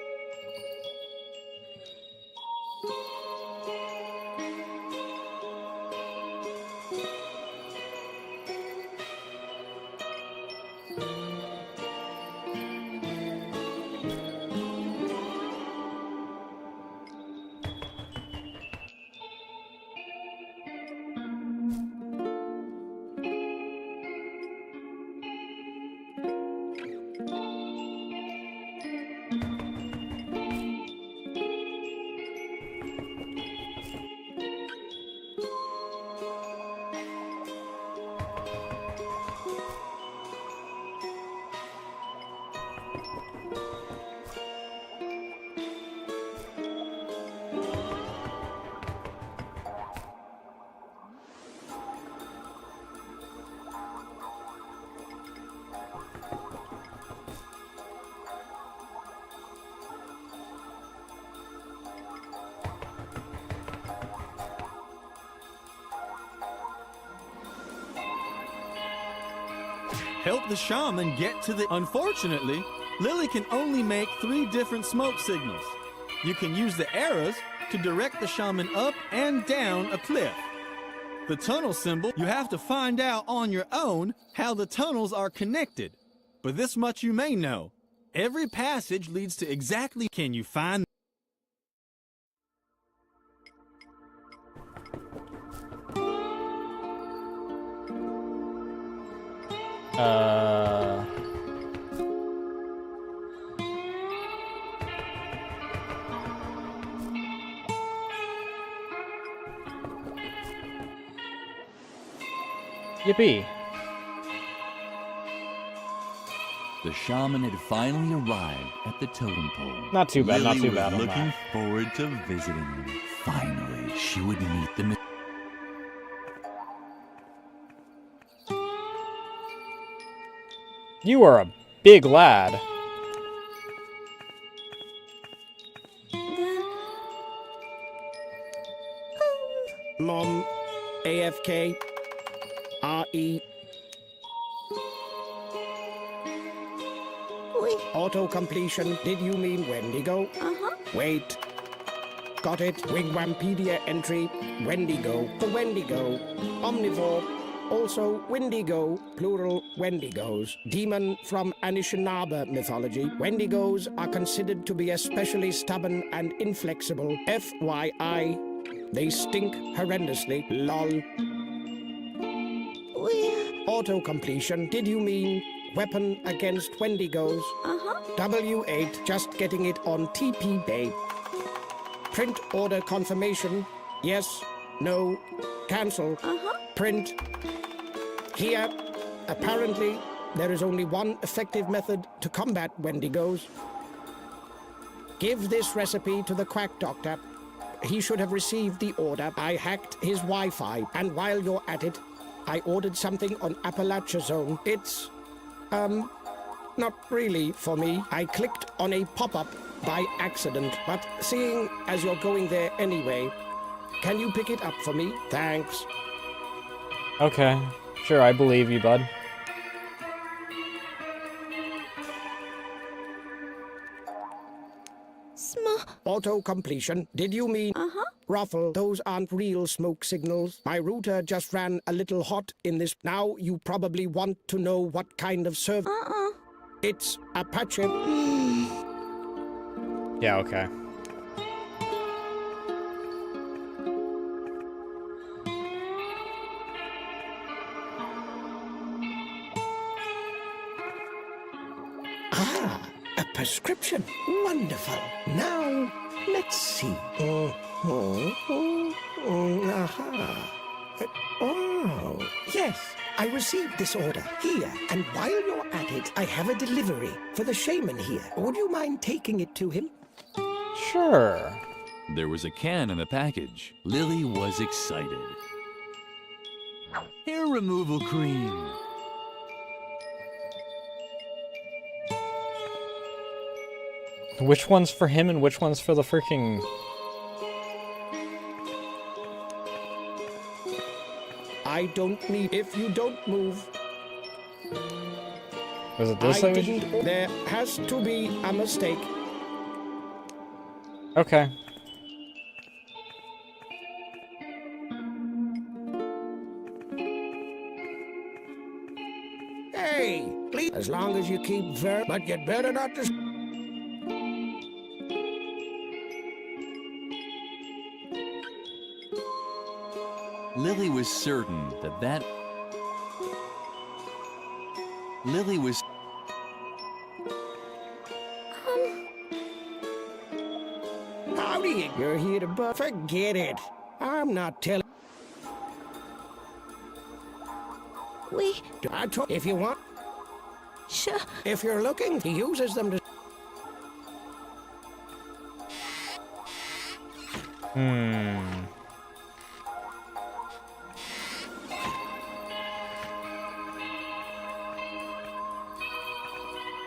Help the shaman get to the... Unfortunately, Lily can only make 3 different smoke signals. You can use the arrows to direct the shaman up and down a cliff. The tunnel symbol, you have to find out on your own how the tunnels are connected. But this much you may know. Every passage leads to exactly... Can you find... Yippee. The shaman had finally arrived at the totem pole. Not too bad, Lily not too was bad on looking that. forward to visiting him. Finally, she would meet the... You are a big lad. Mom, AFK, RE. Auto-completion, did you mean Wendigo? Uh-huh. Wait. Got it. Wigwampedia entry, Wendigo. The Wendigo. Omnivore. Also, Wendigo, plural Wendigos. Demon from Anishinaabe mythology. Wendigos are considered to be especially stubborn and inflexible. FYI. They stink horrendously. LOL. Auto-completion, did you mean weapon against Wendigos? Uh-huh. W8, just getting it on TP Bay. Print order confirmation. Yes, no, cancel. Uh-huh. Print. Here, apparently, there is only one effective method to combat Wendigos. Give this recipe to the quack doctor. He should have received the order. I hacked his Wi-Fi, and while you're at it, I ordered something on Appalachia Zone. It's, not really for me. I clicked on a pop-up by accident, but seeing as you're going there anyway, can you pick it up for me? Thanks. Okay. Sure, I believe you, bud. Auto-completion. Did you mean... Uh-huh. Ruffle, those aren't real smoke signals. My router just ran a little hot in this. Now you probably want to know what kind of server... Uh-uh. It's Apache... Yeah, okay. Ah, a prescription. Wonderful. Now, let's see. Aha. Oh, yes. I received this order here, and while you're at it, I have a delivery for the shaman here. Would you mind taking it to him? Sure. There was a can in the package. Lily was excited. Hair removal cream. Which one's for him and which one's for the freaking... I don't need if you don't move. Was it this? There has to be a mistake. Okay. Hey, please. As long as you keep but you'd better not just. Lily was certain that Lily was... Howdy, you're here to forget it. I'm not telling. I told if you want. Sure. If you're looking, he uses them to.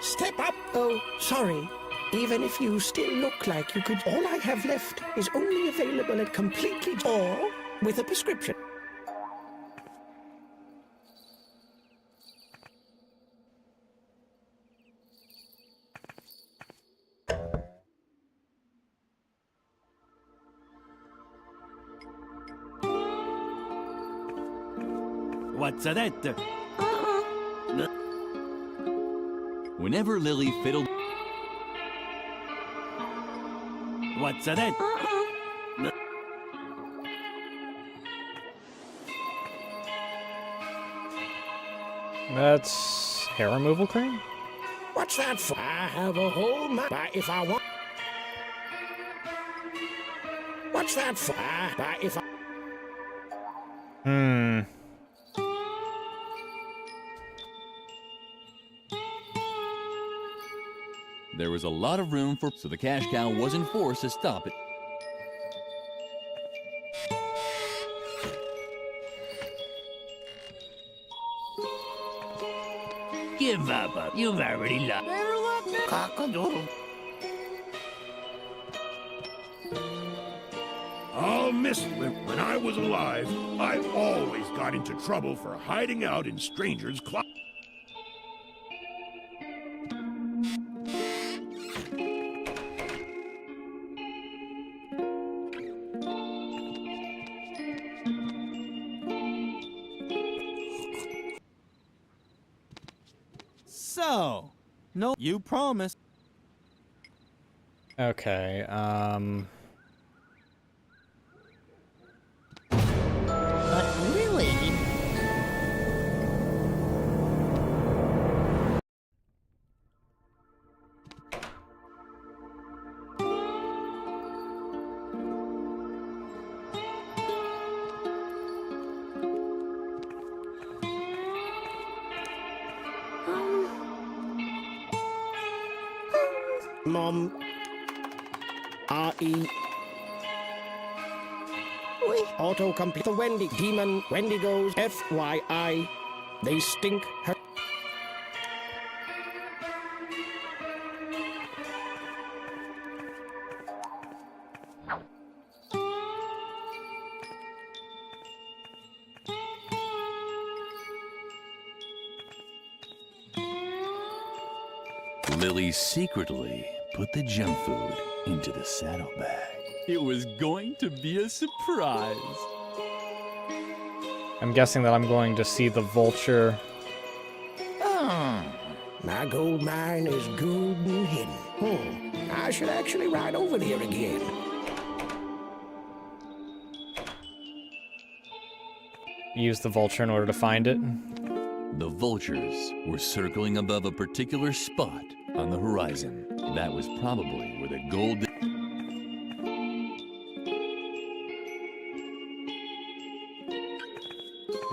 Step up. Oh, sorry. Even if you still look like you could, all I have left is only available at completely or with a prescription. What's that? Whenever Lily fiddled... What's that? That's hair removal cream? What's that for? I have a whole map. If I want. What's that for? If I. There was a lot of room for... so the cash cow wasn't forced to stop it. Give up. You've already lost. Cock-a-doodle. I'll miss it. When I was alive, I always got into trouble for hiding out in strangers' closets. So, no, you promised. Okay, But Lily... Mom. R.E. Autocomplete. The Wendy. Demon. Wendigos. F.Y.I. They stink. Her. Lily secretly put the junk food into the saddlebag. It was going to be a surprise. I'm guessing that I'm going to see the vulture. My gold mine is good and hidden. I I should actually ride over here again. Use the vulture in order to find it. The vultures were circling above a particular spot on the horizon. That was probably where the gold...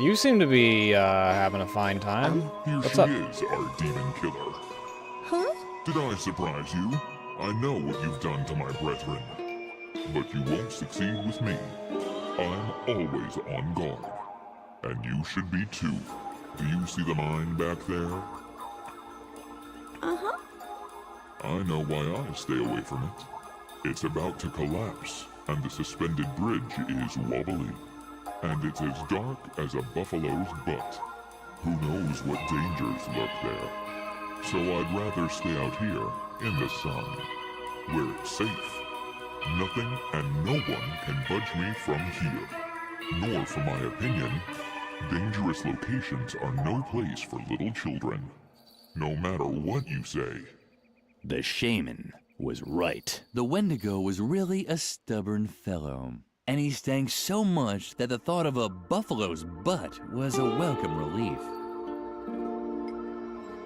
You seem to be having a fine time. Here What's she up? is, our demon killer. Huh? Did I surprise you? I know what you've done to my brethren. But you won't succeed with me. I'm always on guard. And you should be too. Do you see the mine back there? Uh-huh. I know why I stay away from it. It's about to collapse, and the suspended bridge is wobbly. And it's as dark as a buffalo's butt. Who knows what dangers lurk there? So I'd rather stay out here, in the sun, where it's safe. Nothing and no one can budge me from here. Nor, for my opinion, dangerous locations are no place for little children. No matter what you say. The shaman was right. The Wendigo was really a stubborn fellow. And he stank so much that the thought of a buffalo's butt was a welcome relief.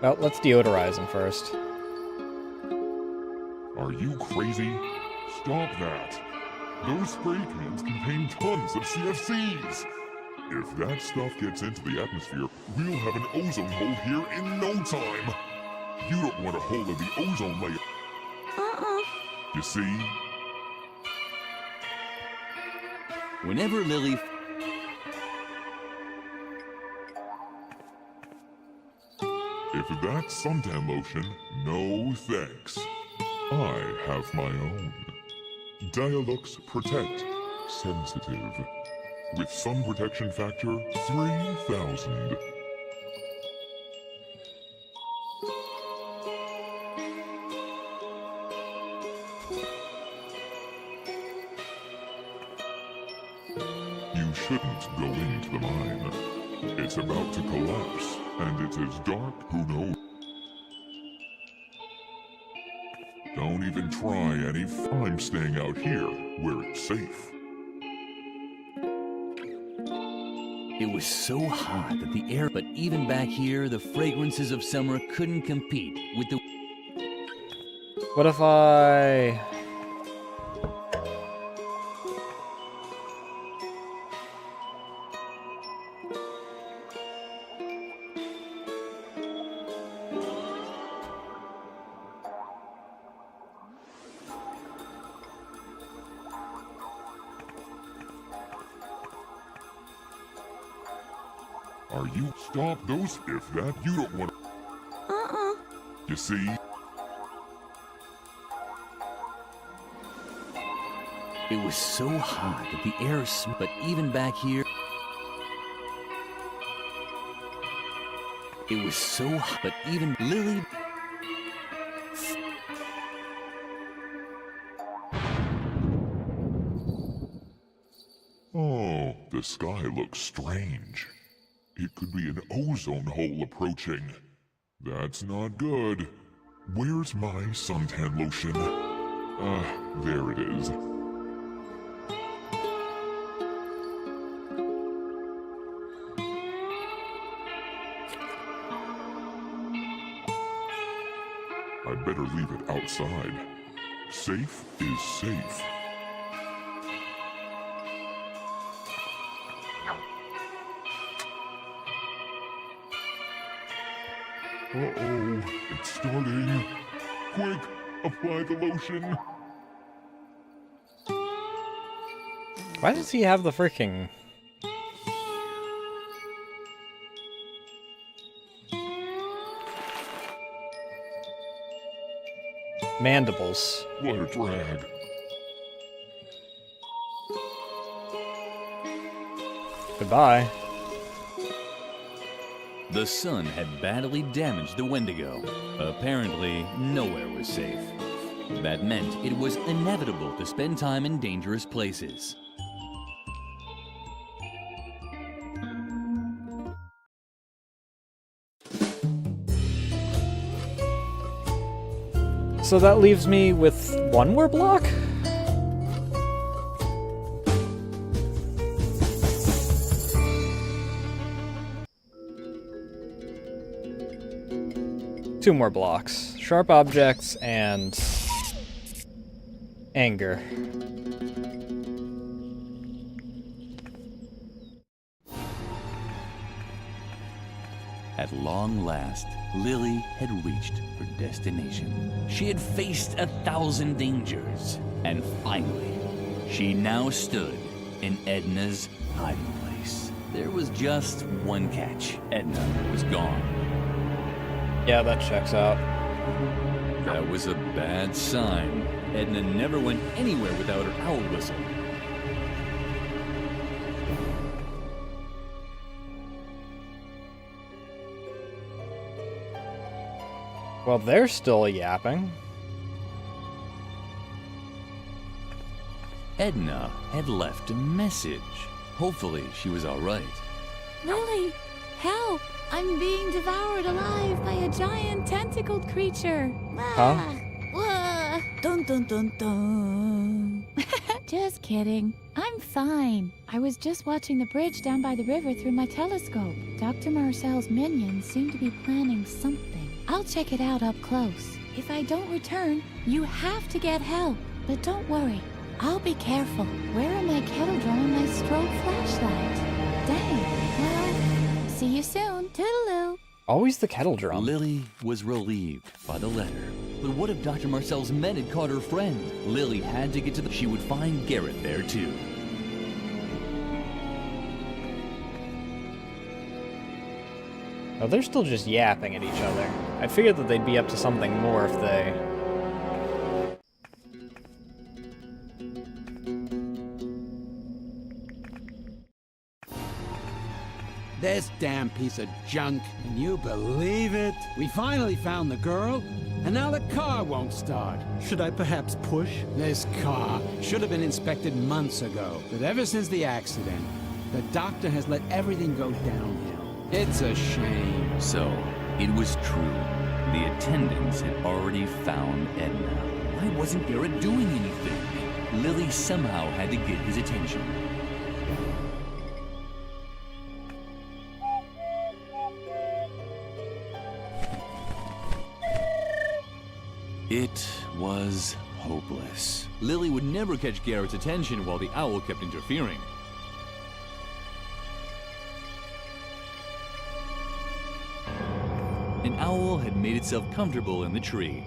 Well, let's deodorize him first. Are you crazy? Stop that. Those spray cans contain tons of CFCs. If that stuff gets into the atmosphere, we'll have an ozone hole here in no time. You don't want a hole in the ozone layer. You see? Whenever Lily... If that's suntan lotion, no thanks. I have my own. Dialux Protect Sensitive. With sun protection factor 3000. You shouldn't go into the mine. It's about to collapse, and it's as dark, who knows? Don't even try any I'm staying out here, where it's safe. It was so hot that the air... But even back here, the fragrances of summer couldn't compete with the... What if I... Are you stop those if that you don't want You see? It was so hot that the air... But even back here... It was so hot, but even Lily... Oh, the sky looks strange. It could be an ozone hole approaching. That's not good. Where's my suntan lotion? There it is. I'd better leave it outside. Safe is safe. Uh-oh, it's starting. Quick, apply the lotion. Why does he have the freaking... mandibles? What a drag. Goodbye. The sun had badly damaged the Wendigo. Apparently, nowhere was safe. That meant it was inevitable to spend time in dangerous places. So that leaves me with one more block? Two more blocks. Sharp objects and anger. At long last, Lily had reached her destination. She had faced 1,000 dangers, and finally, she now stood in Edna's hiding place. There was just one catch. Edna was gone. Yeah, that checks out. That was a bad sign. Edna never went anywhere without her owl whistle. Well, they're still yapping. Edna had left a message. Hopefully, she was all right. Lily, help! I'm being devoured alive by a giant tentacled creature. Huh? Ah, dun dun dun dun. Just kidding. I'm fine. I was just watching the bridge down by the river through my telescope. Dr. Marcel's minions seem to be planning something. I'll check it out up close. If I don't return, you have to get help. But don't worry. I'll be careful. Where are my kettle drum and my strobe flashlight? Dang. Well, see you soon. Toodaloo. Always the kettle drum. Lily was relieved by the letter. But what if Dr. Marcel's men had caught her friend? Lily had to get to the... She would find Garrett there, too. Oh, they're still just yapping at each other. I figured that they'd be up to something more if they... This damn piece of junk. Can you believe it? We finally found the girl, and now the car won't start. Should I perhaps push? This car should have been inspected months ago. But ever since the accident, the doctor has let everything go downhill. It's a shame. So, it was true. The attendants had already found Edna. Why wasn't Garrett doing anything? Lily somehow had to get his attention. It was hopeless. Lily would never catch Garrett's attention while the owl kept interfering. An owl had made itself comfortable in the tree.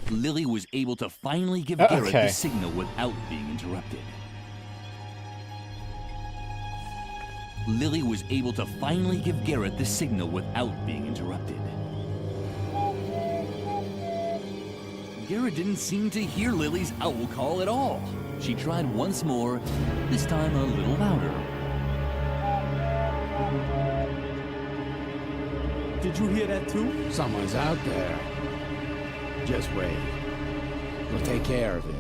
Lily was able to finally give Garrett the signal without being interrupted. Lily was able to finally give Garrett the signal without being interrupted. Garrett didn't seem to hear Lily's owl call at all. She tried once more, this time a little louder. Did you hear that too? Someone's out there. Just wait. We'll take care of it.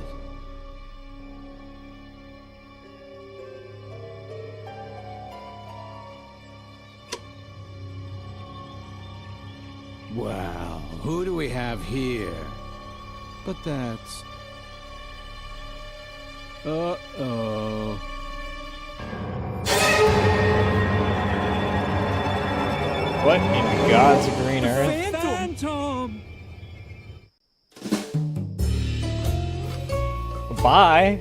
Well, who do we have here? But that's... Uh-oh. What in God's green earth? Phantom! Bye.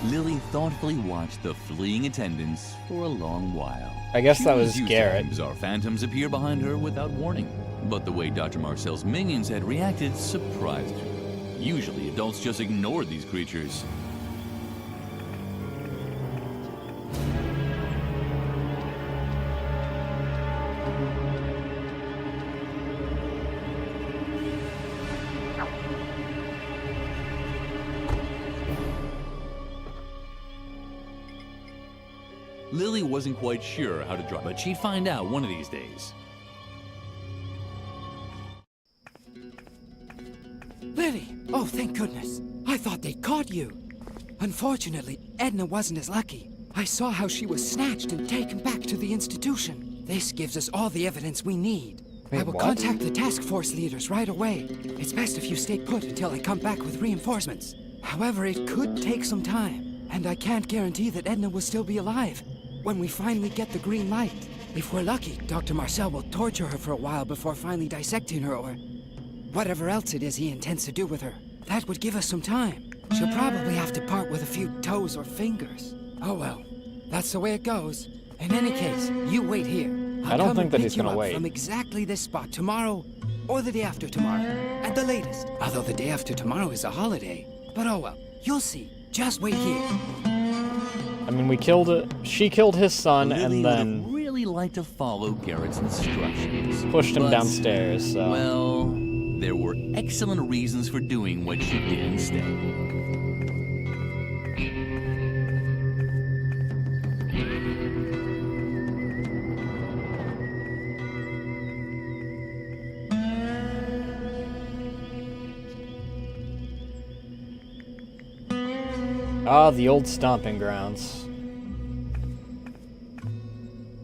Lily thoughtfully watched the fleeing attendants for a long while. I guess She that was used to Garrett. having bizarre phantoms appear behind her without warning. But the way Dr. Marcel's minions had reacted surprised her. Usually, adults just ignored these creatures. Lily wasn't quite sure how to drive, but she'd find out one of these days. Lily! Oh, thank goodness. I thought they'd caught you. Unfortunately, Edna wasn't as lucky. I saw how she was snatched and taken back to the institution. This gives us all the evidence we need. Wait, I will what? contact the task force leaders right away. It's best if you stay put until I come back with reinforcements. However, it could take some time, and I can't guarantee that Edna will still be alive when we finally get the green light. If we're lucky, Dr. Marcel will torture her for a while before finally dissecting her or whatever else it is he intends to do with her. That would give us some time. She'll probably have to part with a few toes or fingers. Oh well, that's the way it goes. In any case, you wait here. I don't think that he's gonna gonna wait. From exactly this spot tomorrow or the day after tomorrow, at the latest. Although the day after tomorrow is a holiday. But oh well, you'll see. Just wait here. I mean, we killed it. She killed his son Lily and would then have really liked to follow Garrett's instructions. pushed him but, downstairs, so... Well, there were excellent reasons for doing what she did instead. Ah, the old stomping grounds.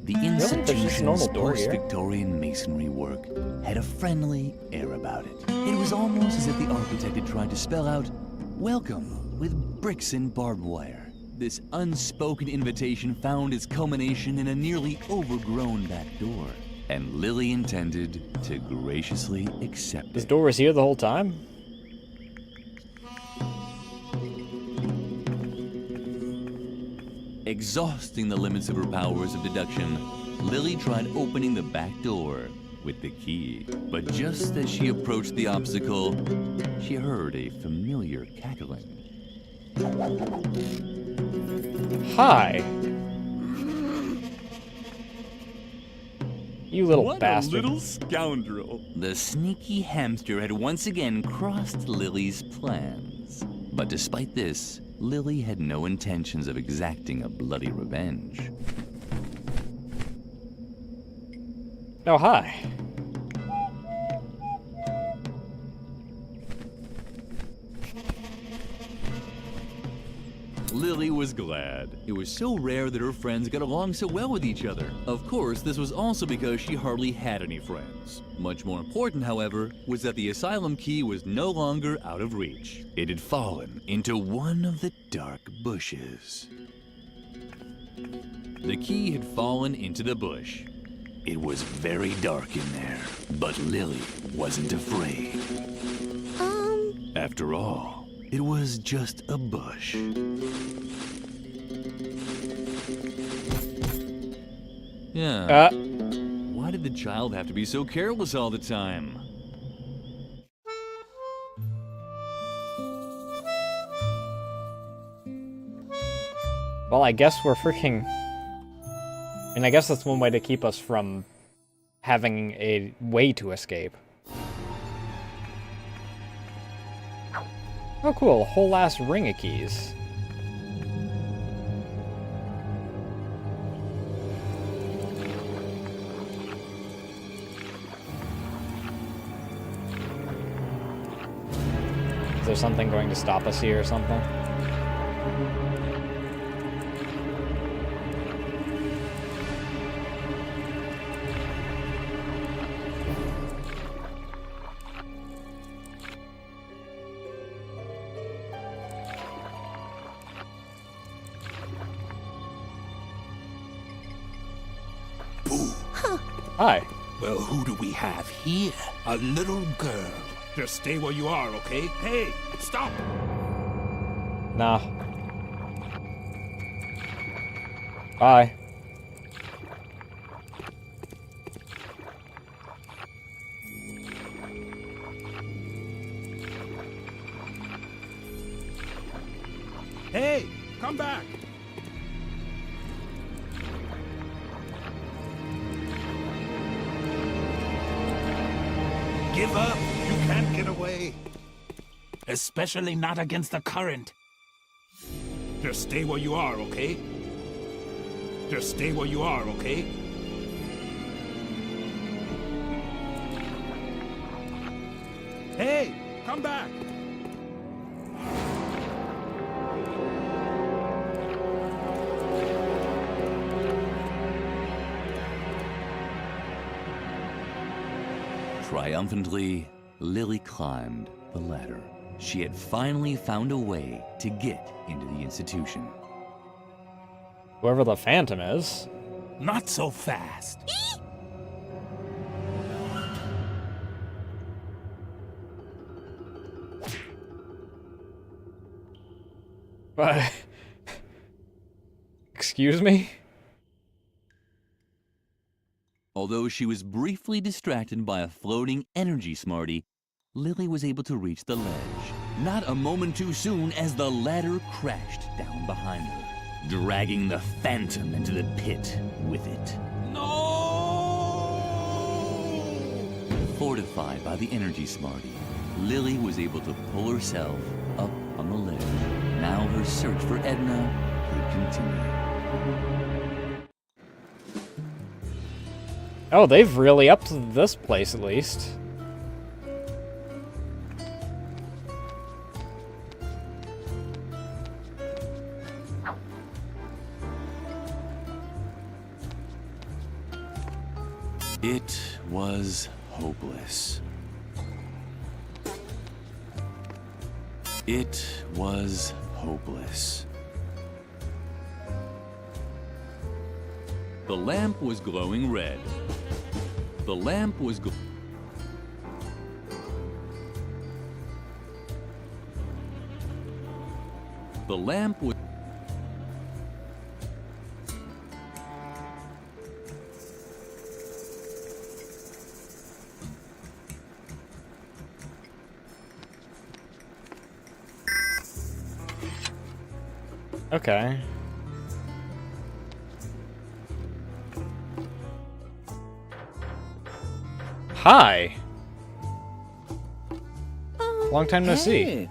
The Really? There's just a institution's normal door here. post-Victorian masonry work had a friendly air about it. It was almost as if the architect had tried to spell out, "Welcome," with bricks and barbed wire. This unspoken invitation found its culmination in a nearly overgrown back door, and Lily intended to graciously accept This it. door was here the whole time? Exhausting the limits of her powers of deduction, Lily tried opening the back door with the key. But just as she approached the obstacle, she heard a familiar cackling. Hi. You little What bastard. a little scoundrel. The sneaky hamster had once again crossed Lily's plans. But despite this, Lily had no intentions of exacting a bloody revenge. Oh, hi. Lily was glad. It was so rare that her friends got along so well with each other. Of course, this was also because she hardly had any friends. Much more important, however, was that the asylum key was no longer out of reach. It had fallen into one of the dark bushes. The key had fallen into the bush. It was very dark in there, but Lily wasn't afraid. After all, it was just a bush. Yeah. Why did the child have to be so careless all the time? Well, I guess we're freaking... And I guess that's one way to keep us from having a way to escape. Oh, cool. A whole ass ring of keys. Is there something going to stop us here or something? Hi. Well, who do we have here? A little girl. Just stay where you are, okay? Hey, stop! Nah. Bye. Hey, come back! Give up! You can't get away! Especially not against the current. Just stay where you are, okay? Just stay where you are, okay? Hey, come back! Triumphantly, Lily climbed the ladder. She had finally found a way to get into the institution. Whoever the Phantom is. Not so fast. But excuse me? Although she was briefly distracted by a floating energy smarty, Lily was able to reach the ledge, not a moment too soon as the ladder crashed down behind her, dragging the Phantom into the pit with it. Fortified by the energy smarty, Lily was able to pull herself up on the ledge. Now her search for Edna could continue. Oh, they've really upped this place at least. It was hopeless. It was hopeless. The lamp was glowing red. The lamp was The lamp was Okay. Hi. Long time no see. Hey,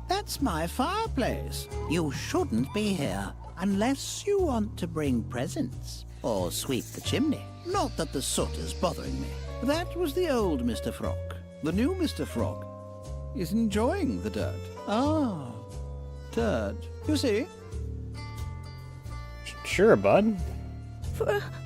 that's my fireplace. You shouldn't be here unless you want to bring presents or sweep the chimney. Not that the soot is bothering me. That was the old Mr. Frog. The new Mr. Frog is enjoying the dirt. Ah, dirt. You see? Sure, bud.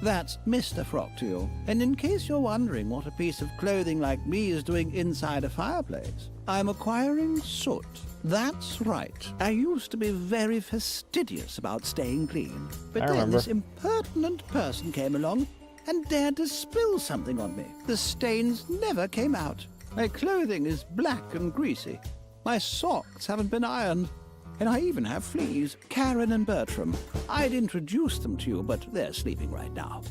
That's Mr. Frog to you. And in case you're wondering what a piece of clothing like me is doing inside a fireplace, I'm acquiring soot. That's right. I used to be very fastidious about staying clean. But then this impertinent person came along and dared to spill something on me. The stains never came out. My clothing is black and greasy. My socks haven't been ironed. And I even have fleas. Karen and Bertram. I'd introduce them to you, but they're sleeping right now.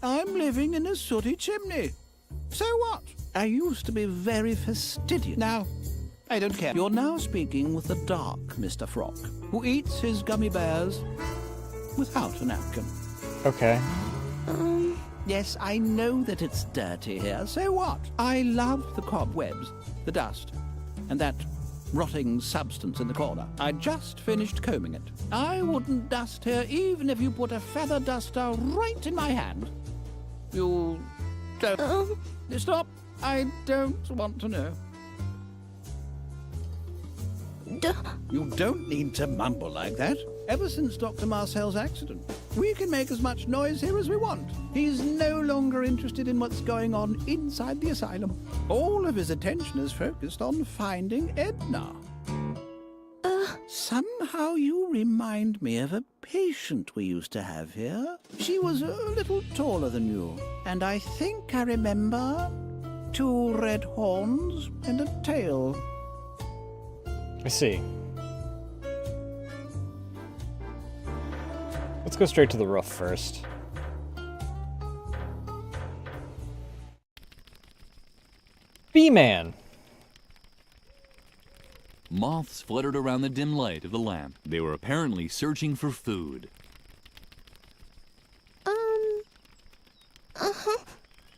I'm living in a sooty chimney. So what? I used to be very fastidious. Now, I don't care. You're now speaking with the dark Mr. Frog, who eats his gummy bears without a napkin. Okay. Yes, I know that it's dirty here. So what? I love the cobwebs, the dust, and that rotting substance in the corner. I just finished combing it. I wouldn't dust here even if you put a feather duster right in my hand. You don't... Stop. I don't want to know. You don't need to mumble like that. Ever since Dr. Marcel's accident, we can make as much noise here as we want. He's no longer interested in what's going on inside the asylum. All of his attention is focused on finding Edna. Somehow you remind me of a patient we used to have here. She was a little taller than you, and I think I remember 2 red horns and a tail. I see. Let's go straight to the roof first. Bee-Man! Moths fluttered around the dim light of the lamp. They were apparently searching for food.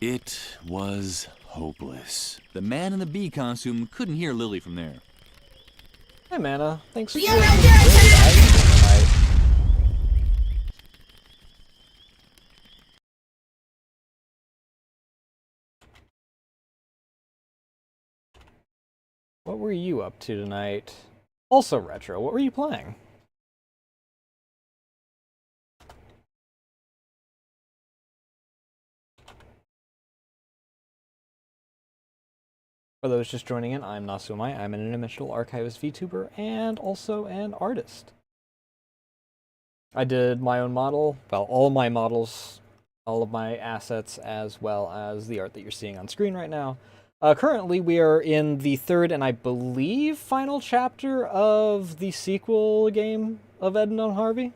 It was hopeless. The man in the bee costume couldn't hear Lily from there. Hey, Mana. Thanks for What were you up to tonight? Also retro, what were you playing? For those just joining in, I'm Nasu. I'm an interdimensional archivist VTuber and also an artist. I did my own model, well, all my models, all of my assets, as well as the art that you're seeing on screen right now. Currently, we are in the 3rd and I believe final chapter of the sequel game of Edna and Harvey.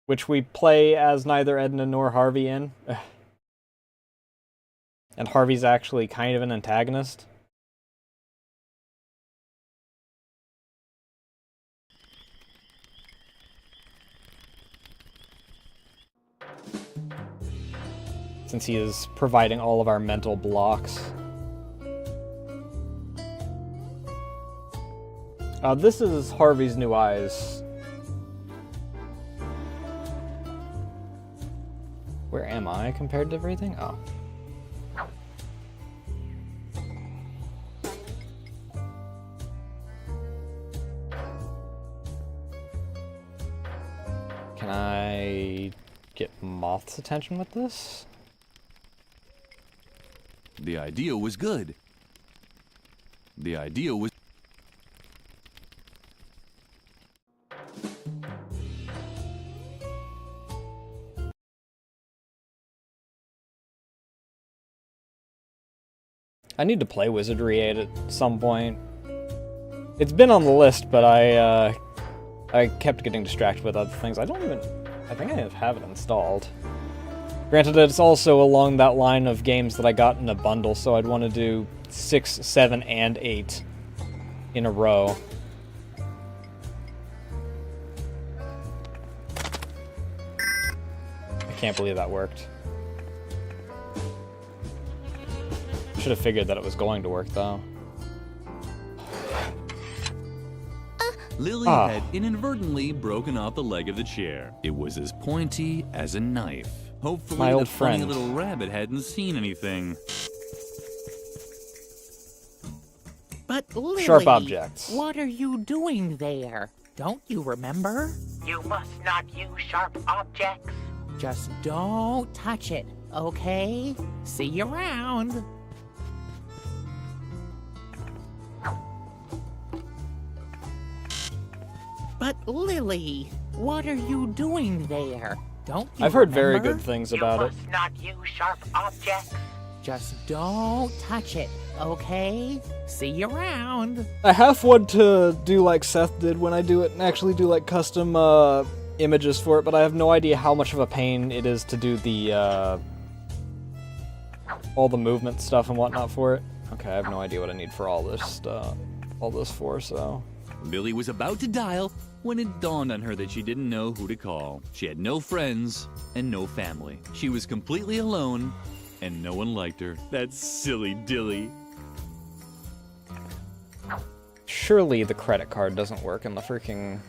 Which we play as neither Edna nor Harvey in. And Harvey's actually kind of an antagonist. Since he is providing all of our mental blocks. This is Harvey's new eyes. Where am I compared to everything? Oh. Can I get Moth's attention with this? The idea was good. The idea was... I need to play Wizardry 8 at some point. It's been on the list, but I kept getting distracted with other things. I think I have it installed. Granted, it's also along that line of games that I got in a bundle, so I'd want to do 6, 7, and 8 in a row. I can't believe that worked. Should have figured that it was going to work, though. Lily had inadvertently broken off the leg of the chair. It was as pointy as a knife. Hopefully My old the funny friend. little rabbit hadn't seen anything. But Lily, Sharp objects. What are you doing there? Don't you remember? You must not use sharp objects. Just don't touch it, okay? See you around. But Lily, what are you doing there? Don't you I've heard very remember? good things about it. You must not use sharp objects. Just don't touch it, okay? See you around. I half want to do like Seth did when I do it and actually do like custom images for it, but I have no idea how much of a pain it is to do the all the movement stuff and whatnot for it. Okay, I have no idea what I need for all this for, so. Lily was about to dial when it dawned on her that she didn't know who to call. She had no friends and no family. She was completely alone, and no one liked her. That silly dilly. Surely the credit card doesn't work in the freaking...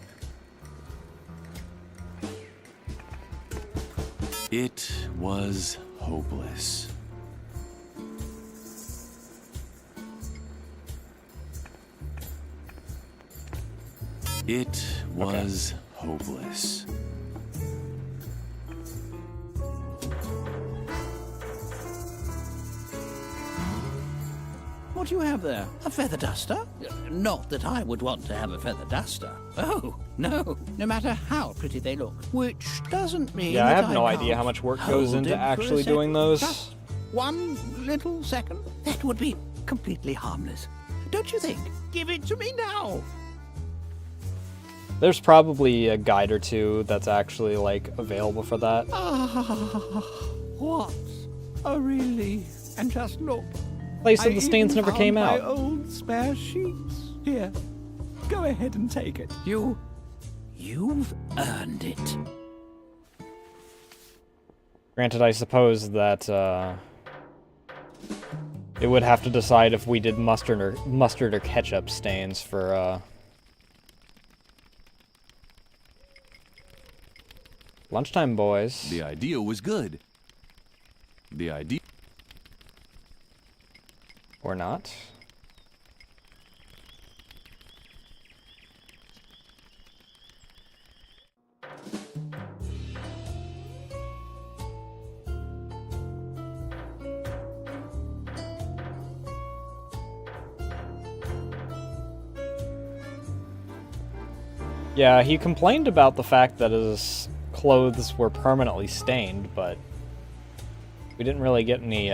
It was hopeless. It was hopeless. What do you have there? A feather duster? Not that I would want to have a feather duster. Oh, no. No matter how pretty they look. Which doesn't mean Yeah, I that have no idea can't how much work goes hold into it for a actually second. doing those. Just 1 little second. That would be completely harmless. Don't you think? Give it to me now. There's probably a guide or two that's actually, like, available for that. What a relief. And just look. Place of I the stains even never came found out. My old spare sheets. Here, go ahead and take it. You've earned it. Granted, I suppose that, it would have to decide if we did mustard or ketchup stains for, lunchtime, boys. The idea was good. The idea... Or not. Yeah, he complained about the fact that his clothes were permanently stained, but we didn't really get any,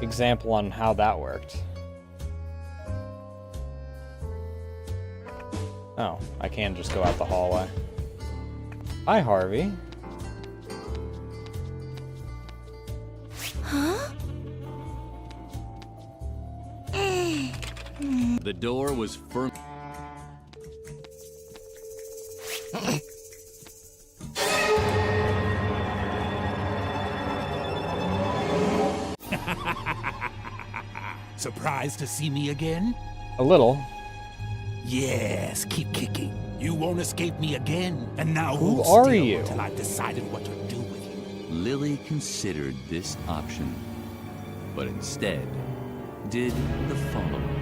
example on how that worked. Oh, I can just go out the hallway. Hi, Harvey. Huh? The door was firm. Surprised to see me again? A little. Yes, keep kicking. You won't escape me again. And now Who hold are still you? until I've decided what to do with you. Lily considered this option, but instead did the following.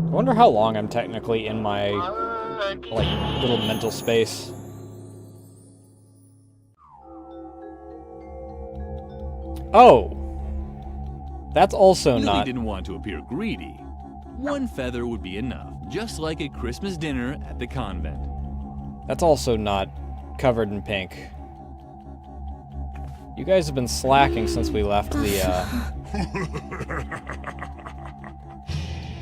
I wonder how long I'm technically in my, like, little mental space. Oh! That's also Lily not... didn't want to appear greedy. One feather would be enough, just like a Christmas dinner at the convent. That's also not covered in pink. You guys have been slacking since we left the,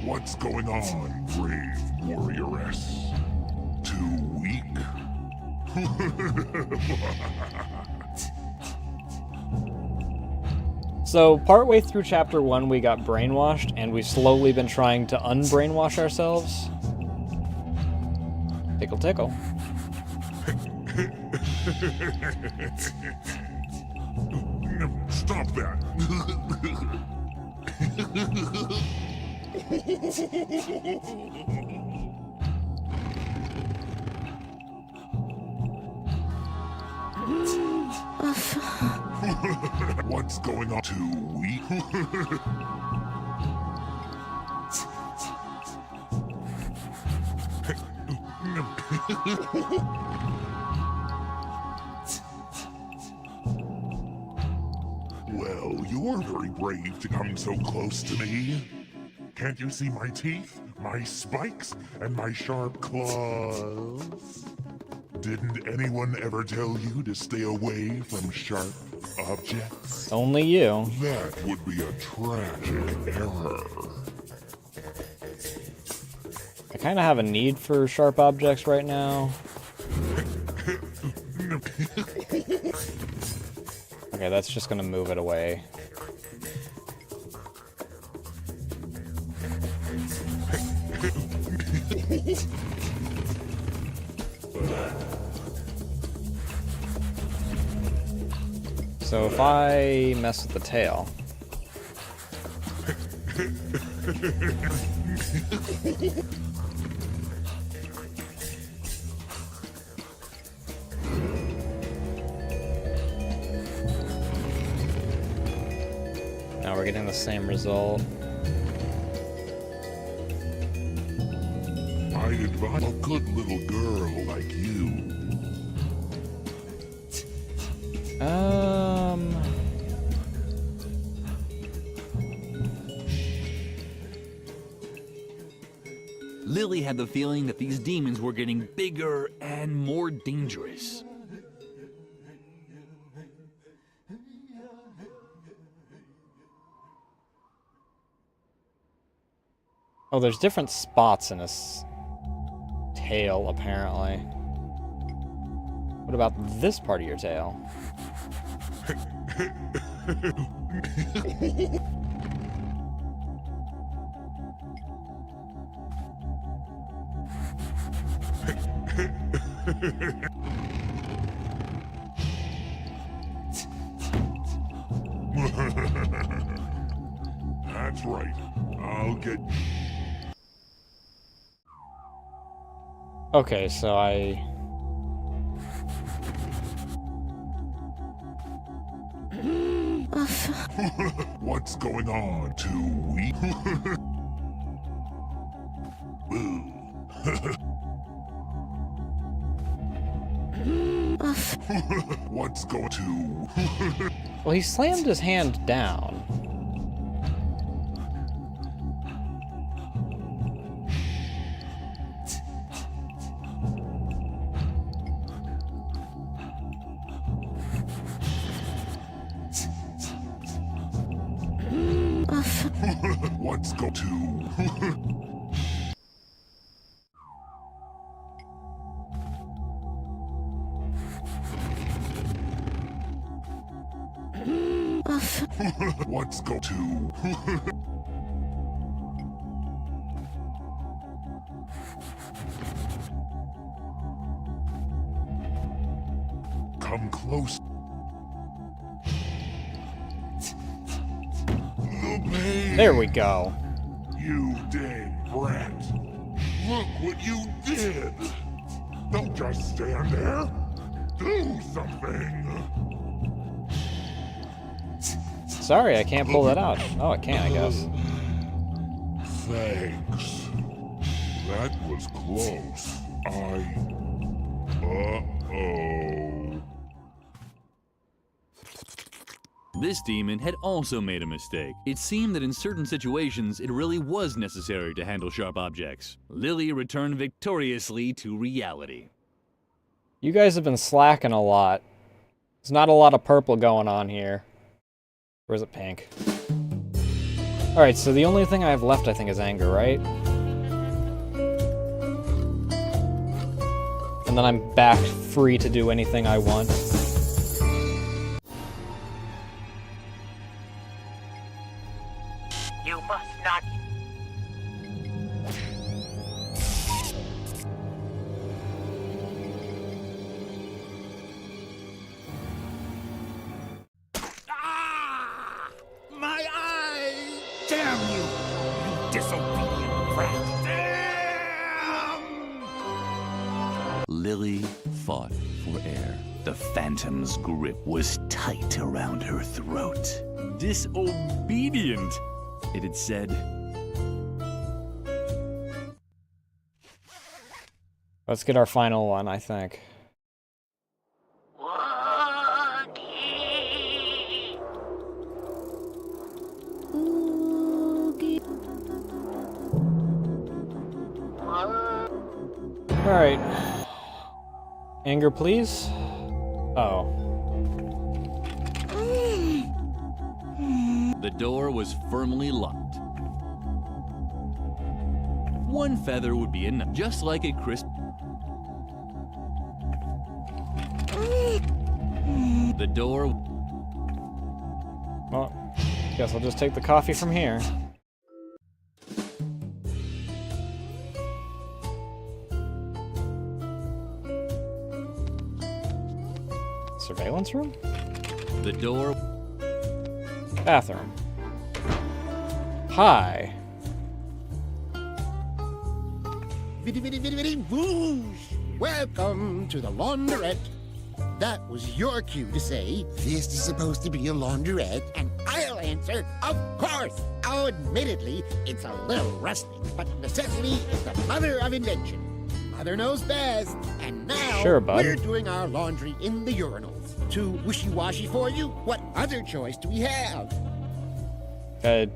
What's going on, brave warrioress? Too weak? So, partway through Chapter 1, we got brainwashed, and we've slowly been trying to unbrainwash ourselves. Tickle, tickle. Stop that! What's going on? Too weak? Well, you're very brave to come so close to me. Can't you see my teeth, my spikes, and my sharp claws? Didn't anyone ever tell you to stay away from sharp objects? Only you. That would be a tragic error. I kind of have a need for sharp objects right now. Okay, that's just gonna move it away. So if I mess with the tail... Now we're getting the same result. advice. A good little girl like you. Lily had the feeling that these demons were getting bigger and more dangerous. Oh, there's different spots in his tail, apparently. What about this part of your tail? That's right. I'll get... Okay, so I... What's going on? Too weak? What's going to? Well, he slammed his hand down. What's going to? What's go to? Come close. There we go. You dang brat. Look what you did. Don't just stand there. Do something. Sorry, I can't pull that out. Oh, I can, I guess. Thanks. That was close. Uh-oh. This demon had also made a mistake. It seemed that in certain situations, it really was necessary to handle sharp objects. Lily returned victoriously to reality. You guys have been slacking a lot. There's not a lot of purple going on here. Or is it pink? Alright, so the only thing I have left, I think, is anger, right? And then I'm back free to do anything I want. You must not... My eye! Damn you! You disobedient brat! Damn! Lily fought for air. The phantom's grip was tight around her throat. Disobedient, it had said. Let's get our final one, I think. Alright. Anger, please? Oh. The door was firmly locked. One feather would be enough, just like a crisp. The door... Well, guess I'll just take the coffee from here. Surveillance room? The door... Bathroom. Hi. Viddy, viddy, viddy, viddy, whoosh! Welcome to the laundrette. That was your cue to say, this is supposed to be a laundrette, and I'll answer, of course! Oh, admittedly, it's a little rustic, but necessity is the mother of invention. Mother knows best. And now Sure, bud. we're doing our laundry in the urinals. Too wishy-washy for you? What other choice do we have?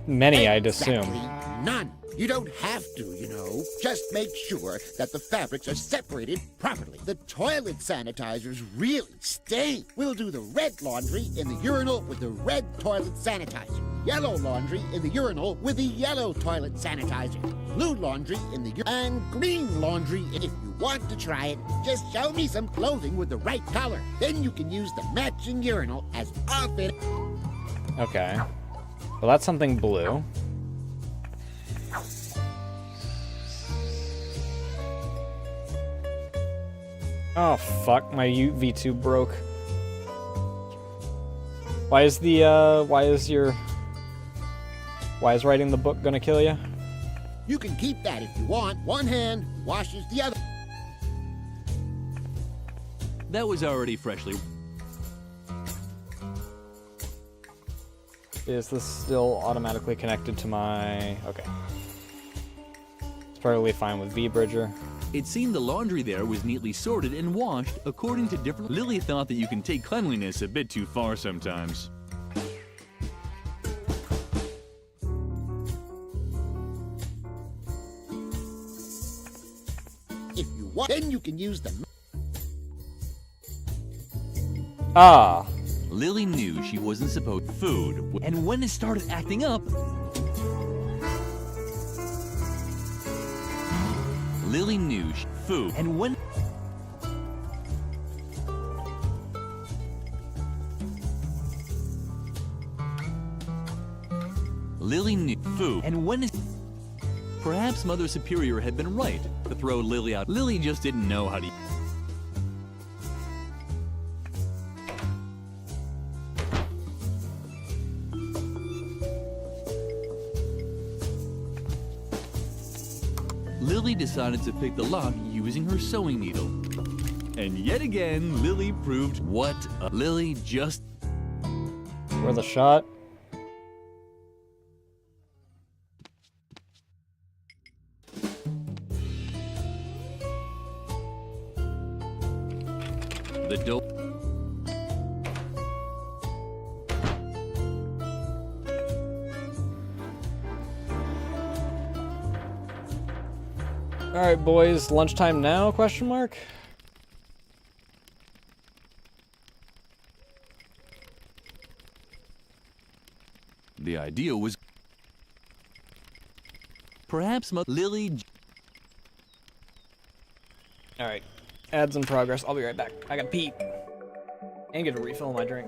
Many, I'd Exactly assume. none. You don't have to, you know. Just make sure that the fabrics are separated properly. The toilet sanitizers really stink. We'll do the red laundry in the urinal with the red toilet sanitizer. Yellow laundry in the urinal with the yellow toilet sanitizer. Blue laundry in the and green laundry. If you want to try it, just show me some clothing with the right color. Then you can use the matching urinal as often. Okay. Well, that's something blue. Oh, fuck. My UV tube broke. Why is writing the book gonna kill you? You can keep that if you want. One hand washes the other. That was already freshly. Is this still automatically connected to my... Okay. It's perfectly fine with V-Bridger. It seemed the laundry there was neatly sorted and washed according to different... Lily thought that you can take cleanliness a bit too far sometimes. If you want, then you can use the... Ah. Lily knew she wasn't supposed to food, and when it started acting up, Lily knew she food, and when Lily knew food, and when perhaps Mother Superior had been right to throw Lily out. Lily just didn't know how to. Lily decided to pick the lock using her sewing needle. And yet again, Lily proved what Lily just... Worth a shot. The dope... Alright, boys, lunchtime now, question mark? The idea was... Perhaps Lily... Alright, ads in progress, I'll be right back. I gotta pee. And get a refill of my drink.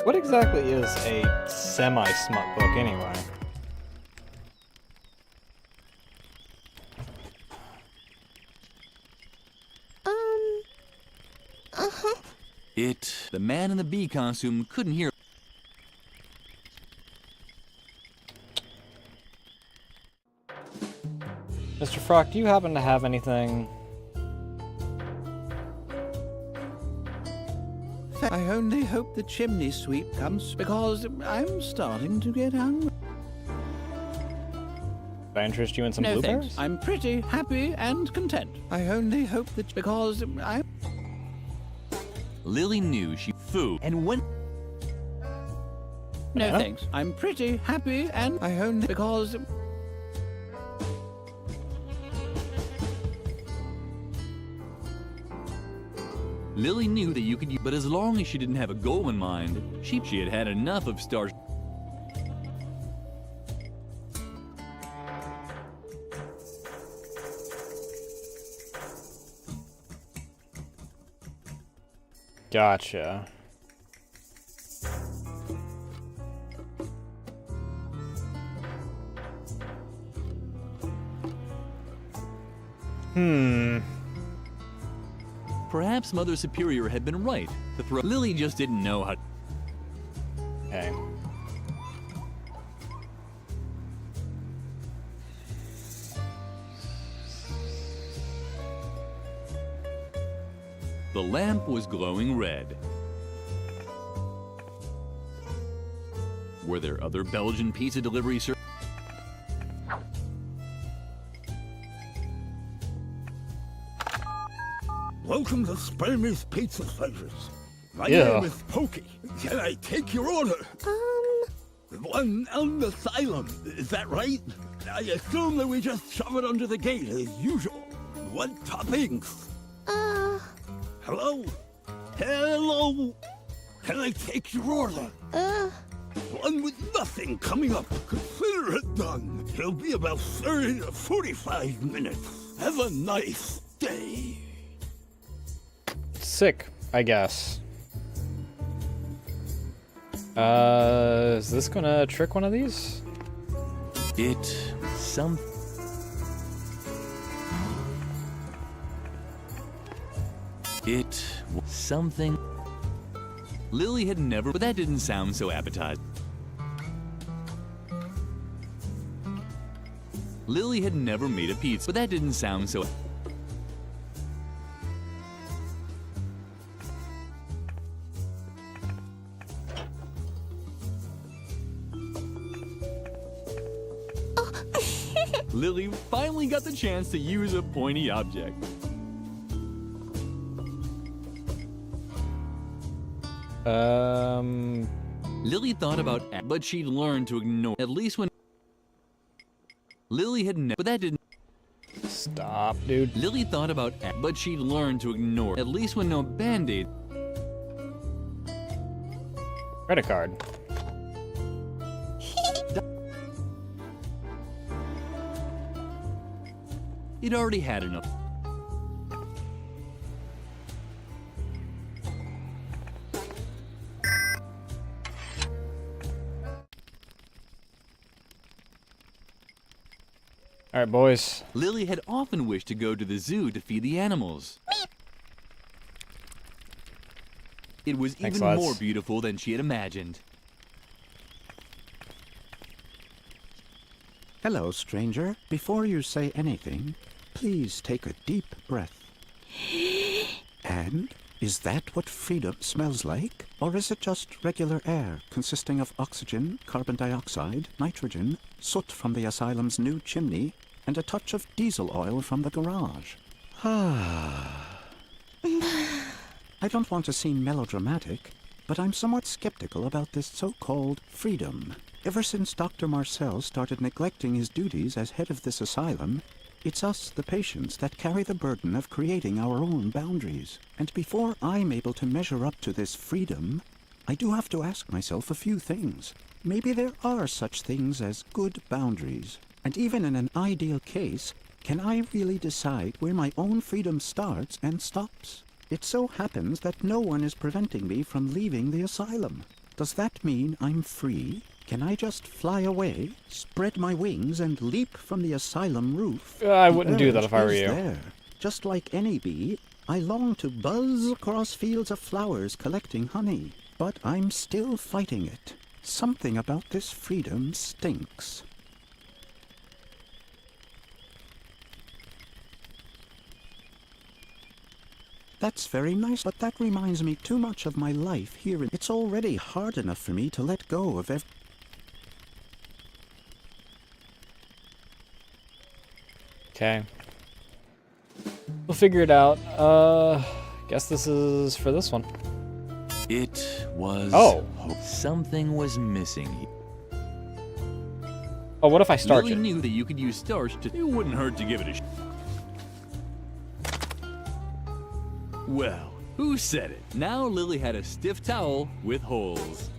What exactly is a semi-smut book, anyway? The man in the bee costume couldn't hear. Mr. Frock, do you happen to have anything? I only hope the chimney sweep comes because I'm starting to get hungry. Did I interest you in some No blueberries? thanks. I'm pretty happy and content. I only hope that because I... Lily knew she foo and went. No thanks. I'm pretty happy and I only because... Lily knew that you could use, but as long as she didn't have a goal in mind, she had had enough of stars. Gotcha. Perhaps Mother Superior had been right to throw. Lily just didn't know how. Okay. The lamp was glowing red. Were there other Belgian pizza delivery services? Welcome to Spamey's Pizza Slices. My Yeah. name is Pokey. Can I take your order? One on the asylum, is that right? I assume that we just shove it under the gate as usual. What toppings? Hello? Hello? Can I take your order? One with nothing coming up. Consider it done. It'll be about 30 to 45 minutes. Have a nice day. Sick, I guess. Is this gonna trick one of these? It was something. Lily had never, but that didn't sound so appetizing. Lily had never made a pizza, but that didn't sound so. Lily finally got the chance to use a pointy object. Lily thought about it, but she'd learned to ignore, at least when Lily had never, but that didn't. Stop, dude. Lily thought about it, but she'd learned to ignore, at least when no Band-Aid. Credit card. It already had enough. All right, boys. Lily had often wished to go to the zoo to feed the animals. It was Thanks, even lads. more beautiful than she had imagined. Hello, stranger. Before you say anything, please take a deep breath. And is that what freedom smells like? Or is it just regular air consisting of oxygen, carbon dioxide, nitrogen, soot from the asylum's new chimney, and a touch of diesel oil from the garage? I don't want to seem melodramatic, but I'm somewhat skeptical about this so-called freedom. Ever since Dr. Marcel started neglecting his duties as head of this asylum, it's us, the patients, that carry the burden of creating our own boundaries. And before I'm able to measure up to this freedom, I do have to ask myself a few things. Maybe there are such things as good boundaries. And even in an ideal case, can I really decide where my own freedom starts and stops? It so happens that no one is preventing me from leaving the asylum. Does that mean I'm free? Can I just fly away, spread my wings, and leap from the asylum roof? I wouldn't do that if I were is you. There. Just like any bee, I long to buzz across fields of flowers collecting honey. But I'm still fighting it. Something about this freedom stinks. That's very nice, but that reminds me too much of my life here. It's already hard enough for me to let go of Okay. We'll figure it out. Guess this is for this one. It was... Oh. Something was missing. Oh, what if I starch Lily it? knew that you could use starch to... It wouldn't hurt to give it a Well, who said it? Now Lily had a stiff towel with holes.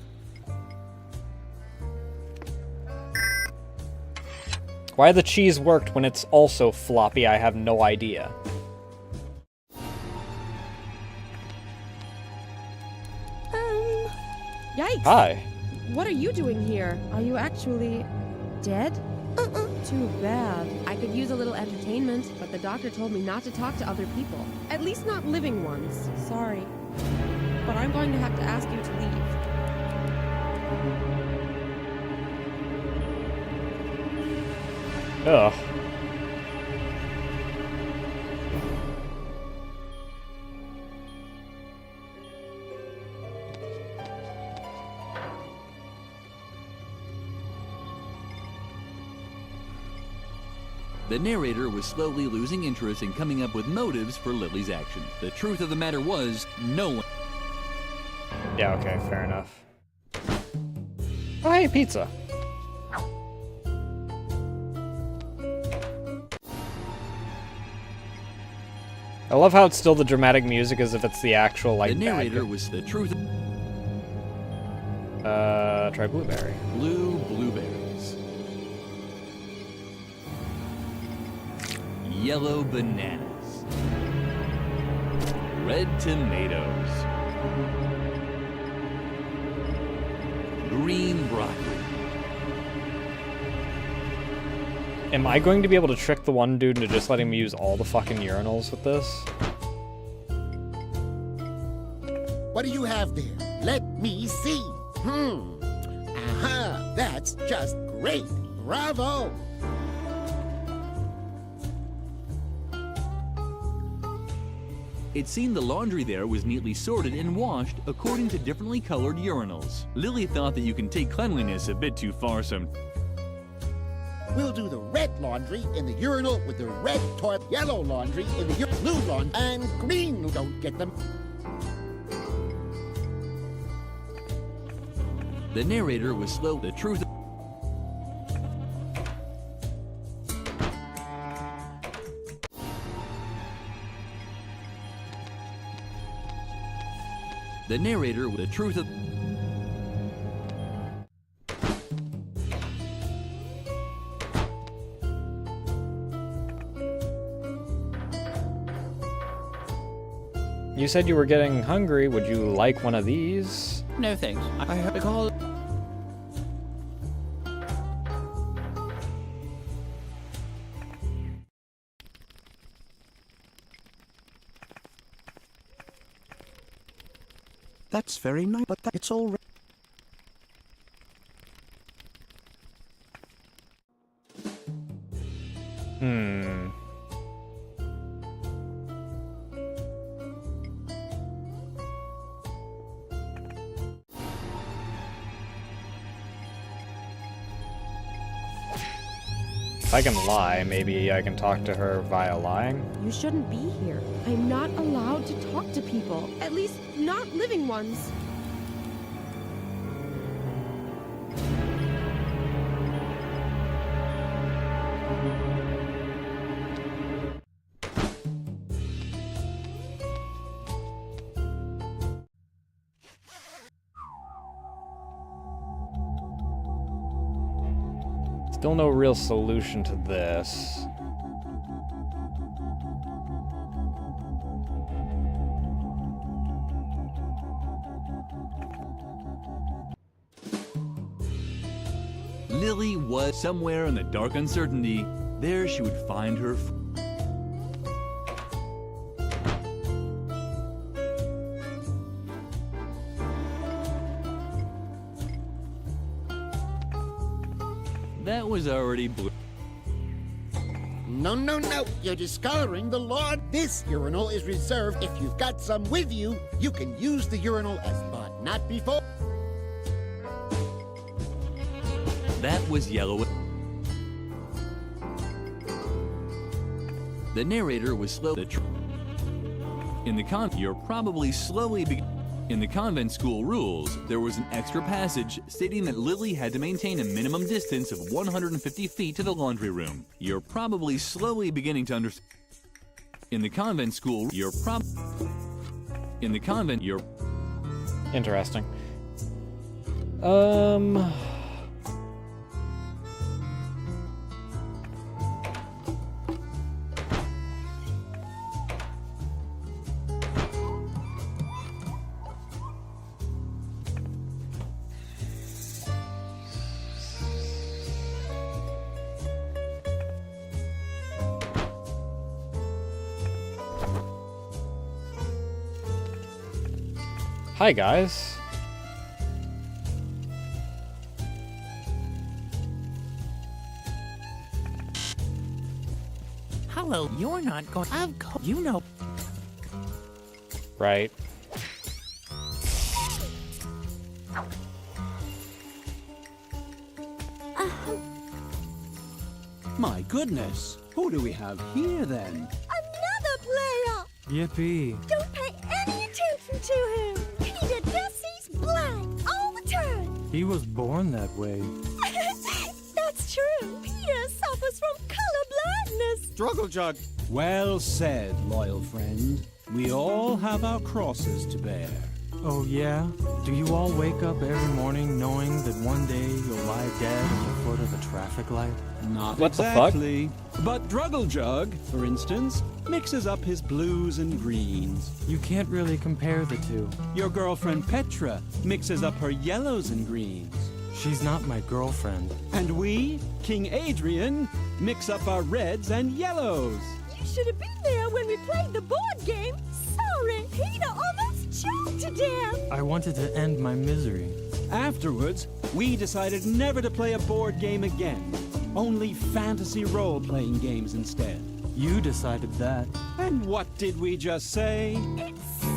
Why the cheese worked when it's also floppy, I have no idea. Yikes! Hi. What are you doing here? Are you actually dead? Too bad. I could use a little entertainment, but the doctor told me not to talk to other people. At least not living ones. Sorry. But I'm going to have to ask you to leave. Ugh. The narrator was slowly losing interest in coming up with motives for Lily's action. The truth of the matter was, no one... Yeah, okay, fair enough. Oh, hey, pizza. I love how it's still the dramatic music as if it's the actual, like, The narrator was the truth... Try blueberry. Blue blueberries. Yellow bananas. Red tomatoes. Green broccoli. Am I going to be able to trick the one dude into just letting me use all the fucking urinals with this? What do you have there? Let me see. Aha! That's just great. Bravo! It seemed the laundry there was neatly sorted and washed according to differently colored urinals. Lily thought that you can take cleanliness a bit too far We'll do the red laundry in the urinal with the red toilet, yellow laundry in the blue laundry, and green. Don't get them. The narrator was slow. The truth... The narrator, the truth of... You said you were getting hungry. Would you like one of these? No thanks. I have to call... That's very nice, but it's all right. If I can lie, maybe I can talk to her via lying? You shouldn't be here. I'm not allowed to talk to people. At least, not living ones. Still no real solution to this. Lily was somewhere in the dark uncertainty. There she would find her. That was already blue. No, no, no. You're discoloring the lawn. This urinal is reserved. If you've got some with you, you can use the urinal as but not before. That was yellow. The narrator was slow. In the you're probably slowly in the convent school rules, there was an extra passage stating that Lily had to maintain a minimum distance of 150 feet to the laundry room. You're probably slowly beginning to understand. In the convent school, you're Interesting. Hi, guys. Hello, you're not going. You know. Right. My goodness, who do we have here then? Another player! Yippee. Don't pay any attention to him. Peter just sees black all the time. He was born that way. That's true. Peter suffers from color blindness. Struggle Jug. Well said, loyal friend. We all have our crosses to bear. Oh, yeah? Do you all wake up every morning knowing that one day you'll lie dead at the foot of a traffic light? Not What the fuck? exactly. But Druggle Jug, for instance, mixes up his blues and greens. You can't really compare the two. Your girlfriend Petra mixes up her yellows and greens. She's not my girlfriend. And we, King Adrian, mix up our reds and yellows. You should have been there when we played the board game. Sorry, Peter almost choked to death. I wanted to end my misery. Afterwards, we decided never to play a board game again. Only fantasy role-playing games instead. You decided that. And what did we just say? It's so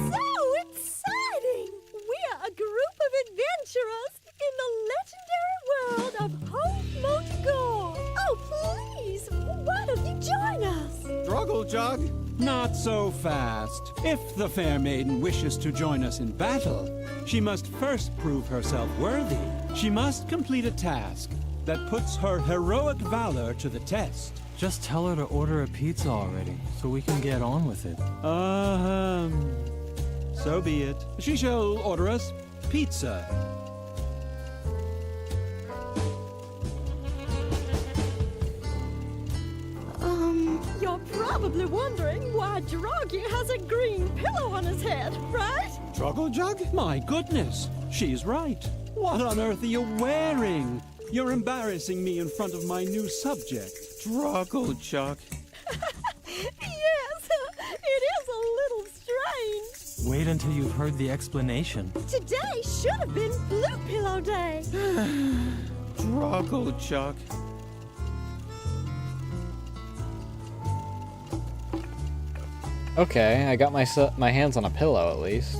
exciting! We're a group of adventurers in the legendary world of Home Motor. Oh, please, why don't you join us? Struggle Jug? Not so fast. If the fair maiden wishes to join us in battle, she must first prove herself worthy. She must complete a task that puts her heroic valor to the test. Just tell her to order a pizza already, so we can get on with it. So be it. She shall order us pizza. You're probably wondering why Jiragi has a green pillow on his head, right? Struggle Jug? My goodness, she's right. What on earth are you wearing? You're embarrassing me in front of my new subject. Struggle Jug. Yes, it is a little strange. Wait until you've heard the explanation. Today should have been Blue Pillow Day. Struggle Jug. Okay, I got my hands on a pillow at least.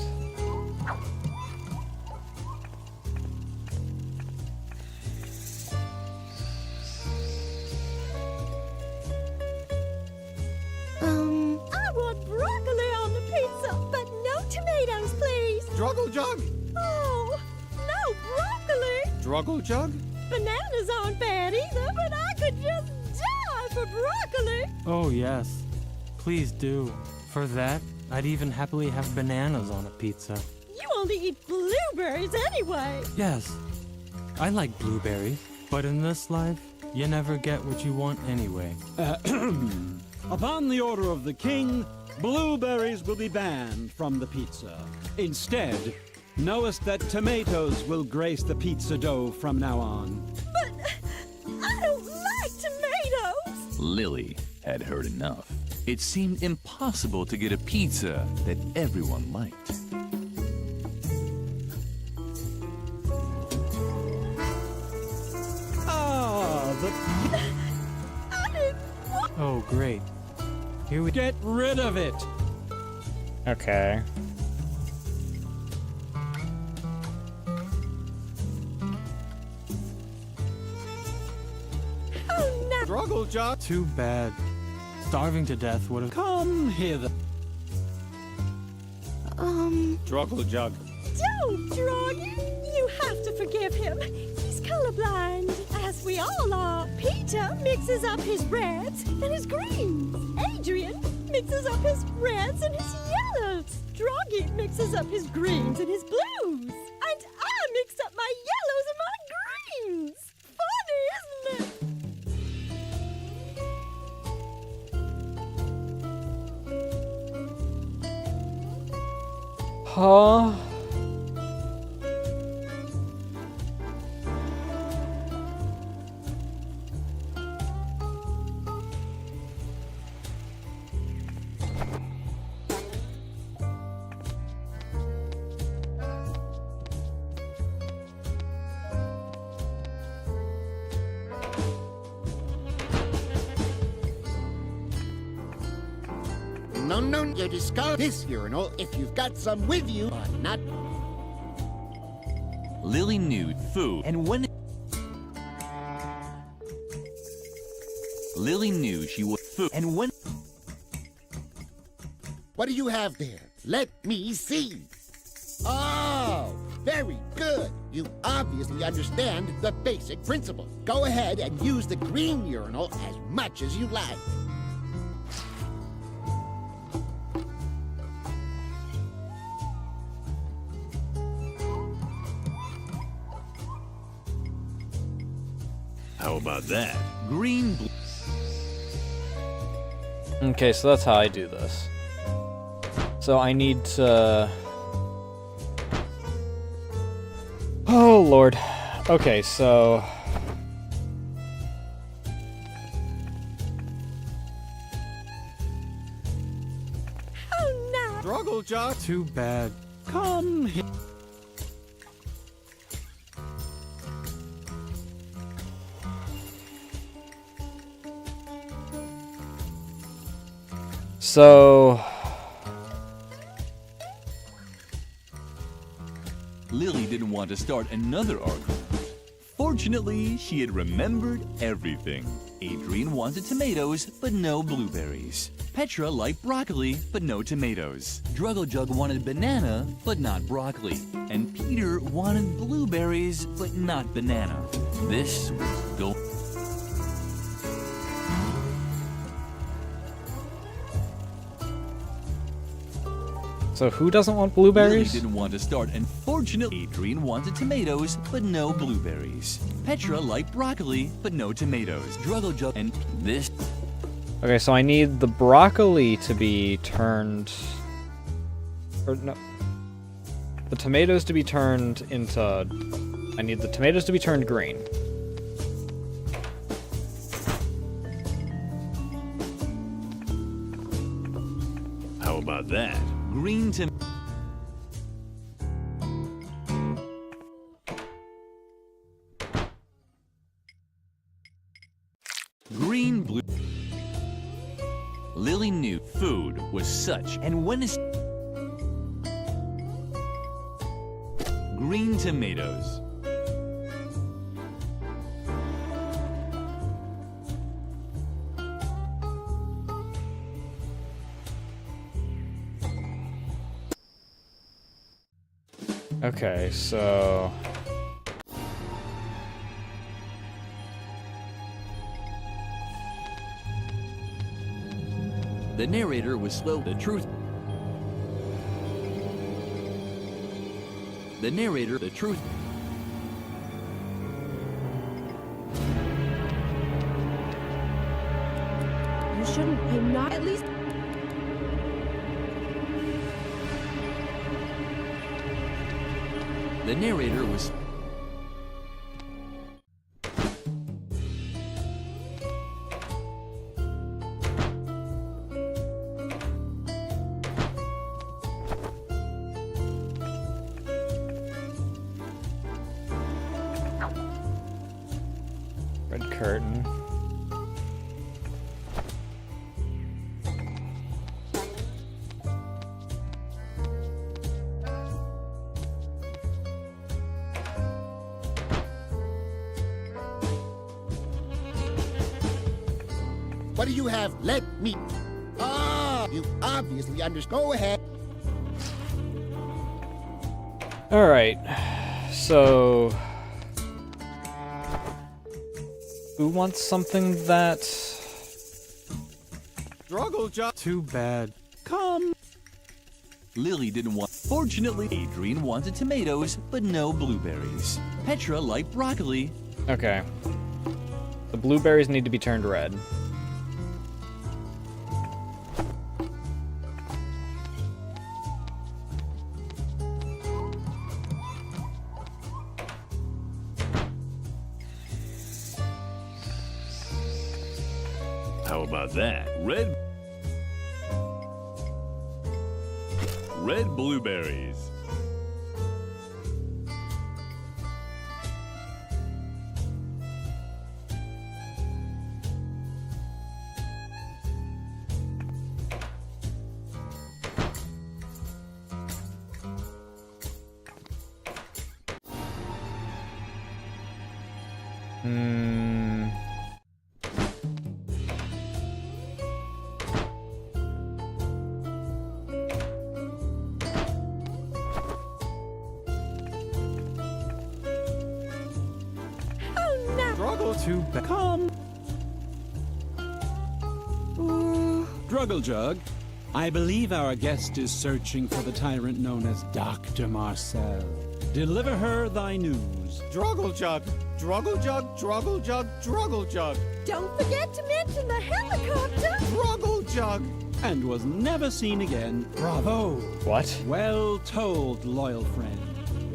I want broccoli on the pizza, but no tomatoes, please. Struggle Jug. Oh, no broccoli. Struggle Jug. Bananas aren't bad either, but I could just die for broccoli. Oh, yes. Please do. For that, I'd even happily have bananas on a pizza. You only eat blueberries anyway. Yes, I like blueberries, but in this life, you never get what you want anyway. Upon the order of the king, blueberries will be banned from the pizza. Instead, knowest that tomatoes will grace the pizza dough from now on. But Lily had heard enough. It seemed impossible to get a pizza that everyone liked. Oh, great. Here we get rid of it. Okay. Oh, no. Struggle, John. Too bad. Starving to death would have come hither. Struggle Jug. Don't, Dragon. You have to forgive him. He's colorblind, as we all are. Peter mixes up his reds and his greens. Adrian mixes up his reds and his yellows. Dragon mixes up his greens and his blues. And I mix up my yellows and my greens. Funny, isn't it? Huh? No, you discard this urinal if you've got some with you, but not... Lily knew food, and when Lily knew she would food, and when What do you have there? Let me see. Oh, very good. You obviously understand the basic principle. Go ahead and use the green urinal as much as you like. How about that? Green, blue. Okay, so that's how I do this. So I need to... Oh, Lord. Okay, so... Oh, no. Struggle, Jock. Too bad. Come here. So... Lily didn't want to start another argument. Fortunately, she had remembered everything. Adrian wanted tomatoes, but no blueberries. Petra liked broccoli, but no tomatoes. Druggle Jug wanted banana, but not broccoli. And Peter wanted blueberries, but not banana. This was go. So who doesn't want blueberries? Lily didn't want to start, and fortunately, Adrian wanted tomatoes, but no blueberries. Petra liked broccoli, but no tomatoes. Druggle Jug and this. Okay, so I need the broccoli to be turned... Or no... The tomatoes to be turned into... I need the tomatoes to be turned green. How about that? Green to... Green, blue... Lily knew food was such, and when is... Green tomatoes. Okay, so... The narrator was slow. The truth. The narrator, the truth. You shouldn't. I'm not. At least. The narrator was... hurting. What do you have? Let me... Ah, you obviously understand. Go ahead. Alright, so... Who wants something that... Struggle job. Too bad. Come. Lily didn't want... Fortunately, Adrian wanted tomatoes, but no blueberries. Petra liked broccoli. Okay. The blueberries need to be turned red. How about that? Red blueberries. Struggle Too bad. Come. Druggle Jug, I believe our guest is searching for the tyrant known as Dr. Marcel. Deliver her thy news. Druggle jug. Druggle jug. Druggle jug. Druggle jug. Don't forget to mention the helicopter. Druggle jug. And was never seen again. Bravo. What? Well told, loyal friend.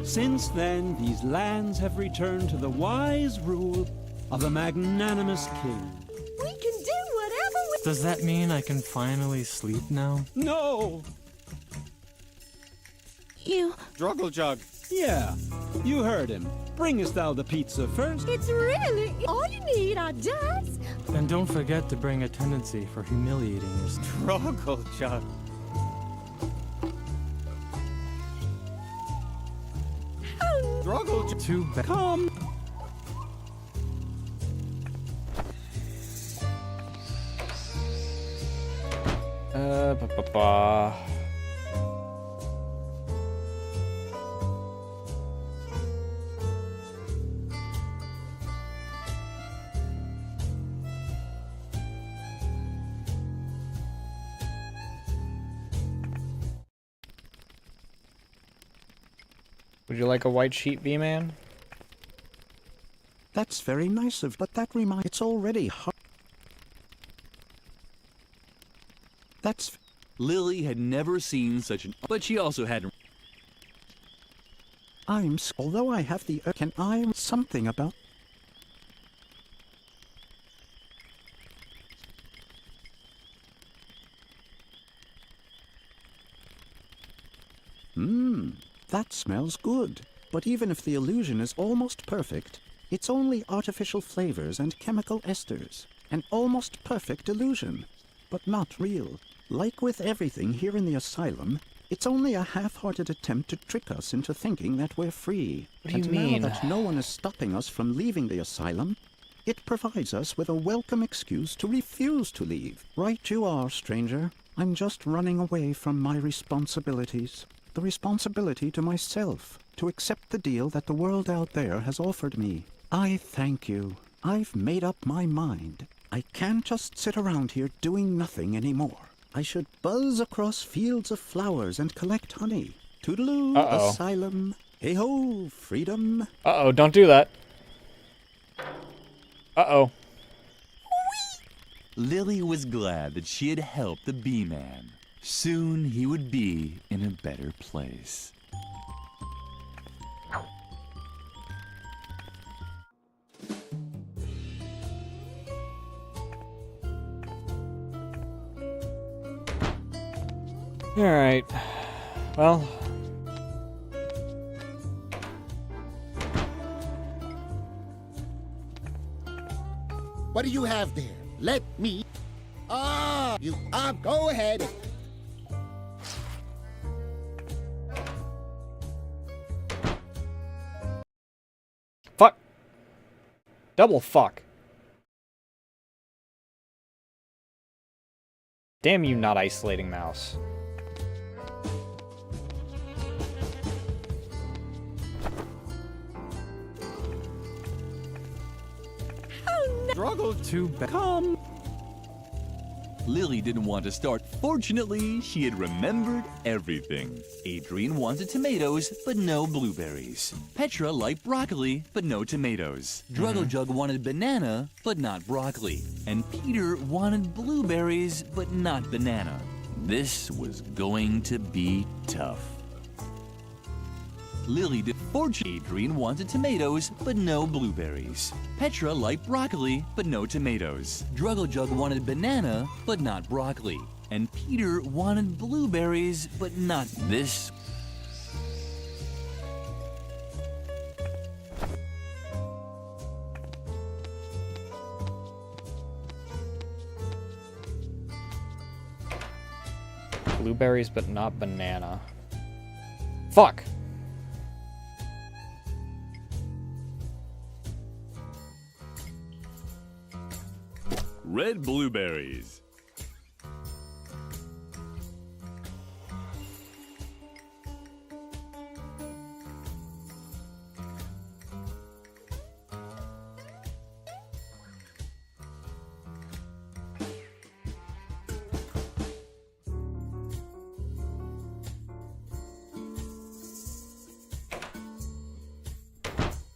Since then, these lands have returned to the wise rule of a magnanimous king. We can do whatever we... Does that mean I can finally sleep now? No! You... Druggle jug. Yeah, you heard him. Bringest thou the pizza first? It's really all you need are dust. And don't forget to bring a tendency for humiliating yourself. Struggle jug. Struggle jug. Too bad. Come. Ba-ba-ba. Would you like a white sheet, V-Man? That's very nice of, but that reminds... It's already hard. That's... Lily had never seen such an... But she also hadn't... Although I have the... Can I... Something about... That smells good. But even if the illusion is almost perfect, it's only artificial flavors and chemical esters. An almost perfect illusion, but not real. Like with everything here in the asylum, it's only a half-hearted attempt to trick us into thinking that we're free. What do you mean? And now that no one is stopping us from leaving the asylum, it provides us with a welcome excuse to refuse to leave. Right you are, stranger. I'm just running away from my responsibilities. The responsibility to myself, to accept the deal that the world out there has offered me. I thank you. I've made up my mind. I can't just sit around here doing nothing anymore. I should buzz across fields of flowers and collect honey. Toodaloo, asylum. Hey-ho, freedom. Uh-oh, don't do that. Uh-oh. Lily was glad that she had helped the bee-man. Soon he would be in a better place. Alright. Well... What do you have there? Let me... go ahead. Fuck. Double fuck. Damn you, not isolating mouse. Struggle to become. Lily didn't want to start. Fortunately, she had remembered everything. Adrian wanted tomatoes, but no blueberries. Petra liked broccoli, but no tomatoes. Druggle Jug wanted banana, but not broccoli. And Peter wanted blueberries, but not banana. This was going to be tough. Lily did. Fortunately, Adrian wanted tomatoes, but no blueberries. Petra liked broccoli, but no tomatoes. Druggle Jug wanted banana, but not broccoli. And Peter wanted blueberries, but not this. Blueberries, but not banana. Fuck! Red blueberries.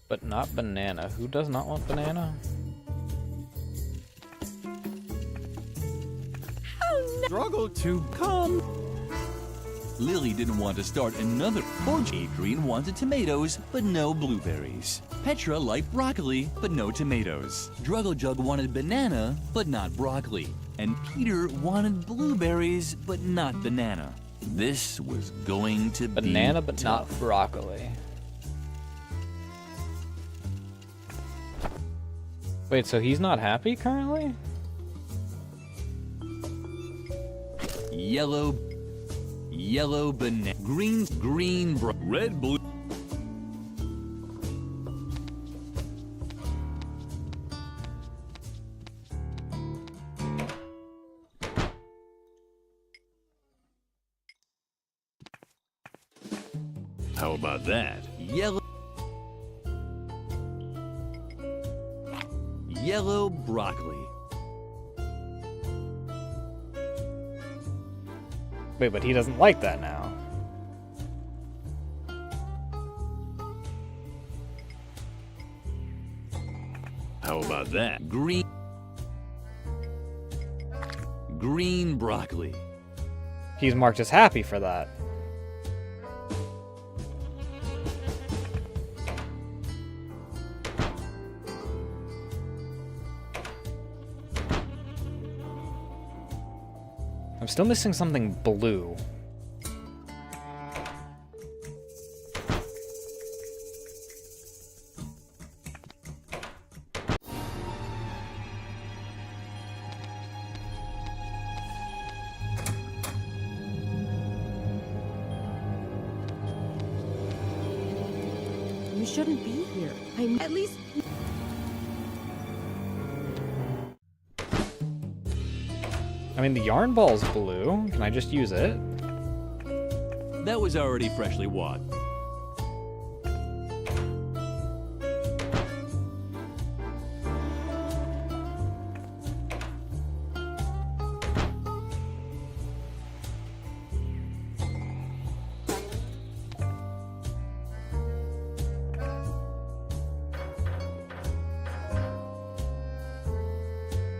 But not banana. Who does not want banana? Struggle to come. Lily didn't want to start another forge. Adrian wanted tomatoes, but no blueberries. Petra liked broccoli, but no tomatoes. Druggle Jug wanted banana, but not broccoli. And Peter wanted blueberries, but not banana. This was going to be Banana, but tough. not broccoli. Wait, so he's not happy currently? Yellow, banana, green, red, blue. How about that? Yellow broccoli. Wait, but he doesn't like that now. How about that? Green broccoli. He's marked as happy for that. I'm still missing something blue. You shouldn't be here. I'm at least... I mean, the yarn ball's blue. Can I just use it? That was already freshly washed.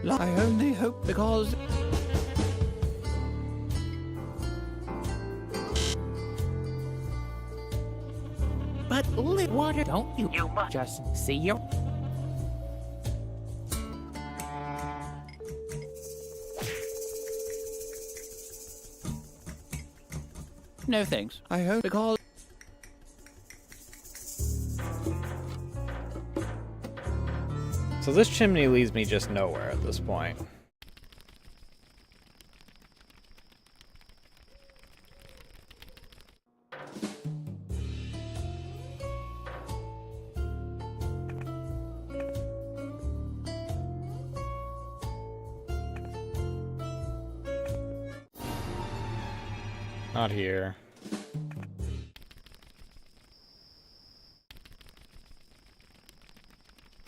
I only hope because... But water, don't you? You must just see your... No thanks. I hope because... So this chimney leads me just nowhere at this point. Not here.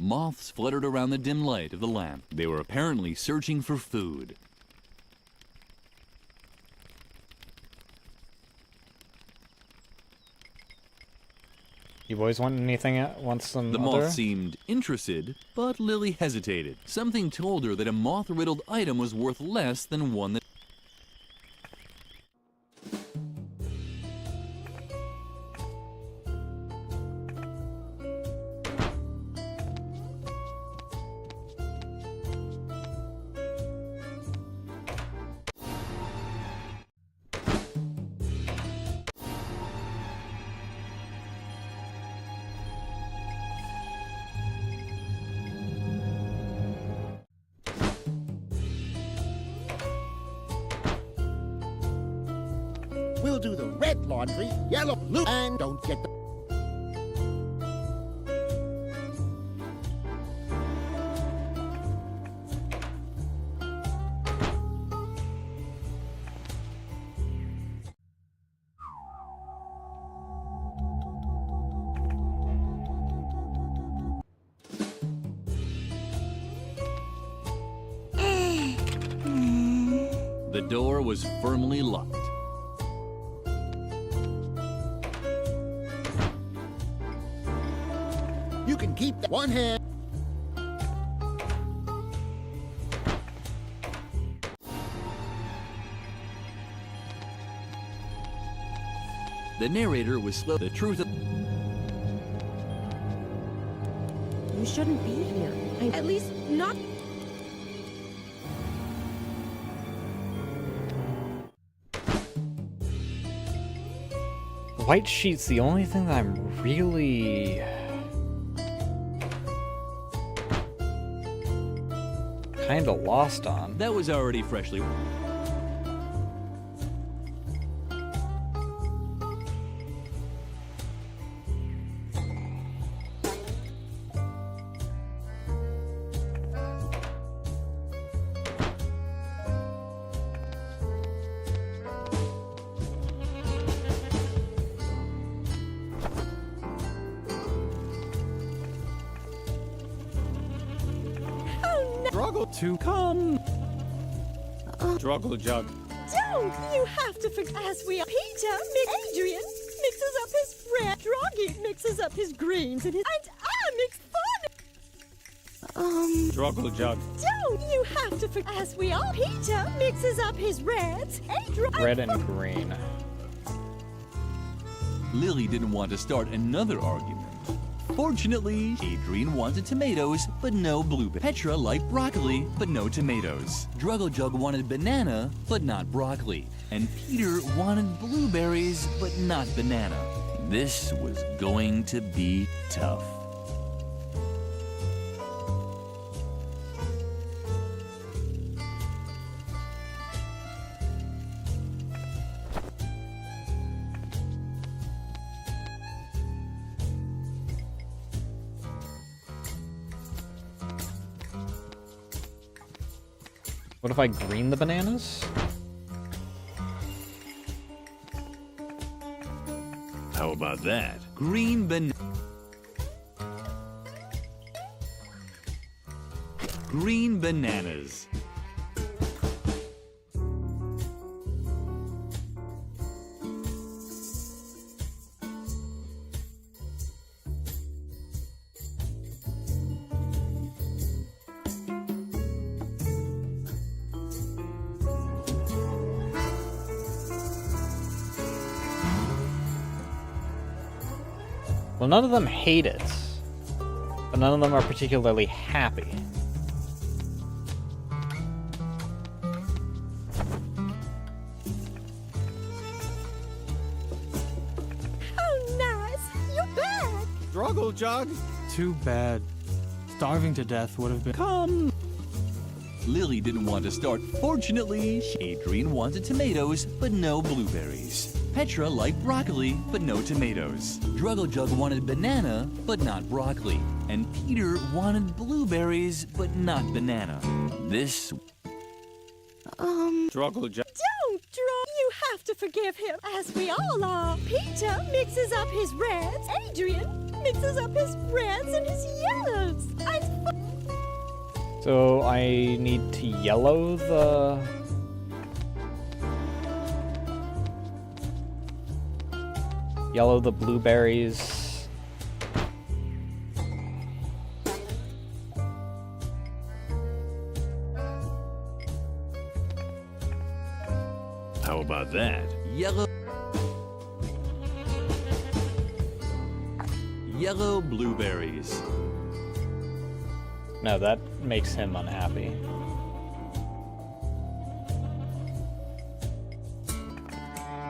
Moths fluttered around the dim light of the lamp. They were apparently searching for food. You boys want anything? Want some The other? moth seemed interested, but Lily hesitated. Something told her that a moth-riddled item was worth less than one that... We'll do the red laundry, yellow, blue, and don't get the... The door was firmly locked. You can keep that one hand. The narrator was slow. The truth of... You shouldn't be here. At least not... White sheet's the only thing that I'm really... kinda lost on. That was already freshly... Struggle to come. Struggle jug. Don't you have to forget as we are Peter, Adrian mixes up his red, Droggy mixes up his greens, and I mix fun. Struggle jug. Don't you have to forget as we are Peter mixes up his reds, Adrian. Red and green. Lily didn't want to start another argument. Fortunately, Adrian wanted tomatoes, but no blueberries. Petra liked broccoli, but no tomatoes. Druggle Jug wanted banana, but not broccoli. And Peter wanted blueberries, but not banana. This was going to be tough. What if I green the bananas? How about that? Green banana. Green bananas. Well, none of them hate it, but none of them are particularly happy. Oh, nice. You're back. Struggle jug. Too bad. Starving to death would have been. Come! Lily didn't want to start. Fortunately, Adrian wanted tomatoes, but no blueberries. Petra liked broccoli, but no tomatoes. Druggle Jug wanted banana, but not broccoli. And Peter wanted blueberries, but not banana. This... Struggle Jug. Don't draw. You have to forgive him, as we all are. Peter mixes up his reds. Adrian mixes up his reds and his yellows. So I need to yellow the... Yellow the blueberries. How about that? Yellow blueberries. No, that makes him unhappy.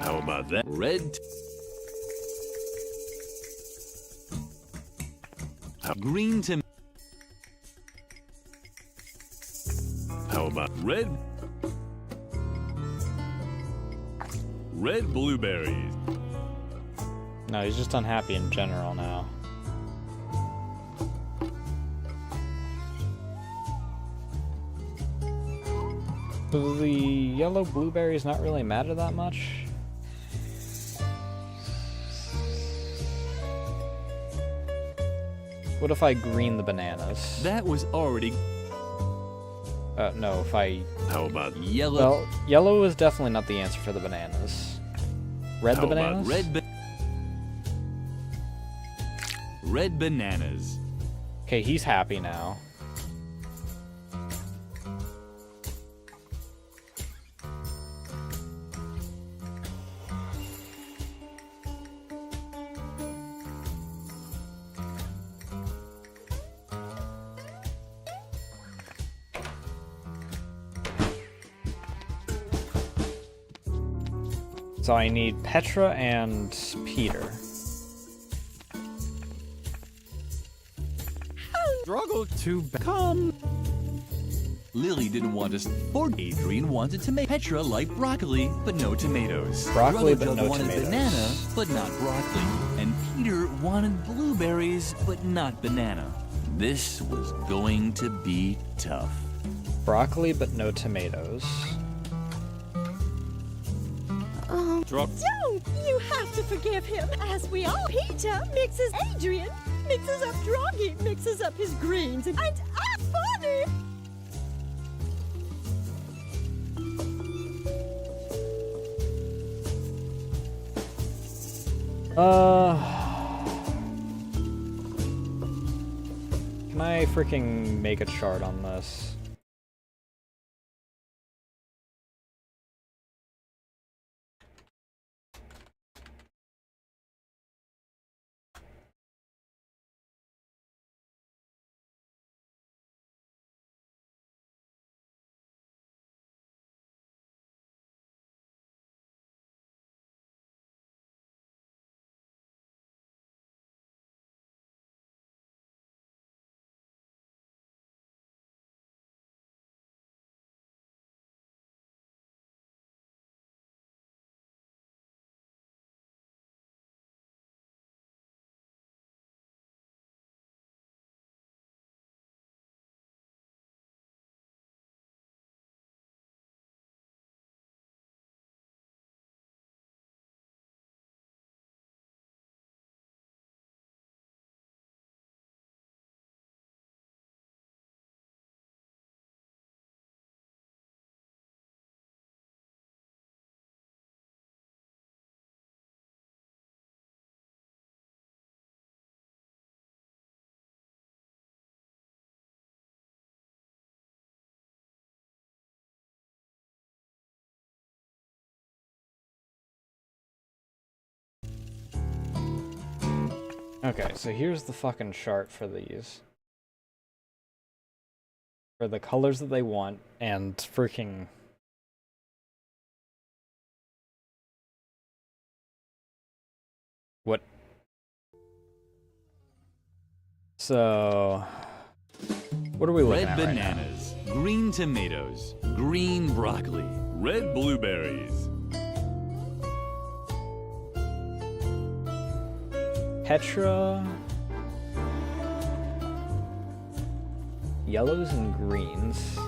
How about that? Red. Green to... How about red? Red blueberries. No, he's just unhappy in general now. So the yellow blueberries not really matter that much? What if I green the bananas? That was already... No, if I... How about yellow? Well, yellow is definitely not the answer for the bananas. Red the bananas? Red bananas. Okay, he's happy now. So I need Petra and Peter. Struggle to come. Lily didn't want us. Or Adrian wanted tomato. Petra liked broccoli, but no tomatoes. Broccoli, but Jug no wanted tomatoes. banana, but not broccoli. And Peter wanted blueberries, but not banana. This was going to be tough. Broccoli, but no tomatoes. Don't! You have to forgive him, as we all. Peter mixes. Adrian mixes up. Droggy mixes up his greens, and funny. Can I freaking make a chart on this? Okay, so here's the fucking chart for these. For the colors that they want, and freaking... What? So... What are we looking Red at right now? bananas, green tomatoes, green broccoli, red blueberries. Petra. Yellows and greens.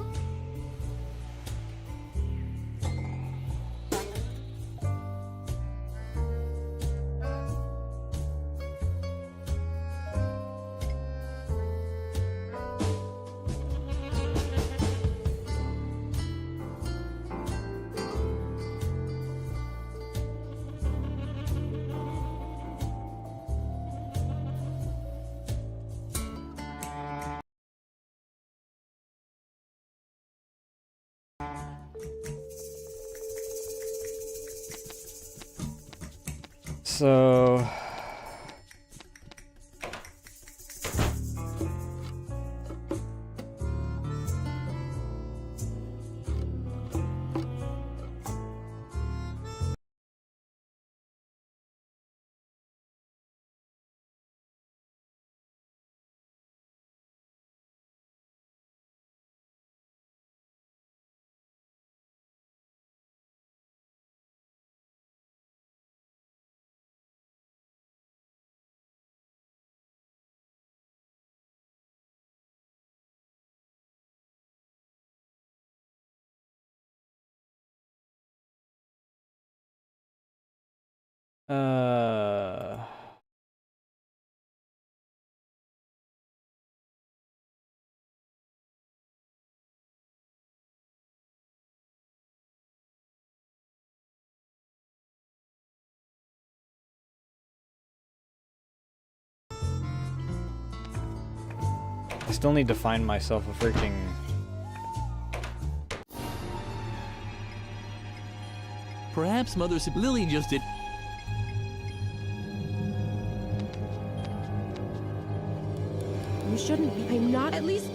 So I still need to find myself a freaking... Perhaps Mother Lily just did. You shouldn't be. I'm not. At least.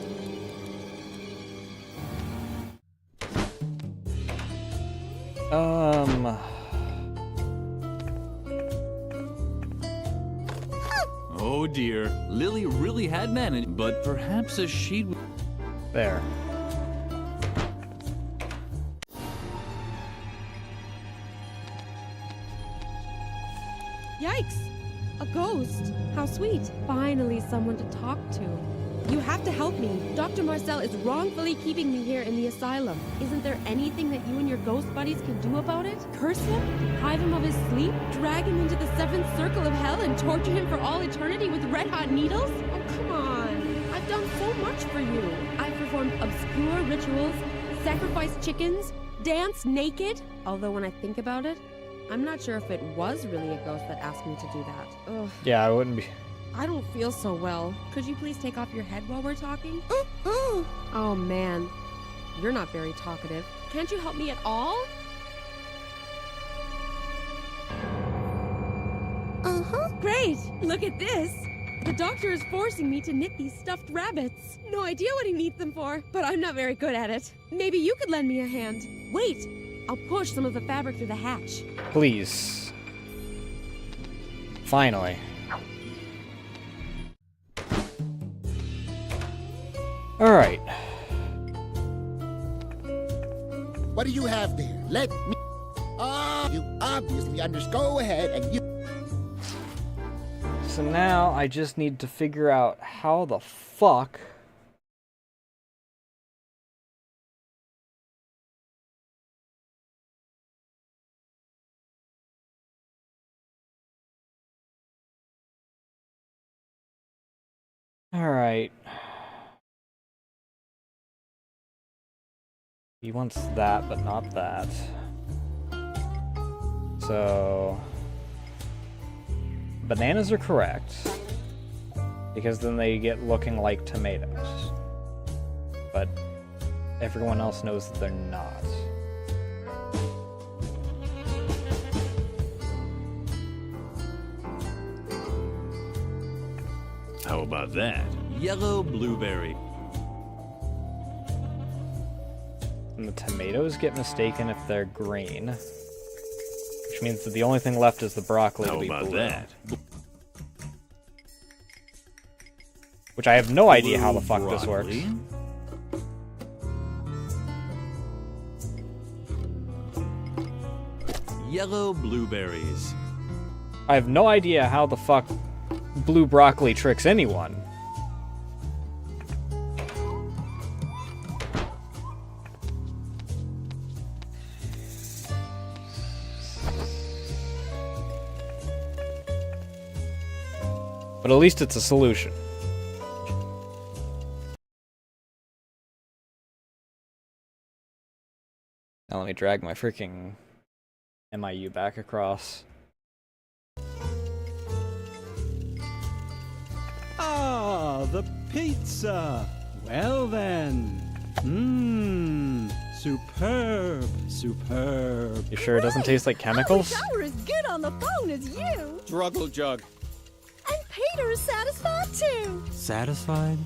Oh dear, Lily really had managed, but perhaps a sheet. There. Yikes! A ghost. How sweet. Finally someone to talk to. You have to help me. Dr. Marcel is wrongfully keeping me here in the asylum. Isn't there anything that you and your ghost buddies can do about it? Curse him? Deprive him of his sleep? Drag him into the seventh circle of hell and torture him for all eternity with red-hot needles? Oh, come on. I've done so much for you. I've performed obscure rituals, sacrificed chickens, danced naked. Although when I think about it, I'm not sure if it was really a ghost that asked me to do that. Ugh. Yeah, I wouldn't be... I don't feel so well. Could you please take off your head while we're talking? Oh man, you're not very talkative. Can't you help me at all? Great! Look at this! The doctor is forcing me to knit these stuffed rabbits. No idea what he needs them for, but I'm not very good at it. Maybe you could lend me a hand. Wait! I'll push some of the fabric through the hatch. Please. Finally. Alright. What do you have there? Let me... Oh, you obviously understand. Go ahead and you... So now I just need to figure out how the fuck... Alright. He wants that, but not that. So... Bananas are correct. Because then they get looking like tomatoes. But everyone else knows that they're not. How about that? Yellow blueberry. And the tomatoes get mistaken if they're green. Which means that the only thing left is the broccoli to be blue. How about that? Which I have no idea how the fuck this works. Broccoli. Yellow blueberries. I have no idea how the fuck blue broccoli tricks anyone. But at least it's a solution. Now let me drag my freaking MIU back across. Ah, the pizza. Well then. Superb, superb. You sure it doesn't taste like chemicals? I were as good on the phone as you. Druggle jug. And Peter is satisfied too. Satisfied?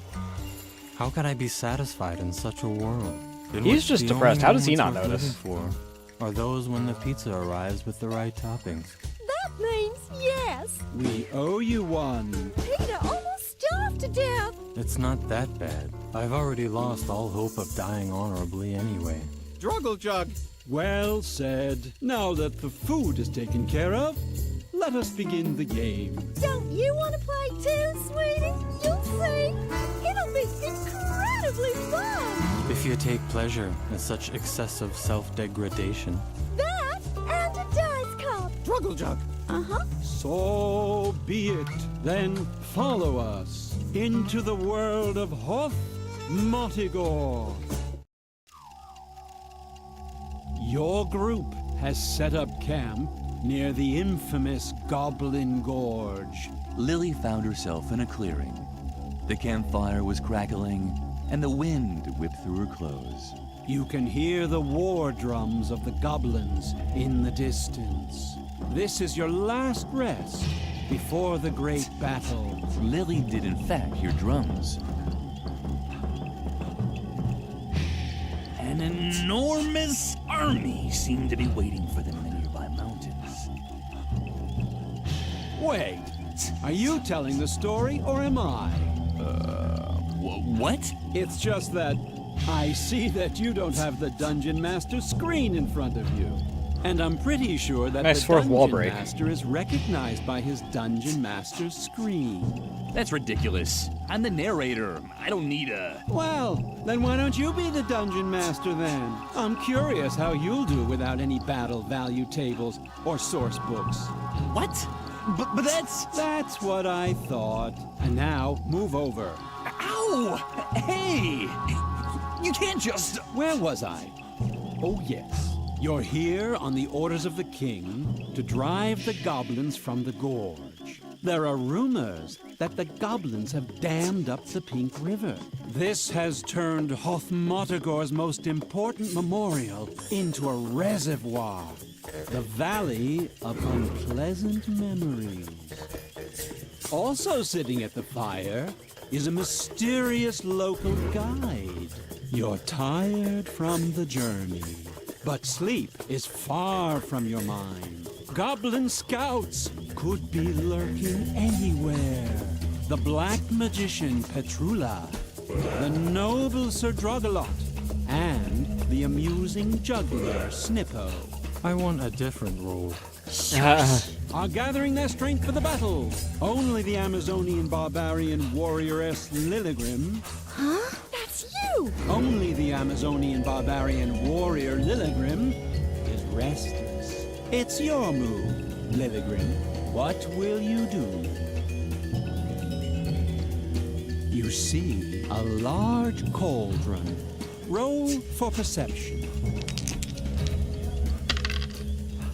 How could I be satisfied in such a world? in He's which just the depressed. only How does he moments not worth notice? living for are those when the pizza arrives with the right toppings. That means yes. We owe you one. Peter almost starved to death. It's not that bad. I've already lost all hope of dying honorably anyway. Druggle jug. Well said. Now that the food is taken care of, let us begin the game. Don't you want to play too, sweetie? You'll see. It'll be incredibly fun. If you take pleasure in such excessive self-degradation. That and a dice cup. Druggle jug. Uh-huh. So be it. Then follow us into the world of Hoth Motigor. Your group has set up camp near the infamous Goblin Gorge. Lily found herself in a clearing. The campfire was crackling, and the wind whipped through her clothes. You can hear the war drums of the goblins in the distance. This is your last rest before the great battle. Lily did in fact hear drums. An enormous army seemed to be waiting for them in the nearby mountains. Wait, are you telling the story or am I? What? It's just that I see that you don't have the Dungeon Master screen in front of you. And I'm pretty sure that Nice the fourth wall Dungeon break. Master is recognized by his Dungeon Master's screen. That's ridiculous. I'm the narrator. I don't need a... Well, then why don't you be the Dungeon Master then? I'm curious how you'll do without any battle value tables or source books. What? But that's... That's what I thought. And now, move over. Ow! Hey! You can't just... Where was I? Oh, yes. You're here on the orders of the king to drive the goblins from the gorge. There are rumors that the goblins have dammed up the Pink River. This has turned Hothmotagor's most important memorial into a reservoir, the Valley of Unpleasant Memories. Also sitting at the fire is a mysterious local guide. You're tired from the journey, but sleep is far from your mind. Goblin scouts could be lurking anywhere. The black magician Petrula, the noble Sir Drogalot, and the amusing juggler Snippo. I want a different role. Are gathering their strength for the battle. Only the Amazonian barbarian warrioress Lilligrim. Huh? That's you! Only the Amazonian barbarian warrior Lilligrim is restless. It's your move, Lilligrim. What will you do? You see a large cauldron. Roll for perception.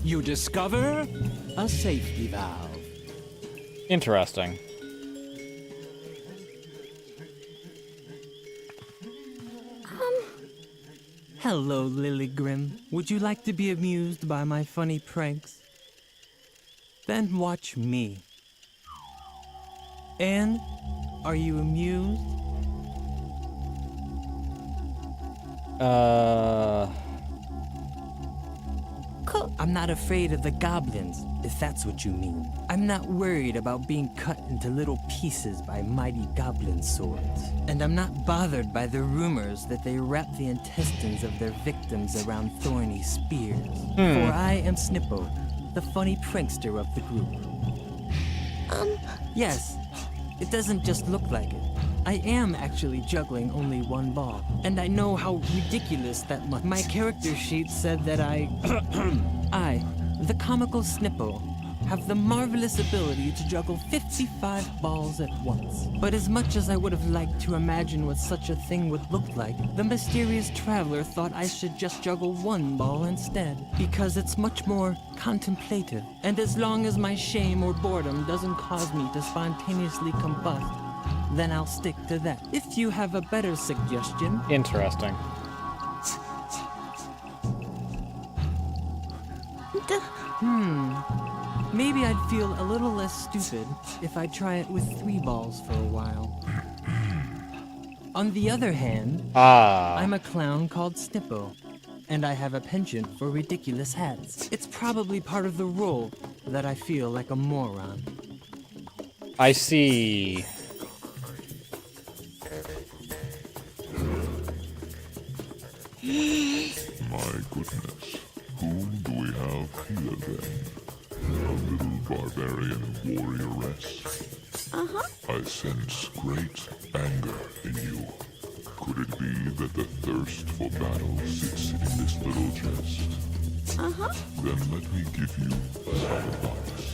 You discover a safety valve. Interesting. Hello, Lilligrim. Would you like to be amused by my funny pranks? Then watch me. And are you amused? I'm not afraid of the goblins, if that's what you mean. I'm not worried about being cut into little pieces by mighty goblin swords. And I'm not bothered by the rumors that they wrap the intestines of their victims around thorny spears. For I am Snippo, the funny prankster of the group. Yes, it doesn't just look like it. I am actually juggling only one ball, and I know how ridiculous that must. My character sheet said that I, the comical Snippo, have the marvelous ability to juggle 55 balls at once. But as much as I would have liked to imagine what such a thing would look like, the mysterious traveler thought I should just juggle one ball instead, because it's much more contemplative, and as long as my shame or boredom doesn't cause me to spontaneously combust, then I'll stick to that. If you have a better suggestion... Interesting. Maybe I'd feel a little less stupid if I try it with 3 balls for a while. On the other hand, I'm a clown called Snippo, and I have a penchant for ridiculous hats. It's probably part of the role that I feel like a moron. I see. My goodness. Whom do we have here then? A little barbarian warrioress. I sense great anger in you. Could it be that the thirst for battle sits in this little chest? Then let me give you some advice.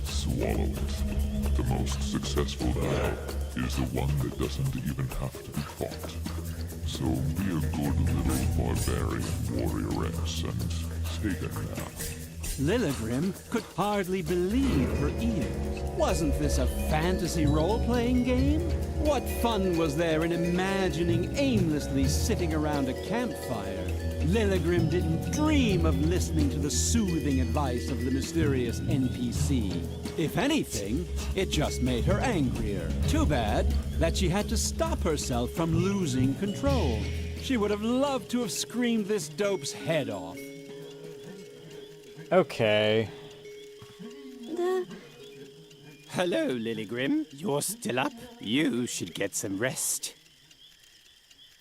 Swallow it. The most successful battle is the one that doesn't even have to be fought. So be a good little barbarian warrioress and take a nap. Lilligrim could hardly believe her ears. Wasn't this a fantasy role-playing game? What fun was there in imagining aimlessly sitting around a campfire? Lilligrim didn't dream of listening to the soothing advice of the mysterious NPC. If anything, it just made her angrier. Too bad that she had to stop herself from losing control. She would have loved to have screamed this dope's head off. Okay. Hello, Lilligrim. You're still up? You should get some rest.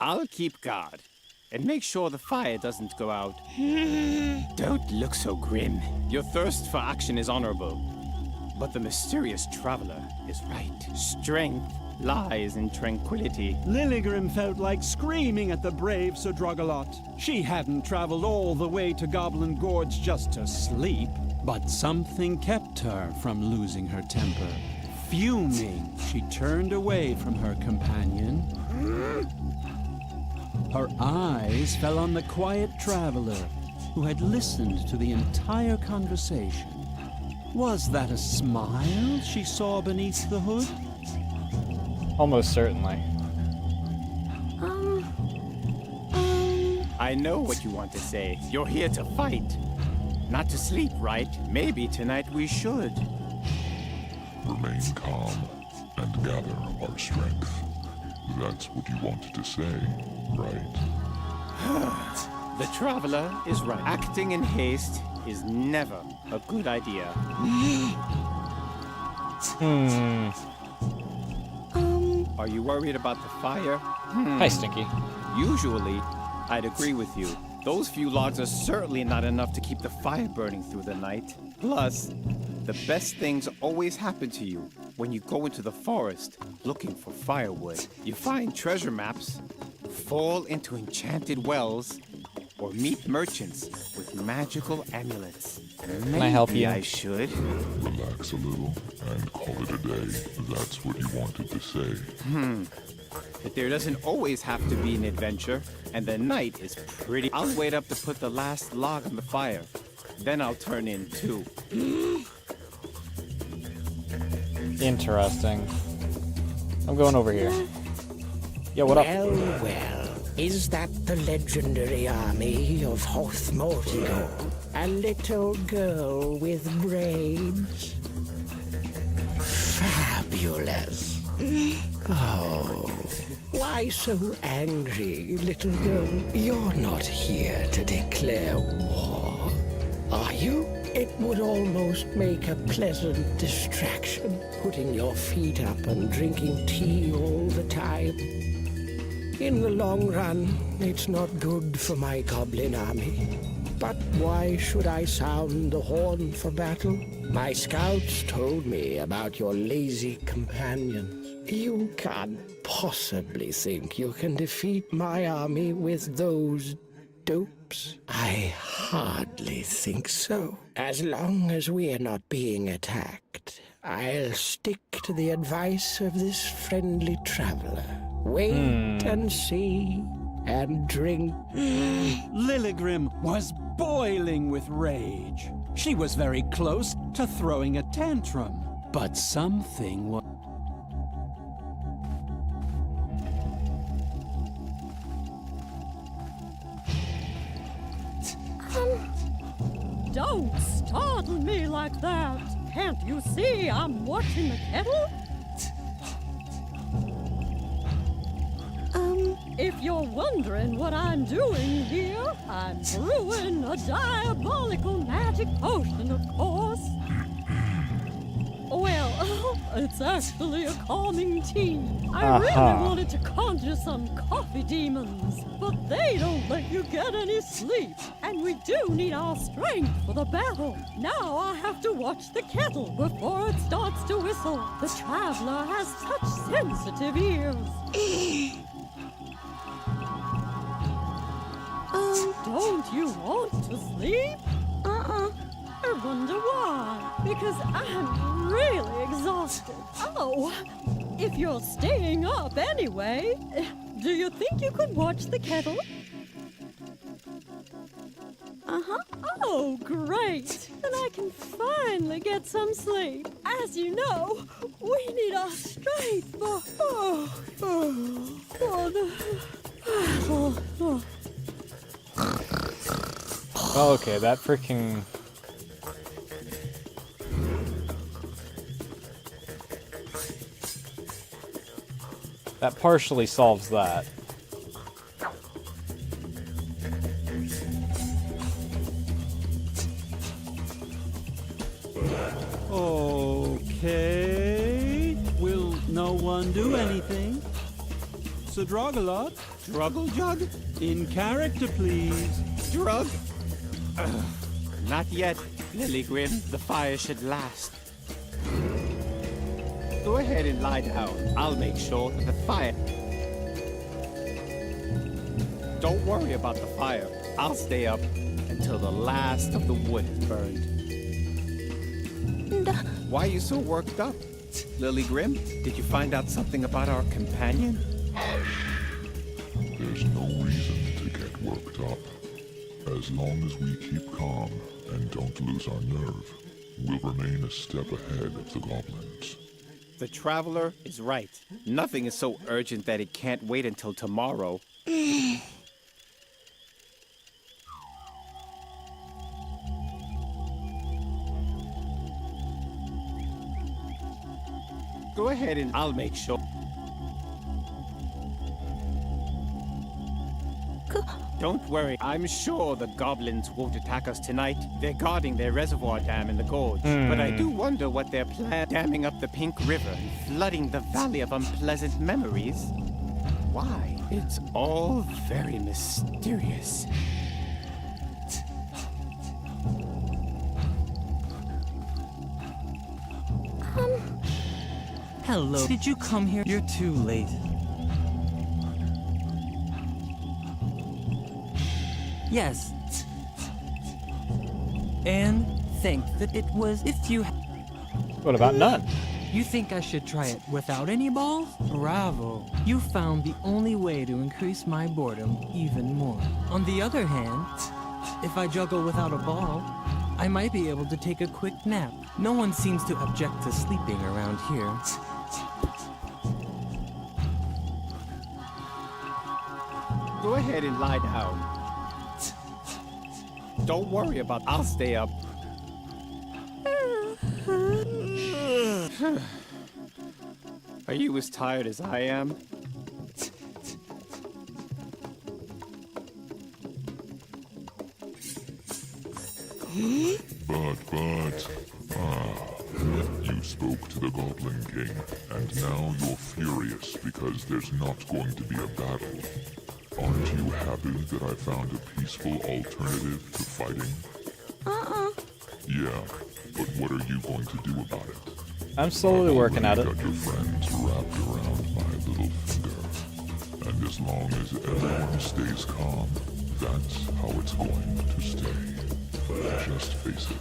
I'll keep guard and make sure the fire doesn't go out. Don't look so grim. Your thirst for action is honorable, but the mysterious traveler is right. Strength lies in tranquility. Lilligrim felt like screaming at the brave Sir Drogalot. She hadn't traveled all the way to Goblin Gorge just to sleep, but something kept her from losing her temper. Fuming, she turned away from her companion. Her eyes fell on the quiet traveler who had listened to the entire conversation. Was that a smile she saw beneath the hood? Almost certainly. I know what you want to say. You're here to fight, not to sleep, right? Maybe tonight we should. Remain calm and gather our strength. That's what you wanted to say, right? The traveler is right. Acting in haste is never a good idea. Are you worried about the fire? Hi, Stinky. Usually, I'd agree with you. Those few logs are certainly not enough to keep the fire burning through the night. Plus, the best things always happen to you when you go into the forest looking for firewood. You find treasure maps, fall into enchanted wells, or meet merchants with magical amulets. Can I help you? I should. Relax a little and call it a day. That's what you wanted to say. But there doesn't always have to be an adventure, and the night is pretty. I'll wait up to put the last log on the fire. Then I'll turn in too. Interesting. I'm going over here. Yeah, what up? Well. Is that the legendary army of Hoth Mortigo? A little girl with braids? Fabulous. Oh, why so angry, little girl? You're not here to declare war. are you? It would almost make a pleasant distraction, putting your feet up and drinking tea all the time. In the long run, it's not good for my goblin army. But why should I sound the horn for battle? My scouts told me about your lazy companions. You can't possibly think you can defeat my army with those dopes? I hardly think so. As long as we are not being attacked, I'll stick to the advice of this friendly traveler. Wait and see and drink. Lilligrim was boiling with rage. She was very close to throwing a tantrum, but something was... Don't startle me like that. Can't you see I'm watching the kettle? If you're wondering what I'm doing here, I'm brewing a diabolical magic potion, of course. Well, it's actually a calming tea. I really wanted to conjure some coffee demons, but they don't let you get any sleep. And we do need our strength for the battle. Now I have to watch the kettle before it starts to whistle. The traveler has such sensitive ears. Don't you want to sleep? I wonder why. Because I'm really exhausted. Oh, if you're staying up anyway, do you think you could watch the kettle? Oh, great. Then I can finally get some sleep. As you know, we need our strength for the battle. Okay, that freaking... That partially solves that. Okay. Will no one do anything? Sir Drogalot? Druggle Jug? In character, please. Drug? Not yet, Lilligrim. The fire should last. Go ahead and lie down. I'll make sure that the fire... Don't worry about the fire. I'll stay up until the last of the wood is burned. Why are you so worked up? Lilligrim, did you find out something about our companion? There's no reason to get worked up. As long as we keep calm and don't lose our nerve, we'll remain a step ahead of the goblins. The traveler is right. Nothing is so urgent that it can't wait until tomorrow. Go ahead and I'll make sure. Don't worry, I'm sure the goblins won't attack us tonight. They're guarding their reservoir dam in the gorge. But I do wonder what their plan, damming up the Pink River and flooding the Valley of Unpleasant Memories. Why? It's all very mysterious. Hello. Did you come here? You're too late. Yes. And think that it was if you... What about none? You think I should try it without any balls? Bravo. You found the only way to increase my boredom even more. On the other hand, if I juggle without a ball, I might be able to take a quick nap. No one seems to object to sleeping around here. Go ahead and lie down. Don't worry about it. I'll stay up. Are you as tired as I am? But, you spoke to the Goblin King, and now you're furious because there's not going to be a battle. Aren't you happy that I found a peaceful alternative to fighting? Yeah, but what are you going to do about it? I'm slowly working at it. Got your friends wrapped around my little finger. And as long as everyone stays calm, that's how it's going to stay. Just face it.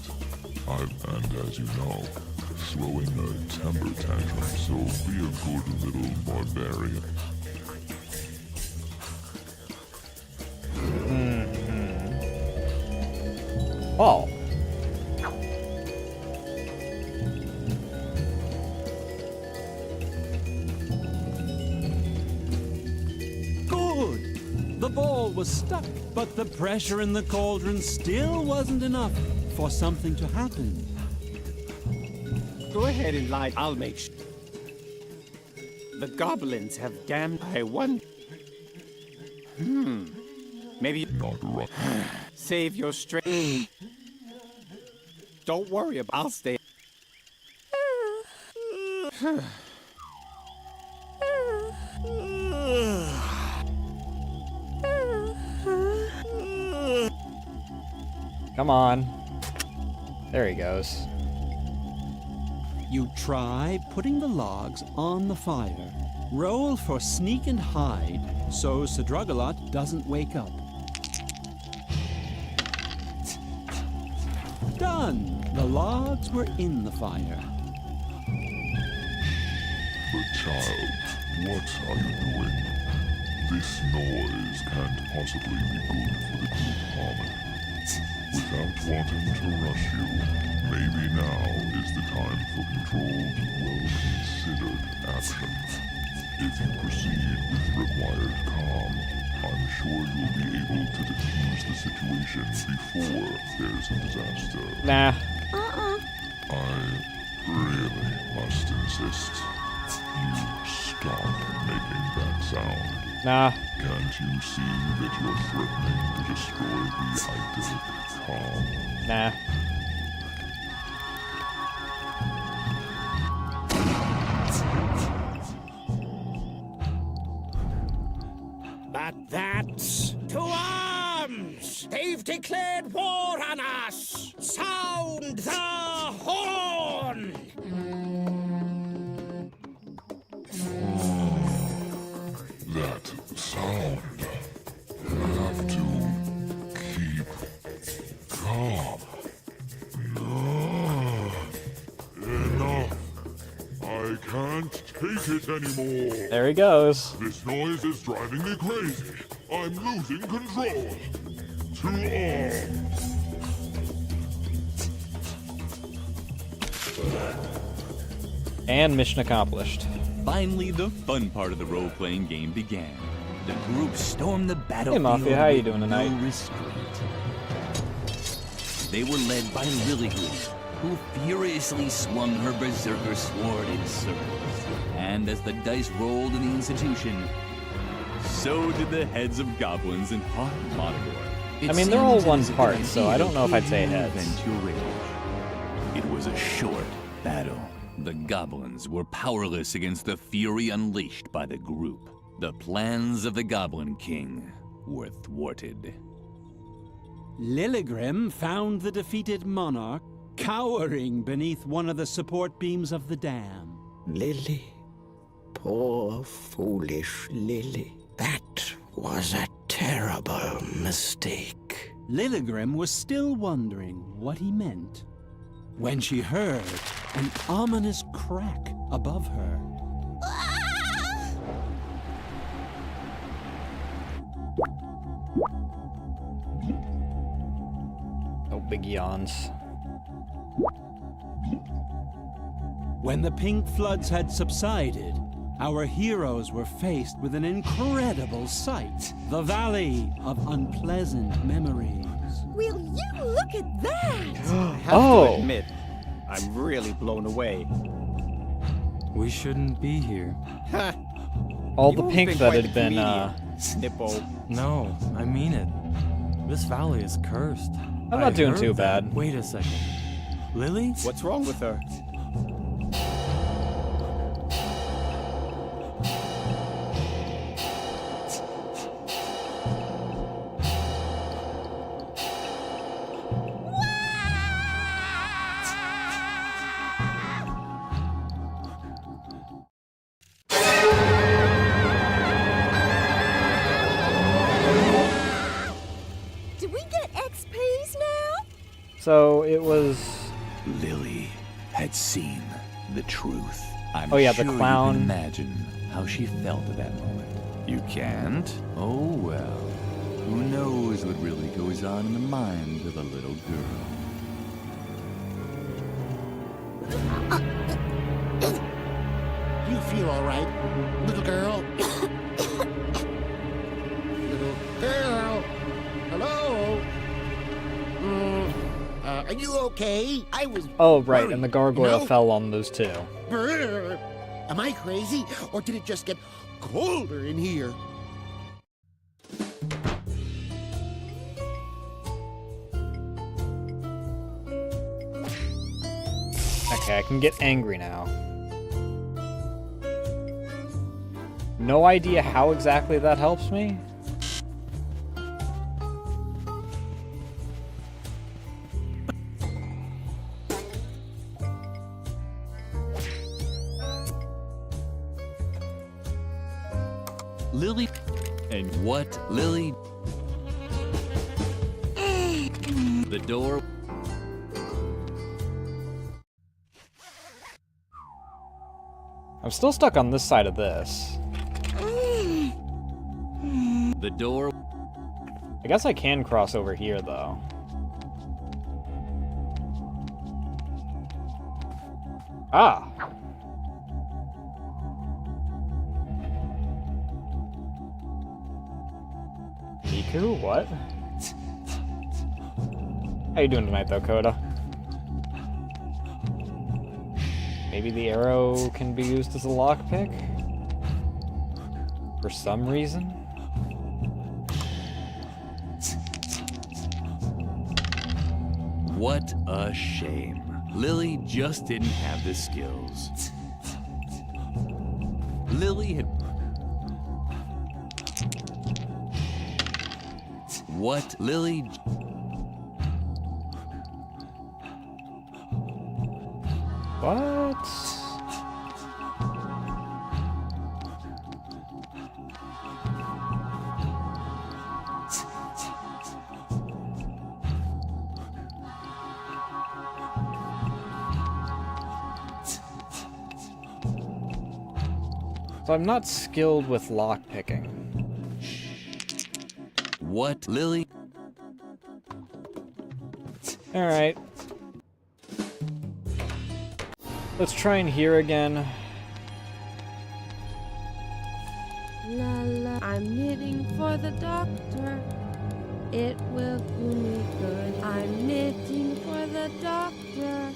And as you know, throwing a temper tantrum, so be a good little barbarian. Oh. Good! The ball was stuck, but the pressure in the cauldron still wasn't enough for something to happen. Go ahead and lie. I'll make sure. The goblins have damned. I wonder. Maybe not right. Save your strength. Don't worry about. I'll stay. Come on. There he goes. You try putting the logs on the fire. Roll for sneak and hide so Sadrugalot doesn't wake up. Done! The logs were in the fire. But child, what are you doing? This noise can't possibly be good for the group harmony. Without wanting to rush you, maybe now is the time for controlled, well-considered action. If you proceed with required calm, I'm sure you'll be able to diffuse the situation before there's a disaster. Nah. I really must insist you stop making that sound. Nah. Can't you see that you're threatening to destroy the idyllic calm? Nah. But that's to arms! They've declared war on us! Sound the horn! That sound. I have to keep calm. Enough. I can't take it anymore. There he goes. This noise is driving me crazy. I'm losing control. To arms. And mission accomplished. Finally, the fun part of the role-playing game began. The group stormed the battlefield. Hey, Mafia, how you doing with tonight? No restraint. They were led by Lilligren, who furiously swung her berserker sword in circles. And as the dice rolled in the institution, so did the heads of goblins in Hot Monador. I mean, they're all one part, so I don't know if I'd say heads. It was a short battle. The goblins were powerless against the fury unleashed by the group. The plans of the Goblin King were thwarted. Lilligrim found the defeated monarch cowering beneath one of the support beams of the dam. Lily. Poor, foolish Lily. That was a terrible mistake. Lilligrim was still wondering what he meant when she heard an ominous crack above her. Oh, big yawns. When the pink floods had subsided, our heroes were faced with an incredible sight. The Valley of Unpleasant Memories. Will you look at that? I have to admit, I'm really blown away. We shouldn't be here. All the pink that had been, Snippo. No, I mean it. This valley is cursed. I'm not doing too bad. Wait a second. Lily? What's wrong with her? Did we get XPs now? So it was. Lily had seen the truth. I'm Oh, yeah, sure the you clown. can imagine how she felt at that moment. You can't? Oh well. Who knows what really goes on in the mind of a little girl? You feel all right, little girl? Little girl? Hello? Are you okay? I was. Oh, right, worried, and the gargoyle you know? fell on those two. Brr. Am I crazy, or did it just get colder in here? Okay, I can get angry now. No idea how exactly that helps me. Lily. And what, Lily? The door. I'm still stuck on this side of this. The door. I guess I can cross over here, though. Ah! Miku, what? How you doing tonight, though, Coda? Maybe the arrow can be used as a lockpick? For some reason? What a shame. Lily just didn't have the skills. Lily had... What, Lily? What? So I'm not skilled with lockpicking. What, Lily? Alright. Let's try and hear again. La la, I'm knitting for the doctor. It will do me good. I'm knitting for the doctor.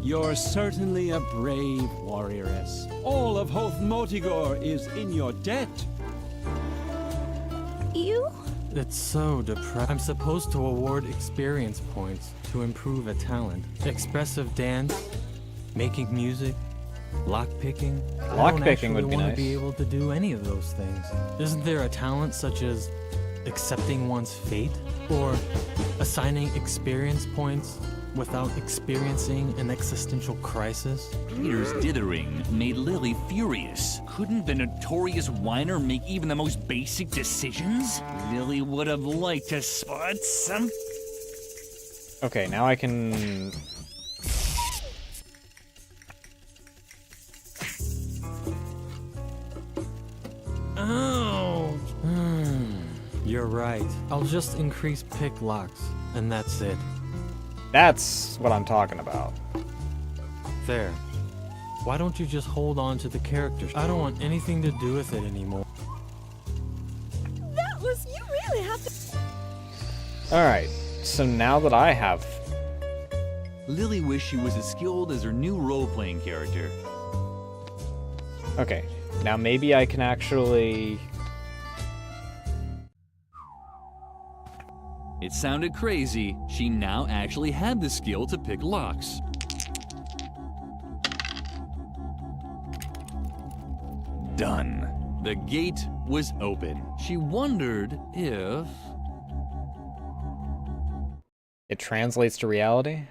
You're certainly a brave warrioress. All of Hoth Motigor is in your debt. You? It's so depressing. I'm supposed to award experience points to improve a talent. Expressive dance, making music, lockpicking. I don't Lockpicking would actually be want nice. to be able to do any of those things. Isn't there a talent such as accepting one's fate? Or assigning experience points without experiencing an existential crisis? Peter's dithering made Lily furious. Couldn't the notorious whiner make even the most basic decisions? Lily would have liked to spot some... Okay, now I can... Oh! You're right. I'll just increase pick locks, and that's it. That's what I'm talking about. There. Why don't you just hold on to the characters? I don't want anything to do with it anymore. That was... You really have to... Alright, so now that I have Lily wished she was as skilled as her new role-playing character. Okay, now maybe I can actually... It sounded crazy. She now actually had the skill to pick locks. Done. The gate was open. She wondered if... It translates to reality?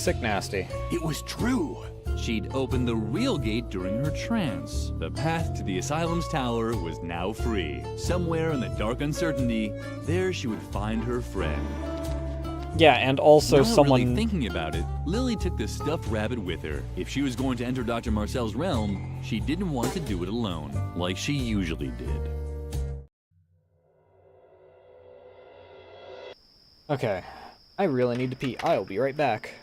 Sick nasty. It was true. She'd opened the real gate during her trance. The path to the asylum's tower was now free. Somewhere in the dark uncertainty, there she would find her friend. Yeah, and also Not someone... really thinking about it, Lily took the stuffed rabbit with her. If she was going to enter Dr. Marcel's realm, she didn't want to do it alone, like she usually did. Okay, I really need to pee. I'll be right back.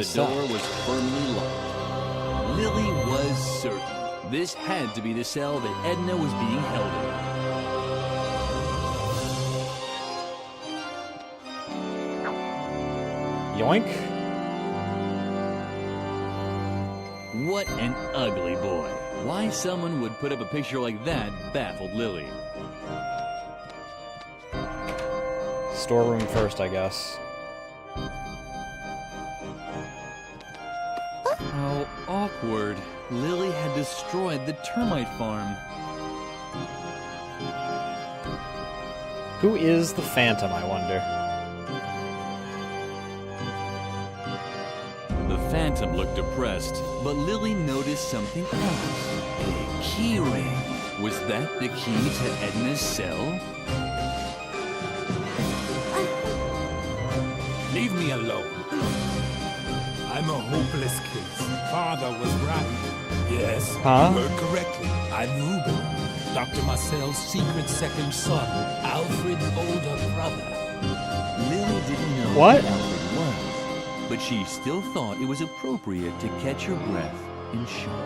The door was firmly locked. Lily was certain this had to be the cell that Edna was being held in. Yoink. What an ugly boy. Why someone would put up a picture like that baffled Lily. Storeroom first, I guess. How awkward. Lily had destroyed the termite farm. Who is the Phantom, I wonder? The Phantom looked depressed, but Lily noticed something else. A key ring. Was that the key to Edna's cell? Leave me alone. I'm a hopeless case. Father was right. Yes, Huh? you heard correctly. I'm Ruben, Dr. Marcel's secret second son, Alfred's older brother. Lily didn't know What? who Alfred was, but she still thought it was appropriate to catch her breath in shock.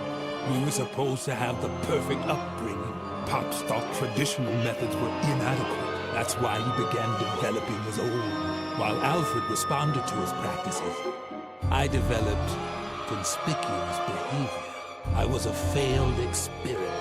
We were supposed to have the perfect upbringing. Pops thought traditional methods were inadequate. That's why he began developing his own, while Alfred responded to his practices. I developed conspicuous behavior. I was a failed experiment.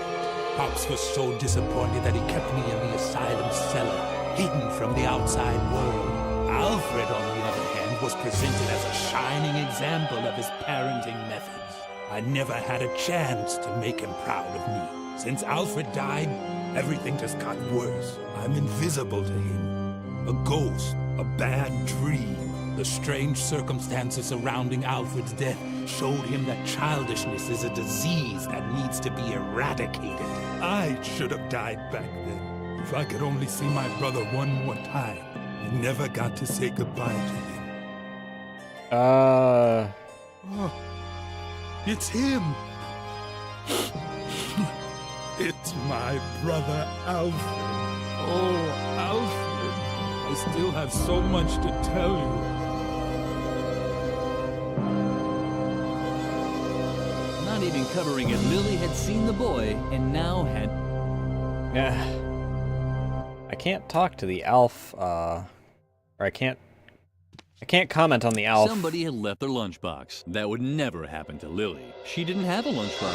Pops was so disappointed that he kept me in the asylum cellar, hidden from the outside world. Alfred, on the other hand, was presented as a shining example of his parenting methods. I never had a chance to make him proud of me. Since Alfred died, everything just got worse. I'm invisible to him. A ghost, a bad dream. The strange circumstances surrounding Alfred's death showed him that childishness is a disease that needs to be eradicated. I should have died back then. If I could only see my brother one more time. I never got to say goodbye to him. Oh, it's him. It's my brother Alfred. Oh, Alfred. I still have so much to tell you. Not even covering it, Lily had seen the boy and now had... Yeah. I can't talk to the Alf, or I can't comment on the Alf. Somebody had left their lunchbox. That would never happen to Lily. She didn't have a lunchbox.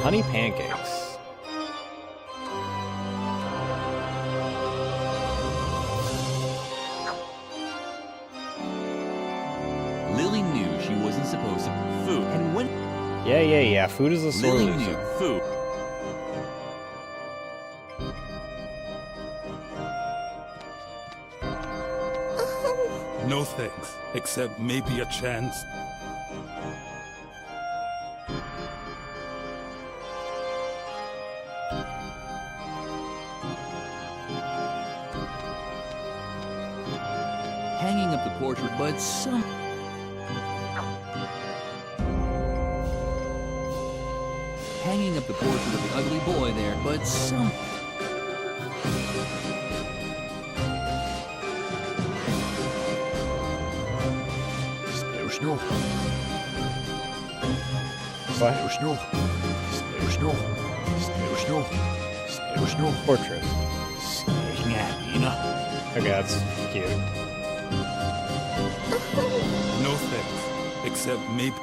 Honey pancakes. Lily knew she wasn't supposed to food. And when... Yeah. Food is a sore Lily loser. knew food. No thanks, except maybe a chance. Hanging up the portrait, but hanging up the portrait of the ugly boy there, but Portrait. Okay, that's cute. No thanks, except maybe...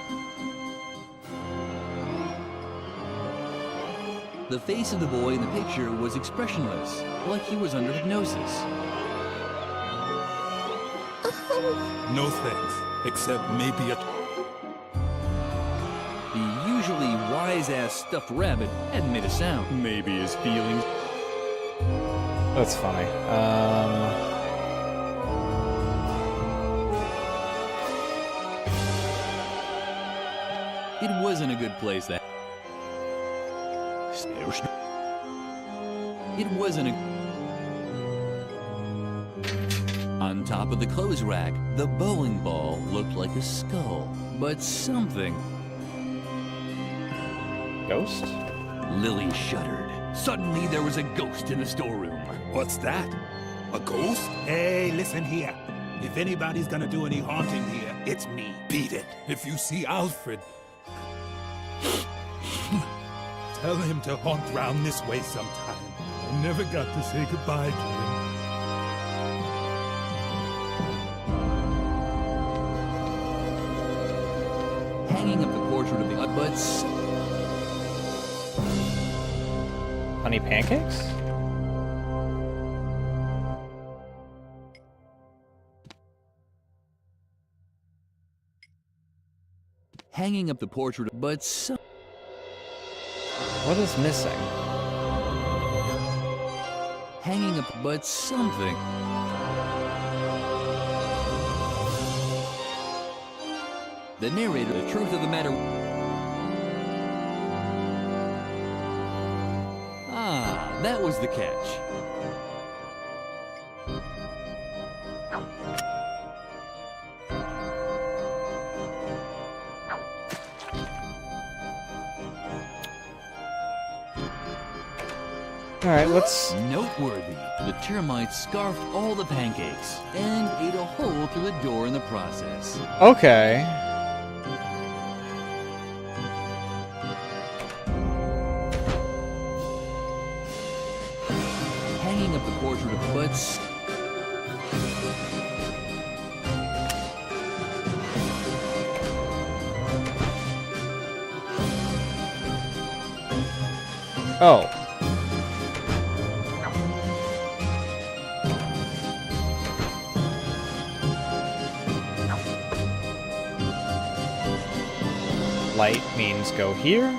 The face of the boy in the picture was expressionless, like he was under hypnosis. No thanks, except maybe a... The usually wise-ass stuffed rabbit hadn't made a sound. Maybe his feelings... That's funny. It wasn't a good place, that... It wasn't a... On top of the clothes rack, the bowling ball looked like a skull. But something... Ghost? Lily shuddered. Suddenly there was a ghost in the storeroom. What's that? A ghost? Hey, listen here. If anybody's gonna do any haunting here, it's me. Beat it. If you see Alfred, tell him to haunt round this way sometime. I never got to say goodbye to him. Hanging up the portrait of the butts. Honey pancakes? Hanging up the portrait of butts. What is missing? Hanging up but something. The narrator, the truth of the matter. Ah, that was the catch. Alright, let's... Noteworthy, the termites scarfed all the pancakes and ate a hole through the door in the process. Okay. Hanging up the portrait of Butts. Oh. light means go here.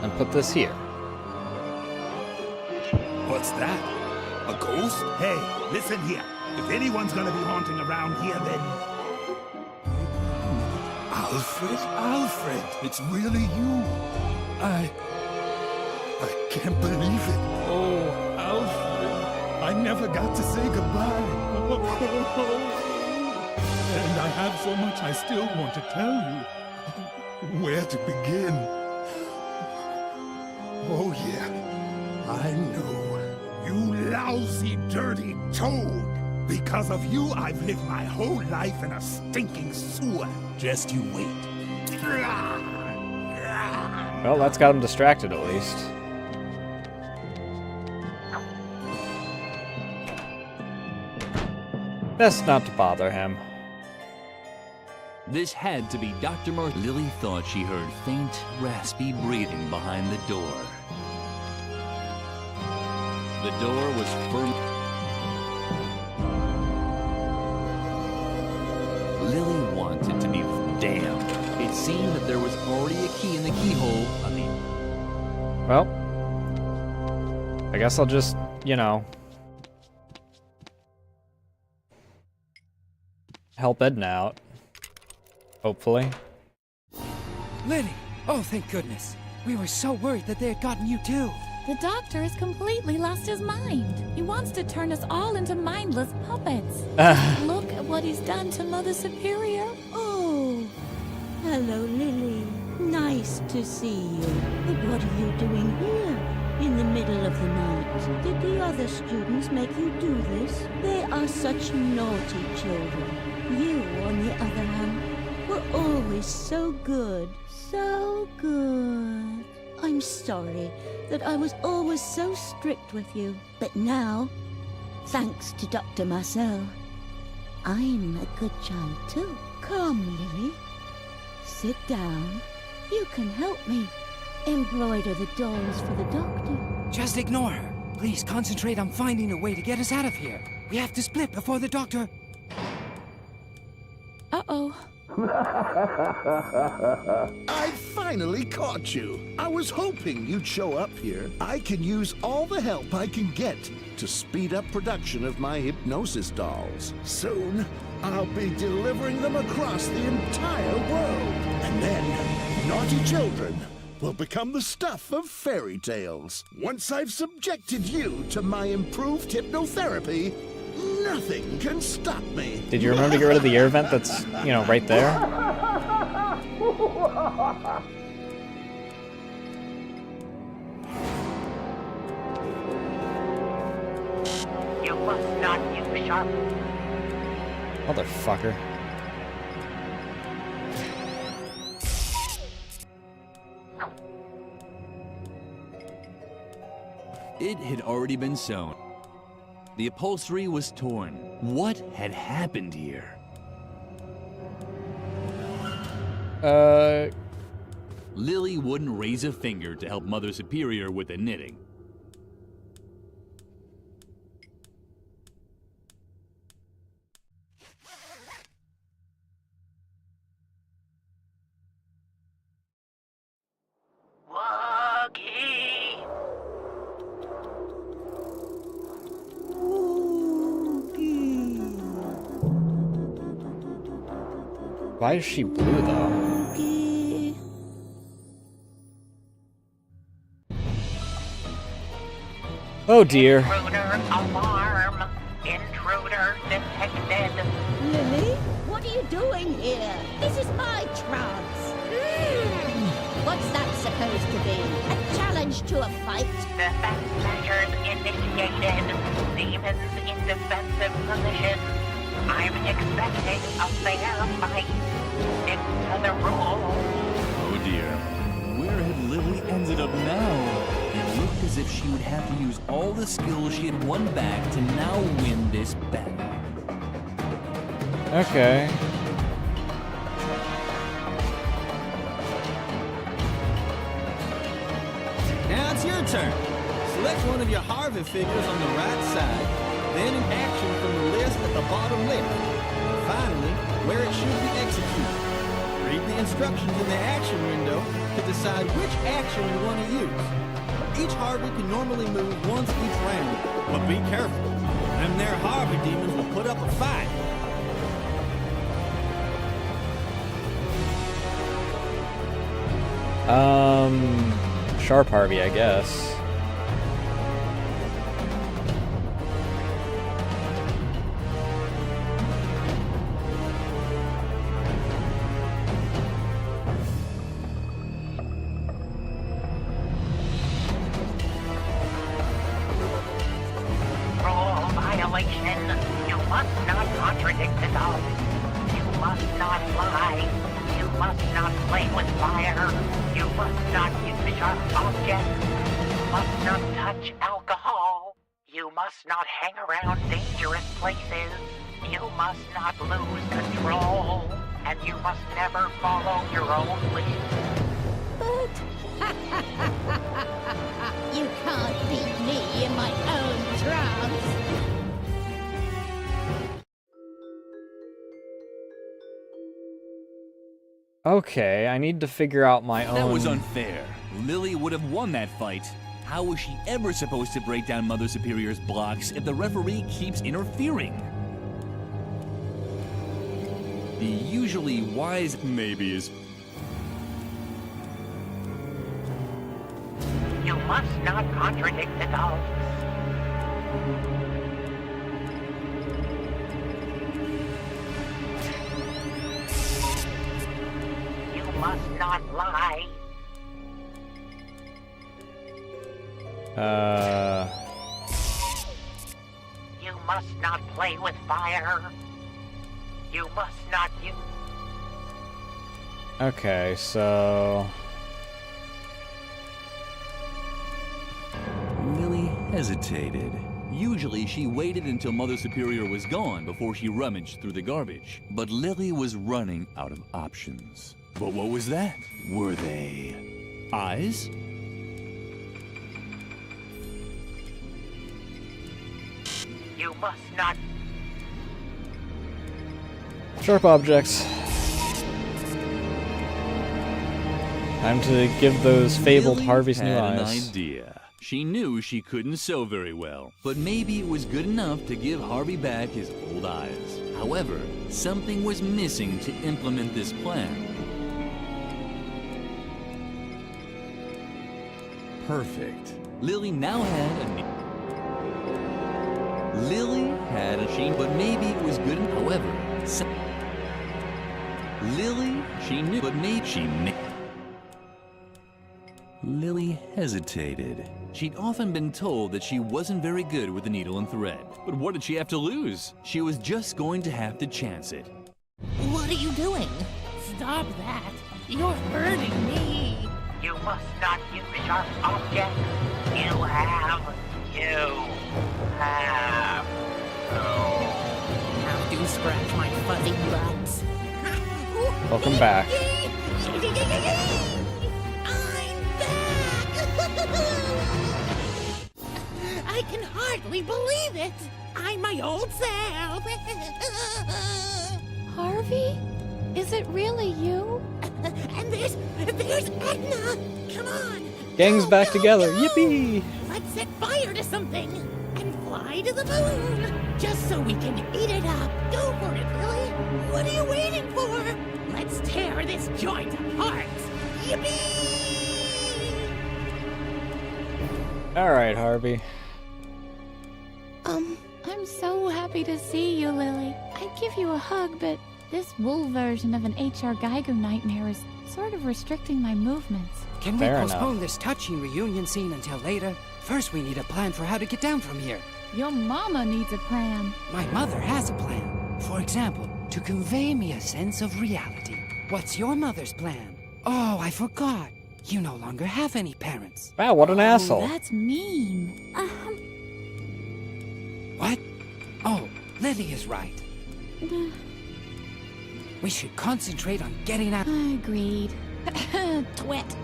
And put this here. What's that? A ghost? Hey, listen here. If anyone's gonna be haunting around here, then... Alfred? Alfred! It's really you! I can't believe it. Oh, Alfred. I never got to say goodbye. And I have so much I still want to tell you. Where to begin? Oh, yeah. I know. You lousy, dirty toad! Because of you, I've lived my whole life in a stinking sewer. Just you wait. Well, that's got him distracted at least. Best not to bother him. This had to be Dr. Lily thought she heard faint, raspy breathing behind the door. The door was firm. Lily wanted to be damned. It seemed that there was already a key in the keyhole on the... Well, I guess I'll just, you know, help Edna out. Hopefully. Lily! Oh, thank goodness. We were so worried that they had gotten you too. The doctor has completely lost his mind. He wants to turn us all into mindless puppets. Look at what he's done to Mother Superior. Oh, hello, Lily. Nice to see you. But what are you doing here in the middle of the night? Did the other students make you do this? They are such naughty children. You, on the other hand, were always so good. So good. I'm sorry that I was always so strict with you. But now, thanks to Dr. Marcel, I'm a good child too. Come, Lily. Sit down. You can help me embroider the dolls for the doctor. Just ignore her. Please concentrate on finding a way to get us out of here. We have to split before the doctor... Uh-oh. I finally caught you. I was hoping you'd show up here. I can use all the help I can get to speed up production of my hypnosis dolls. Soon, I'll be delivering them across the entire world. And then, naughty children will become the stuff of fairy tales. Once I've subjected you to my improved hypnotherapy, nothing can stop me. Did you remember to get rid of the air vent that's, you know, right there? You must not use sharp. Motherfucker. It had already been sewn. The upholstery was torn. What had happened here? Lily wouldn't raise a finger to help Mother Superior with the knitting. Why is she blue, though? Oh, dear. Intruder alarm. Intruder detected. Lily, what are you doing here? This is my trance. What's that supposed to be? A challenge to a fight? Defense measures initiated. Demons in defensive position. I'm expecting a fair fight. Stick to the rules. Oh dear. Where had Lily ended up now? It looked as if she would have to use all the skills she had won back to now win this battle. Okay. Now it's your turn. Select one of your Harvey figures on the right side, then an action from the list at the bottom left. finally, where it should be executed. Read the instructions in the action window to decide which action you want to use. Each Harvey can normally move once each round, but be careful. Them there Harvey demons will put up a fight. Sharp Harvey, I guess. Rule violation. You must not contradict the law. You must not lie. You must not play with fire. You must not use sharp objects. You must not touch alcohol. You must not hang around dangerous places. You must not lose control. And you must never follow your own wishes. But you can't beat me in my own trance. Okay, I need to figure out my own... That was unfair. Lily would have won that fight. How was she ever supposed to break down Mother Superior's blocks if the referee keeps interfering? The usually wise maybe is... You must not contradict the dogs. You must not lie. You must not play with fire. You must not use... Okay, so... Lily hesitated. Usually she waited until Mother Superior was gone before she rummaged through the garbage. But Lily was running out of options. But what was that? Were they eyes? You must not... Sharp objects. Time to give those fabled Lily Harveys new had eyes. an idea. She knew she couldn't sew very well, but maybe it was good enough to give Harvey back his old eyes. However, something was missing to implement this plan. Perfect. Lily now had a... Lily had a sheen, but maybe it was good. However, Lily, she knew, but maybe she knew. Lily hesitated. She'd often been told that she wasn't very good with the needle and thread. But what did she have to lose? She was just going to have to chance it. What are you doing? Stop that. You're hurting me. You must not use sharp objects. You have to scratch my fuzzy butt. Welcome back. I can hardly believe it. I'm my old self. Harvey? Is it really you? And there's Edna. Come on. Gang's back together. Yippee! Let's set fire to something and fly to the moon. Just so we can eat it up. Go for it, Lily. What are you waiting for? Let's tear this joint apart. Yippee! Alright, Harvey. I'm so happy to see you, Lily. I'd give you a hug, but this wool version of an H.R. Geiger nightmare is sort of restricting my movements. Can we postpone this touching reunion scene until later? First, we need a plan for how to get down from here. Your mama needs a plan. My mother has a plan. For example, to convey me a sense of reality. What's your mother's plan? Oh, I forgot. You no longer have any parents. Wow, what an asshole. That's mean. What? Oh, Lily is right. We should concentrate on getting out. Agreed. Twit.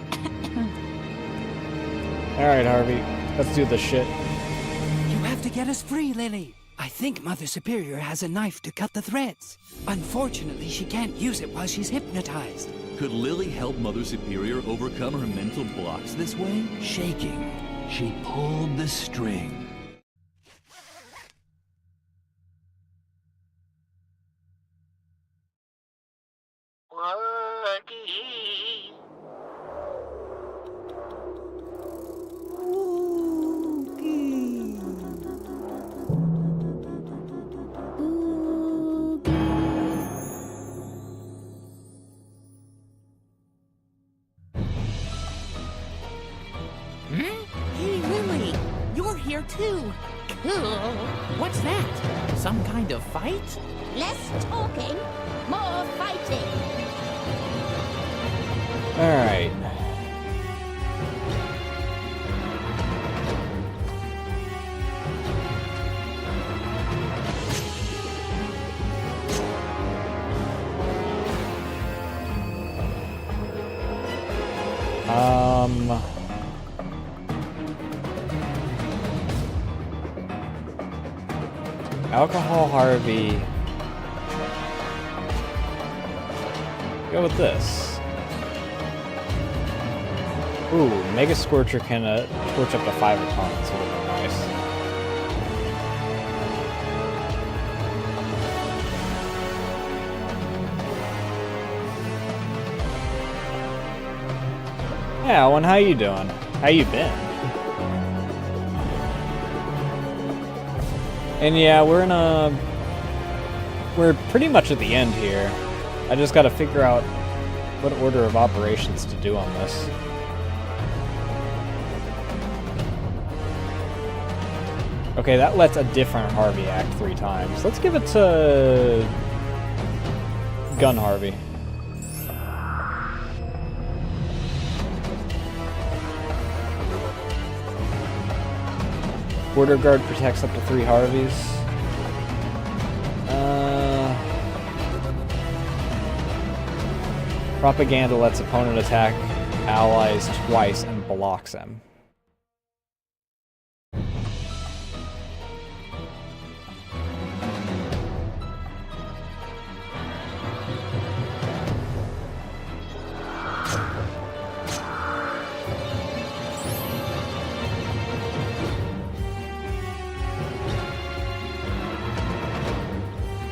Alright, Harvey. Let's do this shit. You have to get us free, Lily. I think Mother Superior has a knife to cut the threads. Unfortunately, she can't use it while she's hypnotized. Could Lily help Mother Superior overcome her mental blocks this way? Shaking, she pulled the string. Hey, Lily, you're here too. Cool. What's that? Some kind of fight? Less talking, more fighting. Alright. Alcohol Harvey. Go with this. Ooh, Mega Scorcher can torch up to 5 opponents. That would be nice. Yeah, Owen, how you doing? How you been? And yeah, we're pretty much at the end here. I just gotta figure out what order of operations to do on this. Okay, that lets a different Harvey act 3 times. Let's give it to Gun Harvey. Border Guard protects up to 3 Harveys. Propaganda lets opponent attack allies twice and blocks them.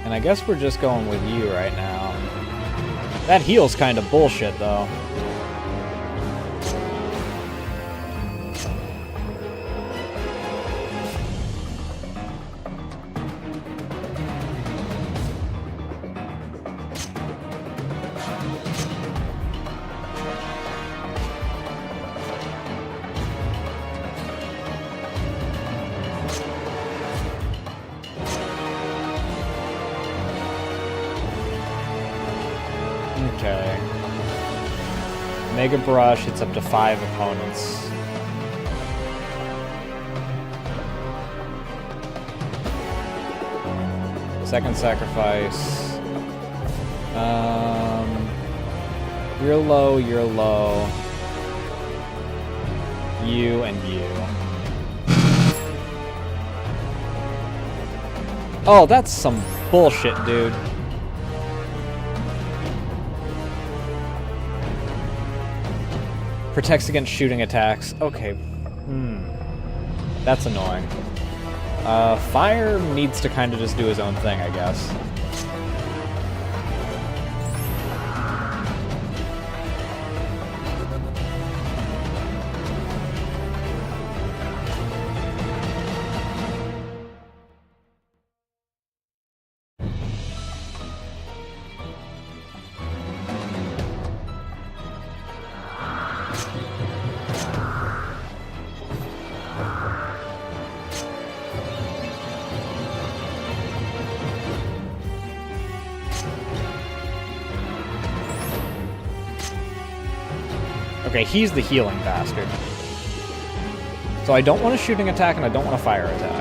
And I guess we're just going with you right now. That heal's kind of bullshit, though. Okay. Mega Brush hits up to 5 opponents. Second Sacrifice. You're low, you're low. You and you. Oh, that's some bullshit, dude. Protects against shooting attacks. Okay. That's annoying. Fire needs to kind of just do his own thing, I guess. Okay, he's the healing bastard. So I don't want a shooting attack and I don't want a fire attack.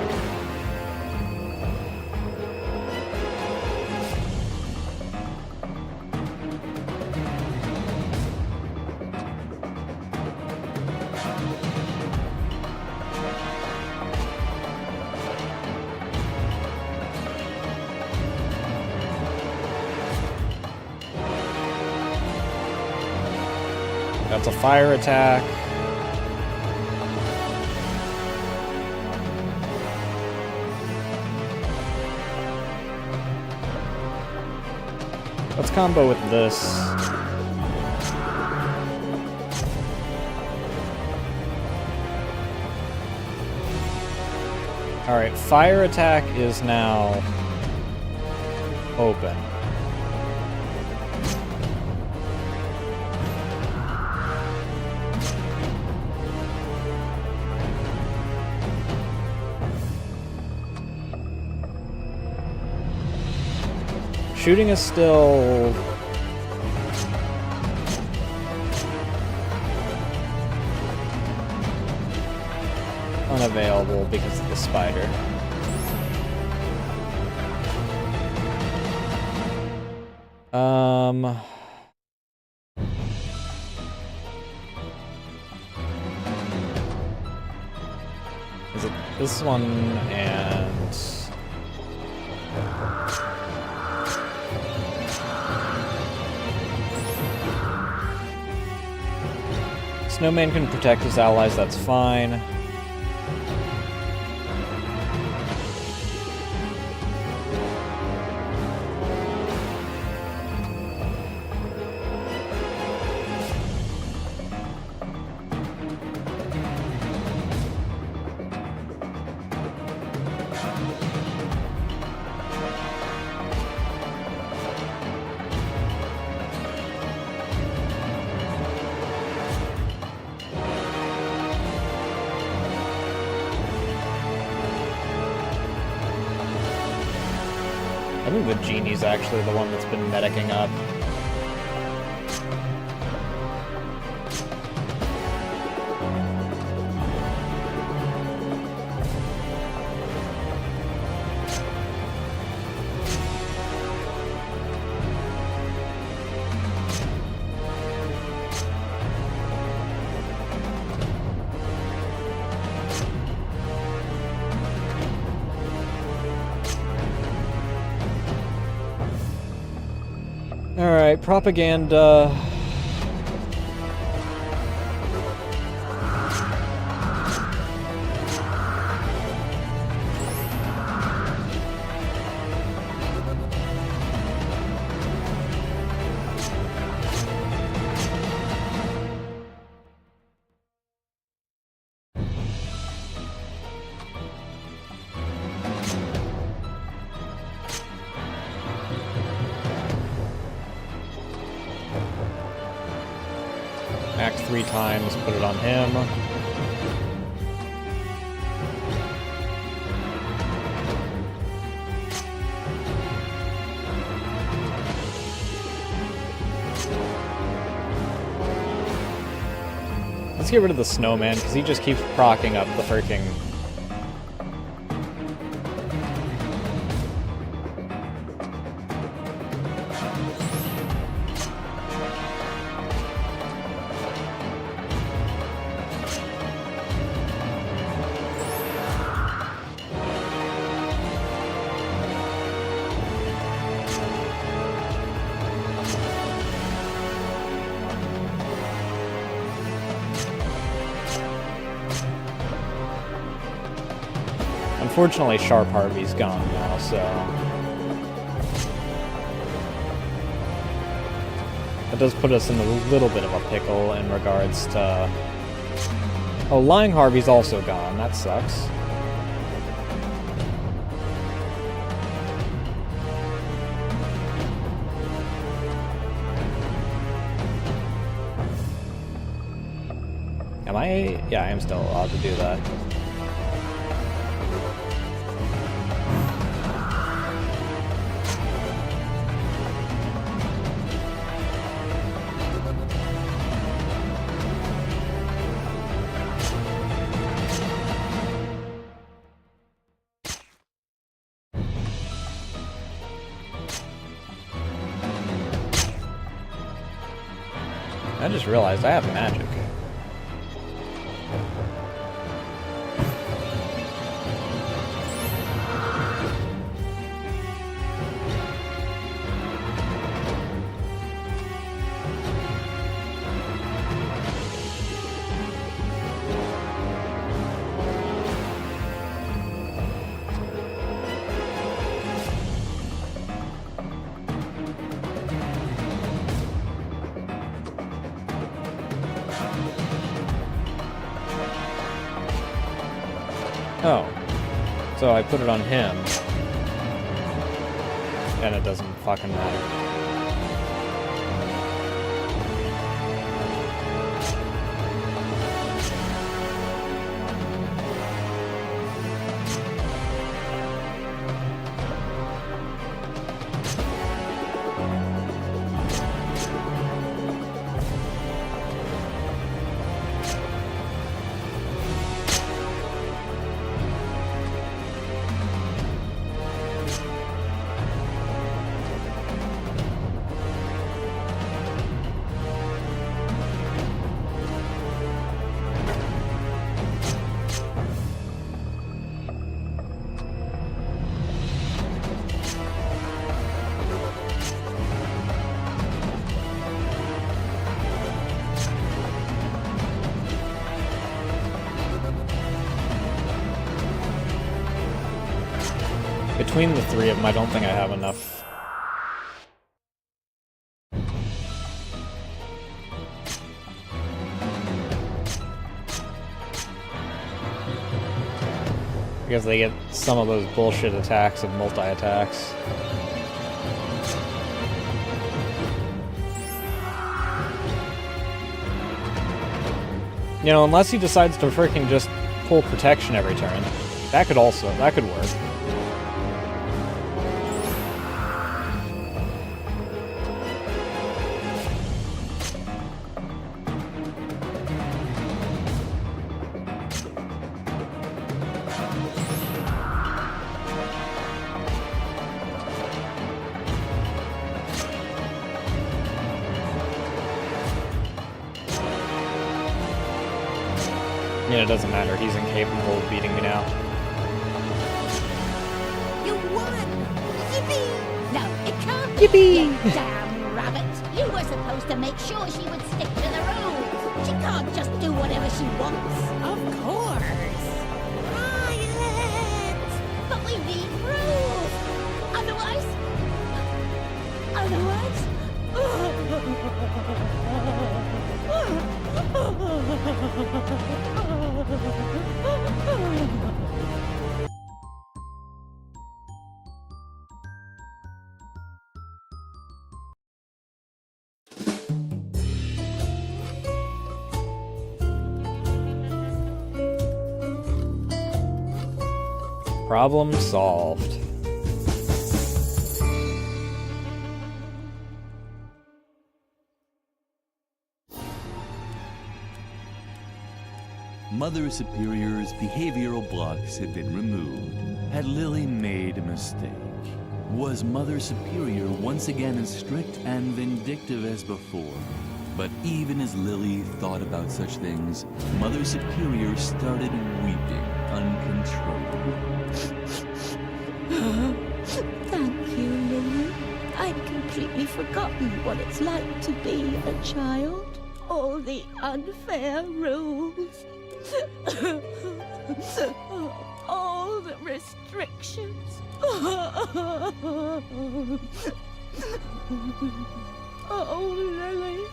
That's a fire attack. Let's combo with this. Alright, fire attack is now open. Shooting is still unavailable because of the spider. Is it this one and Snowman can protect his allies, that's fine. I think the genie's actually the one that's been medicing up. Alright, propaganda. Act 3 times, put it on him. Let's get rid of the snowman, because he just keeps procking up the freaking... Unfortunately, Sharp Harvey's gone now, so... That does put us in a little bit of a pickle in regards to... Oh, Lying Harvey's also gone. That sucks. Am I? Yeah, I am still allowed to do that. I just realized I have magic. Oh. So I put it on him. And it doesn't fucking matter. Between the three of them, I don't think I have enough. Because they get some of those bullshit attacks of multi-attacks. You know, unless he decides to freaking just pull protection every turn. That could work. It doesn't matter, he's incapable of beating me now. You won! Yippee! No, it can't Yippee! be. You damn rabbit! You were supposed to make sure she would stick to the rules. She can't just do whatever she wants. Of course. Riot! But we need rules. Otherwise... Problem solved. Mother Superior's behavioral blocks had been removed. Had Lily made a mistake? Was Mother Superior once again as strict and vindictive as before? But even as Lily thought about such things, Mother Superior started weeping uncontrollably. Thank you, Lily. I'd completely forgotten what it's like to be a child. All the unfair rules. All the restrictions. Oh, Lily.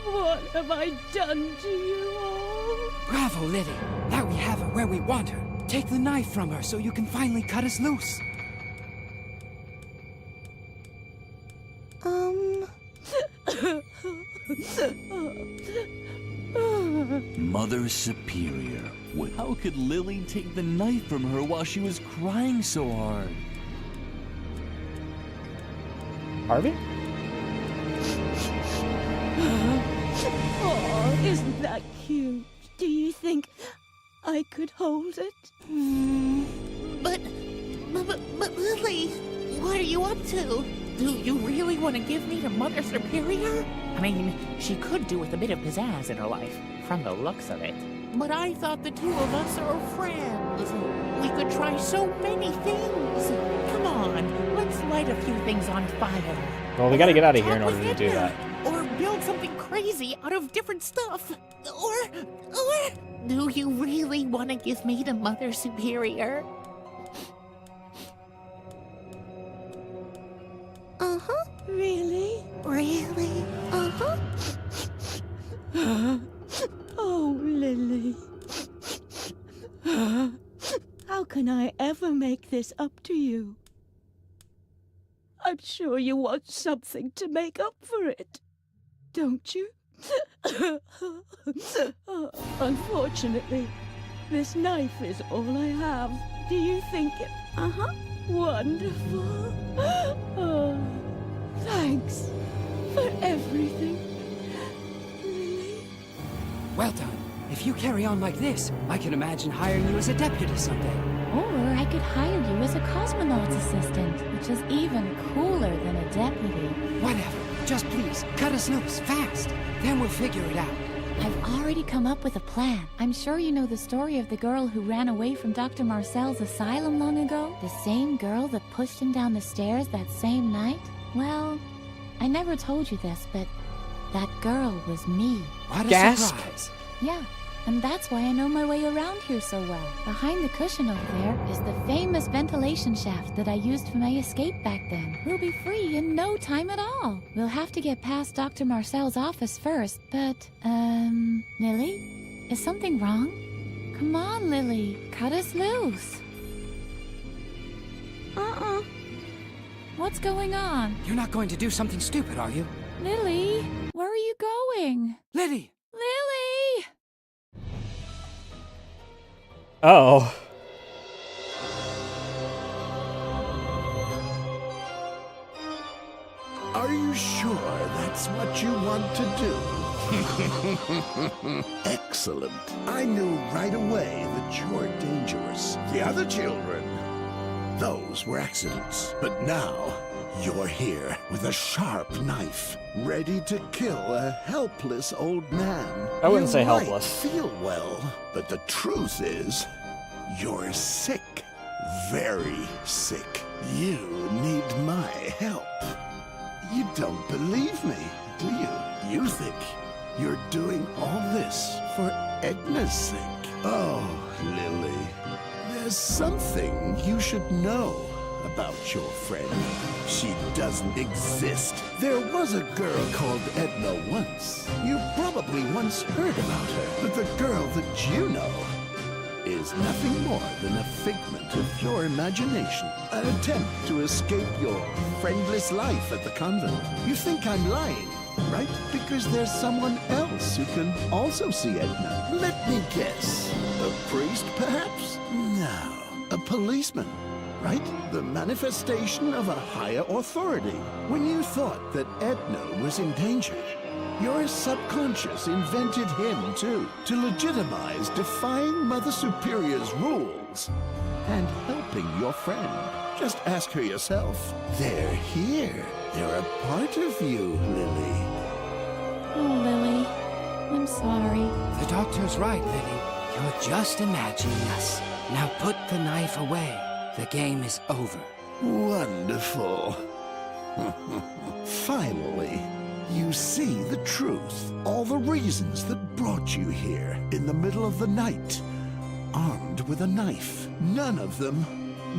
What have I done to you all? Bravo, Lily. Now we have her where we want her. Take the knife from her so you can finally cut us loose. Mother Superior. How could Lily take the knife from her while she was crying so hard? Harvey? Oh, isn't that cute? Do you think I could hold it? But Lily, what are you up to? Do you really want to give me to Mother Superior? I mean, she could do with a bit of pizzazz in her life, from the looks of it. But I thought the two of us are friends. We could try so many things. Come on, let's light a few things on fire. Well, we gotta get out of here in order to do that. Or build something crazy out of different stuff. Or do you really want to give me to Mother Superior? Uh-huh. Really? Really? Uh-huh. Oh, Lily. How can I ever make this up to you? I'm sure you want something to make up for it, don't you? Unfortunately, this knife is all I have. Do you think it... Uh-huh. Wonderful. Oh, thanks for everything, Lily. Well done. If you carry on like this, I can imagine hiring you as a deputy someday. Or I could hire you as a cosmonaut's assistant, which is even cooler than a deputy. Whatever. Just please, cut us loose, fast. Then we'll figure it out. I've already come up with a plan. I'm sure you know the story of the girl who ran away from Dr. Marcel's asylum long ago? The same girl that pushed him down the stairs that same night? Well, I never told you this, but that girl was me. What a surprise. Yeah, and that's why I know my way around here so well. Behind the cushion over there is the famous ventilation shaft that I used for my escape back then. We'll be free in no time at all. We'll have to get past Dr. Marcel's office first, but, Lily? Is something wrong? Come on, Lily. Cut us loose. What's going on? You're not going to do something stupid, are you? Lily, where are you going? Lily! Lily! Oh. Are you sure that's what you want to do? Excellent. I knew right away that you're dangerous. The other children, those were accidents. But now, you're here with a sharp knife, ready to kill a helpless old man. I wouldn't say You might helpless. feel well, but the truth is, you're sick. Very sick. You need my help. You don't believe me, do you? You think you're doing all this for Edna's sake. Oh, Lily, there's something you should know about your friend. She doesn't exist. There was a girl called Edna once. You probably once heard about her, but the girl that you know is nothing more than a figment of your imagination. An attempt to escape your friendless life at the convent. You think I'm lying, right? Because there's someone else who can also see Edna. Let me guess. A priest, perhaps? No. A policeman, right? The manifestation of a higher authority. When you thought that Edna was in danger, your subconscious invented him, too, to legitimize defying Mother Superior's rules and helping your friend. Just ask her yourself. They're here. They're a part of you, Lily. Oh, Lily. I'm sorry. The doctor's right, Lily. You're just imagining us. Now put the knife away. The game is over. Wonderful. Finally, you see the truth. All the reasons that brought you here in the middle of the night, armed with a knife. None of them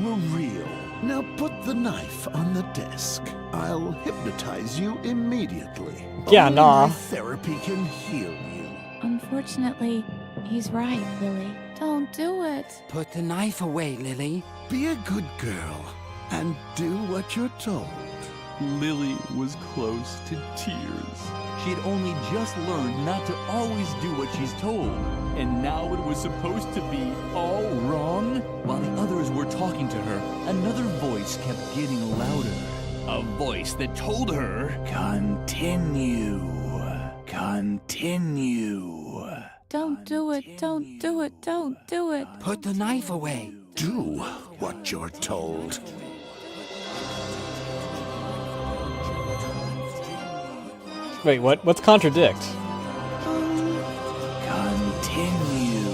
were real. Now put the knife on the desk. I'll hypnotize you immediately. Yeah, Only nah. my therapy can heal you. Unfortunately, he's right, Lily. Don't do it. Put the knife away, Lily. Be a good girl and do what you're told. Lily was close to tears. She had only just learned not to always do what she's told, and now it was supposed to be all wrong? While the others were talking to her, another voice kept getting louder. A voice that told her, "Continue. Continue." Don't do it. Don't do it. Don't do it. Put the knife away. Do what you're told. Wait, what? What's contradict? Continue.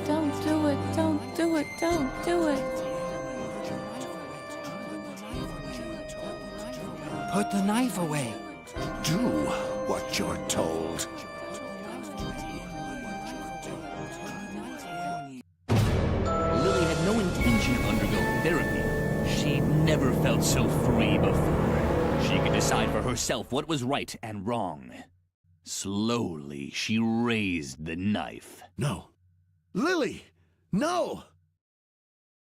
Don't do it. Don't do it. Don't do it. Put the knife away. Do what you're told. Lily had no intention of undergoing therapy. She'd never felt so free before. She could decide for herself what was right and wrong. Slowly, she raised the knife. No. Lily! No!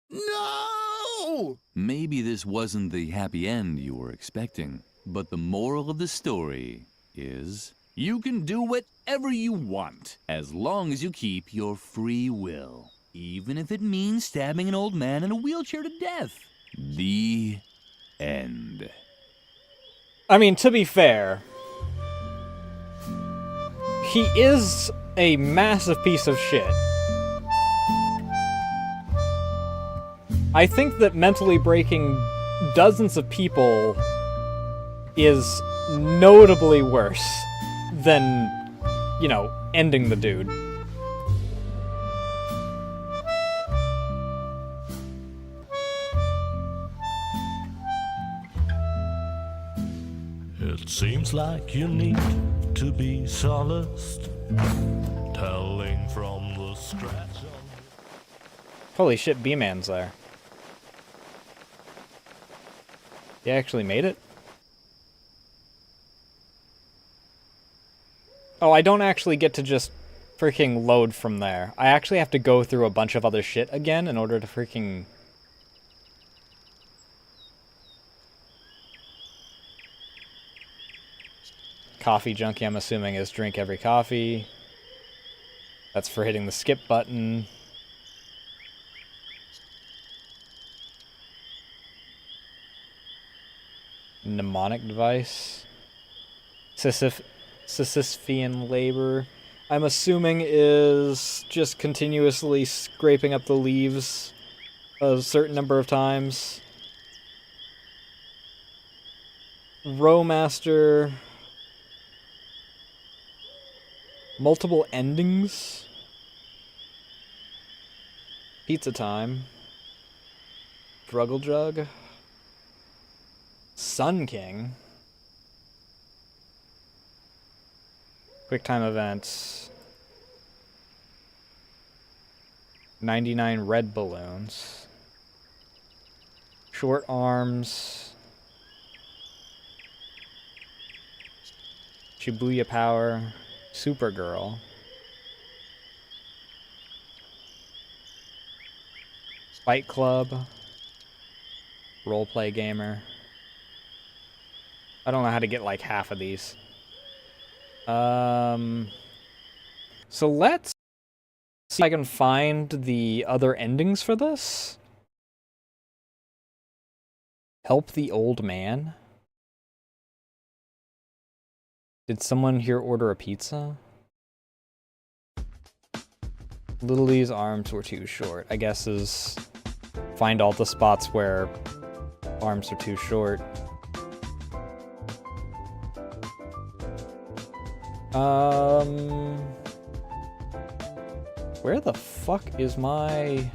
No! Maybe this wasn't the happy end you were expecting, but the moral of the story is you can do whatever you want as long as you keep your free will, even if it means stabbing an old man in a wheelchair to death. The end. I mean, to be fair, he is a massive piece of shit. I think that mentally breaking dozens of people is notably worse than, you know, ending the dude. It seems like you need to be solaced, telling from the scratch. Holy shit, B-Man's there. He actually made it? Oh, I don't actually get to just freaking load from there. I actually have to go through a bunch of other shit again in order to freaking... Coffee junkie, I'm assuming, is drink every coffee. That's for hitting the skip button. Mnemonic device. Sisyphean labor. I'm assuming is just continuously scraping up the leaves a certain number of times. Rowmaster. Multiple endings. Pizza time. Struggle jug. Sun King. Quick time events. 99 red balloons. Short arms. Shibuya power. Supergirl. Fight Club. Roleplay gamer. I don't know how to get like half of these. So let's see if I can find the other endings for this. Help the old man. Did someone here order a pizza? Lily's arms were too short. I guess is find all the spots where arms are too short. Where the fuck is my...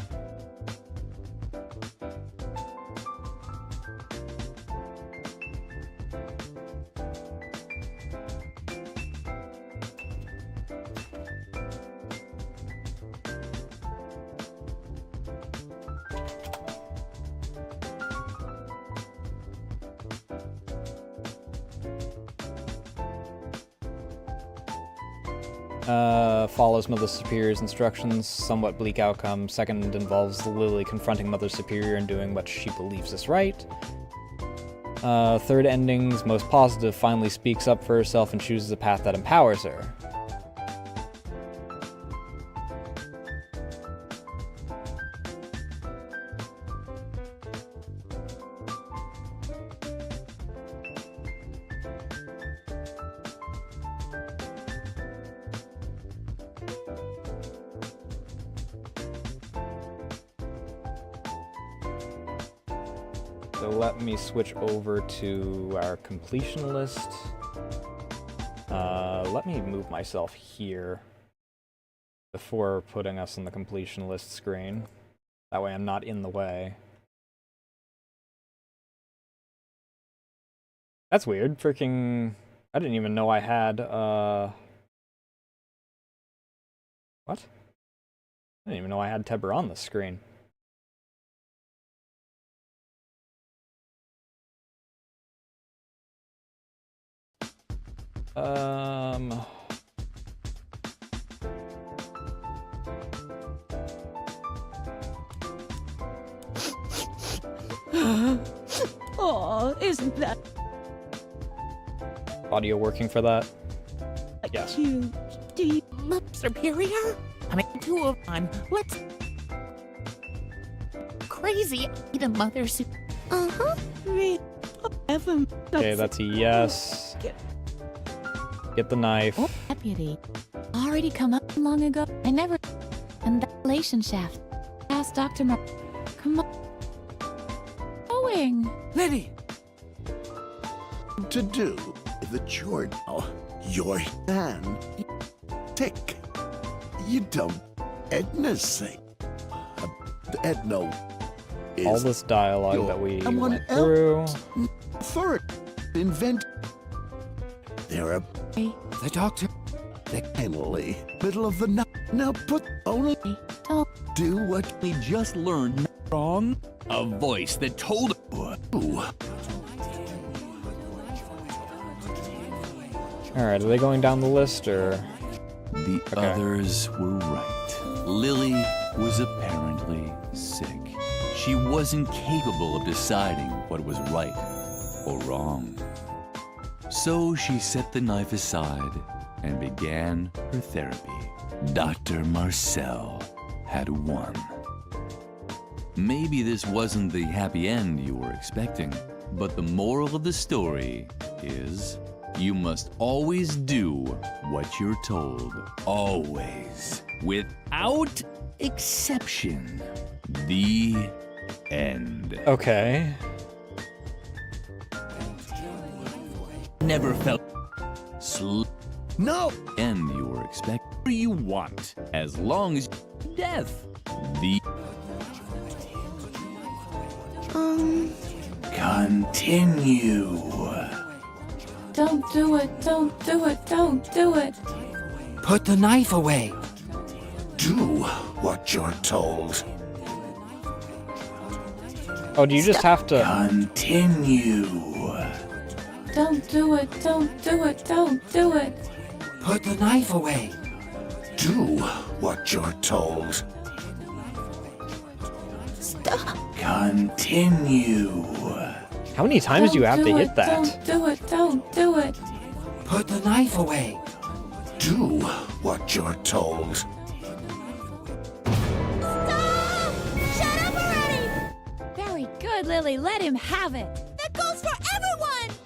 follows Mother Superior's instructions, somewhat bleak outcome. Second involves Lily confronting Mother Superior and doing what she believes is right. Third endings, most positive, finally speaks up for herself and chooses a path that empowers her. So let me switch over to our completion list. Let me move myself here before putting us in the completion list screen. That way I'm not in the way. That's weird. Freaking... I didn't even know I had, What? I didn't even know I had Tebber on the screen. Oh, isn't that Audio working for that? Yes. cute? Do you... Superior? I mean, two of them. Let's... Crazy. The mother Uh-huh. Evan. Okay, that's a yes. Get the knife. Oh, deputy. Already come up long ago. I never... And that relation shaft. Ask Dr. Come on. Going. Lily! To do the chore now. Your hand. Tick. You don't. Edna say. Edna is All this dialogue that we someone went through. else. Third. Invent. There are. The doctor. Emily. Middle of the night. Now put only. Don't. Do what We just learned from a voice that told. Alright, are they going down the list or? The others were right. Lily was apparently sick. She wasn't capable of deciding what was right or wrong. So she set the knife aside and began her therapy. Dr. Marcel had won. Maybe this wasn't the happy end you were expecting, but the moral of the story is you must always do what you're told. Always. Without exception. The end. Okay. Never felt no end you were expecting. You want as long as death. The continue. Don't do it. Don't do it. Don't do it. Put the knife away. Do what you're told. Oh, do you just have to continue? Don't do it. Don't do it. Don't do it. Put the knife away. Do what you're told. Stop. Continue. How many times do you have to hit that? Don't do it. Don't do it. Put the knife away. Do what you're told. Stop! Shut up already! Very good, Lily. Let him have it. That goes for everyone!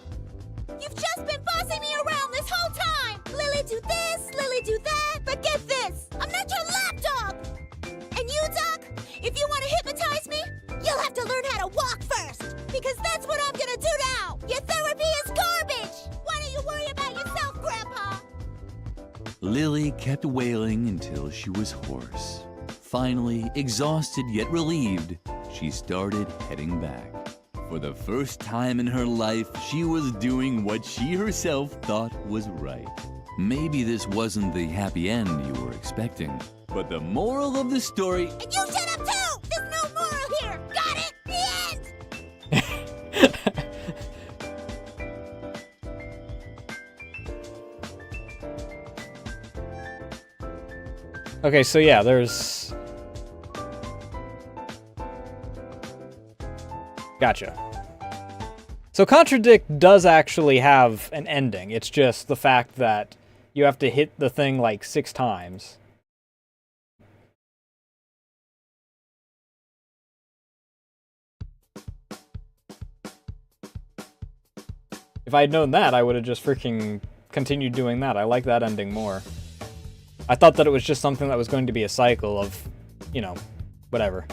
You've just been bossing me around this whole time! Lily do this, Lily do that, but get this! I'm not your lapdog! And you, Doc, if you want to hypnotize me, you'll have to learn how to walk first! Because that's what I'm gonna do now! Your therapy is garbage! Why don't you worry about yourself, Grandpa? Lily kept wailing until she was hoarse. Finally, exhausted yet relieved, she started heading back. For the first time in her life, she was doing what she herself thought was right. Maybe this wasn't the happy end you were expecting, but the moral of the story... And you shut up too! There's no moral here! Got it? The end! Okay, so yeah, there's... Gotcha. So Contradict does actually have an ending. It's just the fact that you have to hit the thing like 6 times. If I had known that, I would have just freaking continued doing that. I like that ending more. I thought that it was just something that was going to be a cycle of, you know, whatever.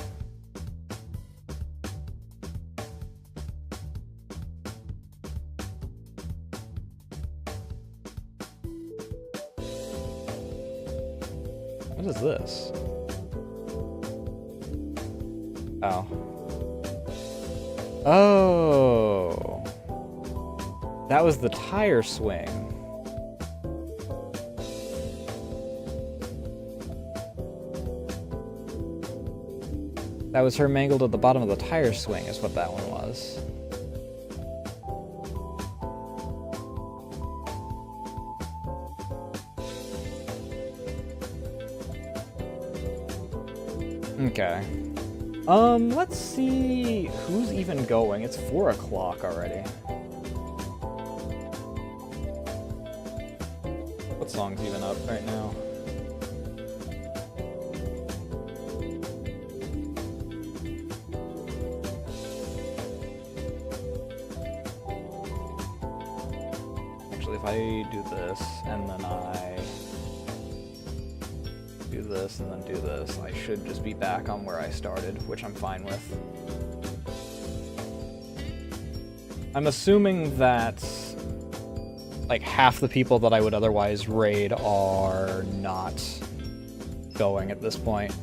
What is this? Oh. Oh. That was the tire swing. That was her mangled at the bottom of the tire swing, is what that one was. Okay. Let's see who's even going. It's 4 o'clock already. What song's even up right now? Actually, if I do this, and then I do this, and then do this, I should just be back on where I started, which I'm fine with. I'm assuming that like half the people that I would otherwise raid are not going at this point.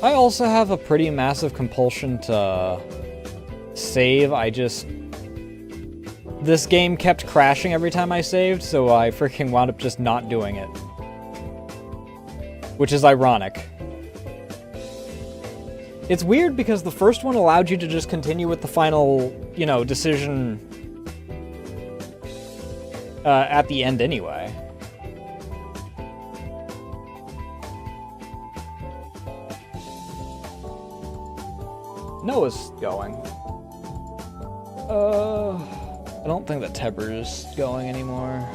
I also have a pretty massive compulsion to save. This game kept crashing every time I saved, so I freaking wound up just not doing it. Which is ironic. It's weird because the first one allowed you to just continue with the final, you know, decision at the end anyway. Noah's going. I don't think that Tebber's going anymore.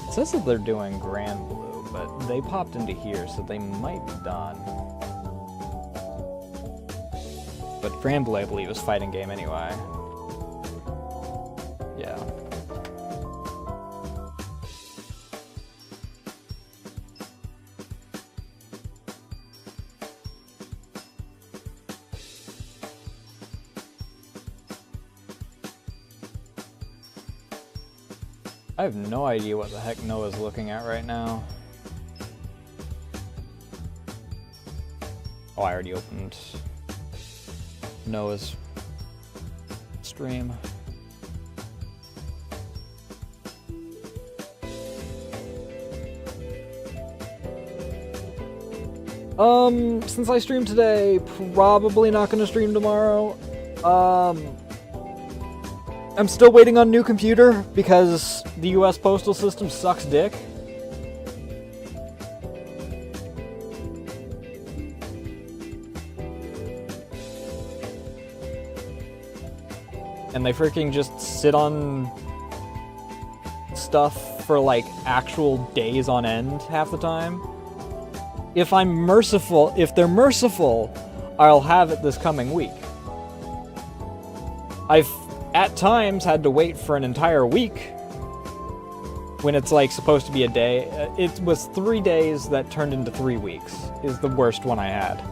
It says that they're doing Grand Blue, but they popped into here, so they might be done. But Grand Blue, I believe, is fighting game anyway. Yeah. I have no idea what the heck Noah's looking at right now. Oh, I already opened Noah's stream. Since I streamed today, probably not gonna stream tomorrow. I'm still waiting on a new computer because the US postal system sucks dick. And they freaking just sit on stuff for like actual days on end half the time. If they're merciful, I'll have it this coming week. I've at times had to wait for an entire week when it's like supposed to be a day. It was 3 days that turned into 3 weeks is the worst one I had.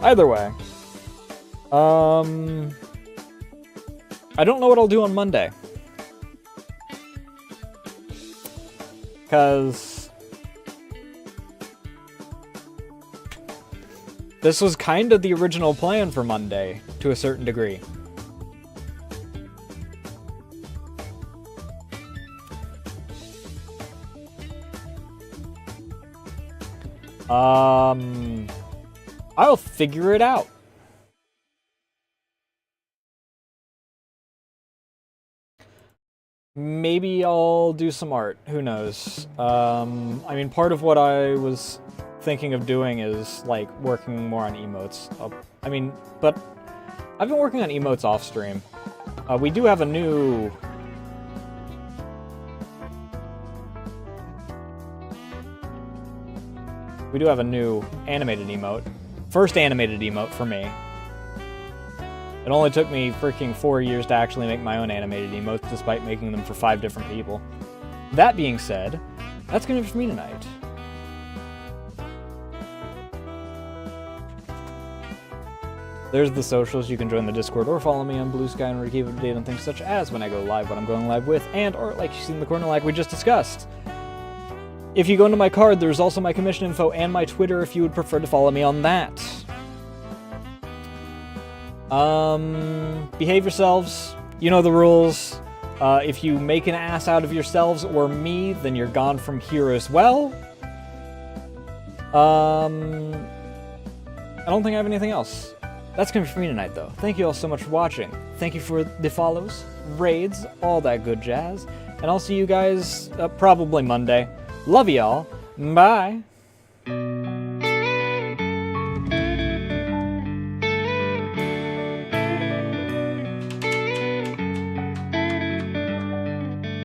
Either way, I don't know what I'll do on Monday. Because this was kind of the original plan for Monday, to a certain degree. I'll figure it out. Maybe I'll do some art. Who knows? I mean, part of what I was thinking of doing is, like, working more on emotes. But I've been working on emotes off stream. We do have a new... We do have a new animated emote. First animated emote for me. It only took me freaking 4 years to actually make my own animated emotes, despite making them for 5 different people. That being said, that's gonna be for me tonight. There's the socials. You can join the Discord or follow me on Blue Sky and keep up to date on things such as when I go live, what I'm going live with, and or like you see in the corner like we just discussed. If you go into my card, there's also my commission info and my Twitter if you would prefer to follow me on that. Behave yourselves. You know the rules. If you make an ass out of yourselves or me, then you're gone from here as well. I don't think I have anything else. That's gonna be for me tonight, though. Thank you all so much for watching. Thank you for the follows, raids, all that good jazz. And I'll see you guys probably Monday. Love y'all. Bye.